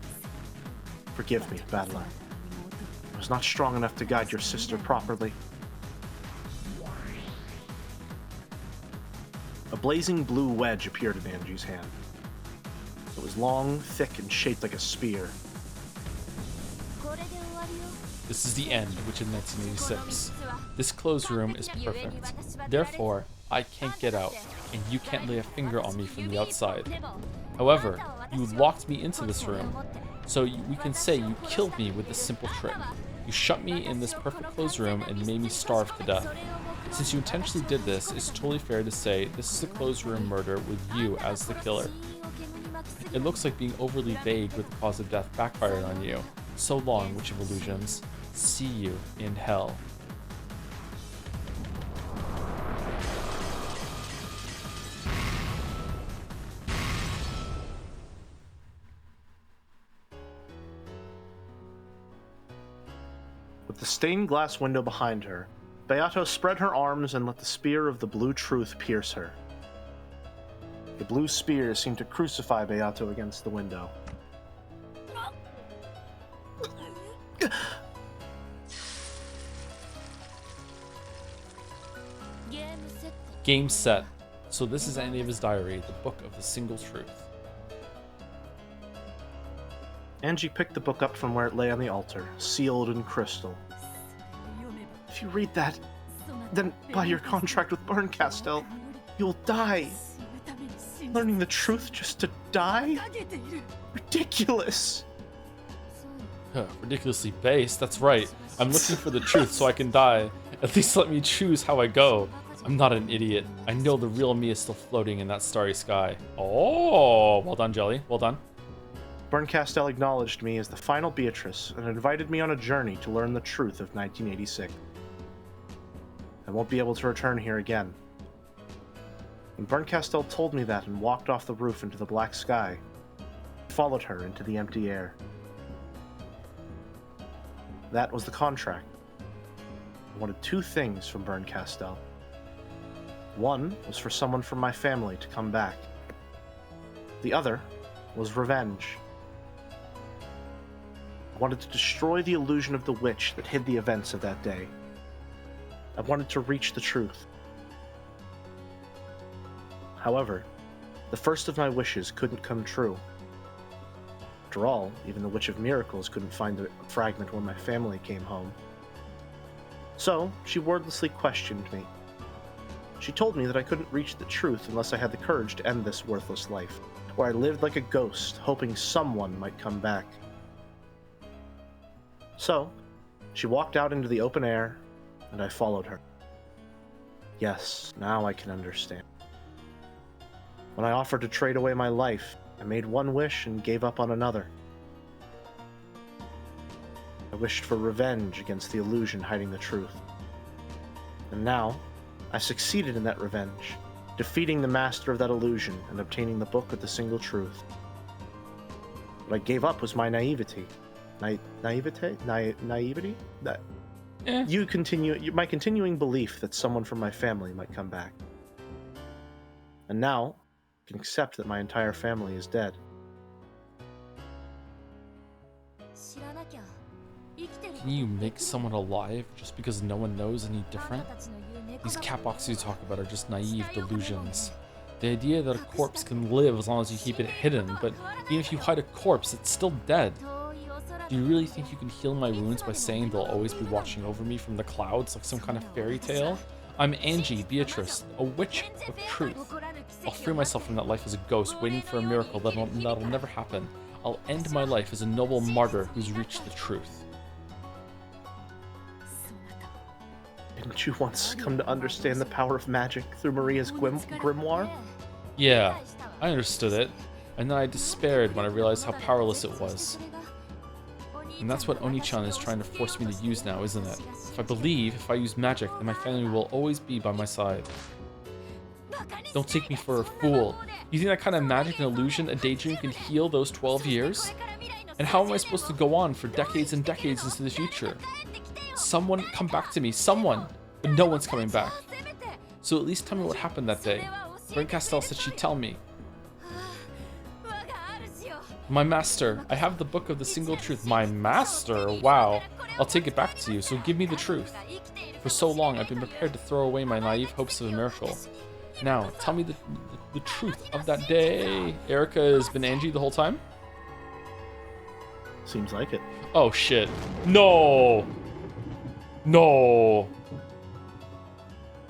Forgive me, Battler. I was not strong enough to guide your sister properly. A blazing blue wedge appeared in Angie's hand. It was long, thick, and shaped like a spear. This is the end, which in 1986. This closed room is perfect. Therefore, I can't get out, and you can't lay a finger on me from the outside. However, you locked me into this room, So we can say you killed me with this simple trick. You shut me in this perfect closed room and made me starve to death. Since you intentionally did this, it's totally fair to say this is a closed room murder with you as the killer. It looks like being overly vague with the cause of death backfired on you. So long, Witch of Illusions. See you in hell. With the stained glass window behind her, Beato spread her arms and let the spear of the blue truth pierce her. The blue spear seemed to crucify Beato against the window. Game set. So this is Andy of his diary, the book of the single truth. Angie picked the book up from where it lay on the altar, sealed in crystal. If you read that, then by your contract with Berncastel, you'll die. Learning the truth just to die? Ridiculous! Ridiculously base, that's right. I'm looking for the truth so I can die. At least let me choose how I go. I'm not an idiot. I know the real me is still floating in that starry sky. Oh, well done, Jelly. Well done. Berncastel acknowledged me as the final Beatrice and invited me on a journey to learn the truth of 1986. I won't be able to return here again. When Berncastel told me that and walked off the roof into the black sky, I followed her into the empty air. That was the contract. I wanted two things from Berncastel. One was for someone from my family to come back. The other was revenge. I wanted to destroy the illusion of the witch that hid the events of that day. I wanted to reach the truth. However, the first of my wishes couldn't come true. After all, even the Witch of Miracles couldn't find the fragment when my family came home. So, she wordlessly questioned me. She told me that I couldn't reach the truth unless I had the courage to end this worthless life, where I lived like a ghost, hoping someone might come back. So, she walked out into the open air, and I followed her. Yes, now I can understand. When I offered to trade away my life, I made one wish and gave up on another. I wished for revenge against the illusion hiding the truth. And now, I succeeded in that revenge, defeating the master of that illusion and obtaining the book of the single truth. What I gave up was my naivety. Naivety? That my continuing belief that someone from my family might come back. And now, I can accept that my entire family is dead. Can you make someone alive just because no one knows any different? These catboxes you talk about are just naive delusions. The idea that a corpse can live as long as you keep it hidden, but even if you hide a corpse, it's still dead. Do you really think you can heal my wounds by saying they'll always be watching over me from the clouds like some kind of fairy tale? I'm Angie, Beatrice, a witch of truth. I'll free myself from that life as a ghost, waiting for a miracle that'll never happen. I'll end my life as a noble martyr who's reached the truth. Didn't you once come to understand the power of magic through Maria's grimoire? Yeah, I understood it, and then I despaired when I realized how powerless it was. And that's what Oni-chan is trying to force me to use now, isn't it? If I use magic, then my family will always be by my side. Don't take me for a fool. You think that kind of magic, an illusion, a daydream can heal those 12 years? And how am I supposed to go on for decades and decades into the future? Someone come back to me, someone! But no one's coming back. So at least tell me what happened that day. Berncastel said she'd tell me. My master, I have the book of the single truth. My master? Wow. I'll take it back to you, so give me the truth. For so long, I've been prepared to throw away my naive hopes of a miracle. Now, tell me the truth of that day. Erica has been Angie the whole time? Seems like it. Oh, shit. No! No!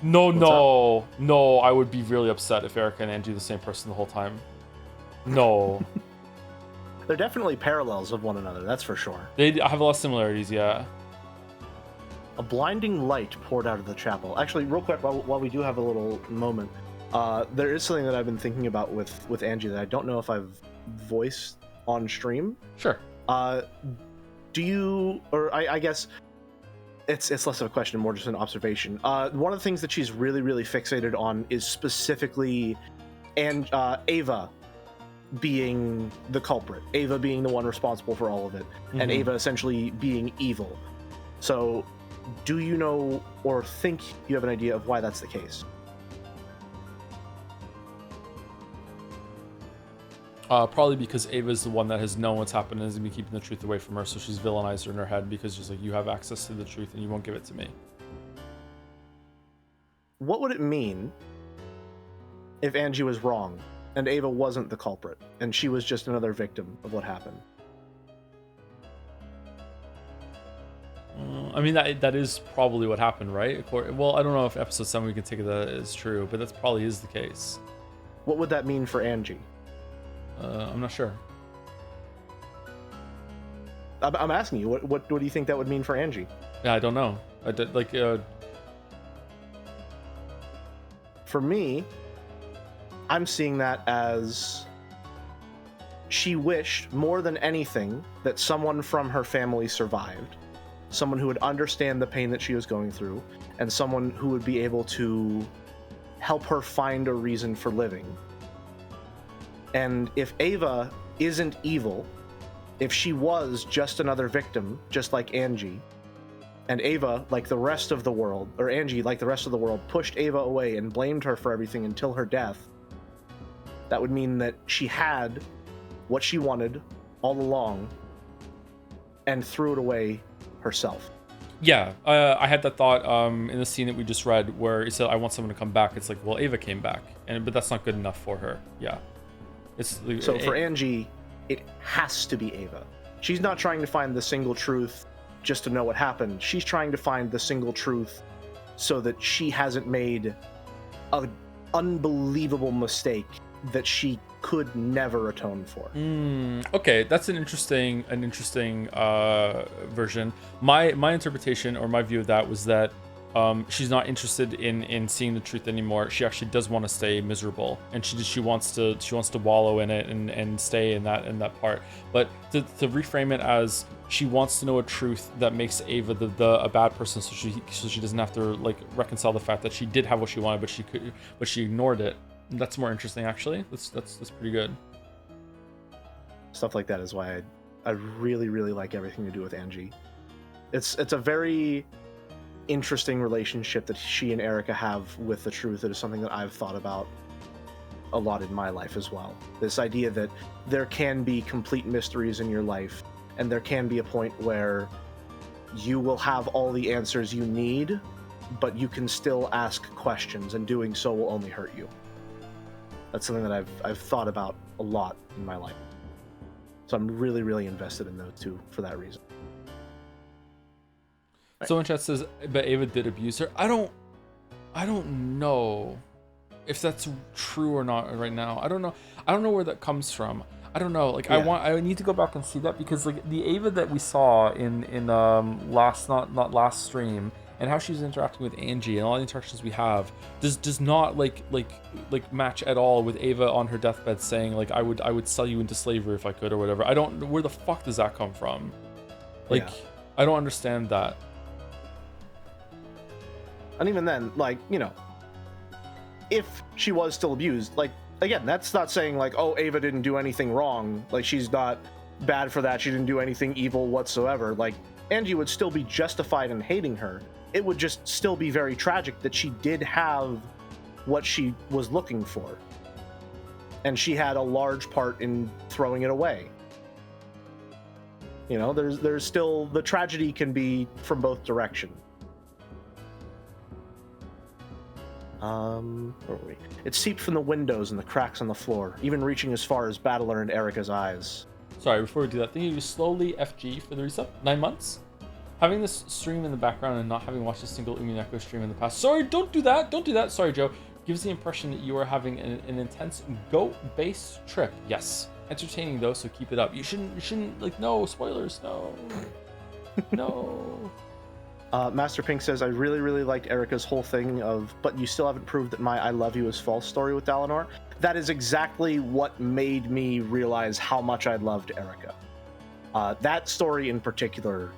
No, no, I would be really upset if Erica and Angie are the same person the whole time. No. They're definitely parallels of one another, that's for sure. They have a lot of similarities, yeah. A blinding light poured out of the chapel. Actually, real quick, while we do have a little moment, there is something that I've been thinking about with Angie that I don't know if I've voiced on stream. Sure. Do you, or I guess it's less of a question, more just an observation. One of the things that she's really, really fixated on is specifically Ava being the culprit, Ava being the one responsible for all of it, and Ava essentially being evil. So, do you know or think you have an idea of why that's the case? Probably because Ava's the one that has known what's happened and has been keeping the truth away from her, so she's villainized her in her head because she's like, you have access to the truth and you won't give it to me. What would it mean if Angie was wrong and Ava wasn't the culprit and she was just another victim of what happened? I mean, that is probably what happened, right? Well, I don't know if episode 7 we can take that as true, but that probably is the case. What would that mean for Angie? I'm not sure. I'm asking you, what do you think that would mean for Angie? Yeah, I don't know. For me, I'm seeing that as she wished more than anything that someone from her family survived, someone who would understand the pain that she was going through, and someone who would be able to help her find a reason for living. And if Ava isn't evil, if she was just another victim, just like Angie, and Ava, like the rest of the world, or Angie, like the rest of the world, pushed Ava away and blamed her for everything until her death, that would mean that she had what she wanted all along and threw it away herself. Yeah, I had that thought in the scene that we just read where he said, I want someone to come back. It's like, well, Ava came back, but that's not good enough for her. Yeah. So for Angie, it has to be Ava. She's not trying to find the single truth just to know what happened. She's trying to find the single truth so that she hasn't made an unbelievable mistake that she could never atone for. Okay, that's an interesting version. My interpretation or my view of that was that she's not interested in seeing the truth anymore. She actually does want to stay miserable, and she wants to wallow in it and stay in that part. But to reframe it as she wants to know a truth that makes Ava a bad person, so she doesn't have to like reconcile the fact that she did have what she wanted, but she ignored it. That's more interesting, actually. That's pretty good. Stuff like that is why I really, really like everything to do with Angie. It's a very interesting relationship that she and Erica have with the truth. It is something that I've thought about a lot in my life as well. This idea that there can be complete mysteries in your life, and there can be a point where you will have all the answers you need, but you can still ask questions, and doing so will only hurt you. That's something that I've thought about a lot in my life. So I'm really, really invested in those two for that reason. Someone chat says, but Ava did abuse her. I don't know if that's true or not right now. I don't know where that comes from. I don't know. Like, yeah. I need to go back and see that, because like the Ava that we saw in not last stream, and how she's interacting with Angie and all the interactions we have does not like match at all with Ava on her deathbed saying like I would sell you into slavery if I could or whatever. I don't. Where the fuck does that come from? Like, yeah. I don't understand that. And even then, like, you know, if she was still abused, like, again, that's not saying like, oh, Ava didn't do anything wrong. Like, she's not bad for that. She didn't do anything evil whatsoever. Like, Angie would still be justified in hating her. It would just still be very tragic that she did have what she was looking for. And she had a large part in throwing it away. You know, there's still, the tragedy can be from both directions. Where were we? It seeped from the windows and the cracks on the floor, even reaching as far as Bandle and Erica's eyes. Sorry, before we do that, thank you slowly FG for the resub. 9 months. Having this stream in the background and not having watched a single Umineko stream in the past. Sorry, don't do that. Don't do that. Sorry, Joe. Gives the impression that you are having an intense goat-based trip. Yes. entertaining though, so keep it up. You shouldn't like, no spoilers, no. No. Master Pink says, I really liked Erica's whole thing of, but you still haven't proved that my I love you is false story with Dalinar. That is exactly what made me realize how much I loved Erica. That story in particular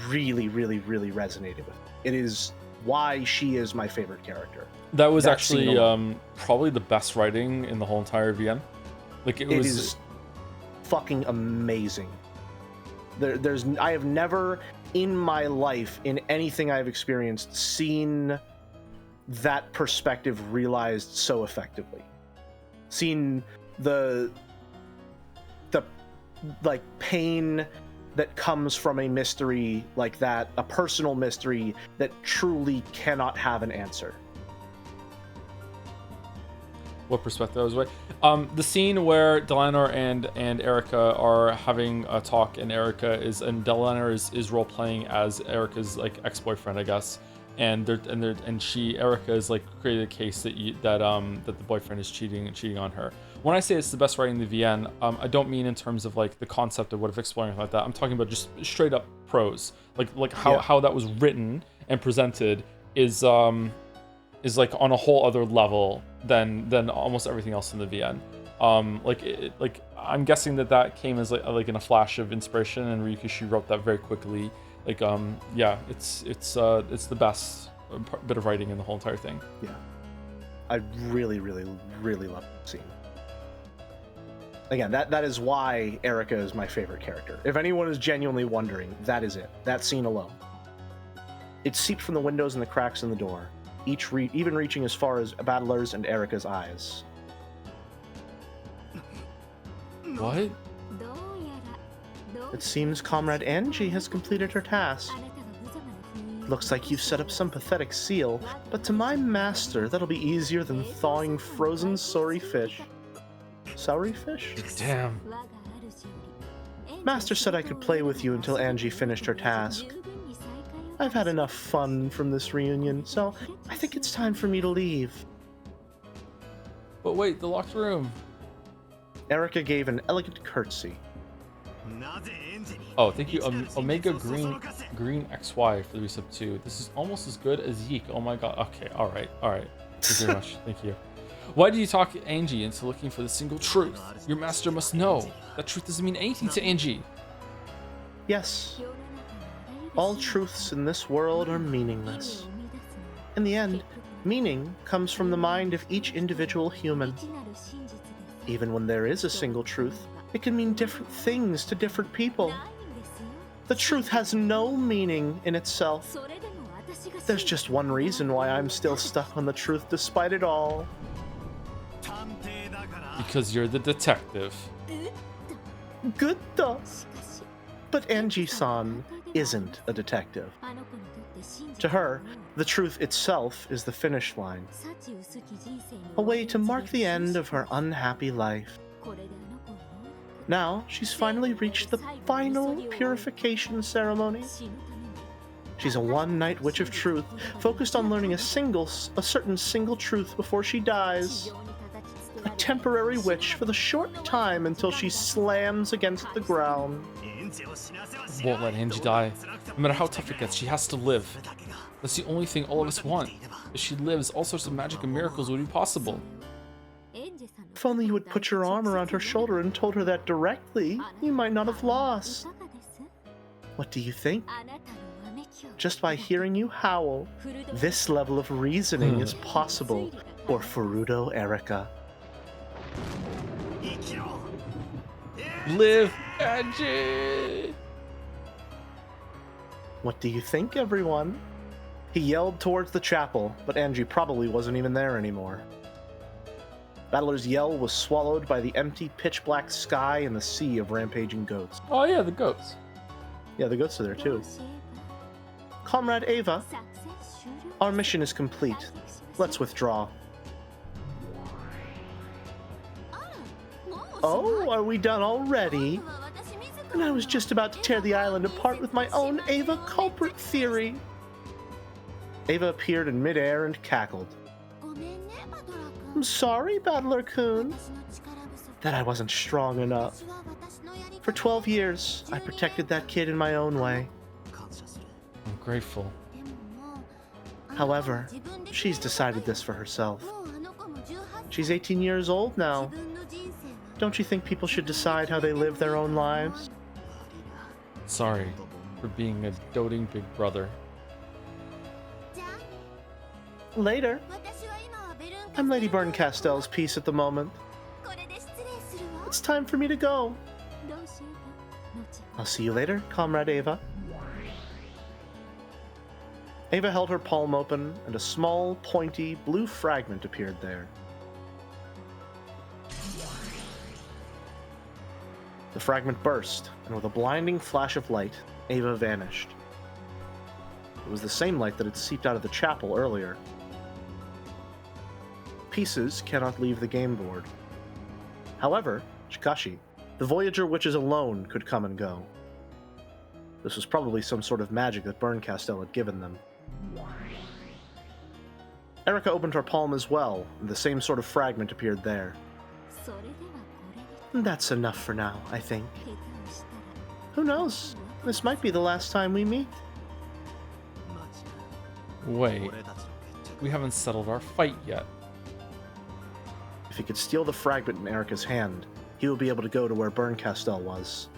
really resonated with me. It is why she is my favorite character. That was actually probably the best writing in the whole entire VN. Like it is fucking amazing. I have never in my life, in anything I've experienced, seen that perspective realized so effectively. Seen the like pain that comes from a mystery like that, a personal mystery that truly cannot have an answer. What perspective I was right? The scene where Dalinar and Erica are having a talk, and Dalinar is role playing as Erica's like ex-boyfriend, I guess, and Erica is like created a case that the boyfriend is cheating on her. When I say it's the best writing in the VN, I don't mean in terms of like the concept of what if exploring like that. I'm talking about just straight up prose, like how that was written and presented is like on a whole other level than almost everything else in the VN. Like I'm guessing that came as like in a flash of inspiration, and Ryukishi wrote that very quickly. Like yeah, it's the best bit of writing in the whole entire thing. Yeah, I really love that scene. Again, that is why Erica is my favorite character. If anyone is genuinely wondering, that is it. That scene alone. It seeped from the windows and the cracks in the door, even reaching as far as Bandle's and Erica's eyes. What? It seems Comrade Angie has completed her task. Looks like you've set up some pathetic seal, but to my master, that'll be easier than thawing frozen sorry fish. Soury fish? Damn. Master said I could play with you until Angie finished her task. I've had enough fun from this reunion, so I think it's time for me to leave. But wait, the locked room. Erica gave an elegant curtsy. Oh, thank you, Omega Green XY for the resub 2. This is almost as good as Yeek. Oh my god. Okay, alright. Thank you very much. Thank you. Why did you talk Angie into looking for the single truth? Your master must know. That truth doesn't mean anything to Angie. Yes. All truths in this world are meaningless. In the end, meaning comes from the mind of each individual human. Even when there is a single truth, it can mean different things to different people. The truth has no meaning in itself. There's just one reason why I'm still stuck on the truth despite it all. Because you're the detective. Good though. But Angie-san isn't a detective. To her, the truth itself is the finish line. A way to mark the end of her unhappy life. Now, she's finally reached the final purification ceremony. She's a one-night witch of truth, focused on learning a certain single truth before she dies. A temporary witch for the short time until she slams against the ground. Won't let Angie die. No matter how tough it gets, she has to live. That's the only thing all of us want. If she lives, all sorts of magic and miracles would be possible. If only you would put your arm around her shoulder and told her that directly, you might not have lost. What do you think? Just by hearing you howl, this level of reasoning is possible for Furuto Erica. Live, Angie! What do you think, everyone? He yelled towards the chapel, but Angie probably wasn't even there anymore. Battler's yell was swallowed by the empty, pitch-black sky and the sea of rampaging goats. Oh yeah, the goats. Yeah, the goats are there too. Comrade Ava, our mission is complete. Let's withdraw. Oh, are we done already? And I was just about to tear the island apart with my own Ava culprit theory. Ava appeared in midair and cackled. I'm sorry, Battler-kun. that I wasn't strong enough. For 12 years, I protected that kid in my own way. I'm grateful. However, she's decided this for herself. She's 18 years old now. Don't you think people should decide how they live their own lives? Sorry for being a doting big brother. Later. I'm Lady Berncastell's piece at the moment. It's time for me to go. I'll see you later, Comrade Ava. Ava held her palm open, and a small, pointy, blue fragment appeared there. The fragment burst, and with a blinding flash of light, Ava vanished. It was the same light that had seeped out of the chapel earlier. Pieces cannot leave the game board. However, Shikashi, the Voyager witches alone could come and go. This was probably some sort of magic that Berncastel had given them. Erica opened her palm as well, and the same sort of fragment appeared there. That's enough for now, I think. Who knows? This might be the last time we meet. Wait, we haven't settled our fight yet. If he could steal the fragment in Erica's hand, he would be able to go to where Berncastel was.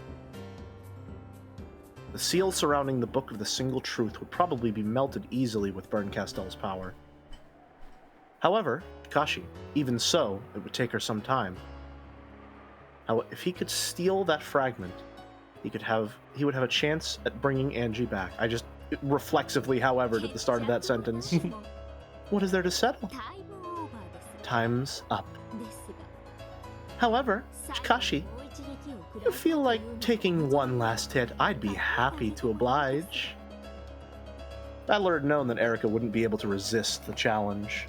The seal surrounding the Book of the Single Truth would probably be melted easily with Berncastel's power. However, Kashi, even so, it would take her some time. If he could steal that fragment, he would have a chance at bringing Angie back. I just reflexively, however, at the start of that sentence. What is there to settle? Time's up. However, Kashi, if you feel like taking one last hit, I'd be happy to oblige. Bandle had known that Erica wouldn't be able to resist the challenge.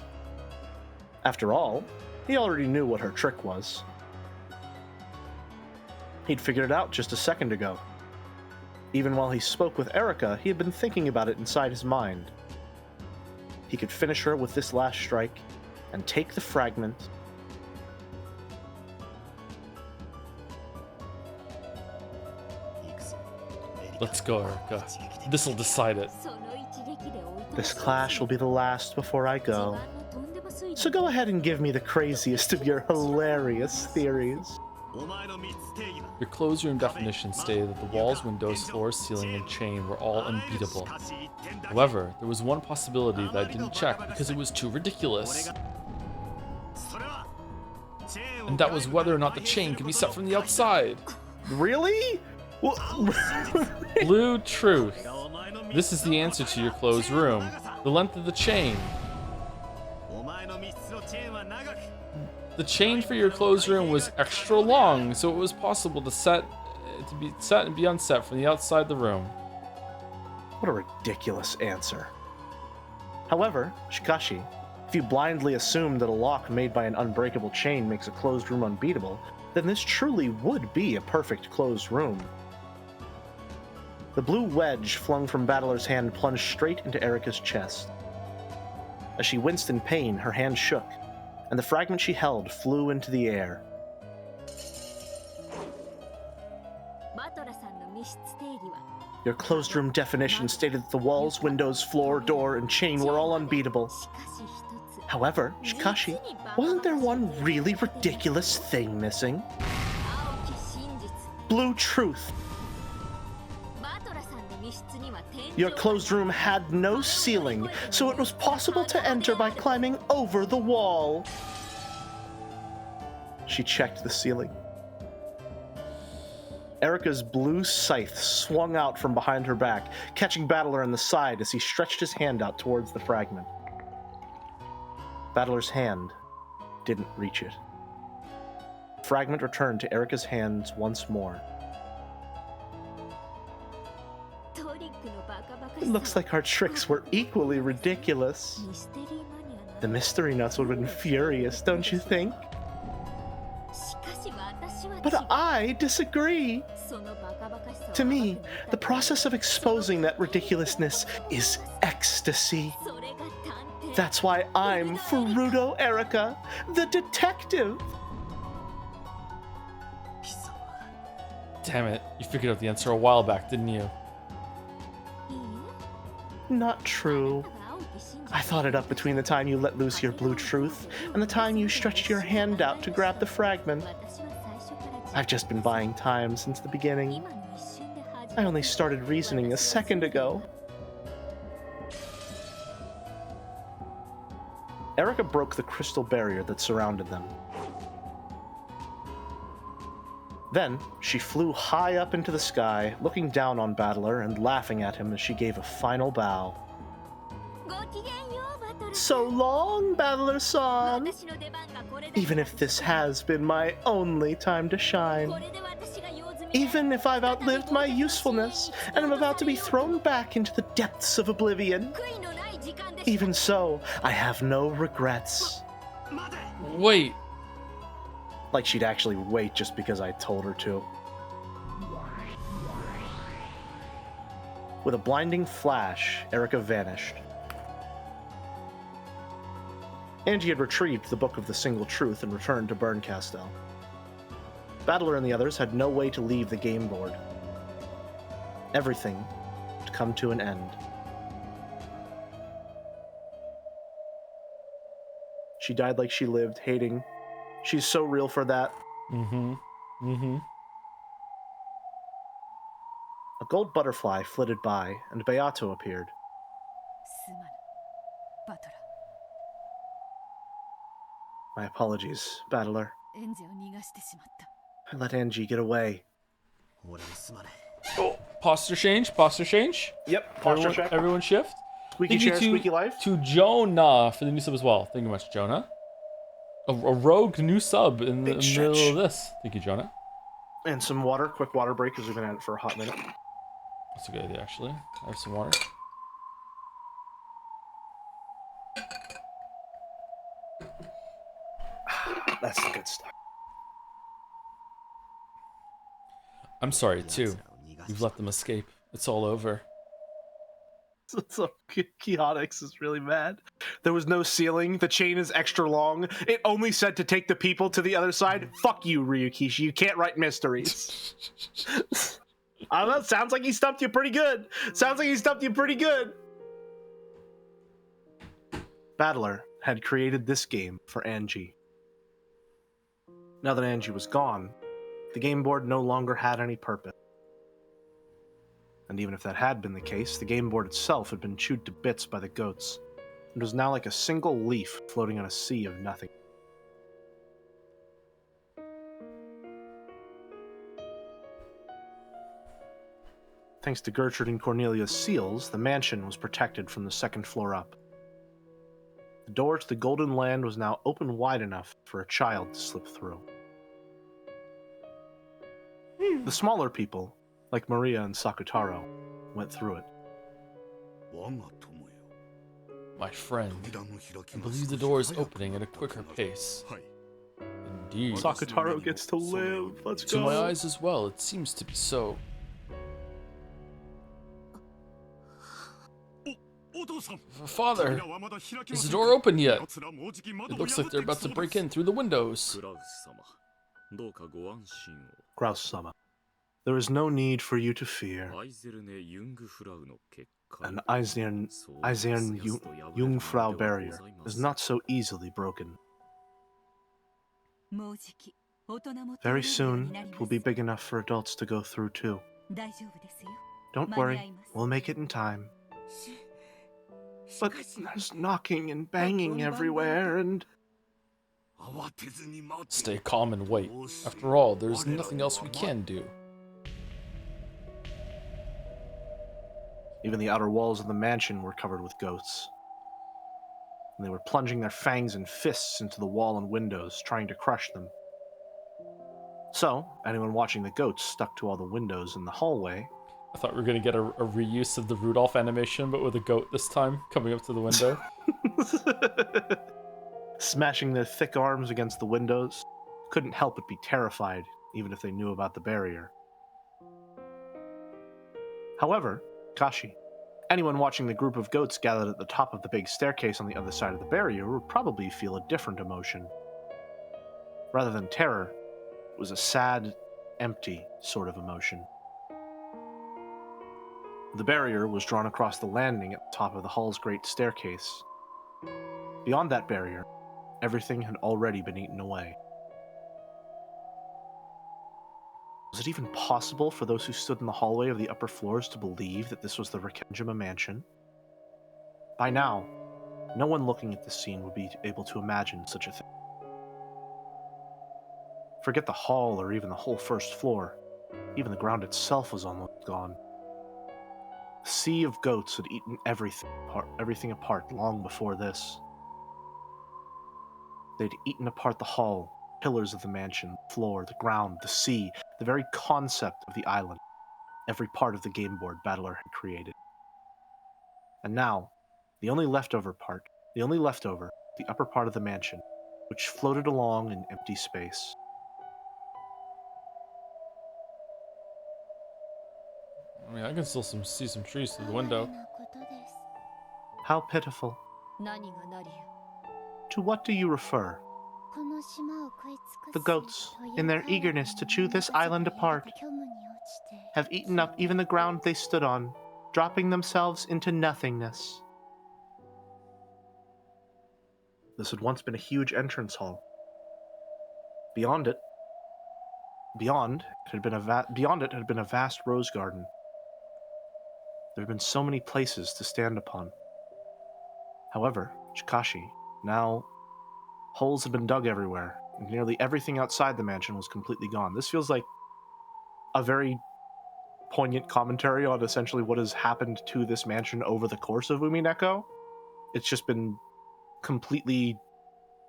After all, he already knew what her trick was. He'd figured it out just a second ago. Even while he spoke with Erica, he had been thinking about it inside his mind. He could finish her with this last strike, and take the fragment. Let's go, Erica. This'll decide it. This clash will be the last before I go. So go ahead and give me the craziest of your hilarious theories. Your closed room definition stated that the walls, windows, floors, ceiling, and chain were all unbeatable. However, there was one possibility that I didn't check because it was too ridiculous. And that was whether or not the chain could be set from the outside. Really? Blue truth. This is the answer to your closed room. The length of the chain. The chain for your closed room was extra long, so it was possible to be set and be unset from the outside the room. What a ridiculous answer. However, Shikashi, if you blindly assume that a lock made by an unbreakable chain makes a closed room unbeatable, then this truly would be a perfect closed room. The blue wedge flung from Bandle's hand plunged straight into Erica's chest. As she winced in pain, her hand shook, and the fragment she held flew into the air. Your closed room definition stated that the walls, windows, floor, door, and chain were all unbeatable. However, Shikashi, wasn't there one really ridiculous thing missing? Blue truth. Your closed room had no ceiling, so it was possible to enter by climbing over the wall. She checked the ceiling. Erica's blue scythe swung out from behind her back, catching Bandle in the side as he stretched his hand out towards the fragment. Bandle's hand didn't reach it. The fragment returned to Erica's hands once more. It looks like our tricks were equally ridiculous. The mystery nuts would have been furious, don't you think? But I disagree. To me, the process of exposing that ridiculousness is ecstasy. That's why I'm Furuto Erica, the detective. Damn it. You figured out the answer a while back, didn't you? Not true. I thought it up between the time you let loose your blue truth and the time you stretched your hand out to grab the fragment. I've just been buying time since the beginning. I only started reasoning a second ago. Erica broke the crystal barrier that surrounded them. Then, she flew high up into the sky, looking down on Bandle and laughing at him as she gave a final bow. So long, Bandle-san! Even if this has been my only time to shine. Even if I've outlived my usefulness and am about to be thrown back into the depths of oblivion. Even so, I have no regrets. Wait. Like she'd actually wait just because I told her to. With a blinding flash, Erica vanished. Angie had retrieved the Book of the Single Truth and returned to Burncastle. Bandle and the others had no way to leave the game board. Everything had come to an end. She died like she lived, hating. She's so real for that. A gold butterfly flitted by, and Beato appeared. My apologies, Bandle. I let Angie get away. Oh, posture change, posture change. Yep, posture check. Everyone shift. Squeaky chair, squeaky life. To Jonah for the new sub as well. Thank you much, Jonah. A rogue new sub in the middle of this. Thank you, Jonah. And some water, quick water break because we've been at it for a hot minute. That's a good idea, actually. I have some water. That's the good stuff. I'm sorry, too. You've let them escape. It's all over. So Chaotix is really mad. There was no ceiling. The chain is extra long. It only said to take the people to the other side. Fuck you, Ryukishi. You can't write mysteries. I don't know. Sounds like he stumped you pretty good. Bandle had created this game for Angie. Now that Angie was gone, the game board no longer had any purpose. And even if that had been the case, the game board itself had been chewed to bits by the goats, and was now like a single leaf floating on a sea of nothing. Thanks to Gertrude and Cornelia's seals, the mansion was protected from the second floor up. The door to the Golden Land was now open wide enough for a child to slip through. The smaller people, like Maria and Sakutaro, went through it. My friend, I believe the door is opening at a quicker pace. Indeed. Sakutaro gets to live. Let's go. To my eyes as well, it seems to be so. Father, is the door open yet? It looks like they're about to break in through the windows. Grouse-sama, there is no need for you to fear. An Eisern Jungfrau barrier is not so easily broken. Very soon, it will be big enough for adults to go through too. Don't worry, we'll make it in time. But there's knocking and banging everywhere, and... Stay calm and wait. After all, there's nothing else we can do. Even the outer walls of the mansion were covered with goats. And they were plunging their fangs and fists into the wall and windows, trying to crush them. So, anyone watching the goats stuck to all the windows in the hallway. I thought we were going to get a reuse of the Rudolph animation, but with a goat this time, coming up to the window. Smashing their thick arms against the windows, couldn't help but be terrified, even if they knew about the barrier. However, Kashi, anyone watching the group of goats gathered at the top of the big staircase on the other side of the barrier would probably feel a different emotion. Rather than terror, it was a sad, empty sort of emotion. The barrier was drawn across the landing at the top of the hall's great staircase. Beyond that barrier, everything had already been eaten away. Was it even possible for those who stood in the hallway of the upper floors to believe that this was the Rekenjima mansion? By now, no one looking at this scene would be able to imagine such a thing. Forget the hall or even the whole first floor. Even the ground itself was almost gone. A sea of goats had eaten everything apart long before this. They'd eaten apart the hall, pillars of the mansion, the floor, the ground, the sea, the very concept of the island, every part of the game board Bandle had created. And now, the only leftover, the upper part of the mansion, which floated along in empty space. I mean, I can still see some trees through the window. How pitiful. To what do you refer? The goats, in their eagerness to chew this island apart, have eaten up even the ground they stood on, dropping themselves into nothingness. This had once been a huge entrance hall. Beyond it had been a vast rose garden. There had been so many places to stand upon. However, Chikashi, now holes had been dug everywhere, and nearly everything outside the mansion was completely gone. This feels like a very poignant commentary on essentially what has happened to this mansion over the course of Umineko. It's just been completely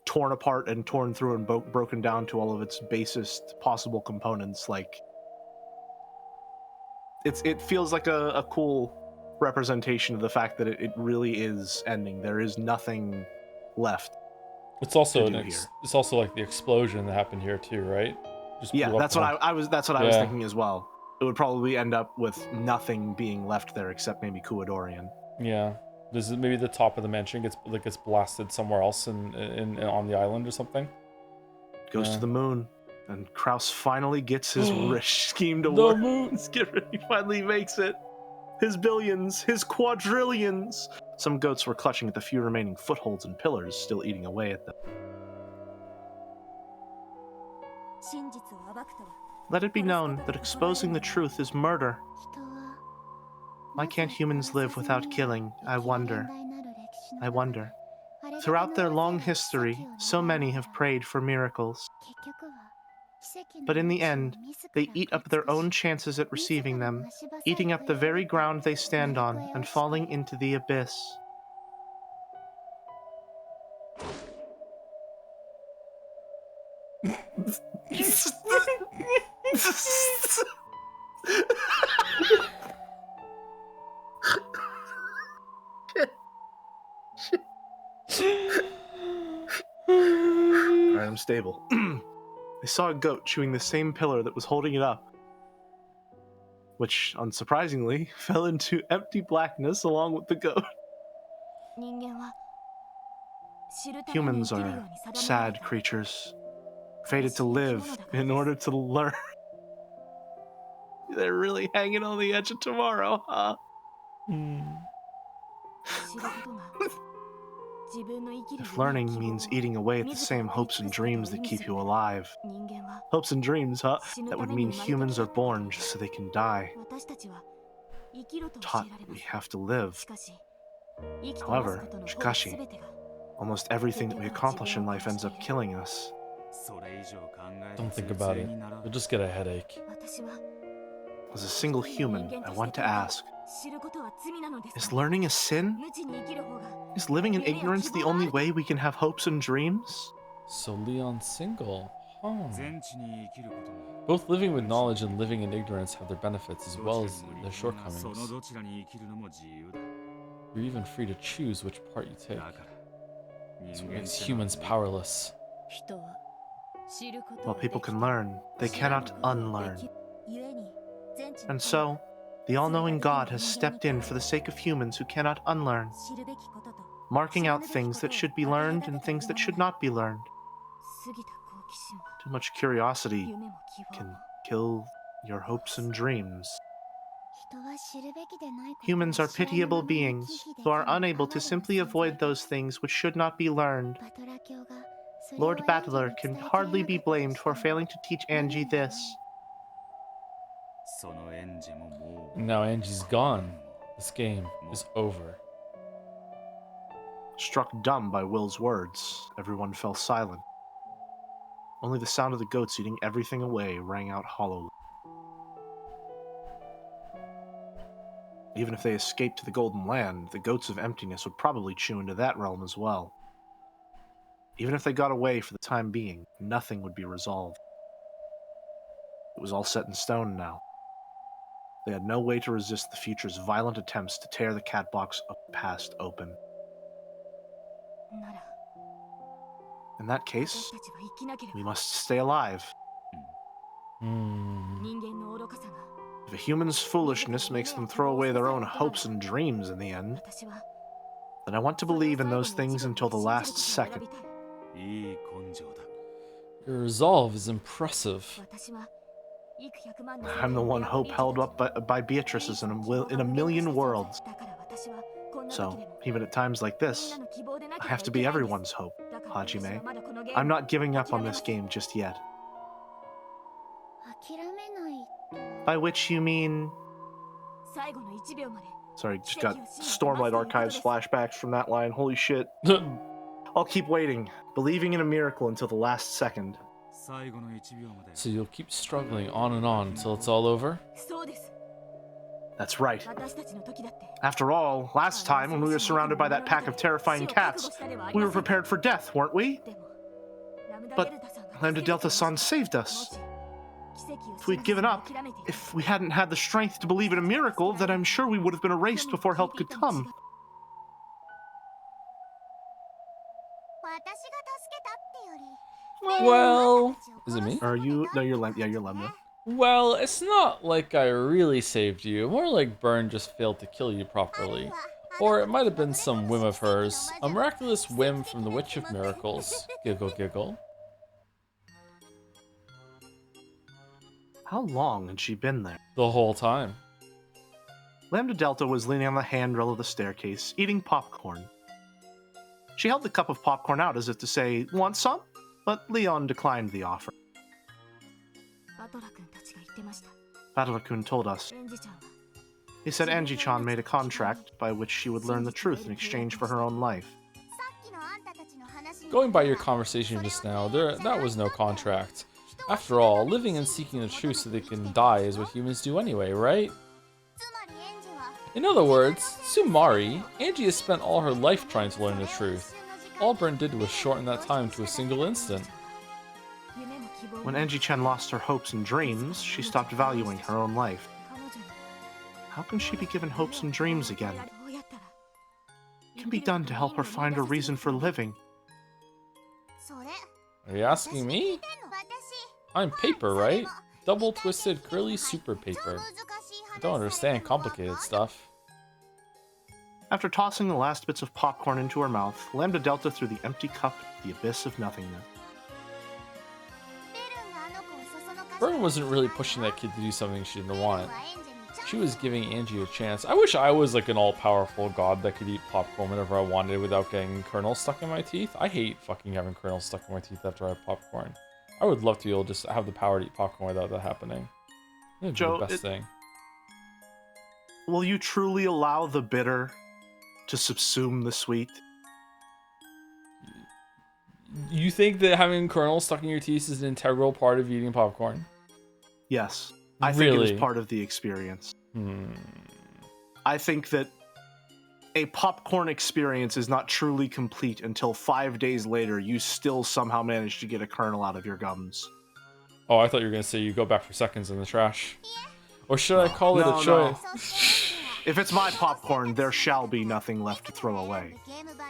torn apart and torn through and broken down to all of its basest possible components. Like, it feels like a cool representation of the fact that it really is ending. There is nothing left. It's also it's also like the explosion that happened here too, right? That's what I was thinking as well. It would probably end up with nothing being left there except maybe Kuadorian. Yeah. This is maybe the top of the mansion gets blasted somewhere else in on the island or something. Goes to the moon, and Kraus finally gets his rich scheme to work. He finally makes it. His billions, his quadrillions. Some goats were clutching at the few remaining footholds and pillars, still eating away at them. Let it be known that exposing the truth is murder. Why can't humans live without killing? I wonder. Throughout their long history, so many have prayed for miracles. But in the end, they eat up their own chances at receiving them, eating up the very ground they stand on and falling into the abyss. Alright, I'm stable. They saw a goat chewing the same pillar that was holding it up, which, unsurprisingly, fell into empty blackness along with the goat. Humans are sad creatures, fated to live in order to learn. They're really hanging on the edge of tomorrow, huh? If learning means eating away at the same hopes and dreams that keep you alive. Hopes and dreams, huh? That would mean humans are born just so they can die. Taught we have to live. However, Shikashi, almost everything that we accomplish in life ends up killing us. Don't think about it. You'll just get a headache. As a single human, I want to ask, is learning a sin? Is living in ignorance the only way we can have hopes and dreams? So Leon's single, huh? Both living with knowledge and living in ignorance have their benefits as well as their shortcomings. You're even free to choose which part you take. So it makes humans powerless. While people can learn, they cannot unlearn. And so, the all-knowing God has stepped in for the sake of humans who cannot unlearn, marking out things that should be learned and things that should not be learned. Too much curiosity can kill your hopes and dreams. Humans are pitiable beings who are unable to simply avoid those things which should not be learned. Lord Battler can hardly be blamed for failing to teach Angie this. Now Angie's gone. This game is over. Struck dumb by Will's words, everyone fell silent. Only the sound of the goats eating everything away rang out hollowly. Even if they escaped to the Golden Land, the goats of emptiness would probably chew into that realm as well. Even if they got away for the time being, nothing would be resolved. It was all set in stone now. They had no way to resist the future's violent attempts to tear the catbox of the past open. In that case, we must stay alive. If a human's foolishness makes them throw away their own hopes and dreams in the end, then I want to believe in those things until the last second. Your resolve is impressive. I'm the one hope held up by Beatrice's in a million worlds. So, even at times like this, I have to be everyone's hope, Hajime. I'm not giving up on this game just yet. By which you mean... Sorry, just got Stormlight Archives flashbacks from that line. Holy shit. I'll keep waiting, believing in a miracle until the last second. So you'll keep struggling on and on until it's all over? That's right. After all, last time when we were surrounded by that pack of terrifying cats, we were prepared for death, weren't we? But Lambda Delta-san saved us. If we'd given up, if we hadn't had the strength to believe in a miracle, then I'm sure we would have been erased before help could come. Well, is it me? Are you? No, you're Lambda. Yeah, you're Lambda. Well, it's not like I really saved you. More like Burn just failed to kill you properly. Or it might have been some whim of hers. A miraculous whim from the Witch of Miracles. Giggle, giggle. How long had she been there? The whole time. Lambda Delta was leaning on the handrail of the staircase, eating popcorn. She held the cup of popcorn out as if to say, "Want some?" But Leon declined the offer. Battler-kun told us. He said Angie-chan made a contract by which she would learn the truth in exchange for her own life. Going by your conversation just now, that was no contract. After all, living and seeking the truth so they can die is what humans do anyway, right? In other words, Sumari, Angie has spent all her life trying to learn the truth. All Burn did was shorten that time to a single instant. When Angie-chan lost her hopes and dreams, she stopped valuing her own life. How can she be given hopes and dreams again? What can be done to help her find a reason for living? Are you asking me? I'm paper, right? Double twisted curly super paper. I don't understand complicated stuff. After tossing the last bits of popcorn into her mouth, Lambda Delta threw the empty cup into the abyss of nothingness. Burn wasn't really pushing that kid to do something she didn't want. She was giving Angie a chance. I wish I was like an all-powerful god that could eat popcorn whenever I wanted without getting kernels stuck in my teeth. I hate fucking having kernels stuck in my teeth after I have popcorn. I would love to be able to just have the power to eat popcorn without that happening. It'd be the best thing. Will you truly allow the bitter to subsume the sweet? You think that having kernels stuck in your teeth is an integral part of eating popcorn? Yes. I think it is part of the experience. I think that a popcorn experience is not truly complete until 5 days later you still somehow manage to get a kernel out of your gums. Oh, I thought you were going to say you go back for seconds in the trash. Or should I call it a choice? If it's my popcorn, there shall be nothing left to throw away.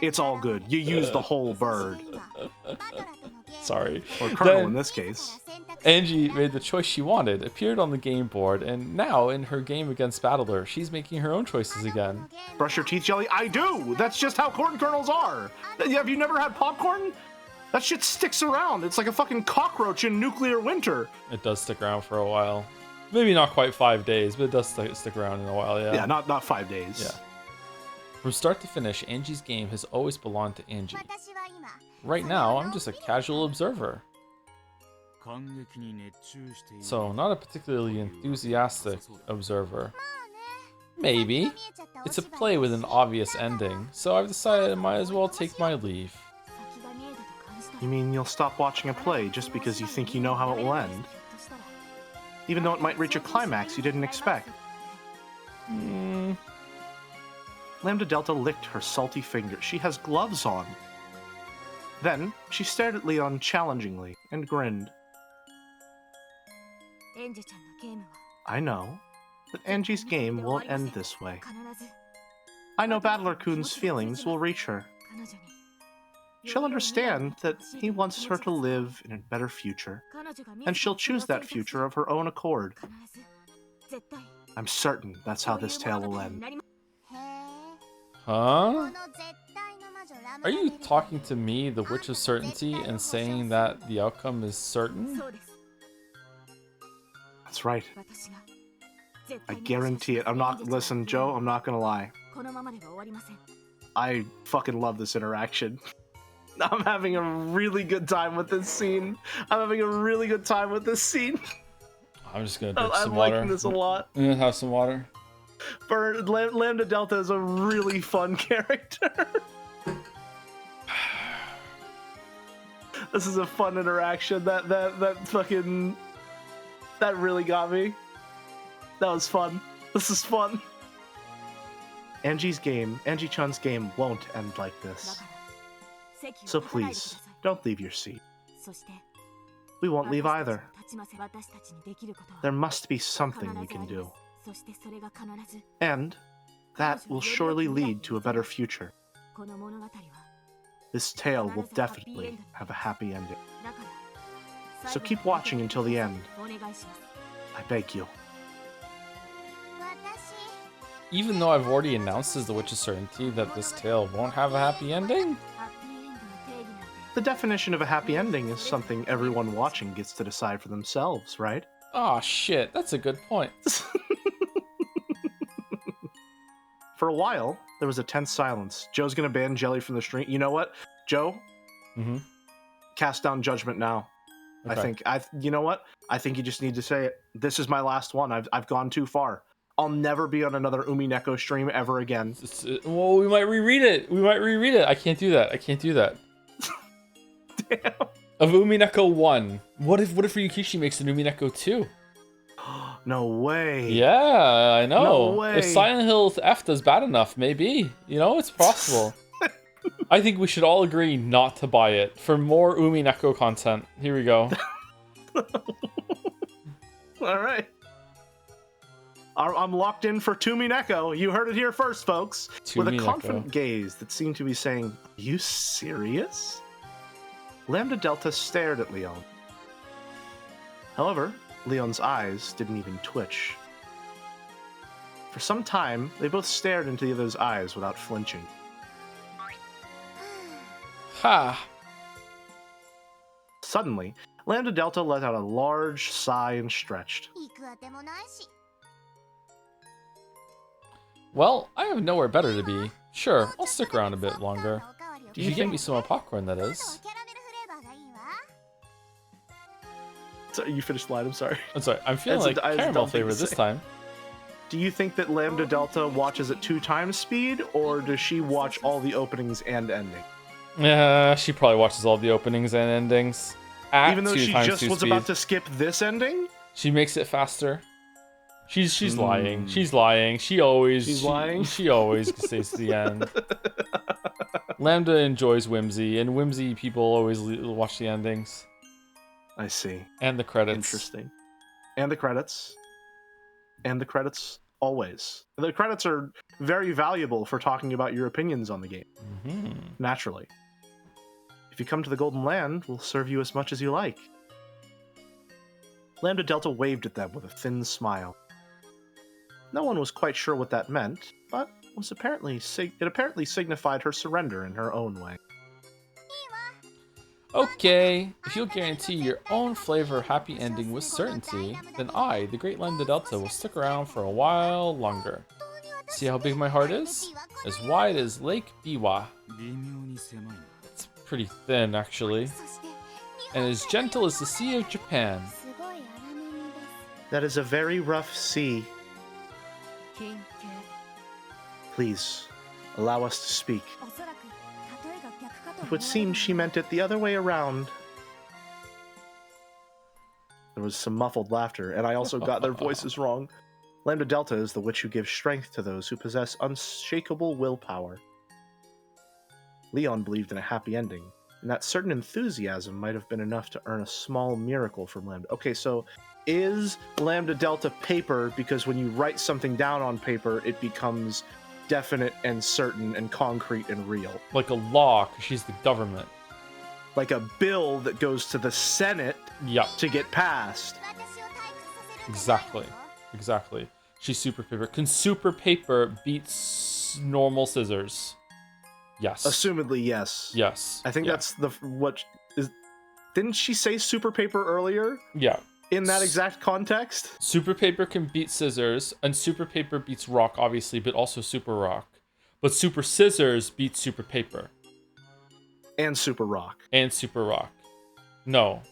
It's all good. You use the whole bird. Sorry. Or kernel in this case. Angie made the choice she wanted, appeared on the game board, and now in her game against Battler, she's making her own choices again. Brush your teeth, Jelly? I do! That's just how corn kernels are! Have you never had popcorn? That shit sticks around. It's like a fucking cockroach in nuclear winter. It does stick around for a while. Maybe not quite 5 days, but it does stick around in a while, yeah. Yeah, not 5 days. Yeah. From start to finish, Angie's game has always belonged to Angie. Right now, I'm just a casual observer. So, not a particularly enthusiastic observer. Maybe. It's a play with an obvious ending, so I've decided I might as well take my leave. You mean you'll stop watching a play just because you think you know how it will end? Even though it might reach a climax you didn't expect. Lambda Delta licked her salty fingers. She has gloves on. Then, she stared at Leon challengingly and grinned. I know that Angie's game won't end this way. I know Battler-kun's feelings will reach her. She'll understand that he wants her to live in a better future, and she'll choose that future of her own accord. I'm certain that's how this tale will end. Huh? Are you talking to me, the Witch of Certainty, and saying that the outcome is certain? That's right. I guarantee it. Listen, Joe, I'm not gonna lie. I fucking love this interaction. I'm having a really good time with this scene. I'm just gonna drink some I'm water. liking this a lot. I'm gonna have some water. Lambda Delta is a really fun character. This is a fun interaction. That fucking... That really got me. That was fun. This is fun. Angie-chan's game won't end like this. So please, don't leave your seat. We won't leave either. There must be something we can do. And that will surely lead to a better future. This tale will definitely have a happy ending. So keep watching until the end. I beg you. Even though I've already announced as the Witch of Certainty that this tale won't have a happy ending? The definition of a happy ending is something everyone watching gets to decide for themselves, right? Aw, shit, that's a good point. For a while, there was a tense silence. Joe's gonna ban Jelly from the stream. You know what, Joe? Cast down judgment now. Okay. You know what? I think you just need to say it. This is my last one. I've gone too far. I'll never be on another Umineko stream ever again. Well, we might reread it. I can't do that. Damn. Of Umineko 1. What if Ryukishi makes an Umineko 2? No way. Yeah, I know. No way. If Silent Hill F does bad enough, maybe. You know, it's possible. I think we should all agree not to buy it. For more Umineko content. Here we go. Alright. I'm locked in for Tumineko. You heard it here first, folks. With a confident gaze that seemed to be saying, "Are you serious?" Lambda Delta stared at Leon. However, Leon's eyes didn't even twitch. For some time, they both stared into the other's eyes without flinching. Ha! Suddenly, Lambda Delta let out a large sigh and stretched. Well, I have nowhere better to be. Sure, I'll stick around a bit longer. If you get me some more popcorn, that is. So you finished the line, I'm sorry. I'm sorry, I'm feeling like caramel flavor this time. Do you think that Lambda Delta watches at 2 times speed, or does she watch all the openings and ending? Yeah, she probably watches all the openings and endings. Even though she just was about to skip this ending? She makes it faster. She's lying. She's lying. She always stays to the end. Lambda enjoys whimsy, and whimsy people always watch the endings. I see. And the credits. Interesting. And the credits. And the credits always. The credits are very valuable for talking about your opinions on the game. Naturally. If you come to the Golden Land, we'll serve you as much as you like. Lambda Delta waved at them with a thin smile. No one was quite sure what that meant, but it apparently signified her surrender in her own way. Okay, if you'll guarantee your own flavor happy ending with certainty, then I, the Great Lambda Delta, will stick around for a while longer. See how big my heart is? As wide as Lake Biwa. It's pretty thin, actually. And as gentle as the Sea of Japan. That is a very rough sea. Please, allow us to speak. It would seem she meant it the other way around. There was some muffled laughter, and I also got their voices wrong. Lambda Delta is the witch who gives strength to those who possess unshakable willpower. Leon believed in a happy ending, and that certain enthusiasm might have been enough to earn a small miracle from Lambda. Okay, so is Lambda Delta paper because when you write something down on paper, it becomes definite and certain and concrete and real? Like a law, because she's the government. Like a bill that goes to the Senate to get passed. Exactly. Exactly. She's super paper. Can super paper beats normal scissors? Yes. Assumedly, yes. Yes. I think that's what is. Didn't she say super paper earlier? Yeah. In that exact context? Super paper can beat scissors, and super paper beats rock, obviously, but also super rock. But super scissors beats super paper. And super rock. And super rock. No.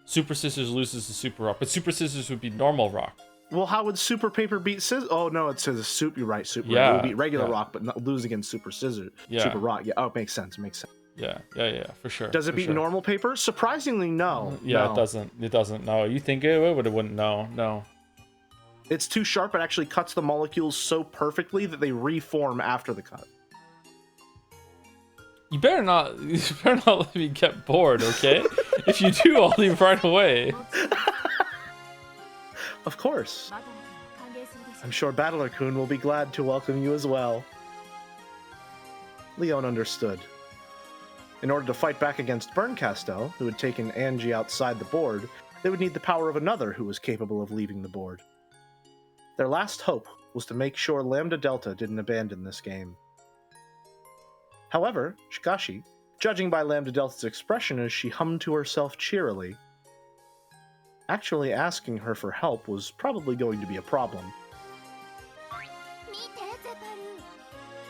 Super scissors loses to super rock, but super scissors would be normal rock. Well, how would super paper beat scissors? Oh, no, it says super. You're right, super. Yeah, It would beat regular rock, but not lose against super scissors. Yeah. Super rock. Yeah. Oh, it makes sense. It makes sense. Yeah, for sure. Does it beat normal paper? Surprisingly, no. Yeah, no. It doesn't. It doesn't. No, you think it would? It wouldn't. No. It's too sharp. It actually cuts the molecules so perfectly that they reform after the cut. You better not. You better not let me get bored, okay? If you do, I'll leave right away. Of course. I'm sure Battler-kun will be glad to welcome you as well. Leon understood. In order to fight back against Berncastel, who had taken Angie outside the board, they would need the power of another who was capable of leaving the board. Their last hope was to make sure Lambda Delta didn't abandon this game. However, Shikashi, judging by Lambda Delta's expression as she hummed to herself cheerily, actually asking her for help was probably going to be a problem.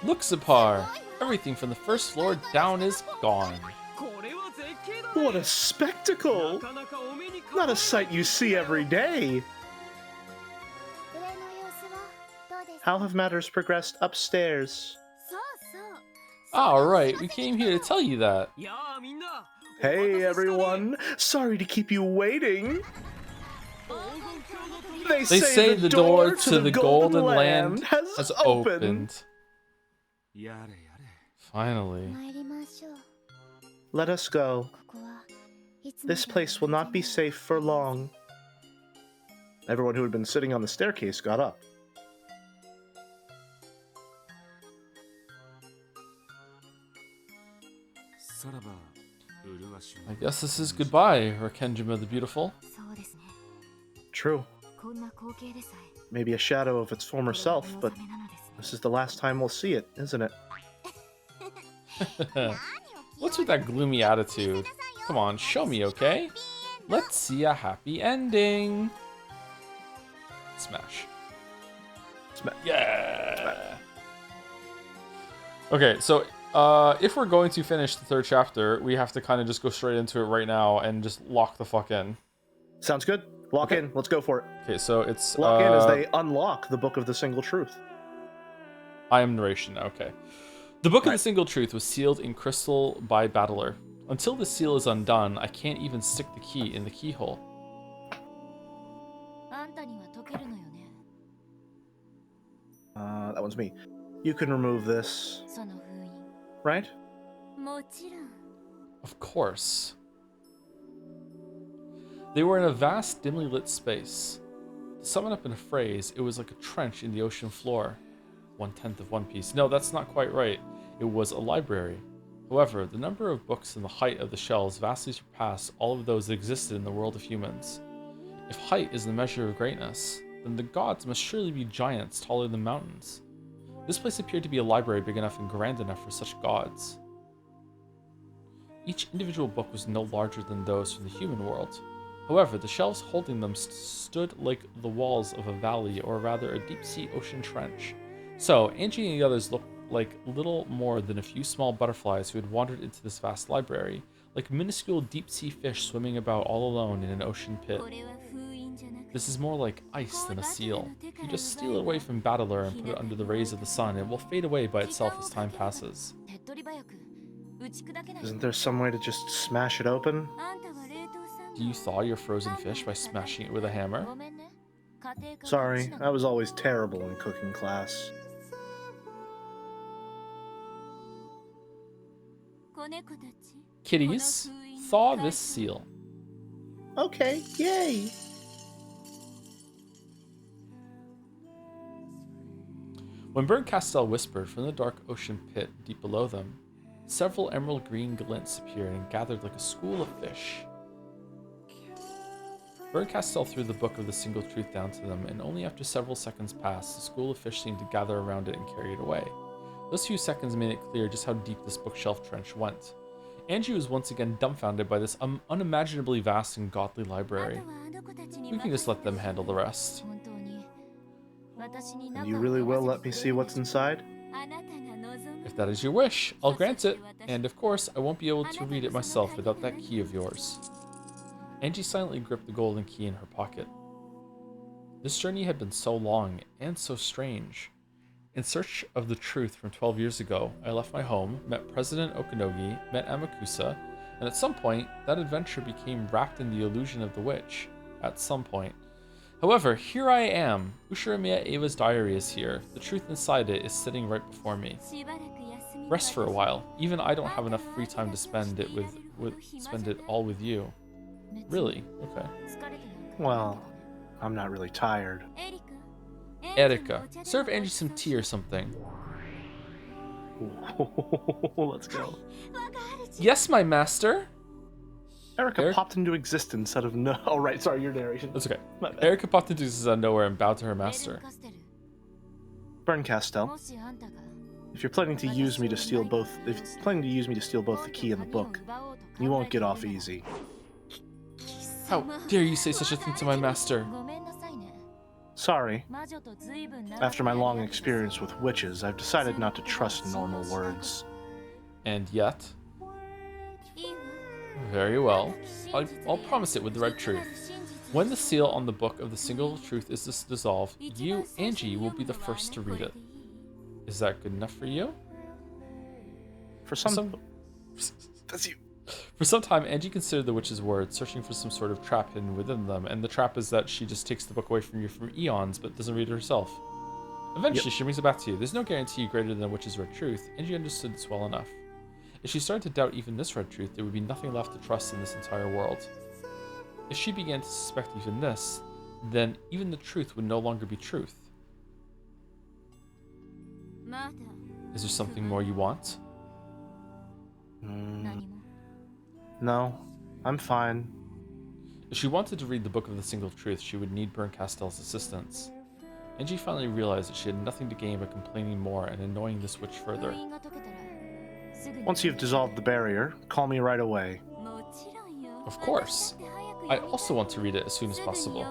Look, Zipar! Everything from the first floor down is gone. What a spectacle! Not a sight you see every day! How have matters progressed upstairs? Alright, we came here to tell you that. Hey everyone! Sorry to keep you waiting! They say the door to the Golden Land has opened. Finally. Let us go. This place will not be safe for long. Everyone who had been sitting on the staircase got up. I guess this is goodbye, Rakenjima the Beautiful. True. Maybe a shadow of its former self, but this is the last time we'll see it, isn't it? What's with that gloomy attitude? Come on, show me, okay? Let's see a happy ending. Smash. Yeah! Okay, so if we're going to finish the third chapter, we have to kind of just go straight into it right now and just lock the fuck in. Sounds good. Lock in. Let's go for it. Okay, so it's... Lock in as they unlock the Book of the Single Truth. I am narration now, okay. The Book of the Single Truth was sealed in crystal by Battler. Until the seal is undone, I can't even stick the key in the keyhole. That one's me. You can remove this. Right? Of course. They were in a vast, dimly lit space. To sum it up in a phrase, it was like a trench in the ocean floor. 1/10 of One Piece. No, that's not quite right. It was a library. However, the number of books and the height of the shelves vastly surpassed all of those that existed in the world of humans. If height is the measure of greatness, then the gods must surely be giants taller than mountains. This place appeared to be a library big enough and grand enough for such gods. Each individual book was no larger than those from the human world. However, the shelves holding them stood like the walls of a valley, or rather a deep-sea ocean trench. So, Angie and the others looked like little more than a few small butterflies who had wandered into this vast library, like minuscule deep-sea fish swimming about all alone in an ocean pit. This is more like ice than a seal. You just steal it away from Bandle and put it under the rays of the sun, and it will fade away by itself as time passes. Isn't there some way to just smash it open? Do you thaw your frozen fish by smashing it with a hammer? Sorry, I was always terrible in cooking class. Kitties, thaw this seal. Okay, yay! When Berncastel whispered from the dark ocean pit deep below them, several emerald green glints appeared and gathered like a school of fish. Berncastel threw the book of the single truth down to them, and only after several seconds passed, the school of fish seemed to gather around it and carry it away. Those few seconds made it clear just how deep this bookshelf trench went. Angie was once again dumbfounded by this unimaginably vast and godly library. We can just let them handle the rest. And you really will let me see what's inside? If that is your wish, I'll grant it, and of course, I won't be able to read it myself without that key of yours. Angie silently gripped the golden key in her pocket. This journey had been so long and so strange. In search of the truth from 12 years ago, I left my home, met President Okanogi, met Amakusa, and at some point, that adventure became wrapped in the illusion of the witch. At some point. However, here I am. Ushiromiya Ava's diary is here. The truth inside it is sitting right before me. Rest for a while. Even I don't have enough free time to spend it all with you. Really? Okay. Well, I'm not really tired. Erika, serve Angie some tea or something. Let's go. Yes, my master. Erika popped into existence out of no. Oh, right. Sorry, your narration. That's okay. Erika popped into existence out of nowhere and bowed to her master. Berncastel, if you're planning to use me to steal both, the key and the book, you won't get off easy. How dare you say such a thing to my master? Sorry. After my long experience with witches, I've decided not to trust normal words. And yet? Very well. I'll promise it with the red truth. When the seal on the book of the single truth is dissolved, you, Angie, will be the first to read it. Is that good enough for you? That's you. For some time, Angie considered the witch's words, searching for some sort of trap hidden within them, and the trap is that she just takes the book away from you for eons, but doesn't read it herself. Eventually, she brings it back to you. There's no guarantee greater than the witch's red truth. Angie understood this well enough. If she started to doubt even this red truth, there would be nothing left to trust in this entire world. If she began to suspect even this, then even the truth would no longer be truth. Is there something more you want? No, I'm fine. If she wanted to read the book of the single truth, she would need Berncastel's assistance. Angie finally realized that she had nothing to gain by complaining more and annoying this witch further. Once you've dissolved the barrier, call me right away. Of course. I also want to read it as soon as possible.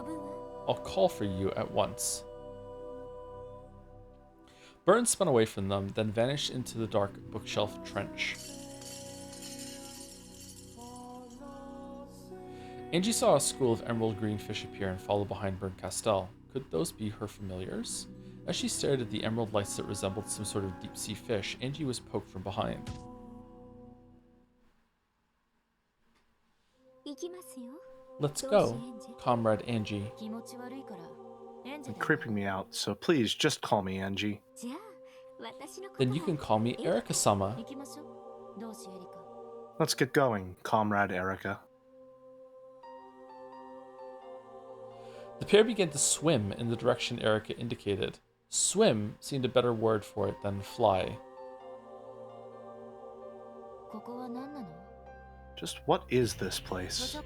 I'll call for you at once. Burn spun away from them, then vanished into the dark bookshelf trench. Angie saw a school of emerald green fish appear and follow behind Berncastel. Could those be her familiars? As she stared at the emerald lights that resembled some sort of deep-sea fish, Angie was poked from behind. Let's go, Comrade Angie. You're creeping me out, so please just call me Angie. Then you can call me Erika-sama. Let's get going, Comrade Erika. The pair began to swim in the direction Erika indicated. Swim seemed a better word for it than fly. Just what is this place?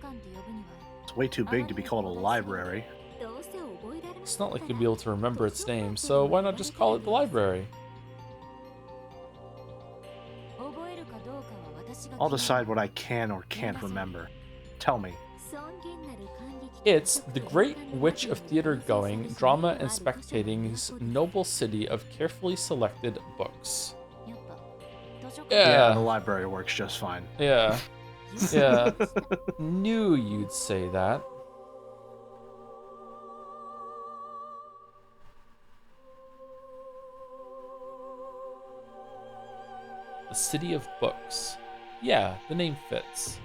It's way too big to be called a library. It's not like you'd be able to remember its name, so why not just call it the library? I'll decide what I can or can't remember. Tell me. It's the great witch of theater-going, drama and spectating's noble city of carefully selected books. Yeah, the library works just fine. Yeah. Yeah. Knew you'd say that. The City of Books. Yeah, the name fits.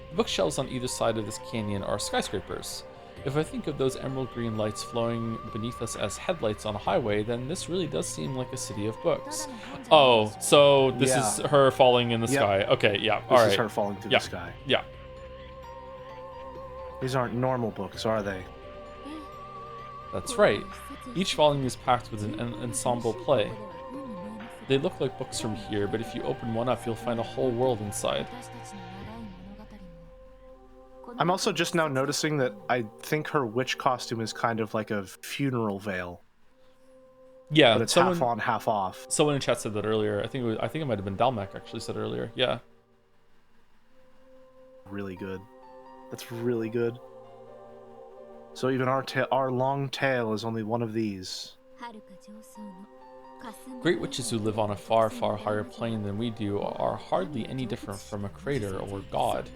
The bookshelves on either side of this canyon are skyscrapers. If I think of those emerald green lights flowing beneath us as headlights on a highway, then this really does seem like a city of books. Oh, so this is her falling in the sky. Okay, yeah, all right. This is her falling through the sky. Yeah. These aren't normal books, are they? That's right. Each volume is packed with an ensemble play. They look like books from here, but if you open one up, you'll find a whole world inside. I'm also just now noticing that I think her witch costume is kind of like a funeral veil. Yeah, but it's half on, half off. Someone in chat said that earlier. I think it might have been Dalmac actually said earlier. Yeah. Really good. That's really good. So even our long tail is only one of these. Great witches who live on a far, far higher plane than we do are hardly any different from a crater or god.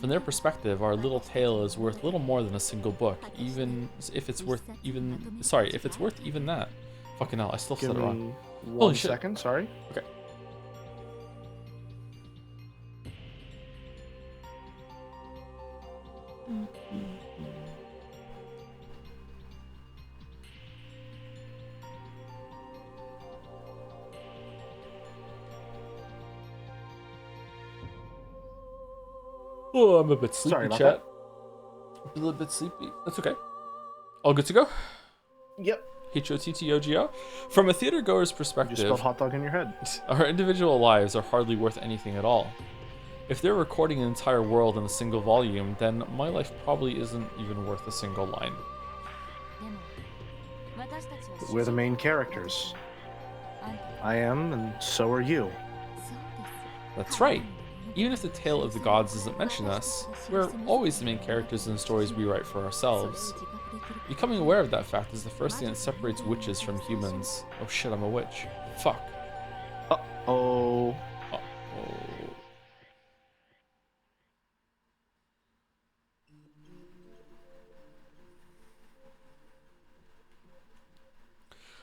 From their perspective, our little tale is worth little more than a single book, even if it's worth even that. Fucking hell, I still said it wrong. One second, sorry. Okay. Oh, I'm a bit sleepy, chat. A little bit sleepy. That's okay. All good to go? Yep. H-O-T-T-O-G-O. From a theater-goer's perspective... You spelled hot dog in your head. Our individual lives are hardly worth anything at all. If they're recording an entire world in a single volume, then my life probably isn't even worth a single line. But we're the main characters. I am, and so are you. That's right. Even if the tale of the gods doesn't mention us, we're always the main characters in the stories we write for ourselves. Becoming aware of that fact is the first thing that separates witches from humans. Oh shit, I'm a witch. Fuck. Uh-oh. Uh-oh.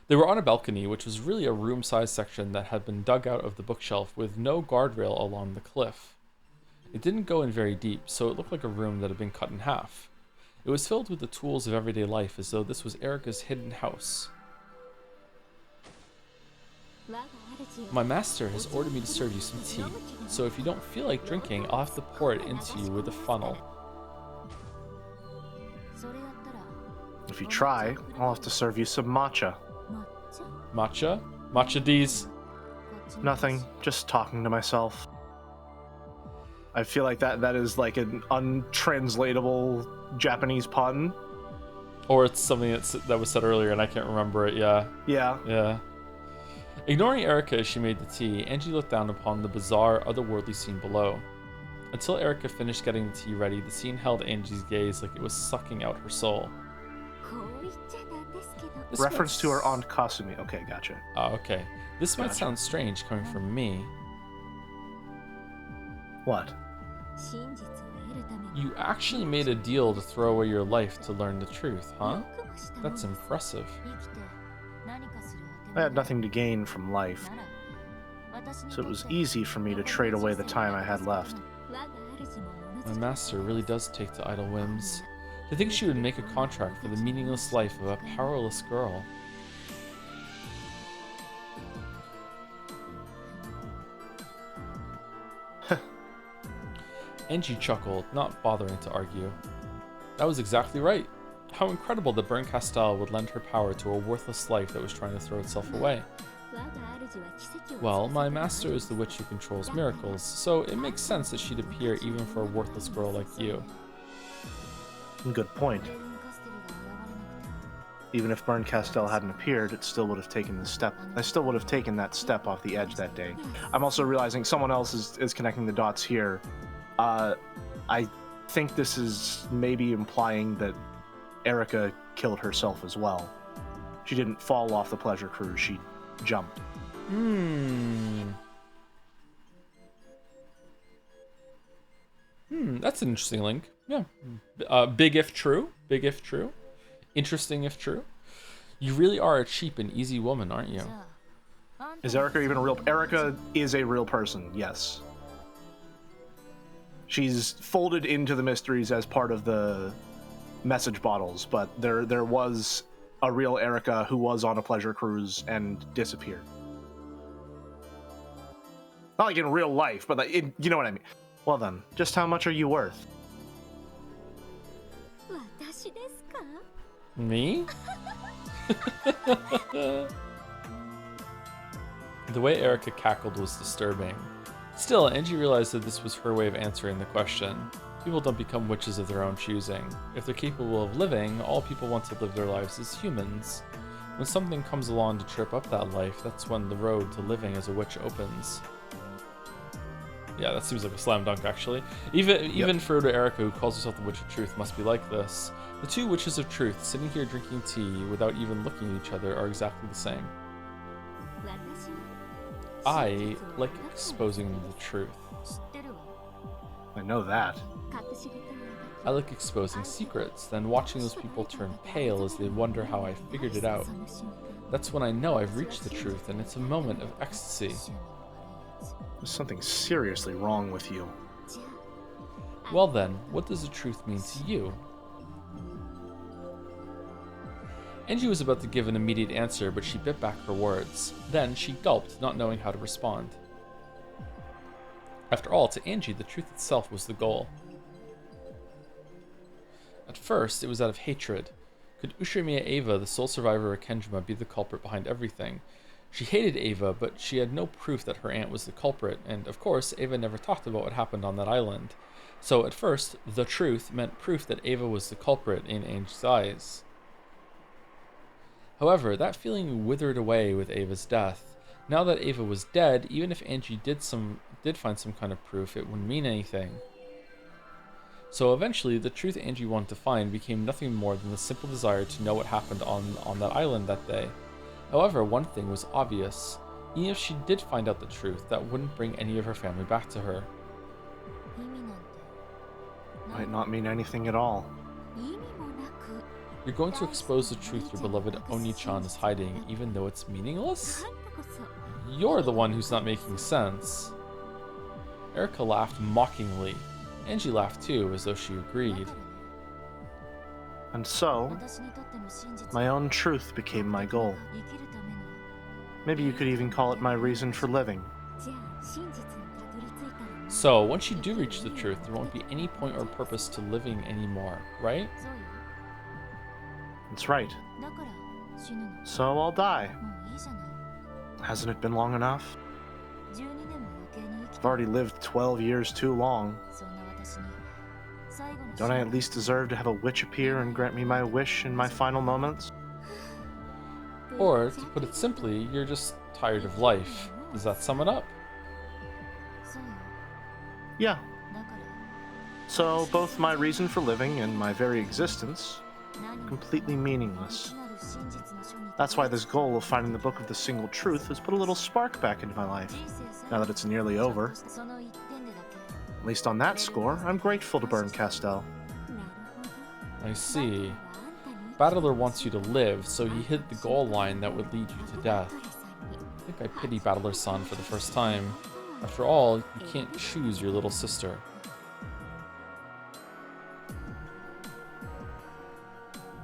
They were on a balcony, which was really a room-sized section that had been dug out of the bookshelf with no guardrail along the cliff. It didn't go in very deep, so it looked like a room that had been cut in half. It was filled with the tools of everyday life, as though this was Erica's hidden house. My master has ordered me to serve you some tea, so if you don't feel like drinking, I'll have to pour it into you with a funnel. If you try, I'll have to serve you some matcha. Matcha? Matcha D's? Nothing, just talking to myself. I feel like that is like an untranslatable Japanese pun. Or it's something that was said earlier and I can't remember it, yeah. Yeah. Yeah. Ignoring Erica as she made the tea, Angie looked down upon the bizarre, otherworldly scene below. Until Erica finished getting the tea ready, the scene held Angie's gaze like it was sucking out her soul. Reference to her Aunt Kasumi. Okay, gotcha. Oh, okay. This might sound strange coming from me. What? You actually made a deal to throw away your life to learn the truth, huh? That's impressive. I had nothing to gain from life, so it was easy for me to trade away the time I had left. My master really does take to idle whims. To think she would make a contract for the meaningless life of a powerless girl. Angie chuckled, not bothering to argue. That was exactly right. How incredible that Bern Castell would lend her power to a worthless life that was trying to throw itself away. Well, my master is the witch who controls miracles, so it makes sense that she'd appear even for a worthless girl like you. Good point. Even if Burn Castell hadn't appeared, it still would have taken the step. I still would have taken that step off the edge that day. I'm also realizing someone else is connecting the dots here. I think this is maybe implying that Erica killed herself as well. She didn't fall off the pleasure cruise, she jumped. That's an interesting link. Yeah. Big if true. Big if true. Interesting if true. You really are a cheap and easy woman, aren't you? Is Erica even a real... Erica is a real person, yes. She's folded into the mysteries as part of the message bottles, but there was a real Erica who was on a pleasure cruise and disappeared. Not like in real life, but like you know what I mean. Well then, just how much are you worth? Me? The way Erica cackled was disturbing. Still, Angie realized that this was her way of answering the question. People don't become witches of their own choosing. If they're capable of living, all people want to live their lives as humans. When something comes along to trip up that life, that's when the road to living as a witch opens. Yeah, that seems like a slam dunk, actually. Even Frodo Erica, who calls herself the Witch of Truth, must be like this. The two Witches of Truth, sitting here drinking tea without even looking at each other, are exactly the same. I like exposing the truth. I know that. I like exposing secrets, then watching those people turn pale as they wonder how I figured it out. That's when I know I've reached the truth, and it's a moment of ecstasy. There's something seriously wrong with you. Well then, what does the truth mean to you? Angie was about to give an immediate answer, but she bit back her words. Then she gulped, not knowing how to respond. After all, to Angie, the truth itself was the goal. At first, it was out of hatred. Could Ushimiya Eva, the sole survivor of Kenjima, be the culprit behind everything? She hated Eva, but she had no proof that her aunt was the culprit, and of course, Eva never talked about what happened on that island. So at first, the truth meant proof that Eva was the culprit in Angie's eyes. However, that feeling withered away with Ava's death. Now that Ava was dead, even if Angie did find some kind of proof, it wouldn't mean anything. So eventually, the truth Angie wanted to find became nothing more than the simple desire to know what happened on that island that day. However, one thing was obvious. Even if she did find out the truth, that wouldn't bring any of her family back to her. Might not mean anything at all. You're going to expose the truth your beloved Oni-chan is hiding, even though it's meaningless? You're the one who's not making sense. Erica laughed mockingly. Angie laughed too, as though she agreed. And so, my own truth became my goal. Maybe you could even call it my reason for living. So, once you do reach the truth, there won't be any point or purpose to living anymore, right? That's right. So I'll die. Hasn't it been long enough? I've already lived 12 years too long. Don't I at least deserve to have a witch appear and grant me my wish in my final moments? Or, to put it simply, you're just tired of life. Does that sum it up? Yeah. So both my reason for living and my very existence completely meaningless. That's why this goal of finding the Book of the Single Truth has put a little spark back into my life, now that it's nearly over. At least on that score, I'm grateful to Burn Castell. I see. Bandle wants you to live, so he hit the goal line that would lead you to death. I think I pity Bandle-san for the first time. After all, you can't choose your little sister.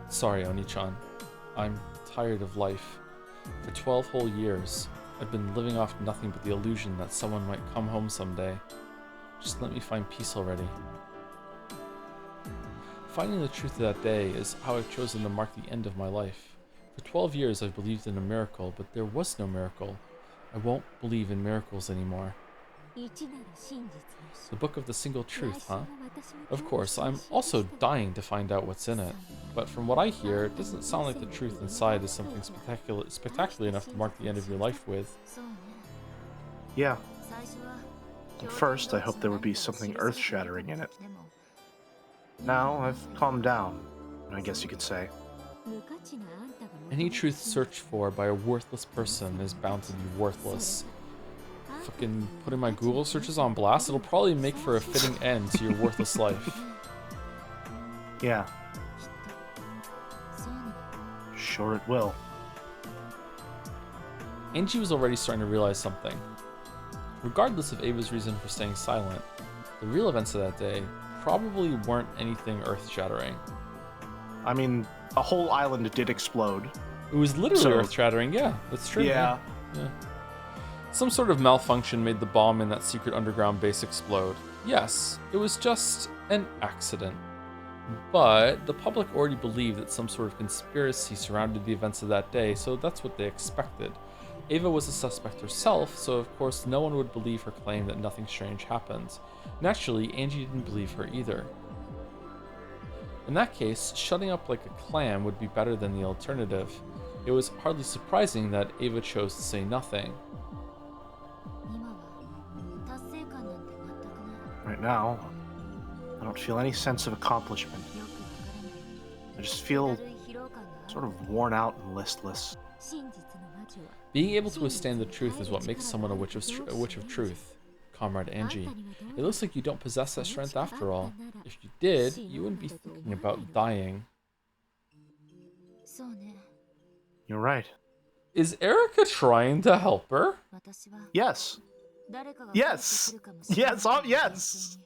Sorry, Oni-chan. I'm tired of life. For 12 whole years, I've been living off nothing but the illusion that someone might come home someday. Just let me find peace already. Finding the truth of that day is how I've chosen to mark the end of my life. For 12 years I've believed in a miracle, but there was no miracle. I won't believe in miracles anymore. The Book of the Single Truth, huh? Of course, I'm also dying to find out what's in it. But from what I hear, it doesn't sound like the truth inside is something spectacular enough to mark the end of your life with. Yeah. At first, I hoped there would be something earth-shattering in it. Now, I've calmed down, I guess you could say. Any truth searched for by a worthless person is bound to be worthless. Fucking putting my Google searches on blast, it'll probably make for a fitting end to your worthless life. Yeah. Sure it will. Angie was already starting to realize something. Regardless of Ava's reason for staying silent, the real events of that day probably weren't anything earth-shattering. I mean, a whole island did explode. It was literally earth-shattering, yeah, that's true. Yeah. Some sort of malfunction made the bomb in that secret underground base explode. Yes, it was just an accident. But the public already believed that some sort of conspiracy surrounded the events of that day, so that's what they expected. Ava was a suspect herself, so of course no one would believe her claim that nothing strange happened. Naturally, Angie didn't believe her either. In that case, shutting up like a clam would be better than the alternative. It was hardly surprising that Ava chose to say nothing. Right now, I don't feel any sense of accomplishment. I just feel sort of worn out and listless. Being able to withstand the truth is what makes someone a witch of truth, Comrade Angie. It looks like you don't possess that strength after all. If you did, you wouldn't be thinking about dying. You're right. Is Erica trying to help her? Yes. Yes. Yes. Oh, yes.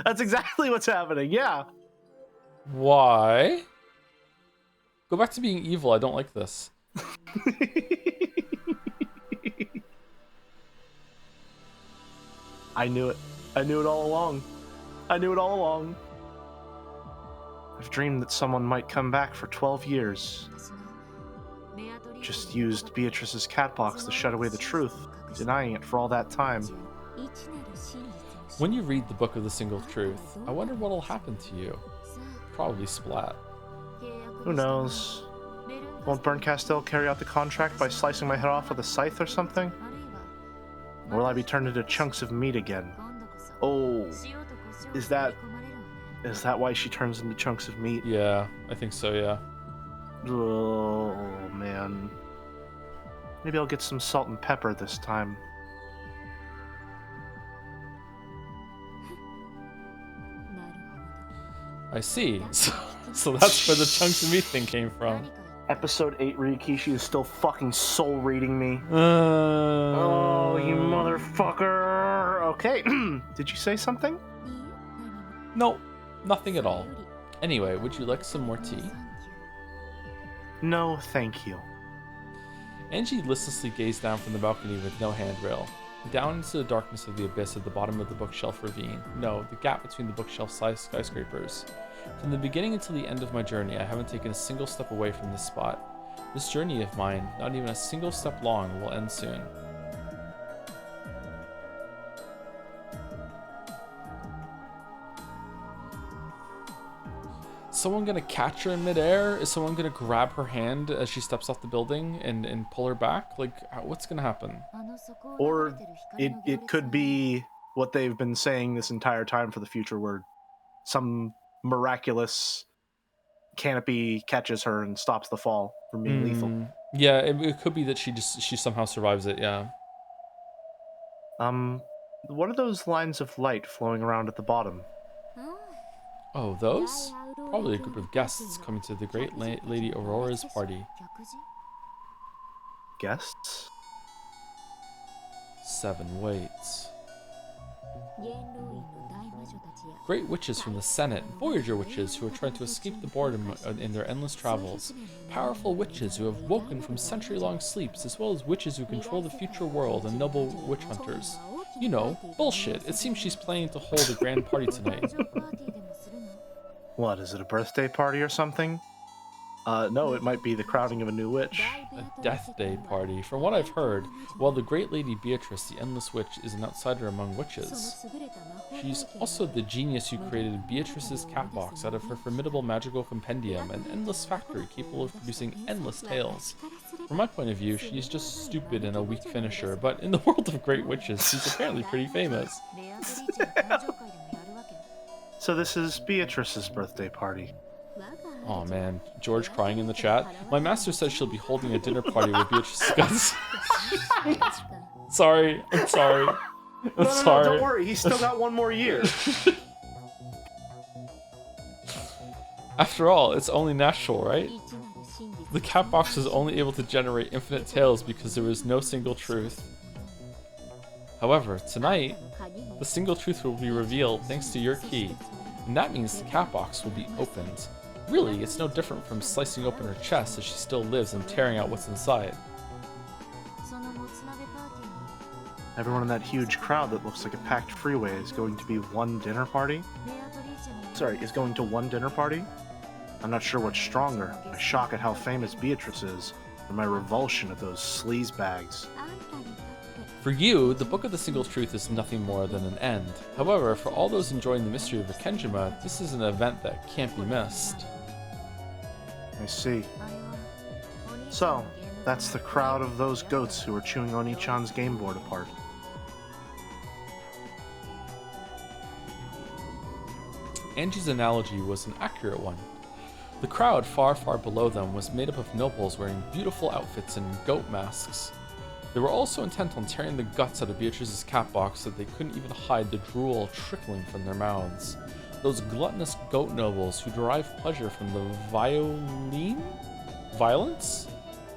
That's exactly what's happening. Yeah. Why? Go back to being evil. I don't like this. I knew it. I knew it all along. I knew it all along. I've dreamed that someone might come back for 12 years. Just used Beatrice's catbox to shut away the truth, denying it for all that time. When you read the Book of the Single Truth, I wonder what'll happen to you. Probably splat. Who knows? Won't Berncastel carry out the contract by slicing my head off with a scythe or something? Or will I be turned into chunks of meat again? Oh, is that why she turns into chunks of meat? Yeah, I think so, yeah. Oh, man. Maybe I'll get some salt and pepper this time. I see. So that's where the chunks of meat thing came from. Episode 8 Ryukishi is still fucking soul reading me. Oh, you motherfucker. Okay. Did you say something? No, nothing at all. Anyway, would you like some more tea? No, thank you. Angie listlessly gazed down from the balcony with no handrail, down into the darkness of the abyss at the bottom of the bookshelf ravine. No, the gap between the bookshelf-sized skyscrapers. From the beginning until the end of my journey, I haven't taken a single step away from this spot. This journey of mine, not even a single step long, will end soon. Someone gonna catch her in midair? Is someone gonna grab her hand as she steps off the building and pull her back? Like, what's gonna happen? Or it could be what they've been saying this entire time for the future, where some miraculous canopy catches her and stops the fall from being lethal. Yeah, it could be that she somehow survives it, yeah. What are those lines of light flowing around at the bottom? Oh, those? Probably a group of guests coming to the great Lady Aurora's party. Guests? 7 waits. Great witches from the Senate, Voyager witches who are trying to escape the boredom in their endless travels, powerful witches who have woken from century-long sleeps, as well as witches who control the future world and noble witch hunters. You know, bullshit. It seems she's planning to hold a grand party tonight. What, is it a birthday party or something? No, it might be the crowning of a new witch. A death day party. From what I've heard, while the great lady Beatrice, the endless witch, is an outsider among witches, she's also the genius who created Beatrice's catbox out of her formidable magical compendium, an endless factory capable of producing endless tales. From my point of view, she's just stupid and a weak finisher, but in the world of great witches, she's apparently pretty famous. So this is Beatrice's birthday party. Oh man, George crying in the chat. My master says she'll be holding a dinner party with Beatrice's guts. Sorry, I'm sorry. I'm sorry. No, don't worry, he's still got one more year. After all, it's only natural, right? The catbox was only able to generate infinite tales because there was no single truth. However, tonight, the single truth will be revealed thanks to your key, and that means the catbox will be opened. Really, it's no different from slicing open her chest as she still lives and tearing out what's inside. Everyone in that huge crowd that looks like a packed freeway is going to be one dinner party? Sorry, is going to one dinner party? I'm not sure what's stronger, my shock at how famous Beatrice is, or my revulsion at those sleazebags. For you, the Book of the Single Truth is nothing more than an end. However, for all those enjoying the mystery of Akenjima, this is an event that can't be missed. I see. So, that's the crowd of those goats who are chewing Oni-chan's game board apart. Angie's analogy was an accurate one. The crowd far, far below them was made up of nobles wearing beautiful outfits and goat masks. They were also intent on tearing the guts out of Beatrice's catbox so they couldn't even hide the drool trickling from their mouths. Those gluttonous goat nobles who derive pleasure from the violence,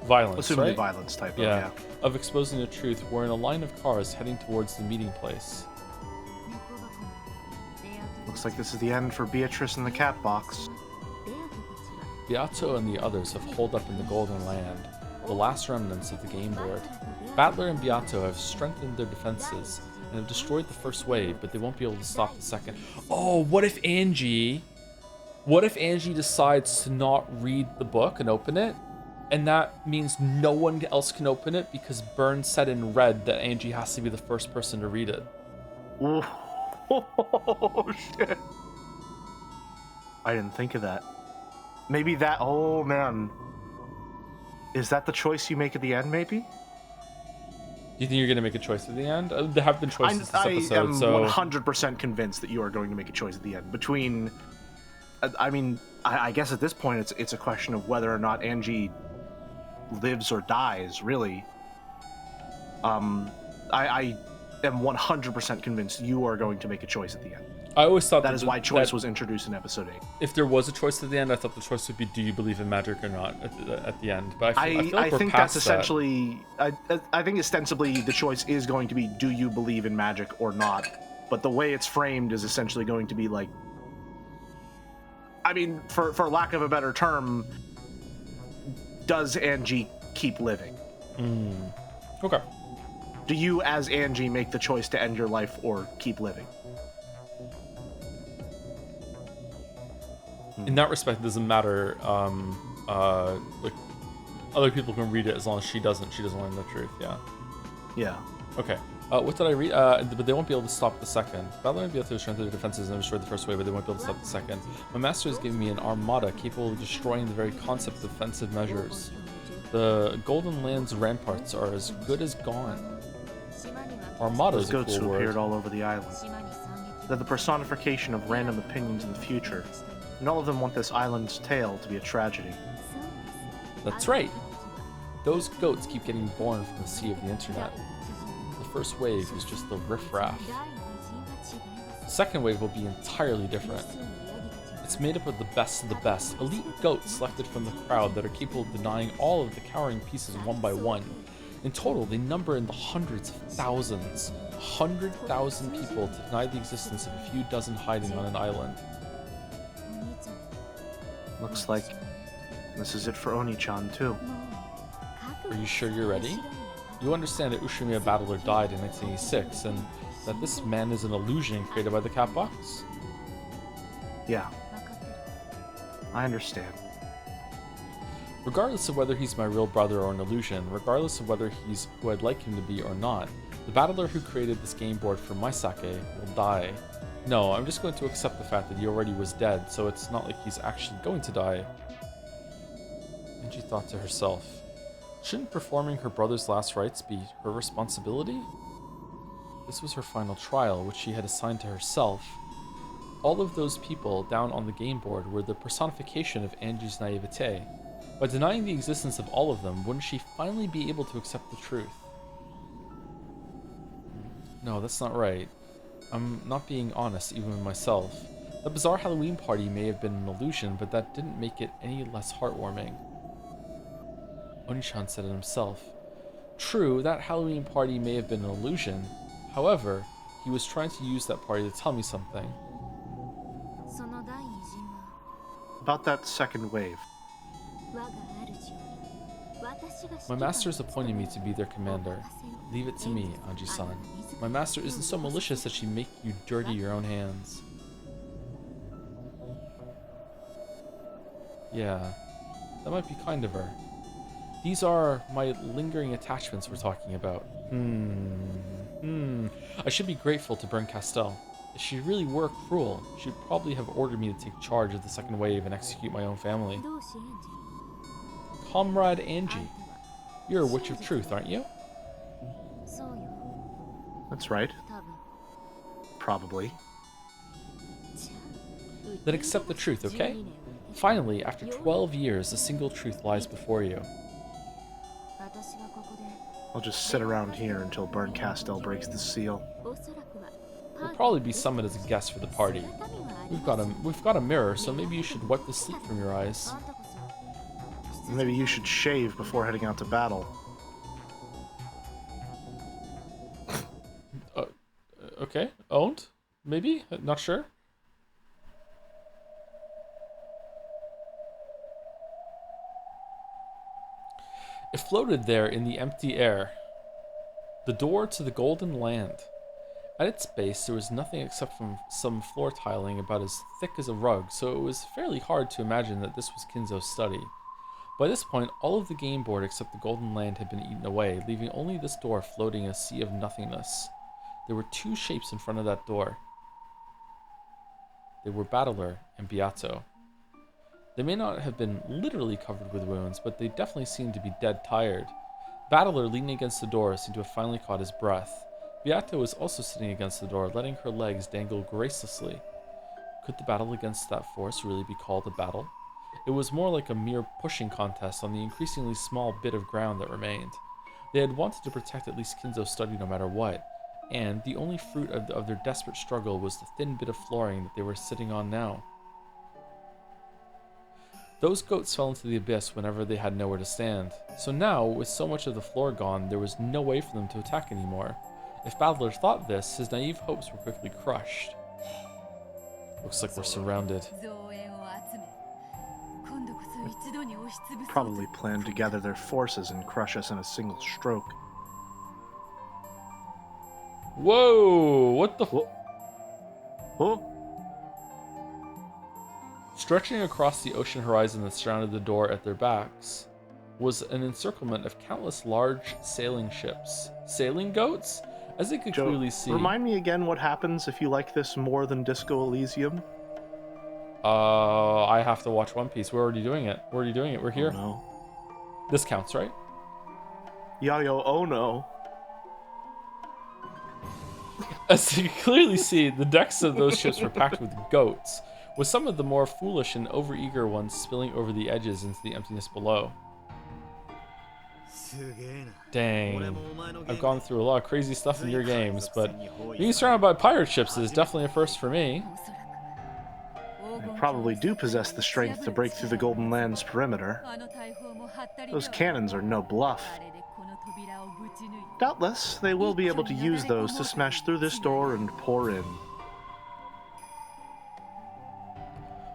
Assuming right? the violence type Yeah, of exposing the truth were in a line of cars heading towards the meeting place. Looks like this is the end for Beatrice and the catbox. Beato and the others have holed up in the Golden Land, the last remnants of the game board. Battler and Beato have strengthened their defenses and have destroyed the first wave, but they won't be able to stop the second. Oh, what if Angie decides to not read the book and open it? And that means no one else can open it because Byrne said in red that Angie has to be the first person to read it. Oh, shit. I didn't think of that. Maybe that, oh man. Is that the choice you make at the end, maybe? Do you think you're going to make a choice at the end? There have been choices this episode, I am so... 100% convinced that you are going to make a choice at the end. Between, I mean, I guess at this point it's a question of whether or not Angie lives or dies, really. I am 100% convinced you are going to make a choice at the end. I always thought that is why choice was introduced in episode 8. If there was a choice at the end, I thought the choice would be, do you believe in magic or not at the end. But I feel like I think that's essentially, I think ostensibly the choice is going to be, do you believe in magic or not? But the way it's framed is essentially going to be like, I mean, for lack of a better term, does Angie keep living? Okay. Do you, as Angie, make the choice to end your life or keep living? In that respect, it doesn't matter. Like, other people can read it as long as she doesn't. She doesn't learn the truth. Yeah. Yeah. Okay. What did I read? But they won't be able to stop the second. Battler and Beato strengthen their defenses and destroy the first wave, but they won't be able to stop the second. My master has given me an armada capable of destroying the very concept of defensive measures. The Golden Land's ramparts are as good as gone. Armada is a cool goats who word. appeared all over the island. They're the personification of random opinions in the future, and all of them want this island's tale to be a tragedy. That's right. Those goats keep getting born from the sea of the internet. The first wave is just the riffraff. The second wave will be entirely different. It's made up of the best, elite goats selected from the crowd that are capable of denying all of the cowering pieces one by one. In total, they number in the hundreds of thousands. 100,000 people to deny the existence of a few dozen hiding on an island. Looks like this is it for Oni-chan, too. Are you sure you're ready? You understand that Ushimiya Battler died in 1986, and that this man is an illusion created by the catbox? Yeah. I understand. Regardless of whether he's my real brother or an illusion, regardless of whether he's who I'd like him to be or not, the battler who created this game board for my sake will die. No, I'm just going to accept the fact that he already was dead, so it's not like he's actually going to die. And she thought to herself, shouldn't performing her brother's last rites be her responsibility? This was her final trial, which she had assigned to herself. All of those people down on the game board were the personification of Angie's naivete. By denying the existence of all of them, wouldn't she finally be able to accept the truth? No, that's not right. I'm not being honest even with myself. The bizarre Halloween party may have been an illusion, but that didn't make it any less heartwarming. Onichan said it himself. True, that Halloween party may have been an illusion. However, he was trying to use that party to tell me something. About that second wave. My master has appointed me to be their commander. Leave it to me, Anji-san. My master isn't so malicious that she'd make you dirty your own hands. Yeah, that might be kind of her. These are my lingering attachments we're talking about. I should be grateful to Bryn Castell. If she really were cruel, she'd probably have ordered me to take charge of the second wave and execute my own family. Comrade Angie, you're a witch of truth, aren't you? That's right. Probably. Then accept the truth, okay? Finally, after 12 years, a single truth lies before you. I'll just sit around here until Bryn Castell breaks the seal. You'll probably be summoned as a guest for the party. We've got a mirror, so maybe you should wipe the sleep from your eyes. Maybe you should shave before heading out to battle. Okay, owned? Maybe? Not sure? It floated there in the empty air. The door to the Golden Land. At its base, there was nothing except from some floor tiling about as thick as a rug, so it was fairly hard to imagine that this was Kinzo's study. By this point, all of the game board except the Golden Land had been eaten away, leaving only this door floating in a sea of nothingness. There were two shapes in front of that door. They were Bandle and Beato. They may not have been literally covered with wounds, but they definitely seemed to be dead tired. Bandle, leaning against the door, seemed to have finally caught his breath. Beato was also sitting against the door, letting her legs dangle gracelessly. Could the battle against that force really be called a battle? It was more like a mere pushing contest on the increasingly small bit of ground that remained. They had wanted to protect at least Kinzo's study no matter what, and the only fruit of their desperate struggle was the thin bit of flooring that they were sitting on now. Those goats fell into the abyss whenever they had nowhere to stand, so now, with so much of the floor gone, there was no way for them to attack anymore. If Bandle thought this, his naive hopes were quickly crushed. Looks like we're surrounded. Probably planned to gather their forces and crush us in a single stroke. Whoa! What the Oh! Stretching across the ocean horizon that surrounded the door at their backs was an encirclement of countless large sailing ships. Sailing goats? As they could clearly see. Remind me again what happens if you like this more than Disco Elysium? I have to watch One Piece. We're already doing it. We're here. Oh, no. This counts, right? Yayo, oh no. As you can clearly see, the decks of those ships were packed with goats, with some of the more foolish and overeager ones spilling over the edges into the emptiness below. Dang. I've gone through a lot of crazy stuff in your games, but being surrounded by pirate ships is definitely a first for me. They probably do possess the strength to break through the Golden Land's perimeter. Those cannons are no bluff. Doubtless, they will be able to use those to smash through this door and pour in.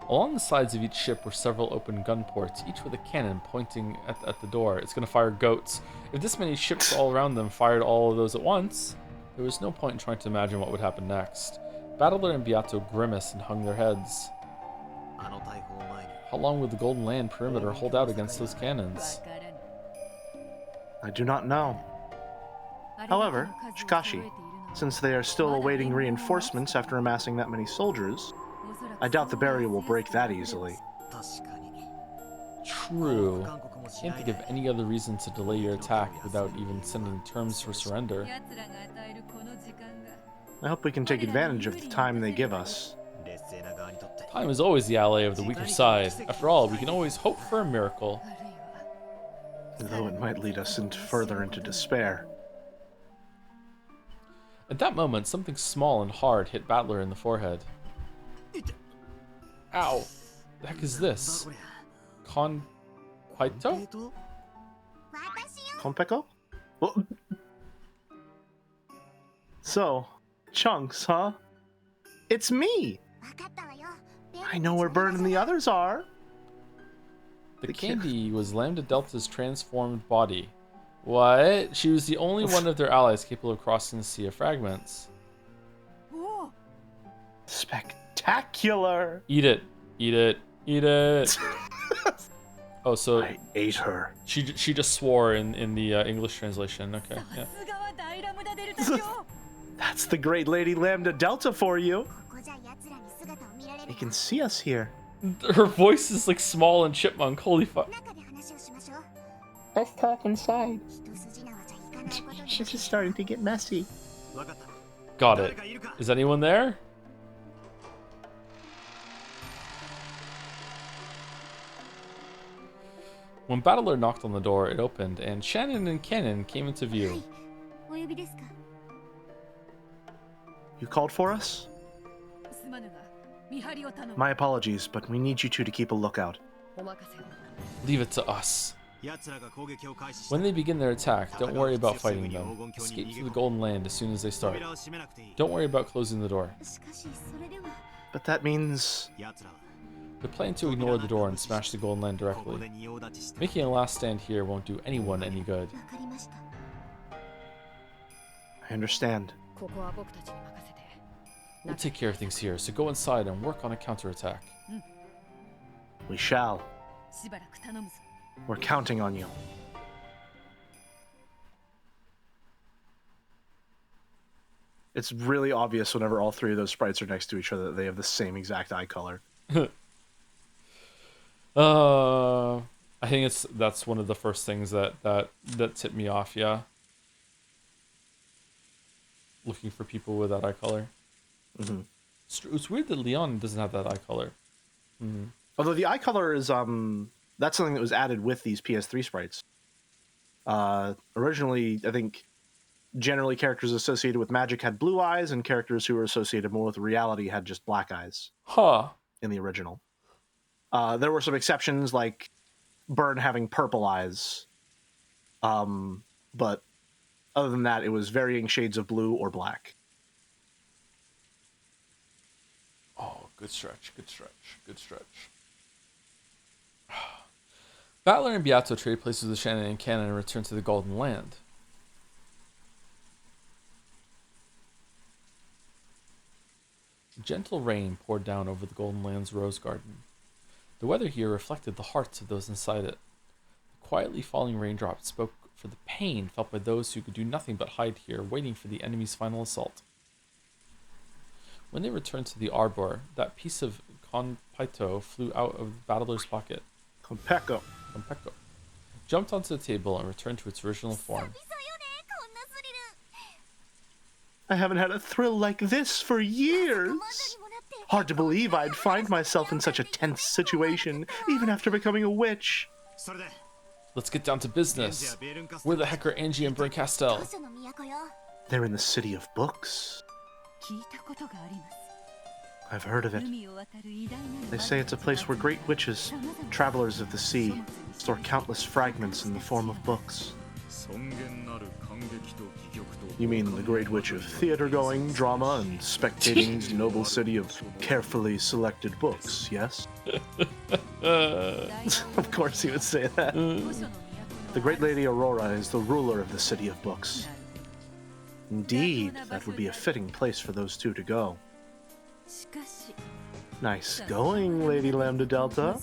Along the sides of each ship were several open gun ports, each with a cannon pointing at the door. It's going to fire goats. If this many ships all around them fired all of those at once, there was no point in trying to imagine what would happen next. Bandle and Beato grimaced and hung their heads. How long would the Golden Land perimeter hold out against those cannons? I do not know. However, Shikashi, since they are still awaiting reinforcements after amassing that many soldiers, I doubt the barrier will break that easily. True. Can't think of any other reason to delay your attack without even sending terms for surrender. I hope we can take advantage of the time they give us. Time is always the ally of the weaker side. After all, we can always hope for a miracle. Though it might lead us further into despair. At that moment, something small and hard hit Bandle in the forehead. Ow! The heck is this? Konpito? Konpeko? Well, so, Chunks, huh? It's me! I know where Bird and the others are. The candy was Lambda Delta's transformed body. What? She was the only one of their allies capable of crossing the Sea of Fragments. Spectacular! Eat it. Eat it. Eat it. Oh, so I ate her. She just swore in the English translation. Okay, yeah. That's the great Lady Lambda Delta for you. They can see us here. Her voice is like small and chipmunk. Holy fuck. Let's talk inside. She's just starting to get messy. Got it. Is anyone there? When Battler knocked on the door, it opened, and Shannon and Cannon came into view. You called for us? My apologies, but we need you two to keep a lookout. Leave it to us. When they begin their attack, don't worry about fighting them. Escape to the Golden Land as soon as they start. Don't worry about closing the door. But that means... They plan to ignore the door and smash the Golden Land directly. Making a last stand here won't do anyone any good. I understand. We'll take care of things here, so go inside and work on a counterattack. We shall. We're counting on you. It's really obvious whenever all three of those sprites are next to each other that they have the same exact eye color. I think that's one of the first things that tipped me off, yeah. Looking for people with that eye color. Mm-hmm. It's weird that Leon doesn't have that eye color. Mm-hmm. Although the eye color is that's something that was added with these PS3 sprites. Originally, I think generally characters associated with magic had blue eyes, and characters who were associated more with reality had just black eyes. Huh. In the original. There were some exceptions, like Burn having purple eyes. But other than that, it was varying shades of blue or black. Oh, good stretch, good stretch, good stretch. Battler and Beato trade places with Shannon and Cannon and return to the Golden Land. Gentle rain poured down over the Golden Land's rose garden. The weather here reflected the hearts of those inside it. The quietly falling raindrops spoke for the pain felt by those who could do nothing but hide here, waiting for the enemy's final assault. When they returned to the arbor, that piece of Konpito flew out of Battler's pocket. Konpeko. Jumped onto the table and returned to its original form. I haven't had a thrill like this for years. Hard to believe I'd find myself in such a tense situation, even after becoming a witch. Let's get down to business. Where the heck are Angie and Berncastel? They're in the City of Books. I've heard of it. They say it's a place where great witches, travelers of the sea, store countless fragments in the form of books. You mean the great witch of theater-going, drama, and spectating the noble city of carefully selected books, yes? Of course he would say that. The great lady Aurora is the ruler of the City of Books. Indeed, that would be a fitting place for those two to go. Nice going, Lady Lambda Delta.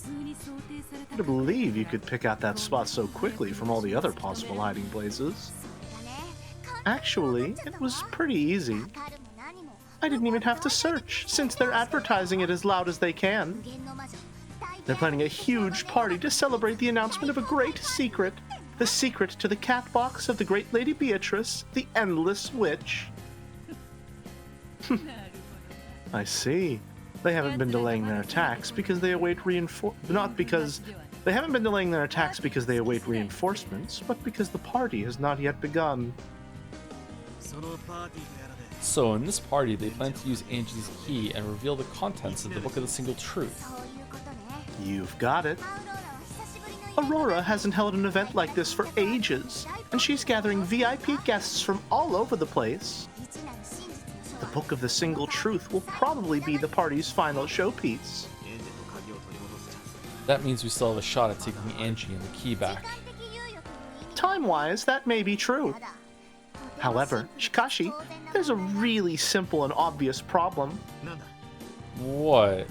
Hard to believe you could pick out that spot so quickly from all the other possible hiding places. Actually, it was pretty easy. I didn't even have to search, since they're advertising it as loud as they can. They're planning a huge party to celebrate the announcement of a great secret. The secret to the catbox of the great Lady Beatrice, the Endless Witch. I see. They haven't been delaying their attacks because they await They haven't been delaying their attacks because they await reinforcements, but because the party has not yet begun. So in this party, they plan to use Angie's key and reveal the contents of the Book of the Single Truth. You've got it. Aurora hasn't held an event like this for ages, and she's gathering VIP guests from all over the place. The Book of the Single Truth will probably be the party's final showpiece. That means we still have a shot at taking Angie and the key back. Time-wise, that may be true. However, Shikashi, there's a really simple and obvious problem. What?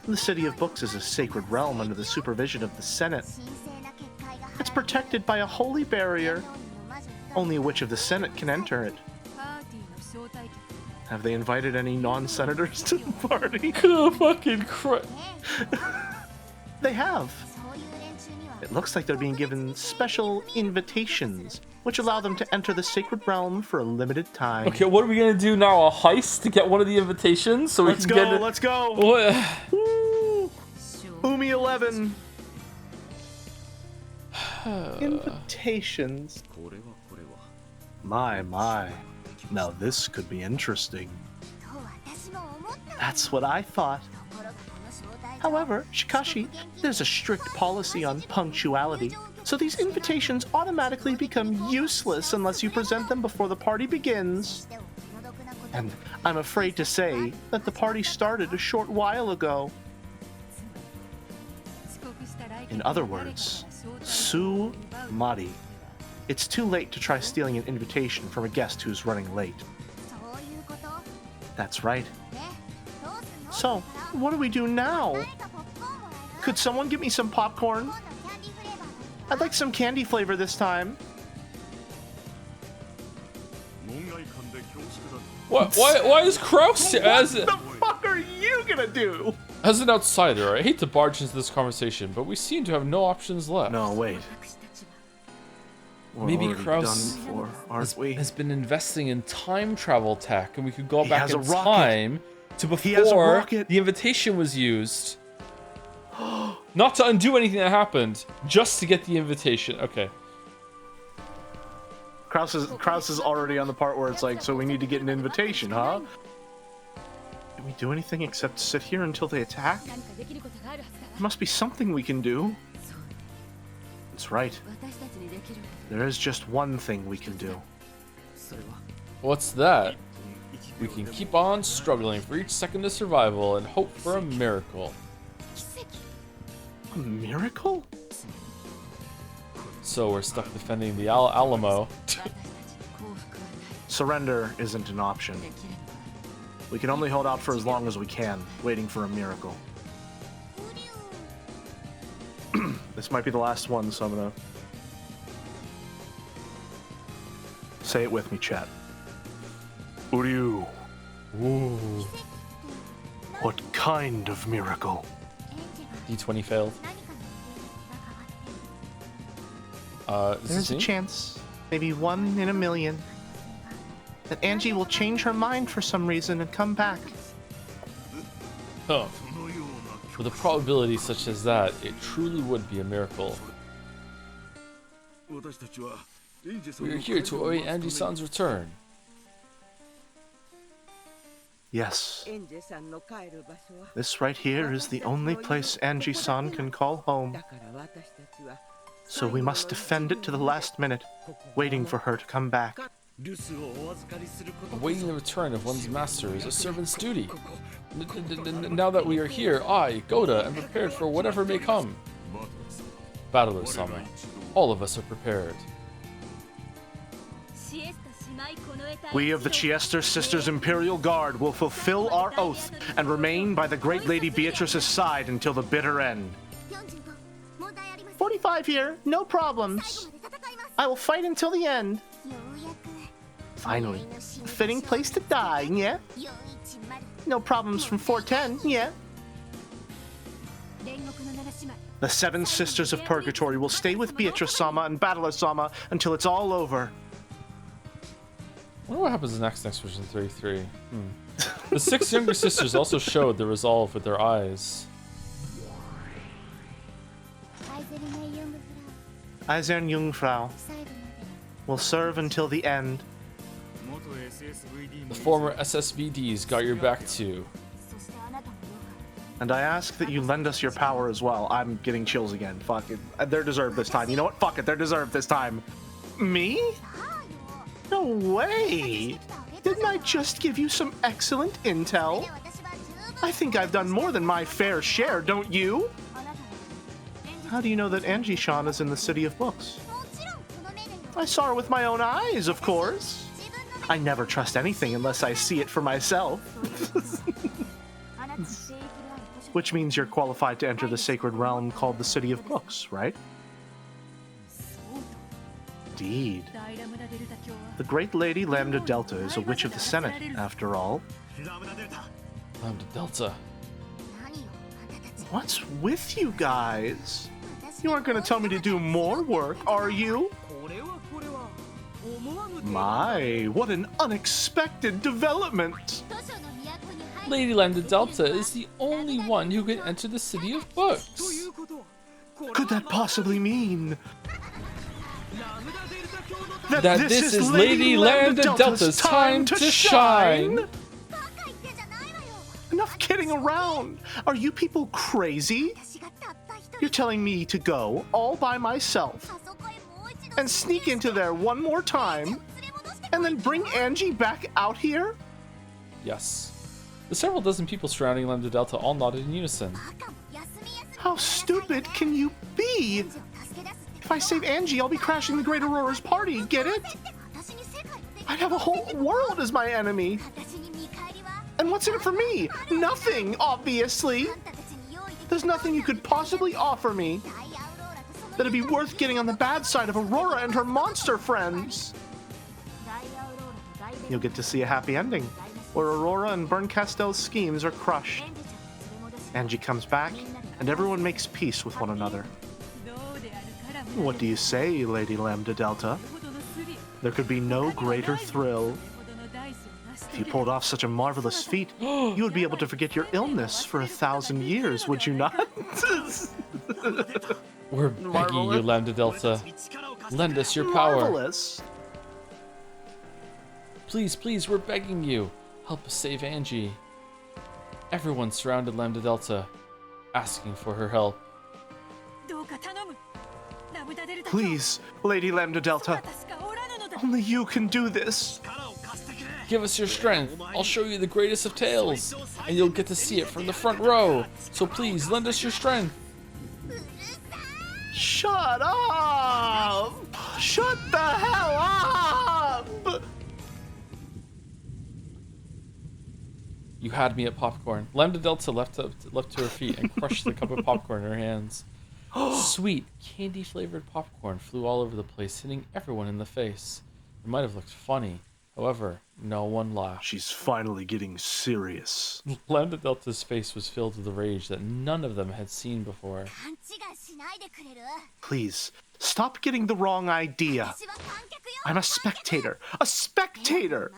The City of Books is a sacred realm under the supervision of the Senate. It's protected by a holy barrier. Only a witch of the Senate can enter it. Have they invited any non-senators to the party? Fucking crap. They have. It looks like they're being given special invitations, which allow them to enter the sacred realm for a limited time. Okay, what are we gonna do now? A heist to get one of the invitations so we can get it? Let's go! What? Woo! Umi 11. Invitations. My. Now this could be interesting. That's what I thought. However, Shikashi, there's a strict policy on punctuality, so these invitations automatically become useless unless you present them before the party begins. And I'm afraid to say that the party started a short while ago. In other words, Su Mari. It's too late to try stealing an invitation from a guest who's running late. That's right. So, what do we do now? Could someone get me some popcorn? I'd like some candy flavor this time. What? Why is Kraus as... What the fuck are you gonna do? As an outsider, I hate to barge into this conversation, but we seem to have no options left. No, wait. Maybe Kraus has been investing in time travel tech, and we could go back in time to before the invitation was used. Not to undo anything that happened, just to get the invitation. Okay. Kraus is already on the part where it's like, so we need to get an invitation, huh? Can we do anything except sit here until they attack? There must be something we can do. That's right. There is just one thing we can do. What's that? We can keep on struggling for each second of survival and hope for a miracle. A miracle? So we're stuck defending the Alamo. Surrender isn't an option. We can only hold out for as long as we can, waiting for a miracle. This might be the last one, so I'm gonna... Say it with me, chat. Uryu. Ooh. What kind of miracle? D20 failed. There's a chance, maybe 1 in a million, that Angie will change her mind for some reason and come back. Huh. With a probability such as that, it truly would be a miracle. We are here to await Angie-san's return. Yes. This right here is the only place Angie-san can call home. So we must defend it to the last minute, waiting for her to come back. Awaiting the return of one's master is a servant's duty. Now that we are here, I, Goda, am prepared for whatever may come. Battler-sama, all of us are prepared. We of the Chiester Sisters Imperial Guard will fulfill our oath and remain by the great Lady Beatrice's side until the bitter end. 45 here, no problems. I will fight until the end. Finally, a fitting place to die, yeah? No problems from 410, yeah? The 7 Sisters of Purgatory will stay with Beatrice-sama and Bandle-sama until it's all over. I wonder what happens next version 33. The 6 younger sisters also showed the resolve with their eyes. Eisern Jungfrau will serve until the end. The former SSVDs got your back too. And I ask that you lend us your power as well. I'm getting chills again. Fuck it. They're deserved this time. You know what? Fuck it. They're deserved this time. Me? No way! Didn't I just give you some excellent intel? I think I've done more than my fair share, don't you? How do you know that Angie-chan is in the City of Books? I saw her with my own eyes, of course. I never trust anything unless I see it for myself. Which means you're qualified to enter the sacred realm called the City of Books, right? Indeed. The great lady Lambda Delta is a witch of the Senate, after all. Lambda Delta. What's with you guys? You aren't going to tell me to do more work, are you? My, what an unexpected development! Lady Lambda Delta is the only one who can enter the City of Books. Could that possibly mean that this is Lady Lambda Delta's time to shine? Enough kidding around! Are you people crazy? You're telling me to go all by myself and sneak into there one more time and then bring Angie back out here? Yes. The several dozen people surrounding Lambda Delta all nodded in unison. How stupid can you be? If I save Angie, I'll be crashing the Great Aurora's party, get it? I'd have a whole world as my enemy. And what's in it for me? Nothing, obviously. There's nothing you could possibly offer me that'd be worth getting on the bad side of Aurora and her monster friends. You'll get to see a happy ending, where Aurora and Berncastell's schemes are crushed. Angie comes back, and everyone makes peace with one another. What do you say, Lady Lambda Delta? There could be no greater thrill. If you pulled off such a marvelous feat, you would be able to forget your illness for 1,000 years, would you not? We're begging you, Lambda Delta. Lend us your power. Marvelous. Please, please, we're begging you. Help us save Angie. Everyone surrounded Lambda Delta, asking for her help. Please, Lady Lambda Delta. Only you can do this. Give us your strength. I'll show you the greatest of tales, and you'll get to see it from the front row. So please, lend us your strength. Shut up! Shut the hell up! You had me at popcorn. Lambda Delta leapt to her feet and crushed the cup of popcorn in her hands. Sweet, candy-flavored popcorn flew all over the place, hitting everyone in the face. It might have looked funny. However, no one laughed. She's finally getting serious. Lambda Delta's face was filled with a rage that none of them had seen before. Please, stop getting the wrong idea. I'm a spectator. A spectator!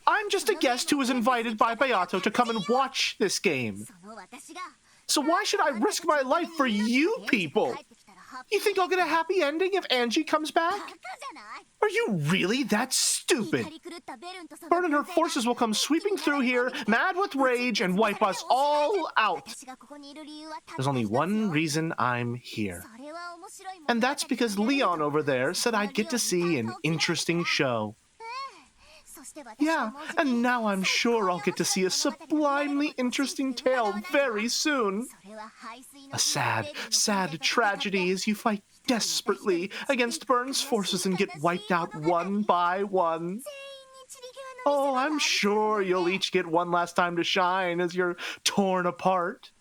I'm just a guest who was invited by Beato to come and watch this game. So why should I risk my life for you people? You think I'll get a happy ending if Angie comes back? Are you really that stupid? Bern and her forces will come sweeping through here, mad with rage, and wipe us all out. There's only one reason I'm here. And that's because Leon over there said I'd get to see an interesting show. Yeah, and now I'm sure I'll get to see a sublimely interesting tale very soon. A sad, sad tragedy as you fight desperately against Bern's forces and get wiped out one by one. Oh, I'm sure you'll each get one last time to shine as you're torn apart.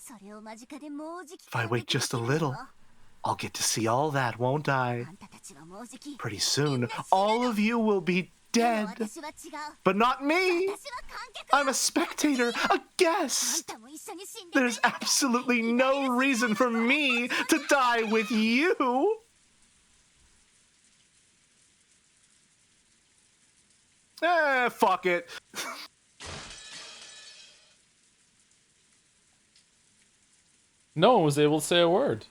If I wait just a little, I'll get to see all that, won't I? Pretty soon, all of you will be dead. But not me! I'm a spectator, a guest! There's absolutely no reason for me to die with you! Fuck it. No one was able to say a word.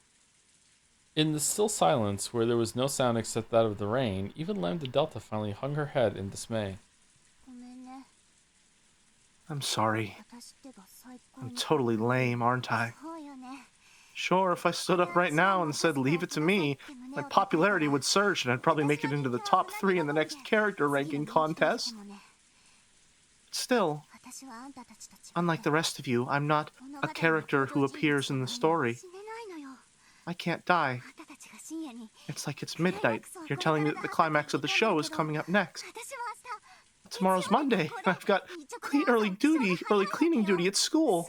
In the still silence, where there was no sound except that of the rain, even Lambda Delta finally hung her head in dismay. I'm sorry. I'm totally lame, aren't I? Sure, if I stood up right now and said leave it to me, my popularity would surge and I'd probably make it into the top 3 in the next character ranking contest. Still, unlike the rest of you, I'm not a character who appears in the story. I can't die. It's like it's midnight. You're telling me that the climax of the show is coming up next. Tomorrow's Monday, and I've got early cleaning duty at school.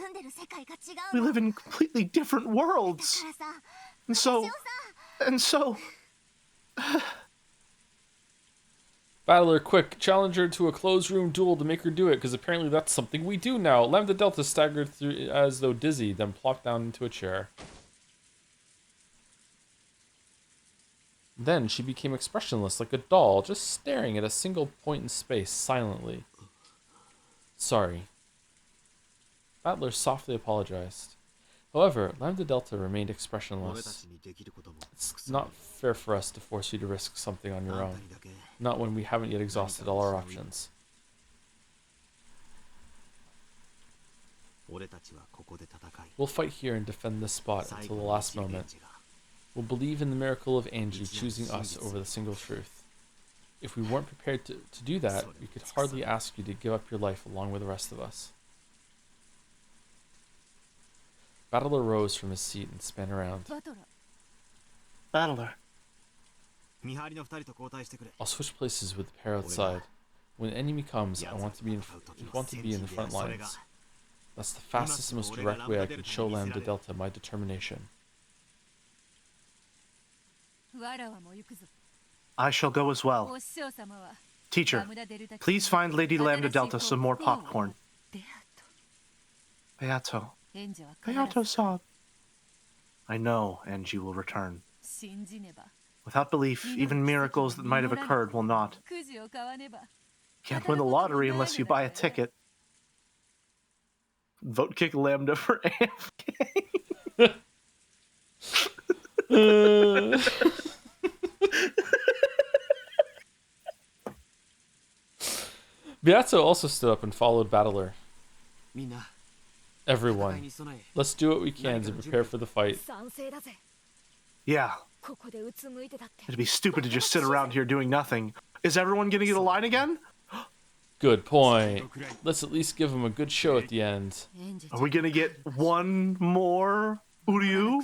We live in completely different worlds. And so... Battler, quick, challenge her to a closed room duel to make her do it, because apparently that's something we do now. Lambda Delta staggered through as though dizzy, then plopped down into a chair. Then she became expressionless like a doll, just staring at a single point in space silently. Sorry. Battler softly apologized. However, Lambda Delta remained expressionless. It's not fair for us to force you to risk something on your own. Not when we haven't yet exhausted all our options. We'll fight here and defend this spot until the last moment. We'll believe in the miracle of Angie choosing us over the single truth. If we weren't prepared to do that, we could hardly ask you to give up your life along with the rest of us. Battler rose from his seat and span around. Battler. I'll switch places with the pair outside. When an enemy comes, I want to be in the front lines. That's the fastest and most direct way I can show Lambda Delta my determination. I shall go as well. Teacher, please find Lady Lambda Delta some more popcorn. Beato. Beato-san. I know Angie will return. Without belief, even miracles that might have occurred will not. Can't win the lottery unless you buy a ticket. Vote kick Lambda for AFK. Beato also stood up and followed Battler. Everyone, let's do what we can to prepare for the fight. Yeah. It'd be stupid to just sit around here doing nothing. Is everyone gonna get a line again? Good point. Let's at least give him a good show at the end. Are we gonna get one more Uryu?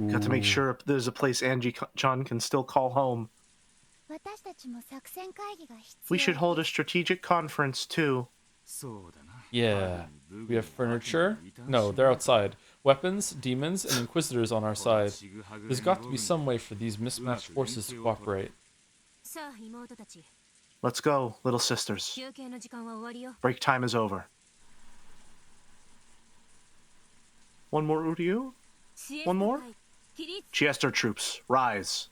Got to make sure there's a place Angie-chan can still call home. We should hold a strategic conference too. Yeah. We have furniture? No, they're outside. Weapons, demons, and inquisitors on our side. There's got to be some way for these mismatched forces to cooperate. Let's go, little sisters. Break time is over. One more Uryu? One more? Chester troops, rise.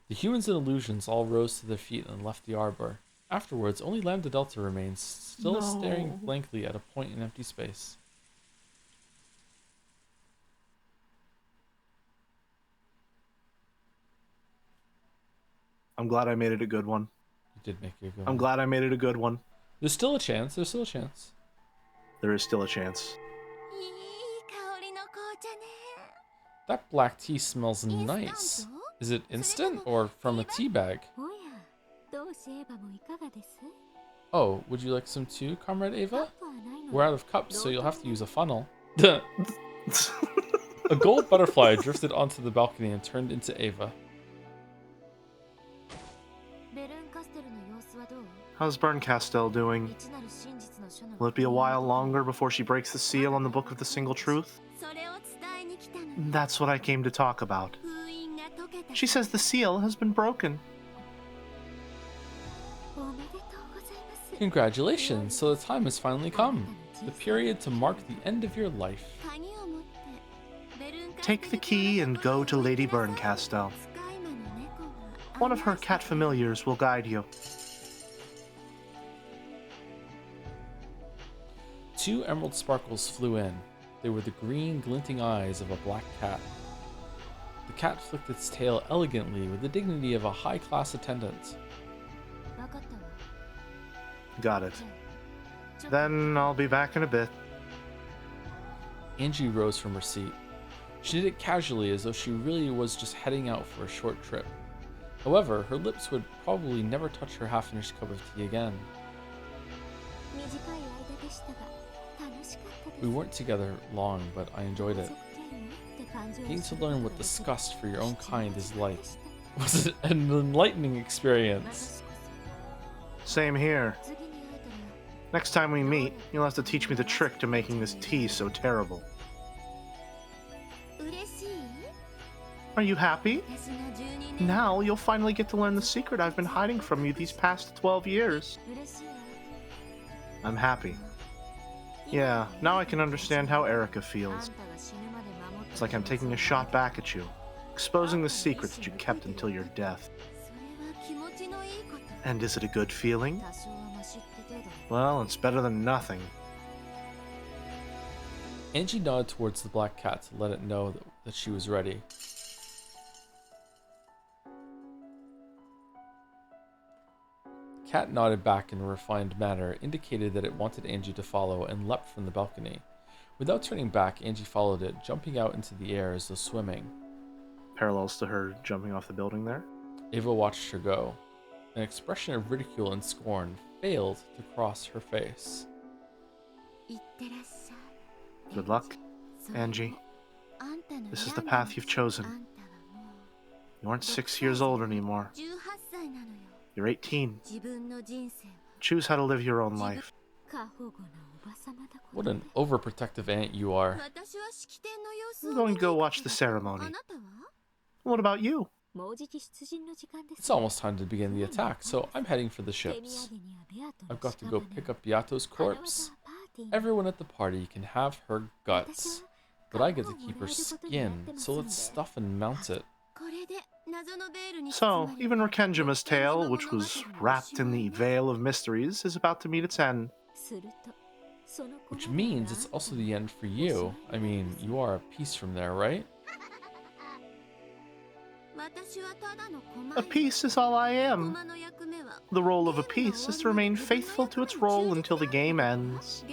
The humans and illusions all rose to their feet and left the arbor. Afterwards, only Lambda Delta remains, still staring blankly at a point in empty space. I'm glad I made it a good one. You did make it a good one. I'm glad I made it a good one. There's still a chance. There's still a chance. There is still a chance. That black tea smells nice. Is it instant or from a tea bag? Oh, would you like some too, Comrade Ava? We're out of cups, so you'll have to use a funnel. A gold butterfly drifted onto the balcony and turned into Ava. How's Berncastel doing? Will it be a while longer before she breaks the seal on the Book of the Single Truth? That's what I came to talk about. She says the seal has been broken. Congratulations, so the time has finally come. The period to mark the end of your life. Take the key and go to Lady Berncastel. One of her cat familiars will guide you. 2 emerald sparkles flew in. They were the green, glinting eyes of a black cat. The cat flicked its tail elegantly with the dignity of a high-class attendant. Got it. Then I'll be back in a bit. Angie rose from her seat. She did it casually, as though she really was just heading out for a short trip. However, her lips would probably never touch her half-finished cup of tea again. We weren't together long, but I enjoyed it. Getting to learn what disgust for your own kind is like was an enlightening experience. Same here. Next time we meet, you'll have to teach me the trick to making this tea so terrible. Are you happy? Now you'll finally get to learn the secret I've been hiding from you these past 12 years. I'm happy. Yeah, now I can understand how Erica feels. It's like I'm taking a shot back at you, exposing the secret that you kept until your death. And is it a good feeling? Well, it's better than nothing. Angie nodded towards the black cat to let it know that she was ready. The cat nodded back in a refined manner, indicated that it wanted Angie to follow, and leapt from the balcony. Without turning back, Angie followed it, jumping out into the air as though swimming. Parallels to her jumping off the building there? Ava watched her go. An expression of ridicule and scorn failed to cross her face. Good luck, Angie. This is the path you've chosen. You aren't 6 years old anymore. You're 18. Choose how to live your own life. What an overprotective aunt you are. I'm going to go watch the ceremony. What about you? It's almost time to begin the attack, so I'm heading for the ships. I've got to go pick up Beato's corpse. Everyone at the party can have her guts, but I get to keep her skin, so let's stuff and mount it. So, even Rakenjima's tale, which was wrapped in the veil of mysteries, is about to meet its end. Which means it's also the end for you. I mean, you are a piece from there, right? A piece is all I am. The role of a piece is to remain faithful to its role until the game ends.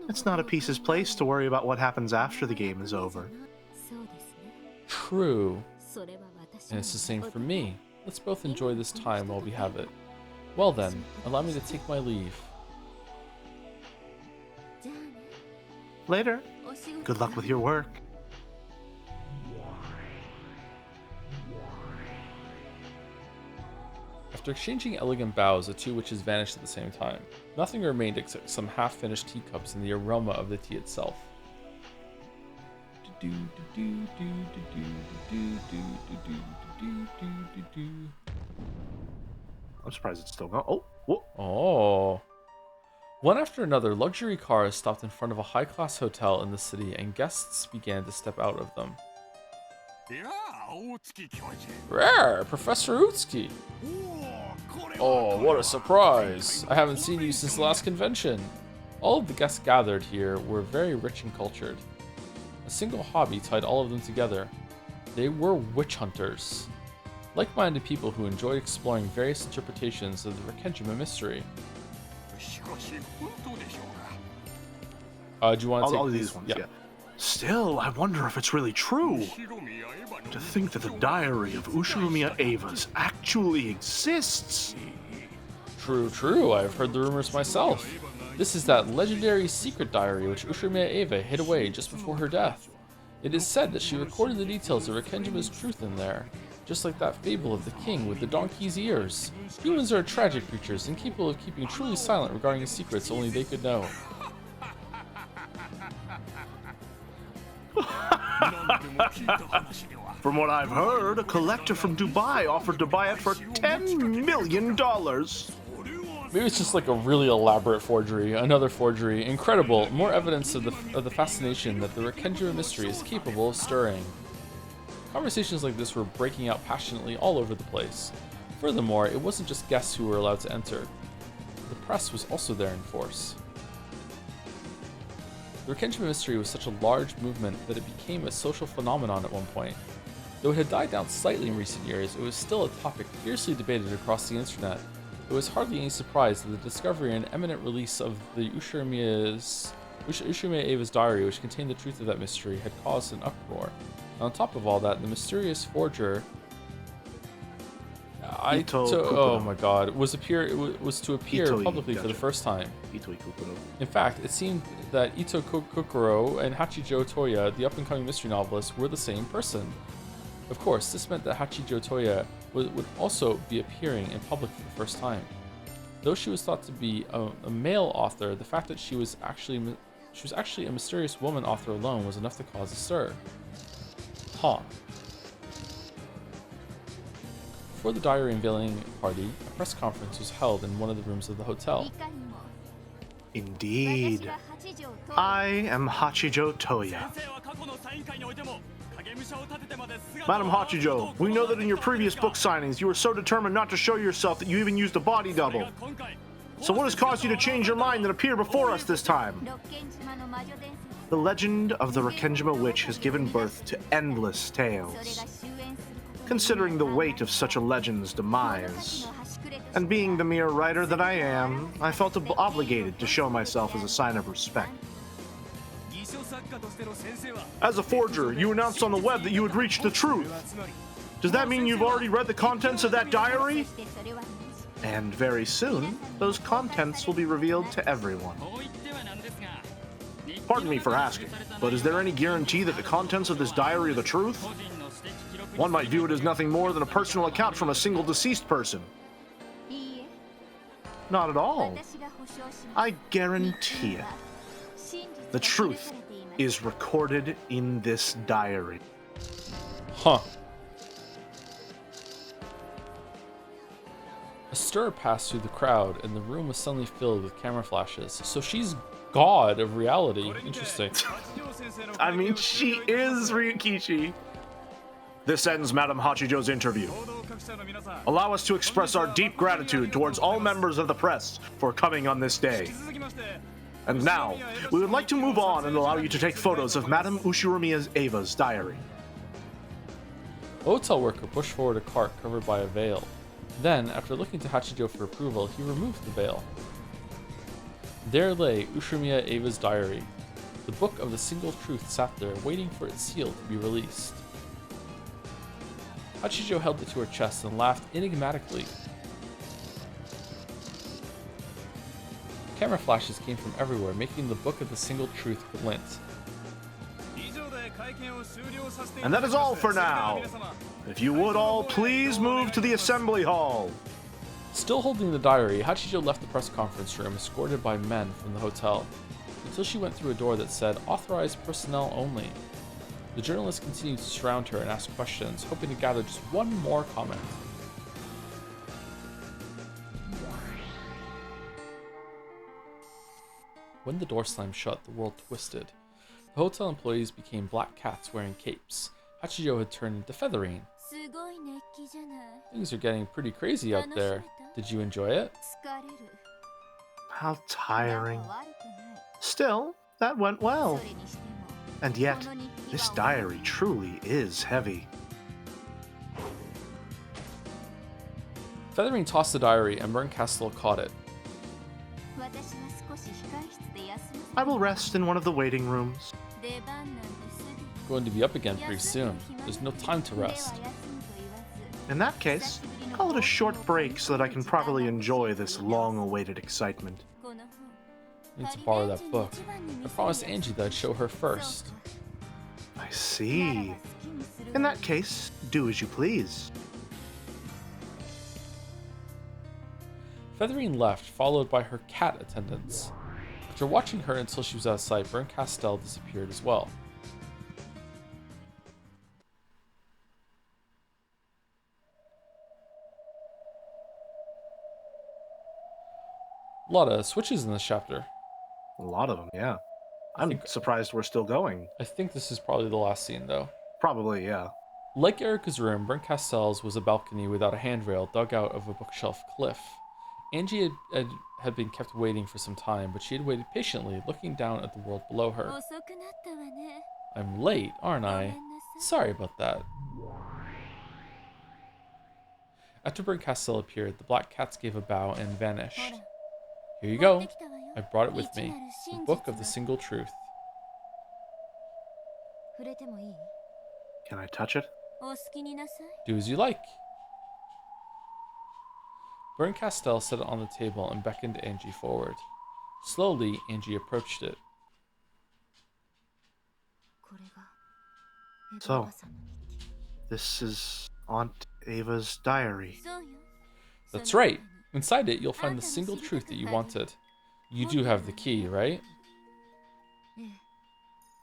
It's not a piece's place to worry about what happens after the game is over. True. And it's the same for me. Let's both enjoy this time while we have it. Well then, allow me to take my leave. Later. Good luck with your work. After exchanging elegant bows, the 2 witches vanished at the same time. Nothing remained except some half-finished teacups and the aroma of the tea itself. I'm surprised it's still going. Oh, whoa. Oh. One after another, luxury cars stopped in front of a high-class hotel in the city, and guests began to step out of them. Rare, Professor Utsuki! Oh, what a surprise! I haven't seen you since the last convention. All of the guests gathered here were very rich and cultured. A single hobby tied all of them together. They were witch hunters. Like-minded people who enjoyed exploring various interpretations of the Rakenjima mystery. Do you want to take all these ones? Yeah. Still, I wonder if it's really true. To think that the diary of Ushiromiya Ava's actually exists. True, I've heard the rumors myself. This is that legendary secret diary which Ushiromiya Ava hid away just before her death. It is said that she recorded the details of Rakenjima's truth in there. Just like that fable of the king with the donkey's ears. Humans are tragic creatures, incapable of keeping truly silent regarding secrets only they could know. From what I've heard, a collector from Dubai offered to buy it for $10 million. Maybe it's just like a really elaborate forgery, another forgery. Incredible, more evidence of the fascination that the Rekenjiro mystery is capable of stirring. Conversations like this were breaking out passionately all over the place. Furthermore, it wasn't just guests who were allowed to enter. The press was also there in force. The Rekenjiro mystery was such a large movement that it became a social phenomenon at one point. Though it had died down slightly in recent years, it was still a topic fiercely debated across the internet. It was hardly any surprise that the discovery and imminent release of the Ushimiya Eva's diary, which contained the truth of that mystery, had caused an uproar. And on top of all that, the mysterious forger oh my god, was to appear publicly for the first time. In fact, it seemed that Ito Kokoro and Hachijo Toya, the up-and-coming mystery novelist, were the same person. Of course, this meant that Hachijo Toya would also be appearing in public for the first time. Though she was thought to be a male author, the fact that she was actually a mysterious woman author alone was enough to cause a stir. Huh. Before the diary unveiling party, a press conference was held in one of the rooms of the hotel. Indeed. I am Hachijo Toya. Madam Hachijo, we know that in your previous book signings you were so determined not to show yourself that you even used a body double. So what has caused you to change your mind and appear before us this time? The legend of the Rekenjima witch has given birth to endless tales. Considering the weight of such a legend's demise, and being the mere writer that I am, I felt obligated to show myself as a sign of respect. As a forger, you announced on the web that you had reached the truth. Does that mean you've already read the contents of that diary? And very soon, those contents will be revealed to everyone. Pardon me for asking, but is there any guarantee that the contents of this diary are the truth? One might view it as nothing more than a personal account from a single deceased person. Not at all. I guarantee it. The truth is recorded in this diary. Huh. A stir passed through the crowd, and the room was suddenly filled with camera flashes. So she's god of reality. Interesting. I mean, she is Ryukishi. This ends Madam Hachijo's interview. Allow us to express our deep gratitude towards all members of the press for coming on this day. And now, we would like to move on and allow you to take photos of Madam Ushimiya Eva's diary. A hotel worker pushed forward a cart covered by a veil. Then, after looking to Hachijo for approval, he removed the veil. There lay Ushimiya Eva's diary. The book of the single truth sat there, waiting for its seal to be released. Hachijo held it to her chest and laughed enigmatically. Camera flashes came from everywhere, making the book of the single truth glint. And that is all for now. If you would all please move to the assembly hall. Still holding the diary, Hachijo left the press conference room, escorted by men from the hotel, until she went through a door that said, "Authorized personnel only." The journalists continued to surround her and ask questions, hoping to gather just one more comment. When the door slammed shut, the world twisted. The hotel employees became black cats wearing capes. Hachijo had turned into Featherine. Things are getting pretty crazy out there. Did you enjoy it? How tiring. Still, that went well. And yet, this diary truly is heavy. Featherine tossed the diary and Berncastle caught it. I will rest in one of the waiting rooms. Going to be up again pretty soon. There's no time to rest. In that case, call it a short break so that I can properly enjoy this long-awaited excitement. I need to borrow that book. I promised Angie that I'd show her first. I see. In that case, do as you please. Featherine left, followed by her cat attendants. After watching her until she was out of sight, Berncastel disappeared as well. A lot of switches in this chapter. A lot of them, yeah. I'm surprised we're still going. I think this is probably the last scene, though. Probably, yeah. Like Erica's room, Berncastel's was a balcony without a handrail dug out of a bookshelf cliff. Angie had been kept waiting for some time, but she had waited patiently, looking down at the world below her. I'm late, aren't I? Sorry about that. After Berncastel appeared, the black cats gave a bow and vanished. Here you go. I brought it with me. The Book of the Single Truth. Can I touch it? Do as you like. Berncastel set it on the table and beckoned Angie forward. Slowly, Angie approached it. So, this is Aunt Ava's diary. That's right. Inside it, you'll find the single truth that you wanted. You do have the key, right?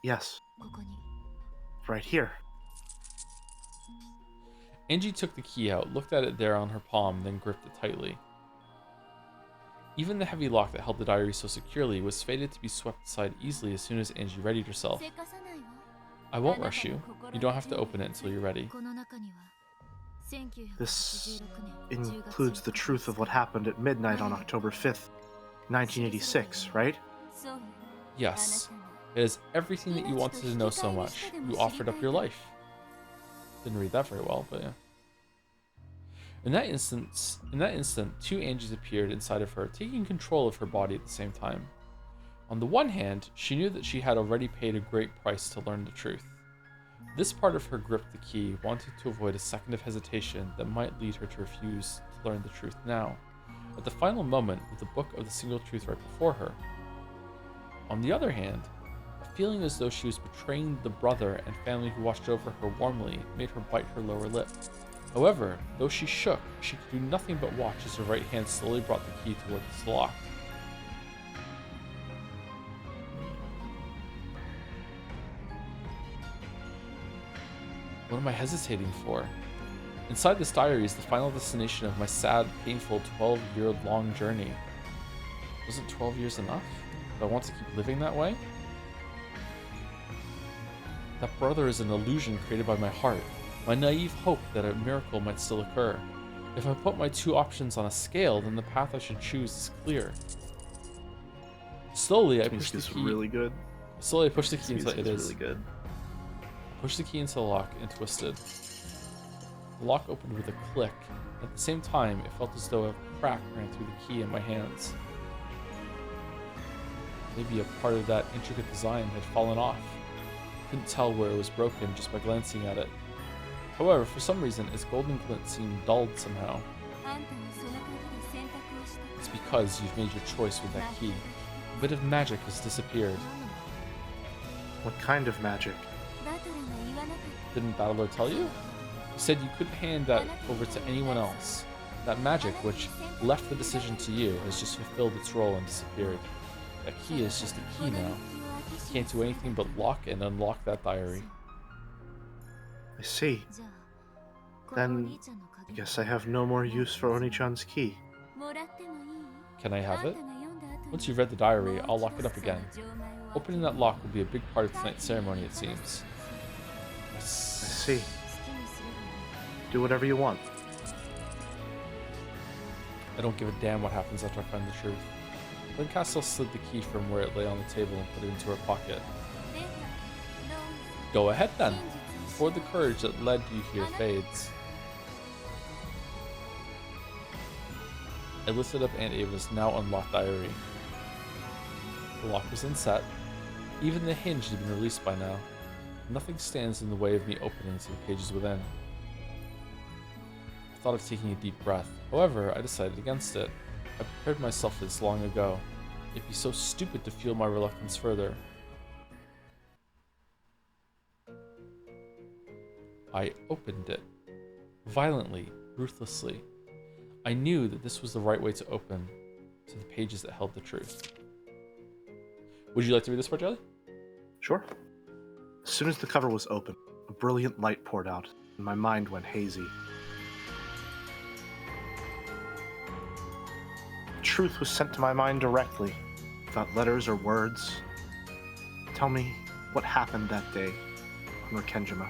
Yes. Right here. Angie took the key out, looked at it there on her palm, then gripped it tightly. Even the heavy lock that held the diary so securely was fated to be swept aside easily as soon as Angie readied herself. I won't rush you. You don't have to open it until you're ready. This includes the truth of what happened at midnight on October 5th, 1986, right? Yes. It is everything that you wanted to know so much. You offered up your life. Didn't read that very well, but yeah. In that instant, two Angies appeared inside of her, taking control of her body at the same time. On the one hand, she knew that she had already paid a great price to learn the truth. This part of her gripped the key, wanting to avoid a second of hesitation that might lead her to refuse to learn the truth now, at the final moment with the Book of the Single Truth right before her. On the other hand, a feeling as though she was betraying the brother and family who watched over her warmly made her bite her lower lip. However, though she shook, she could do nothing but watch as her right hand slowly brought the key toward the lock. What am I hesitating for? Inside this diary is the final destination of my sad, painful 12-year-long journey. Wasn't 12 years enough? Do I want to keep living that way? That brother is an illusion created by my heart, my naive hope that a miracle might still occur. If I put my two options on a scale, then the path I should choose is clear. Slowly, I push the key. Really good. Slowly, I push the key until it is. Really good. Push the key into the lock and twisted. The lock opened with a click. At the same time, it felt as though a crack ran through the key in my hands. Maybe a part of that intricate design had fallen off. Couldn't tell where it was broken just by glancing at it. However, for some reason, its golden glint seemed dulled somehow. It's because you've made your choice with that key. A bit of magic has disappeared. What kind of magic? Didn't Bandle tell you? He said you couldn't hand that over to anyone else. That magic, which left the decision to you, has just fulfilled its role and disappeared. That key is just a key now. You can't do anything but lock and unlock that diary. I see. Then, I guess I have no more use for Oni-chan's key. Can I have it? Once you've read the diary, I'll lock it up again. Opening that lock will be a big part of tonight's ceremony, it seems. I see. Do whatever you want. I don't give a damn what happens after I find the truth. Berncastel slid the key from where it lay on the table and put it into her pocket. Go ahead then, before the courage that led you here fades. I lifted up Aunt Ava's now unlocked diary. The lock was unset. Even the hinge had been released by now. Nothing stands in the way of me opening to the pages within. I thought of taking a deep breath. However, I decided against it. I prepared myself for this long ago. It'd be so stupid to feel my reluctance further. I opened it. Violently, ruthlessly. I knew that this was the right way to open to the pages that held the truth. Would you like to read this part, Joedle? Sure. As soon as the cover was open, a brilliant light poured out, and my mind went hazy. Truth was sent to my mind directly, without letters or words. Tell me what happened that day on Rekenjima.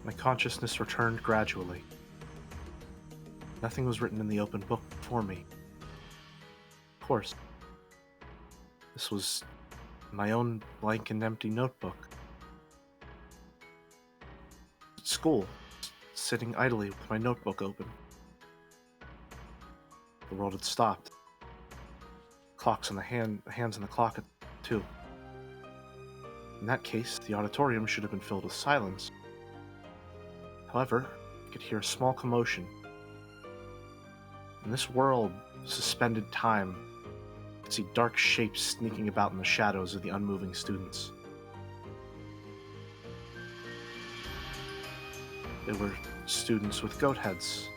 My consciousness returned gradually. Nothing was written in the open book before me. Of course, this was my own blank and empty notebook. At school, sitting idly with my notebook open. The world had stopped. Clocks on the hands on the clock at 2. In that case, the auditorium should have been filled with silence. However, I could hear a small commotion. In this world of suspended time, I could see dark shapes sneaking about in the shadows of the unmoving students. They were students with goat heads.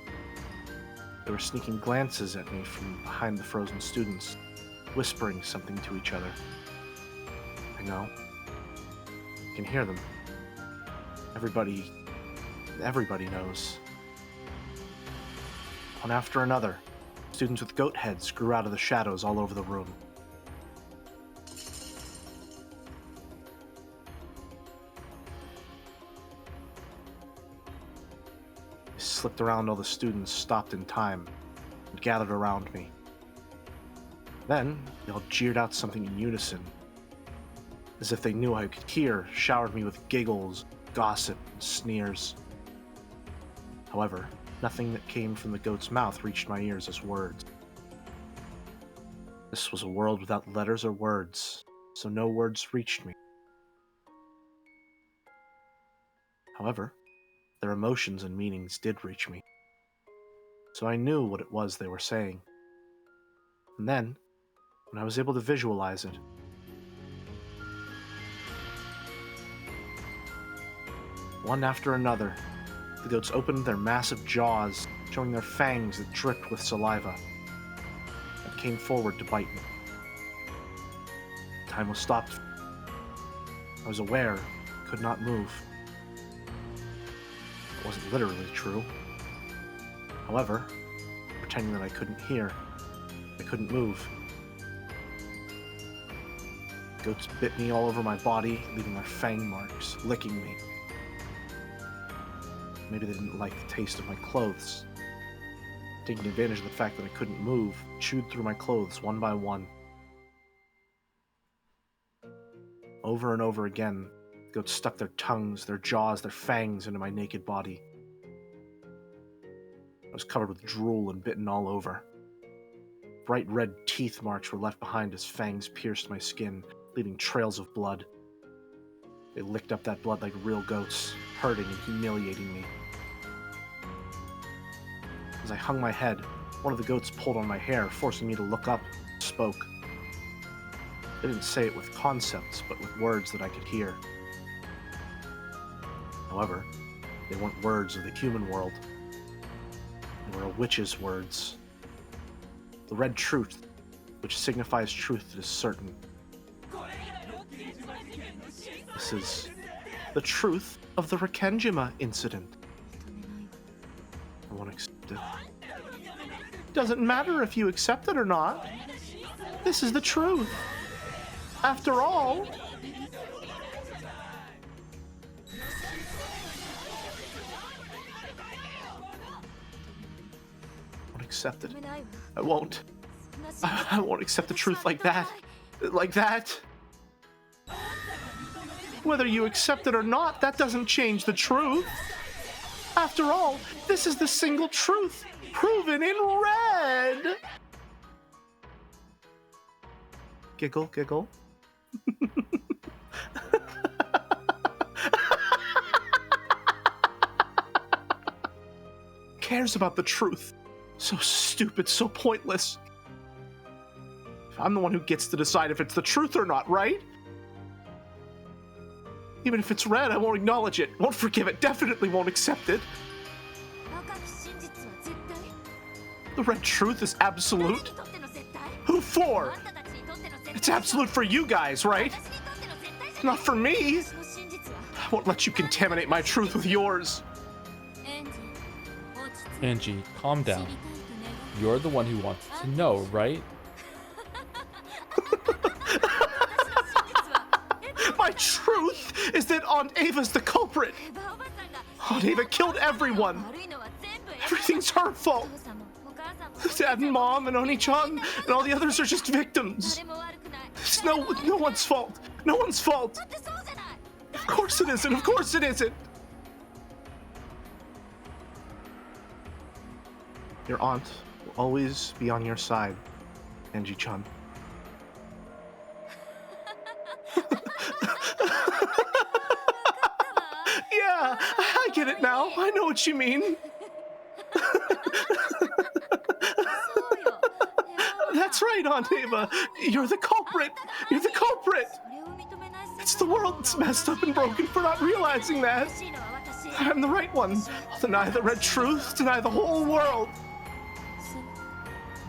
They were sneaking glances at me from behind the frozen students, whispering something to each other. I know. I can hear them. Everybody knows. One after another, students with goat heads grew out of the shadows all over the room. I slipped around all the students, stopped in time, and gathered around me. Then, they all jeered out something in unison, as if they knew I could hear, showered me with giggles, gossip, and sneers. However, nothing that came from the goat's mouth reached my ears as words. This was a world without letters or words, so no words reached me. However, their emotions and meanings did reach me, so I knew what it was they were saying. And then, when I was able to visualize it, one after another, the goats opened their massive jaws, showing their fangs that dripped with saliva, and came forward to bite me. Time was stopped. I was aware, could not move. It wasn't literally true. However, pretending that I couldn't hear, I couldn't move. Goats bit me all over my body, leaving their fang marks, licking me. Maybe they didn't like the taste of my clothes. Taking advantage of the fact that I couldn't move, chewed through my clothes one by one. Over and over again, the goats stuck their tongues, their jaws, their fangs into my naked body. I was covered with drool and bitten all over. Bright red teeth marks were left behind as fangs pierced my skin, leaving trails of blood. They licked up that blood like real goats, hurting and humiliating me. As I hung my head, one of the goats pulled on my hair, forcing me to look up and spoke. They didn't say it with concepts, but with words that I could hear. However, they weren't words of the human world. They were a witch's words. The red truth, which signifies truth that is certain. This is the truth of the Rekenjima incident. I won't accept it. Doesn't matter if you accept it or not. This is the truth. After all... I won't accept it. I won't. I won't accept the truth like that. Like that. Whether you accept it or not, that doesn't change the truth. After all, this is the single truth, proven in red. Giggle, giggle. Cares about the truth? So stupid, so pointless. I'm the one who gets to decide if it's the truth or not, right? Even if it's red, I won't acknowledge it, won't forgive it, definitely won't accept it. The red truth is absolute? Who for? It's absolute for you guys, right? Not for me. I won't let you contaminate my truth with yours. Angie, calm down. You're the one who wants to know, right? My truth is that Aunt Ava's the culprit. Aunt Ava killed everyone. Everything's her fault. Dad and Mom and Oni-chan and all the others are just victims. It's no one's fault. No one's fault. Of course it isn't. Of course it isn't. Your aunt will always be on your side, Angie-chan. Yeah, I get it now. I know what you mean. That's right, Aunt Ava. You're the culprit. You're the culprit. It's the world that's messed up and broken for not realizing that. I'm the right one. I'll deny the red truth, deny the whole world.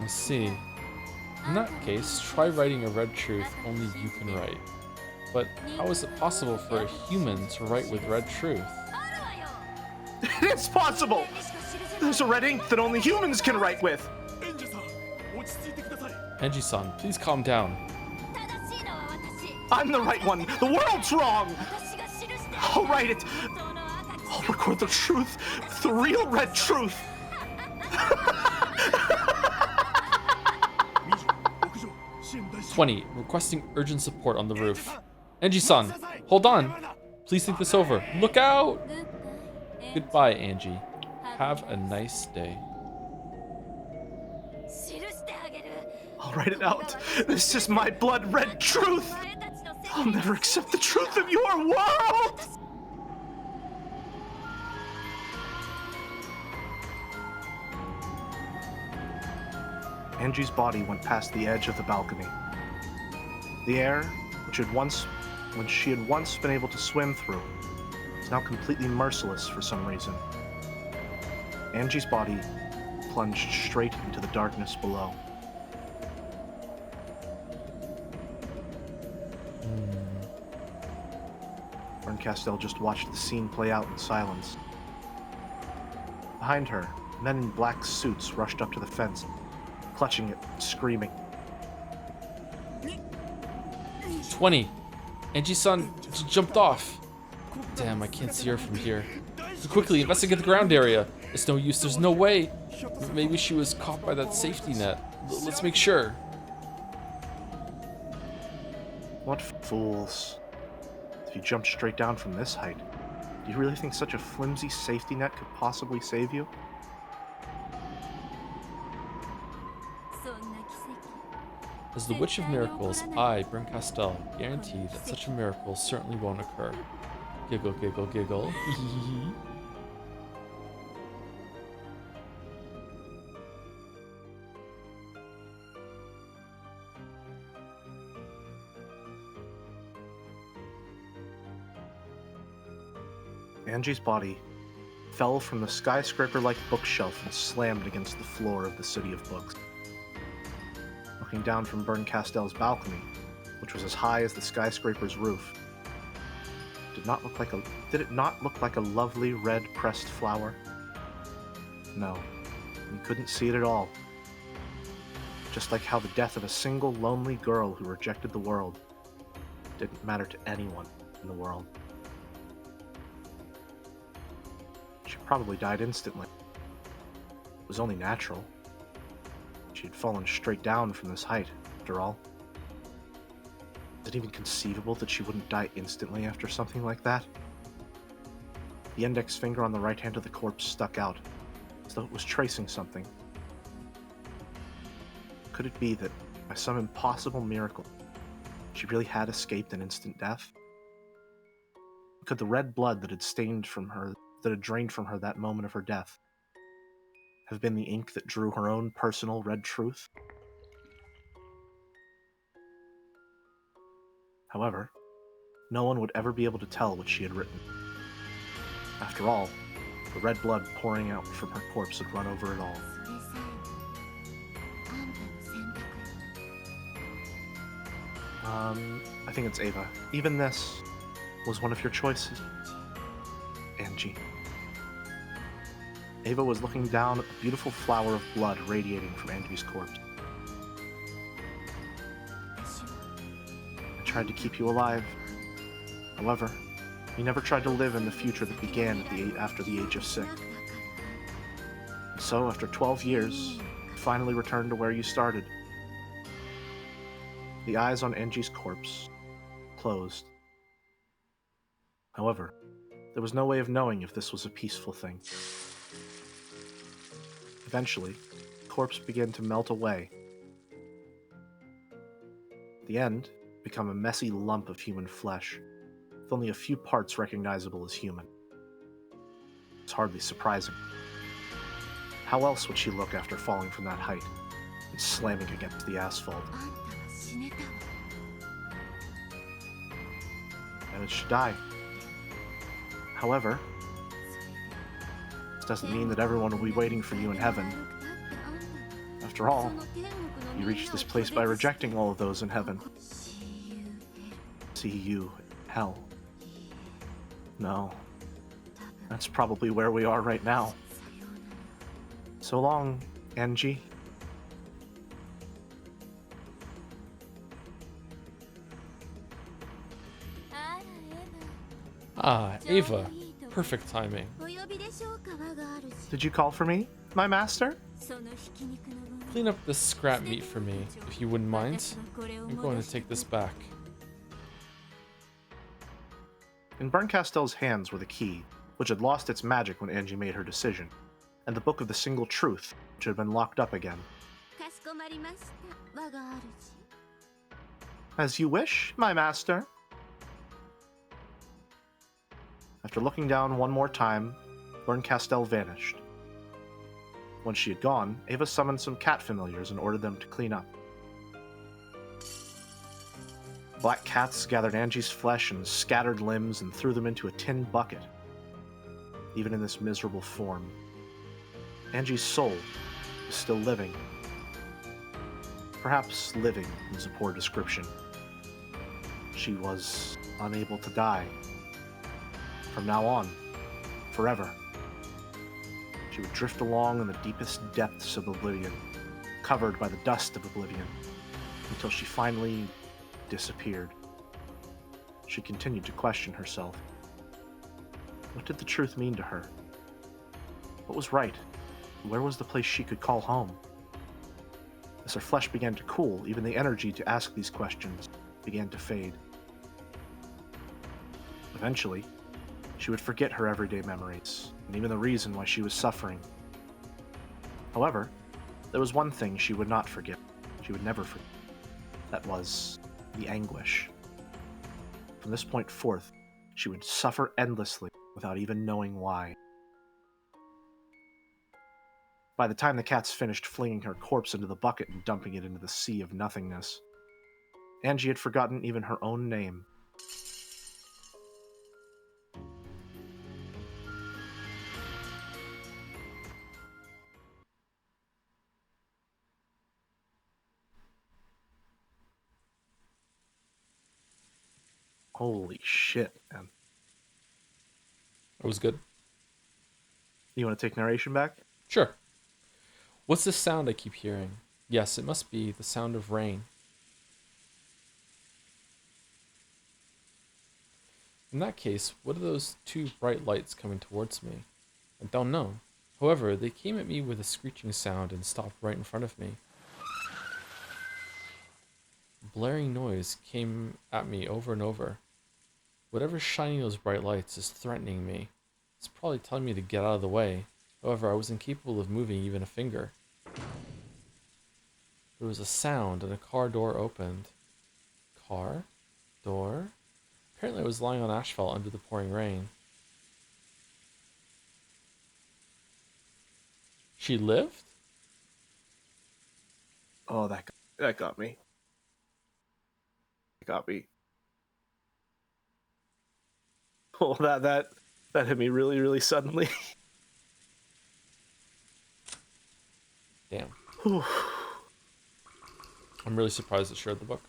I see. In that case, try writing a red truth only you can write. But how is it possible for a human to write with red truth? It's possible! There's a red ink that only humans can write with. Angie-san, please calm down. I'm the right one. The world's wrong. I'll write it. I'll record the truth. The real red truth. 20. Requesting urgent support on the roof. Angie-san, hold on. Please think this over. Look out! Goodbye, Angie. Have a nice day. I'll write it out. This is my blood red truth. I'll never accept the truth of your world. Angie's body went past the edge of the balcony. The air, which she had once been able to swim through, is now completely merciless for some reason. Angie's body plunged straight into the darkness below. Castell just watched the scene play out in silence. Behind her, men in black suits rushed up to the fence, clutching it, screaming. 20. Angie-san jumped off. Damn, I can't see her from here. Quickly, investigate the ground area. It's no use, there's no way. Maybe she was caught by that safety net. Let's make sure. What fools. If you jumped straight down from this height, do you really think such a flimsy safety net could possibly save you? As the Witch of Miracles, I, Bryn Castell, guarantee that such a miracle certainly won't occur. Giggle, giggle, giggle. Angie's body fell from the skyscraper-like bookshelf and slammed against the floor of the City of Books. Looking down from Bryn Castell's balcony, which was as high as the skyscraper's roof, did it not look like a lovely red pressed flower? No, you couldn't see it at all. Just like how the death of a single lonely girl who rejected the world didn't matter to anyone in the world. She probably died instantly. It was only natural. She had fallen straight down from this height, after all. it even conceivable that she wouldn't die instantly after something like that? The index finger on the right hand of the corpse stuck out, as though it was tracing something. Could it be that, by some impossible miracle, she really had escaped an instant death? Could the red blood that had drained from her that moment of her death, have been the ink that drew her own personal red truth? However, no one would ever be able to tell what she had written. After all, the red blood pouring out from her corpse had run over it all. I think it's Ava. Even this was one of your choices. Angie. Ava was looking down at the beautiful flower of blood radiating from Angie's corpse. I tried to keep you alive. However, you never tried to live in the future that began after the age of 6. And so, after 12 years, you finally returned to where you started. The eyes on Angie's corpse closed. However, there was no way of knowing if this was a peaceful thing. Eventually, the corpse began to melt away. At the end, become a messy lump of human flesh, with only a few parts recognizable as human. It's hardly surprising. How else would she look after falling from that height and slamming against the asphalt? Managed to die. However, this doesn't mean that everyone will be waiting for you in heaven. After all, you reached this place by rejecting all of those in heaven. See you in hell. No, that's probably where we are right now. So long, Angie. Ah, Ava. Perfect timing. Did you call for me, my master? Clean up this scrap meat for me, if you wouldn't mind. I'm going to take this back. In Berncastell's hands were the key, which had lost its magic when Angie made her decision, and the Book of the Single Truth, which had been locked up again. As you wish, my master. After looking down one more time, Berncastel vanished. Once she had gone, Ava summoned some cat familiars and ordered them to clean up. Black cats gathered Angie's flesh and scattered limbs and threw them into a tin bucket. Even in this miserable form, Angie's soul was still living. Perhaps living is a poor description. She was unable to die. From now on, forever. She would drift along in the deepest depths of oblivion, covered by the dust of oblivion, until she finally disappeared. She continued to question herself. What did the truth mean to her? What was right? Where was the place she could call home? As her flesh began to cool, even the energy to ask these questions began to fade. Eventually, she would forget her everyday memories, and even the reason why she was suffering. However, there was one thing she would not forget. She would never forget. That was the anguish. From this point forth, she would suffer endlessly without even knowing why. By the time the cats finished flinging her corpse into the bucket and dumping it into the sea of nothingness, Angie had forgotten even her own name. Holy shit, man. That was good. You want to take narration back? Sure. What's this sound I keep hearing? Yes, it must be the sound of rain. In that case, what are those two bright lights coming towards me? I don't know. However, they came at me with a screeching sound and stopped right in front of me. blaring noise came at me over and over. Whatever's shining those bright lights is threatening me. It's probably telling me to get out of the way. However, I was incapable of moving even a finger. There was a sound and a car door opened. Car? Door? Apparently I was lying on asphalt under the pouring rain. She lived? Oh, that got me. It got me. Oh, that hit me really, really suddenly. Damn. I'm really surprised it shared the book.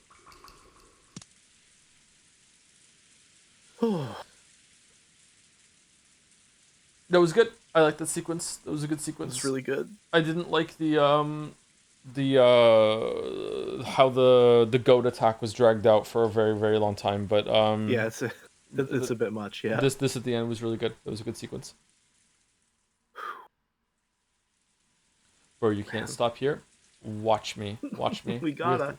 That was good. I like that sequence. That was a good sequence. It's really good. I didn't like the how the goat attack was dragged out for a very, very long time, but yeah, it's a bit much. Yeah. This at the end was really good. It was a good sequence. Bro, you can't stop here. Watch me. Watch me. We gotta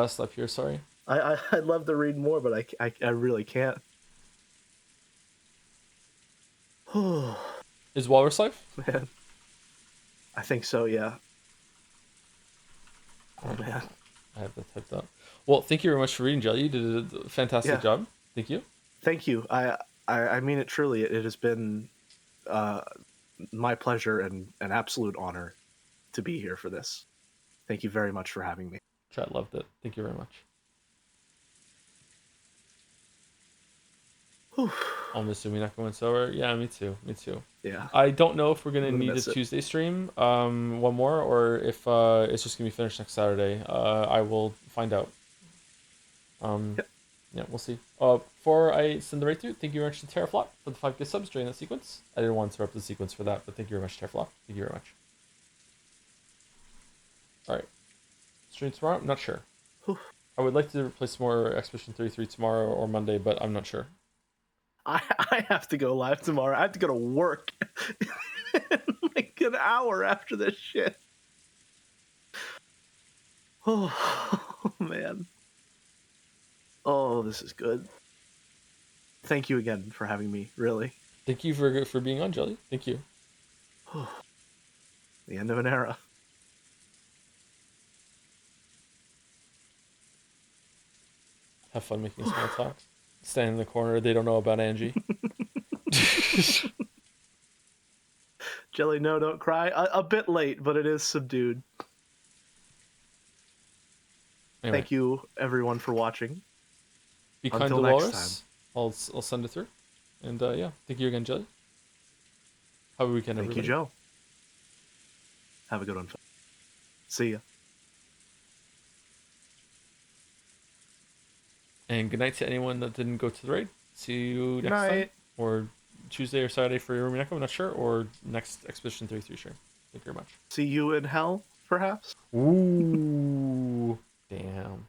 stop here. Sorry. I'd love to read more, but I really can't. Is Walrus life? Man, I think so. Yeah. Oh man, I have that typed up. Well, thank you very much for reading, Jelly. You did a fantastic job. Thank you. Thank you. I mean it truly. It has been my pleasure and an absolute honor to be here for this. Thank you very much for having me. Chat loved it. Thank you very much. I'll miss Umineko when it's over. Yeah, me too. Me too. Yeah. I don't know if we're gonna need a it. Tuesday stream, one more, or if it's just gonna be finished next Saturday. I will find out. Yep. Yeah, we'll see. Before I send the right through, thank you very much to Terraflop for the 5 subs during that sequence. I didn't want to interrupt the sequence for that, but thank you very much, Terraflop. Thank you very much. All right. Stream tomorrow? I'm not sure. I would like to play some more Expedition 33 tomorrow or Monday, but I'm not sure. I have to go live tomorrow. I have to go to work in like an hour after this shit. Oh man. Oh, this is good. Thank you again for having me, really. Thank you for being on, Jelly. Thank you. The end of an era. Have fun making small talk. Stand in the corner. They don't know about Angie. Jelly, no, don't cry. A bit late, but it is subdued. Anyway. Thank you, everyone, for watching. Be kind to Walrus. I'll send it through. And yeah, thank you again, Jelly. Have a weekend, everybody. Thank you, Joe. Have a good one. See ya. And good night to anyone that didn't go to the raid. See you next time. Or Tuesday or Saturday for your Umineko, I'm not sure. Or next Expedition 33 stream. Thank you very much. See you in hell, perhaps? Ooh. Damn.